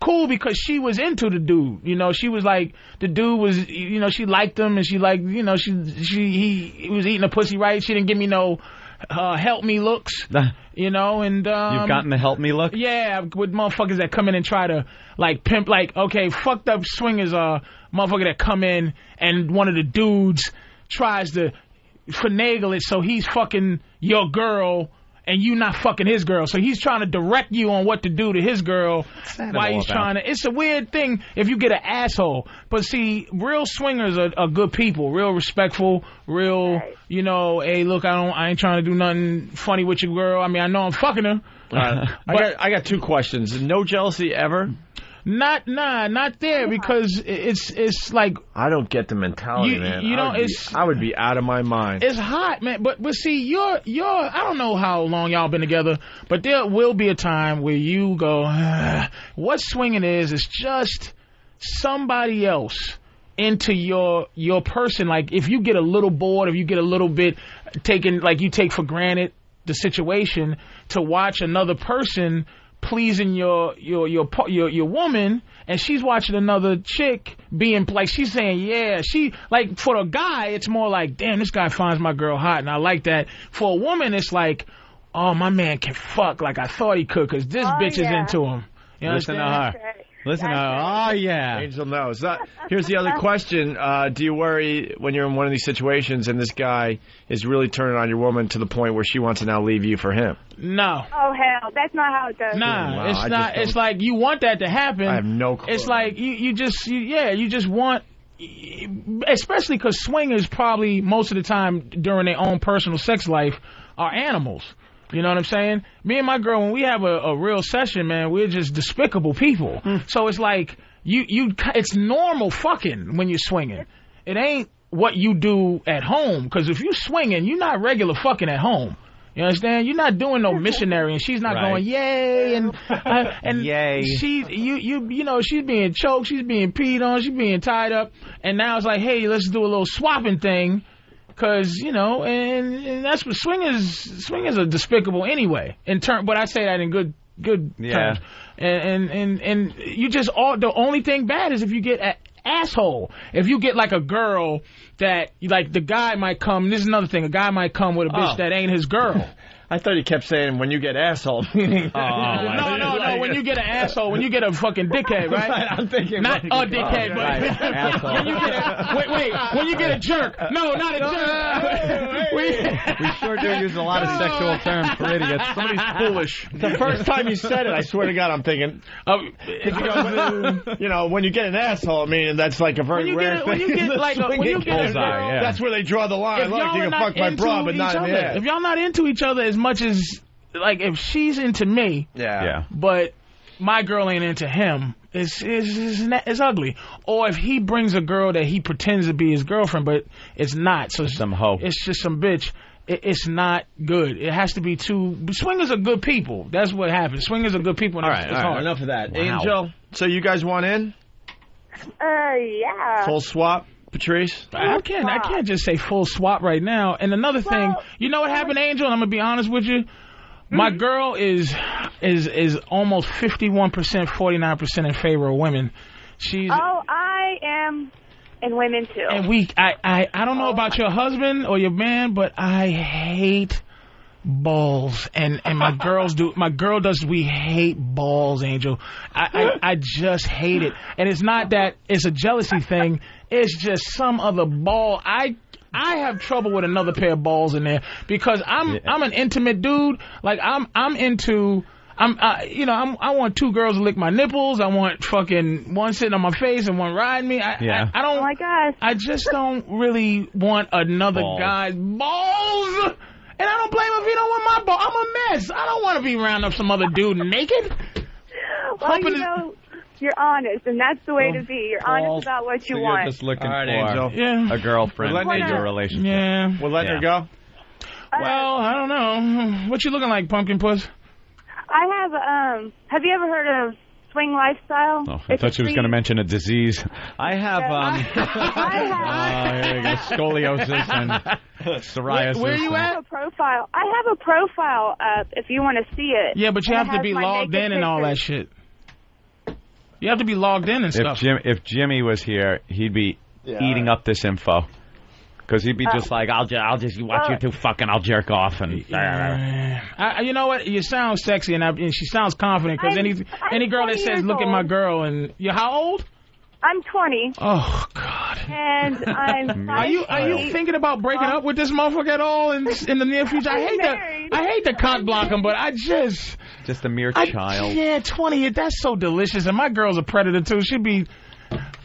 cool because she was into the dude. She was like, the dude was, she liked him and she liked, he was eating a pussy right. She didn't give me no help me looks, and you've gotten the help me look? Yeah, with motherfuckers that come in and try to like pimp, like, okay, fucked up swingers are motherfucker that come in and one of the dudes tries to finagle it so he's fucking your girl and you not fucking his girl. So he's trying to direct you on what to do to his girl while he's trying to... It's a weird thing if you get an asshole. But see, real swingers are good people, real respectful, real, hey, look, I ain't trying to do nothing funny with your girl. I mean, I know I'm fucking her. I got two questions. No jealousy ever? Not there because it's like I don't get the mentality, man. I would be out of my mind. It's hot, man. But see, you're I don't know how long y'all been together, but there will be a time where you go, what swinging is just somebody else into your person. Like if you get a little bored, if you get a little bit taken, like you take for granted the situation to watch another person pleasing your woman, and she's watching another chick being like, she's saying, yeah, she like, for a guy it's more like, damn, this guy finds my girl hot and I like that. For a woman it's like, oh, my man can fuck like I thought he could because this bitch is into him. You Listen understand? to her. Listen to her. Oh, yeah. Angel knows. Here's the other question. Do you worry when you're in one of these situations and this guy is really turning on your woman to the point where she wants to now leave you for him? No. Oh, hell. That's not how it goes. Nah, wow, it's not. It's like you want that to happen. I have no clue. It's like you just want, especially because swingers probably most of the time during their own personal sex life are animals. You know what I'm saying? Me and my girl, when we have a real session, man, we're just despicable people. So it's like it's normal fucking when you're swinging. It ain't what you do at home, because if you're swinging, you're not regular fucking at home. You understand? You're not doing no missionary, and she's not going yay and yay. She's she's being choked, she's being peed on, she's being tied up, and now it's like, hey, let's do a little swapping thing. Cause, you know, and that's what swingers are despicable anyway. But I say that in good terms. And you just the only thing bad is if you get an asshole. If you get like a girl that like the guy might come. This is another thing. A guy might come with a bitch that ain't his girl. I thought you kept saying when you get asshole. Meaning No. When you get an asshole, when you get a fucking dickhead, right? I'm thinking not a dickhead, but asshole. When you get when you get a jerk. No, not a jerk. We sure do use a lot of sexual terms for idiots. Somebody's foolish. The first time you said it, I swear to God, I'm thinking. You know, when you get an asshole, I mean, that's like a very rare thing. When you get like that's where they draw the line. Look, you can fuck my bra, but not in the ass. If y'all not into each other as much as, like, if she's into me, but my girl ain't into him, it's ugly. Or if he brings a girl that he pretends to be his girlfriend, but it's not. So some hoe. It's just some bitch. It's not good. It has to be two. Swingers are good people. That's what happens. Swingers are good people. All right. Enough of that. Wow. Angel, so you guys want in? Yeah. Full swap, Patrice? I can't just say full swap right now. And another thing, you know what happened, Angel? And I'm gonna be honest with you. My girl is almost 51%, 49% in favor of women. I am in women too. And I don't know about your husband or your man, but I hate balls, and my girls do. My girl does. We hate balls, Angel. I just hate it, and it's not that it's a jealousy thing. It's just some other ball. I have trouble with another pair of balls in there because I'm an intimate dude. Like I'm into. I want two girls to lick my nipples. I want fucking one sitting on my face and one riding me. I don't. Oh my gosh. I just don't really want another guy's balls. And I don't blame him if he don't want my ball. I'm a mess. I don't want to be around up some other dude naked. Well, you're honest, and that's the way to be. You're honest about what you want. You're just looking for Angel. a girlfriend into a relationship. Yeah. We're letting her go? Well, I don't know. What you looking like, Pumpkin Puss? I have you ever heard of Swing Lifestyle? Oh, I thought she was going to mention a disease. I have, here we go, scoliosis and psoriasis. Where you at? I have a profile up if you want to see it. Yeah, but you have to be logged in and all that shit. You have to be logged in and stuff. If Jimmy was here, he'd be eating up this info. Because he'd be just like, I'll just watch you two fucking, I'll jerk off. And you know what? You sound sexy, and she sounds confident. Because any girl that says, look at my girl, and you're how old? I'm 20. Oh, God. And I'm Are you thinking about breaking up with this motherfucker at all in the near future? I hate to cock block him, but I just a mere child. Yeah, 20. That's so delicious. And my girl's a predator, too. She'd be...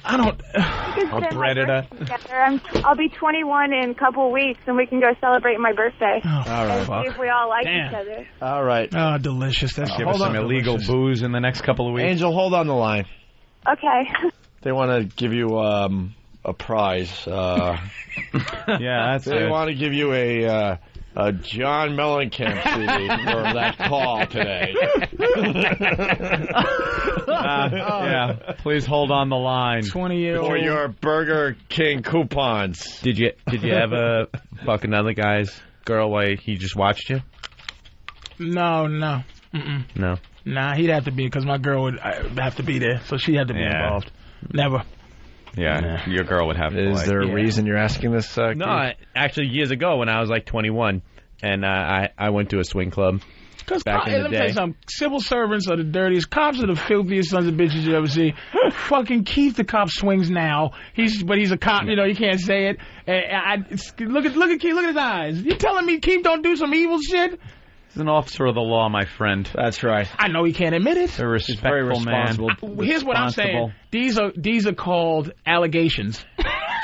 A predator. I'll be 21 in a couple of weeks, and we can go celebrate my birthday. Oh, all right. See if we all like each other. All right. Oh, delicious. That's give us some illegal booze in the next couple of weeks. Angel, hold on the line. Okay. They want to give you a prize. Yeah, that's They want to give you a John Mellencamp CD for that call today. Yeah, please hold on the line. 20-year-old for your Burger King coupons. Did you ever fuck another guy's girl while he just watched you? No. Mm-mm. No. Nah, he'd have to be, because my girl would have to be there, so she had to be involved. Never. Yeah, your girl would have to. Is there a reason you're asking this? No, actually, years ago when I was like 21, and I went to a swing club. Because back in the let me day. tell you something. Civil servants are the dirtiest. Cops are the filthiest sons of bitches you ever see. Fucking Keith the cop swings now. He's a cop. You know, you can't say it. Look at Keith. Look at his eyes. You telling me Keith don't do some evil shit? He's an officer of the law, my friend. That's right. I know he can't admit it. A respectful very responsible man. Here's what I'm saying. These are called allegations.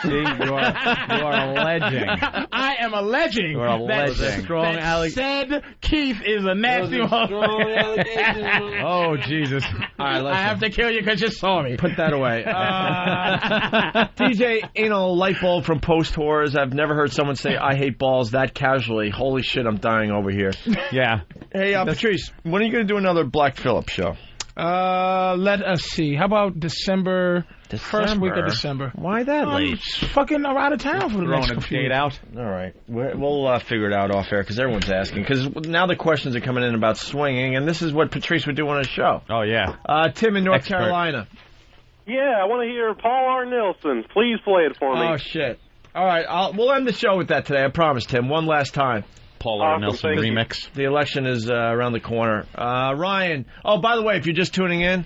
See, you are alleging. I am alleging. You are alleging. That said Keith is a nasty motherfucker. Oh, Jesus. All right, I have to kill you because you saw me. Put that away. DJ, light bulb from Post Whores. I've never heard someone say, I hate balls that casually. Holy shit, I'm dying over here. Yeah. Hey, Patrice, when are you going to do another Black Phillip show? Let us see. How about December? First week of December. Why that late? Fucking out of town for the next few date out. All right. We'll figure it out off air because everyone's asking. Because now the questions are coming in about swinging, and this is what Patrice would do on his show. Oh, yeah. Tim in North Carolina. Yeah, I want to hear Paul R. Nelson. Please play it for me. Oh, shit. All right. We'll end the show with that today. I promise, Tim. One last time. Paul R. Nelson remix. The election is around the corner. Ryan. Oh, by the way, if you're just tuning in,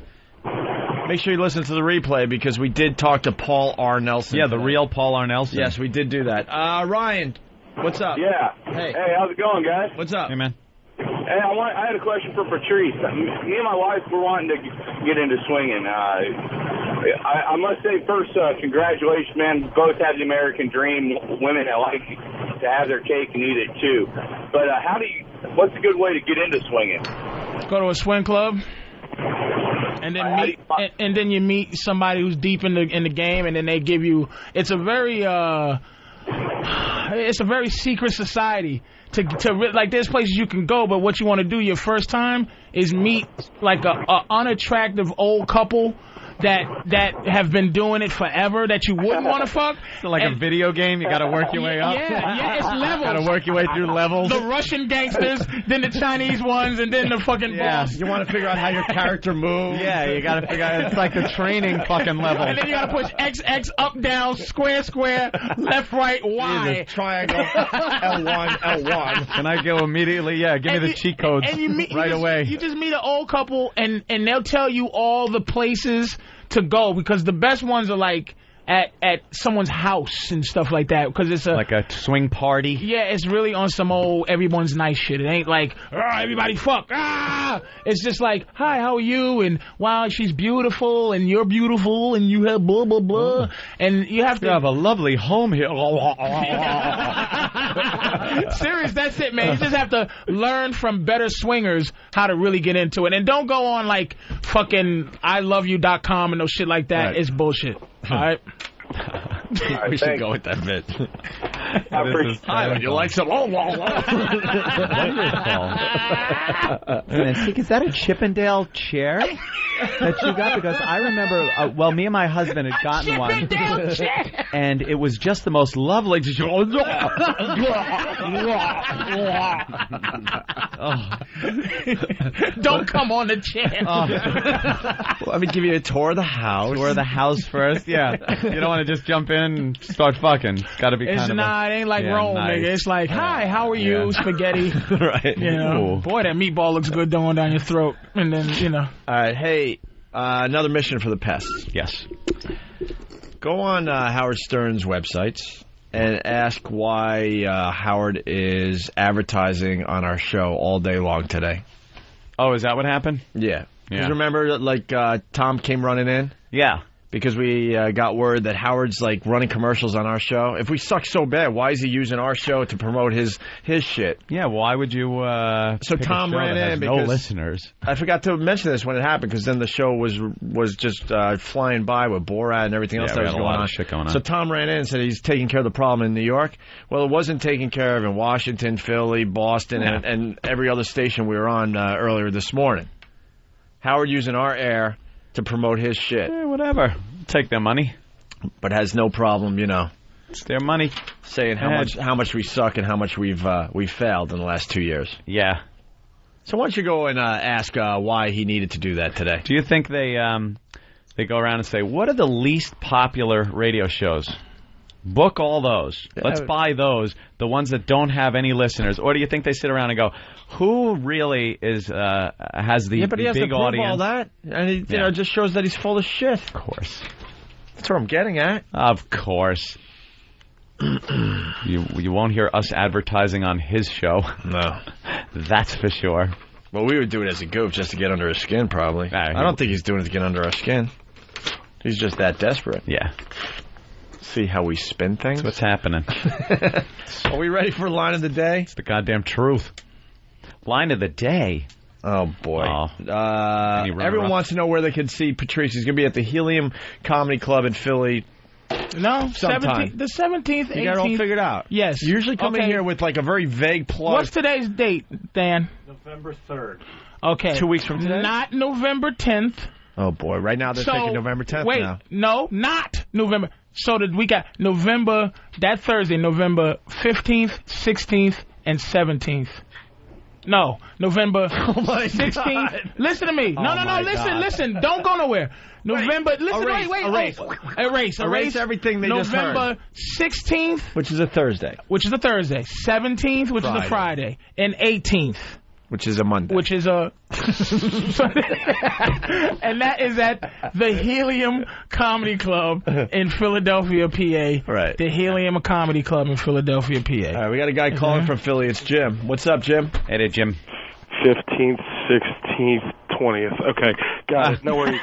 make sure you listen to the replay because we did talk to Paul R. Nelson. Yeah, the real Paul R. Nelson. Yes, we did do that. Ryan, what's up? Yeah. Hey, how's it going, guys? What's up? Hey, man. Hey, I had a question for Patrice. Me and my wife were wanting to get into swinging. I must say first, congratulations, man. Both have the American dream. Women that like to have their cake and eat it too. But what's a good way to get into swinging? Go to a swing club. And then you meet somebody who's deep in the game, and then they give you. It's a very secret society. Like there's places you can go, but what you want to do your first time is meet like a unattractive old couple that have been doing it forever that you wouldn't want to fuck. So like a video game, you got to work your way up. Yeah, it's levels. Got to work your way through levels. The Russian gangsters, then the Chinese ones, and then the fucking boss. You want to figure out how your character moves. Yeah, you got to figure out. It's like the training fucking level. And then you got to push XX, up, down, square, left, right, Y. Triangle, L1, L1. Can I go immediately? Yeah, give me the cheat codes right away. You just meet an old couple, and they'll tell you all the places to go because the best ones are like at someone's house and stuff like that because it's like a swing party. Yeah, it's really on some old everyone's nice shit. It ain't like everybody fuck. It's just like, hi, how are you? And wow, she's beautiful and you're beautiful and you have blah blah blah. And you have to have a lovely home here. Serious, that's it, man. You just have to learn from better swingers how to really get into it. And don't go on like fucking ILoveYou.com and no shit like that. Right. It's bullshit. All right. We should go with that bit. Hi, would you like some? Wonderful. Is that a Chippendale chair that you got? Because I remember, me and my husband had gotten one, and it was just the most lovely. Don't come on the chair. Let me give you a tour of the house. Tour of the house first. Yeah, you don't want to just jump in and start fucking. It's got to be kind of. It ain't like Rome, nice. Nigga. It's like, hi, how are you, spaghetti? Right. You know, boy, that meatball looks good going down your throat, and then All right, hey, another mission for the pests. Yes. Go on Howard Stern's websites and ask why Howard is advertising on our show all day long today. Oh, is that what happened? Yeah. Because remember, like, Tom came running in? Yeah. Because we got word that Howard's, like, running commercials on our show. If we suck so bad, why is he using our show to promote his shit? Yeah, why would you So Tom ran in because... no listeners. I forgot to mention this when it happened, because then the show was just flying by with Borat and everything else that was going on. Shit going on. So Tom ran in and said he's taking care of the problem in New York. Well, it wasn't taken care of in Washington, Philly, Boston, and every other station we were on earlier this morning. Howard using our air to promote his shit. Whatever. Take their money. But has no problem, It's their money. Saying how much we suck and how much we've failed in the last 2 years. Yeah. So why don't you go and ask why he needed to do that today? Do you think they go around and say, what are the least popular radio shows? Book all those. Let's buy those, the ones that don't have any listeners. Or do you think they sit around and go, who really has the but he has big to prove audience? all that, and he just shows that he's full of shit. Of course. That's what I'm getting at. Of course. You won't hear us advertising on his show. No. That's for sure. Well, we would do it as a goof just to get under his skin, probably. I don't think he's doing it to get under our skin. He's just that desperate. Yeah. See how we spin things? That's what's happening. Are we ready for line of the day? It's the goddamn truth. Line of the day? Oh, boy. Everyone wants to know where they can see Patrice. He's going to be at the Helium Comedy Club in Philly. No, the 17th, 18th. You got it all figured out? Yes. You usually come in here with like a very vague plug. What's today's date, Dan? November 3rd. Okay. 2 weeks from today? Not November 10th. Oh, boy. Right now they're thinking November 10th wait, now. No, not November. So we got November, that Thursday, November 15th, 16th, and 17th. No, November 16th. God. Listen to me. No, listen. Don't go nowhere. November, wait. Erase everything they just heard. November 16th. Which is a Thursday. 17th, which is a Friday. And 18th. Which is a Monday. Which is a... and that is at the Helium Comedy Club in Philadelphia, PA. Right. The Helium Comedy Club in Philadelphia, PA. All right, we got a guy calling from Philly. It's Jim. What's up, Jim? Hey there, Jim. 15th, 16th, 20th. Okay, got it. No worries.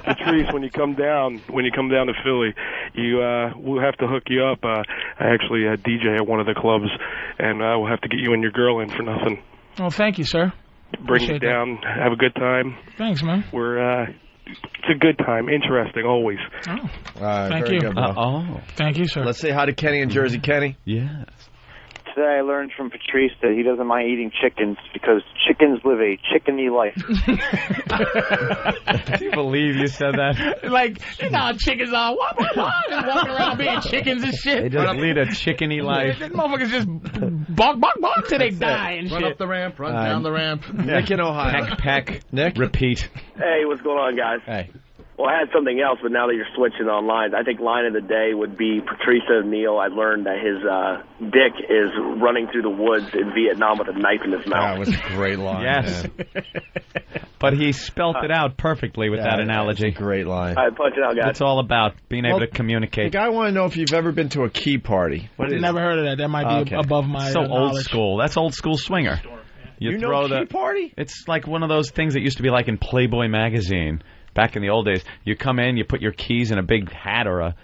Patrice, when you come down to Philly, we'll have to hook you up. I actually DJ at one of the clubs, and we'll have to get you and your girl in for nothing. Oh, thank you, sir. Bring you down, have a good time. Thanks, man. It's a good time, interesting, always. Oh, thank you. Good, thank you, sir. Let's say hi to Kenny in Jersey. Kenny? Yes. Today I learned from Patrice that he doesn't mind eating chickens because chickens live a chickeny life. Do you believe you said that? Like, you know how chickens are. What? Just walking around being chickens and shit. They just lead a chickeny life. These motherfuckers just bark till they die and run shit. Run up the ramp, run down the ramp. Nick in Ohio. Peck. Nick? Repeat. Hey, what's going on, guys? Hey. Well, I had something else, but now that you're switching on lines, I think line of the day would be Patrice O'Neal. I learned that his dick is running through the woods in Vietnam with a knife in his mouth. That was a great line. Yes. But he spelt it out perfectly with that analogy. That's a great line. All right, punch it out, guys. It's all about being able to communicate. I want to know if you've ever been to a key party. I've never heard of that. That might be above my so knowledge. old school. That's old school swinger. You know key party? It's like one of those things that used to be like in Playboy magazine. Back in the old days, you come in, you put your keys in a big hat or a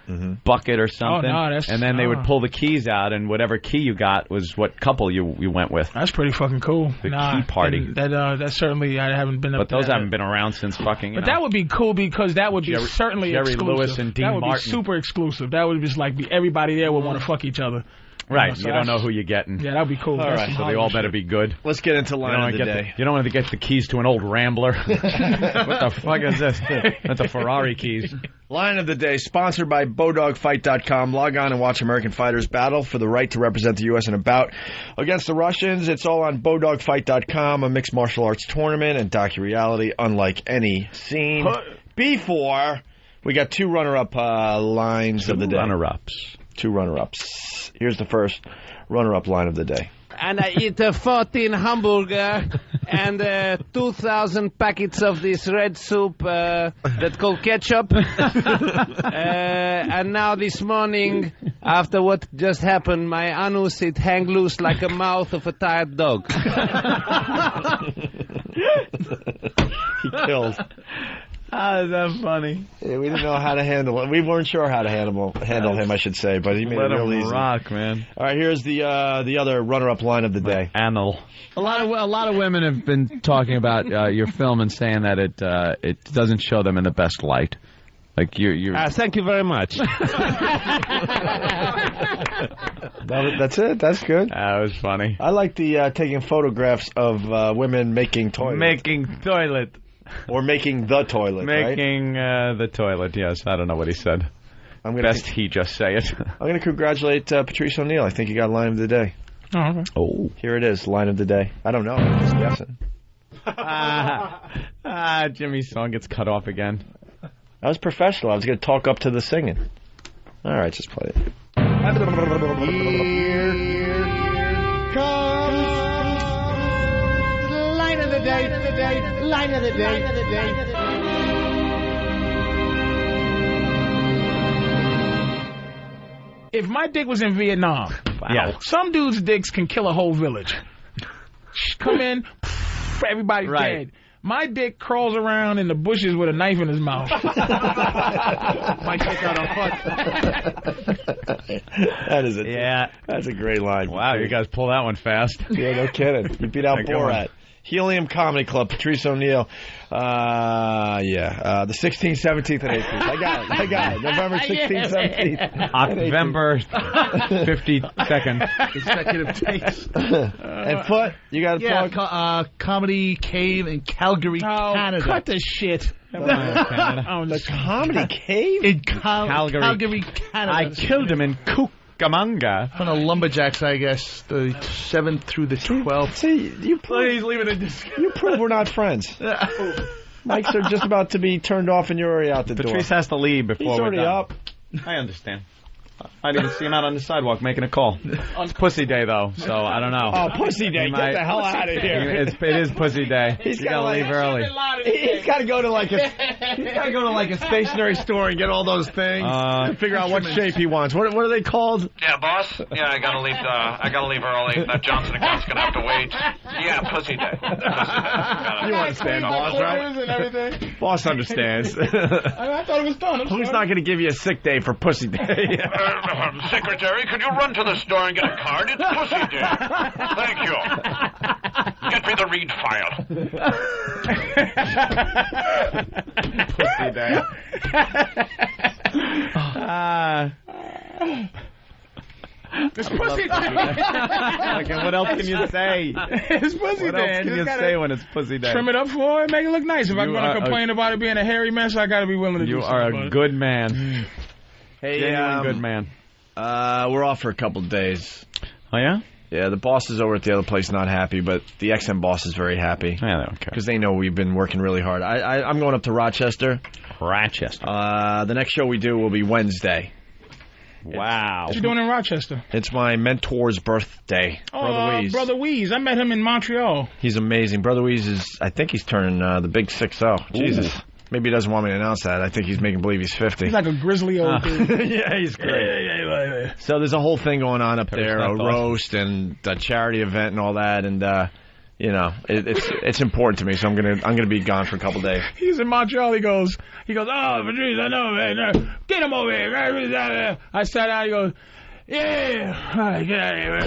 bucket or something, and then they would pull the keys out, and whatever key you got was what couple you went with. That's pretty fucking cool. The key party. That certainly, I haven't been up But those haven't been around since fucking, But that would be cool because that would be certainly Jerry exclusive. Lewis and Dean That would Martin. be super exclusive. That would just like be everybody there would want to fuck each other. Right, So you don't know who you're getting. Yeah, that would be cool. All right. So they all better be good. Let's get into line of the day. You don't want to get the keys to an old Rambler. What the fuck is this? That's the Ferrari keys. Line of the day, sponsored by BowDogFight.com. Log on and watch American fighters battle for the right to represent the U.S. in a bout against the Russians. It's all on BowDogFight.com, a mixed martial arts tournament and docu-reality unlike any seen before. We got two runner-up lines of the day. Two runner-ups. Here's the first runner-up line of the day. And I eat 14 hamburger and 2,000 packets of this red soup that's called ketchup. And now this morning, after what just happened, my anus, it hang loose like a mouth of a tired dog. He killed. Is that funny? Yeah, we didn't know how to handle it. We weren't sure how to handle him, I should say, but he made it real easy. Rock, man. All right, here's the other runner-up line of the day. Anal. A lot of women have been talking about your film and saying that it doesn't show them in the best light. Like you're. Thank you very much. That's it. That's good. That was funny. I like the taking photographs of women making toilet. Making toilet. Or making the toilet, Making the toilet, yes. I don't know what he said. Best he just say it. I'm going to congratulate Patrice O'Neal. I think he got line of the day. Oh, okay. Oh. Here it is, line of the day. I don't know. I'm just guessing. Jimmy's song gets cut off again. I was professional. I was going to talk up to the singing. All right, just play it. Here comes line of the day, line of the day. If my dick was in Vietnam, some dudes' dicks can kill a whole village. Come in, everybody's dead. My dick crawls around in the bushes with a knife in his mouth. Might take out a That is that's a great line. Wow, you guys pull that one fast. Yeah, no kidding. You beat out Borat. Helium Comedy Club, Patrice O'Neill. The 16th, 17th, and 18th. I got it. November 16th, 17th. November 52nd. Consecutive dates. And Foot, you got to plug? Comedy Cave in Calgary, Canada. Cut the shit. The Comedy Cave? In Calgary, Canada. I killed him in Cucamonga. From the Lumberjacks, I guess, the 7th through the 12th. See, please leave it in this. You prove we're not friends. Mics are just about to be turned off and you're already out the door. Patrice has to leave before He's we're already done. up. I understand. I didn't see him out on the sidewalk making a call. It's Pussy Day, though, so I don't know. Oh, Pussy Day. Get the hell out of here. It is Pussy Day. He's got to leave early. He's got to go to like a stationery store and get all those things and figure out what shape he wants. What are they called? Yeah, boss. Yeah, I gotta leave. I gotta leave early. That Johnson account's gonna have to wait. Yeah, Pussy Day. You understand, boss, right? Boss understands. I thought it was done. Who's not going to give you a sick day for Pussy Day? Secretary, could you run to the store and get a card? It's Pussy Day. Thank you. Get me the read file. Pussy Day. It's Pussy Day. Okay, what else can you say? It's Pussy What Day. else can you say when it's Pussy Day? Trim it up for it, make it look nice. If I'm going to complain about it being a hairy mess, I got to be willing to do You something are about a it. good man. Hey, Genuine good man. We're off for a couple of days. Oh, yeah? Yeah, the boss is over at the other place not happy, but the XM boss is very happy. Yeah, they don't care. Because they know we've been working really hard. I'm going up to Rochester. The next show we do will be Wednesday. Wow. What you doing in Rochester? It's my mentor's birthday, Brother Weeze. Brother Weeze. I met him in Montreal. He's amazing. Brother Weeze I think he's turning the big 6-0. Jesus. Maybe he doesn't want me to announce that. I think he's making believe he's 50. He's like a grizzly old dude. Yeah, he's great. So there's a whole thing going on up there, a roast and a charity event and all that, and it's important to me. So I'm gonna be gone for a couple days. He's in Montreal. He goes, oh, Patrice, I know, man. Get him over here. I sat down. He goes, yeah. All right, get out of here.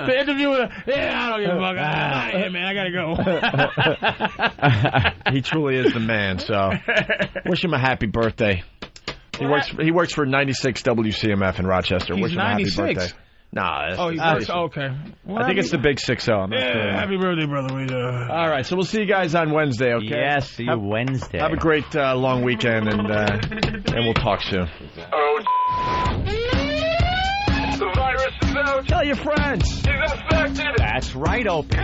The interview with I don't give a fuck. I'm out of here, man. I gotta go. He truly is the man. So wish him a happy birthday. He works for 96 WCMF in Rochester. He's wish him a happy 96. birthday. Nah, He works. Okay. Well, I think it's the big 6-0. Happy birthday, brother. All right, so we'll see you guys on Wednesday, okay? Yes, see you Wednesday. Have a great long weekend, and we'll talk soon. The virus is out. Tell your friends. He's infected. That's right, Opie.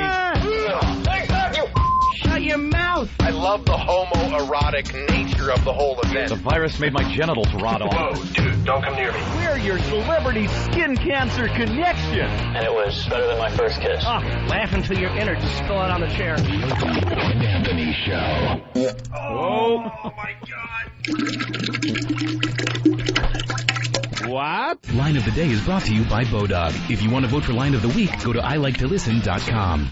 Shut your mouth. I love the homoerotic nature of the whole event. The virus made my genitals rot off. Whoa, dude, don't come near me. We're your celebrity skin cancer connection. And it was better than my first kiss. Laugh until your innards spill out on the chair. And Anthony Show. Oh my God. What? Line of the Day is brought to you by Bodog. If you want to vote for Line of the Week, go to iliketolisten.com.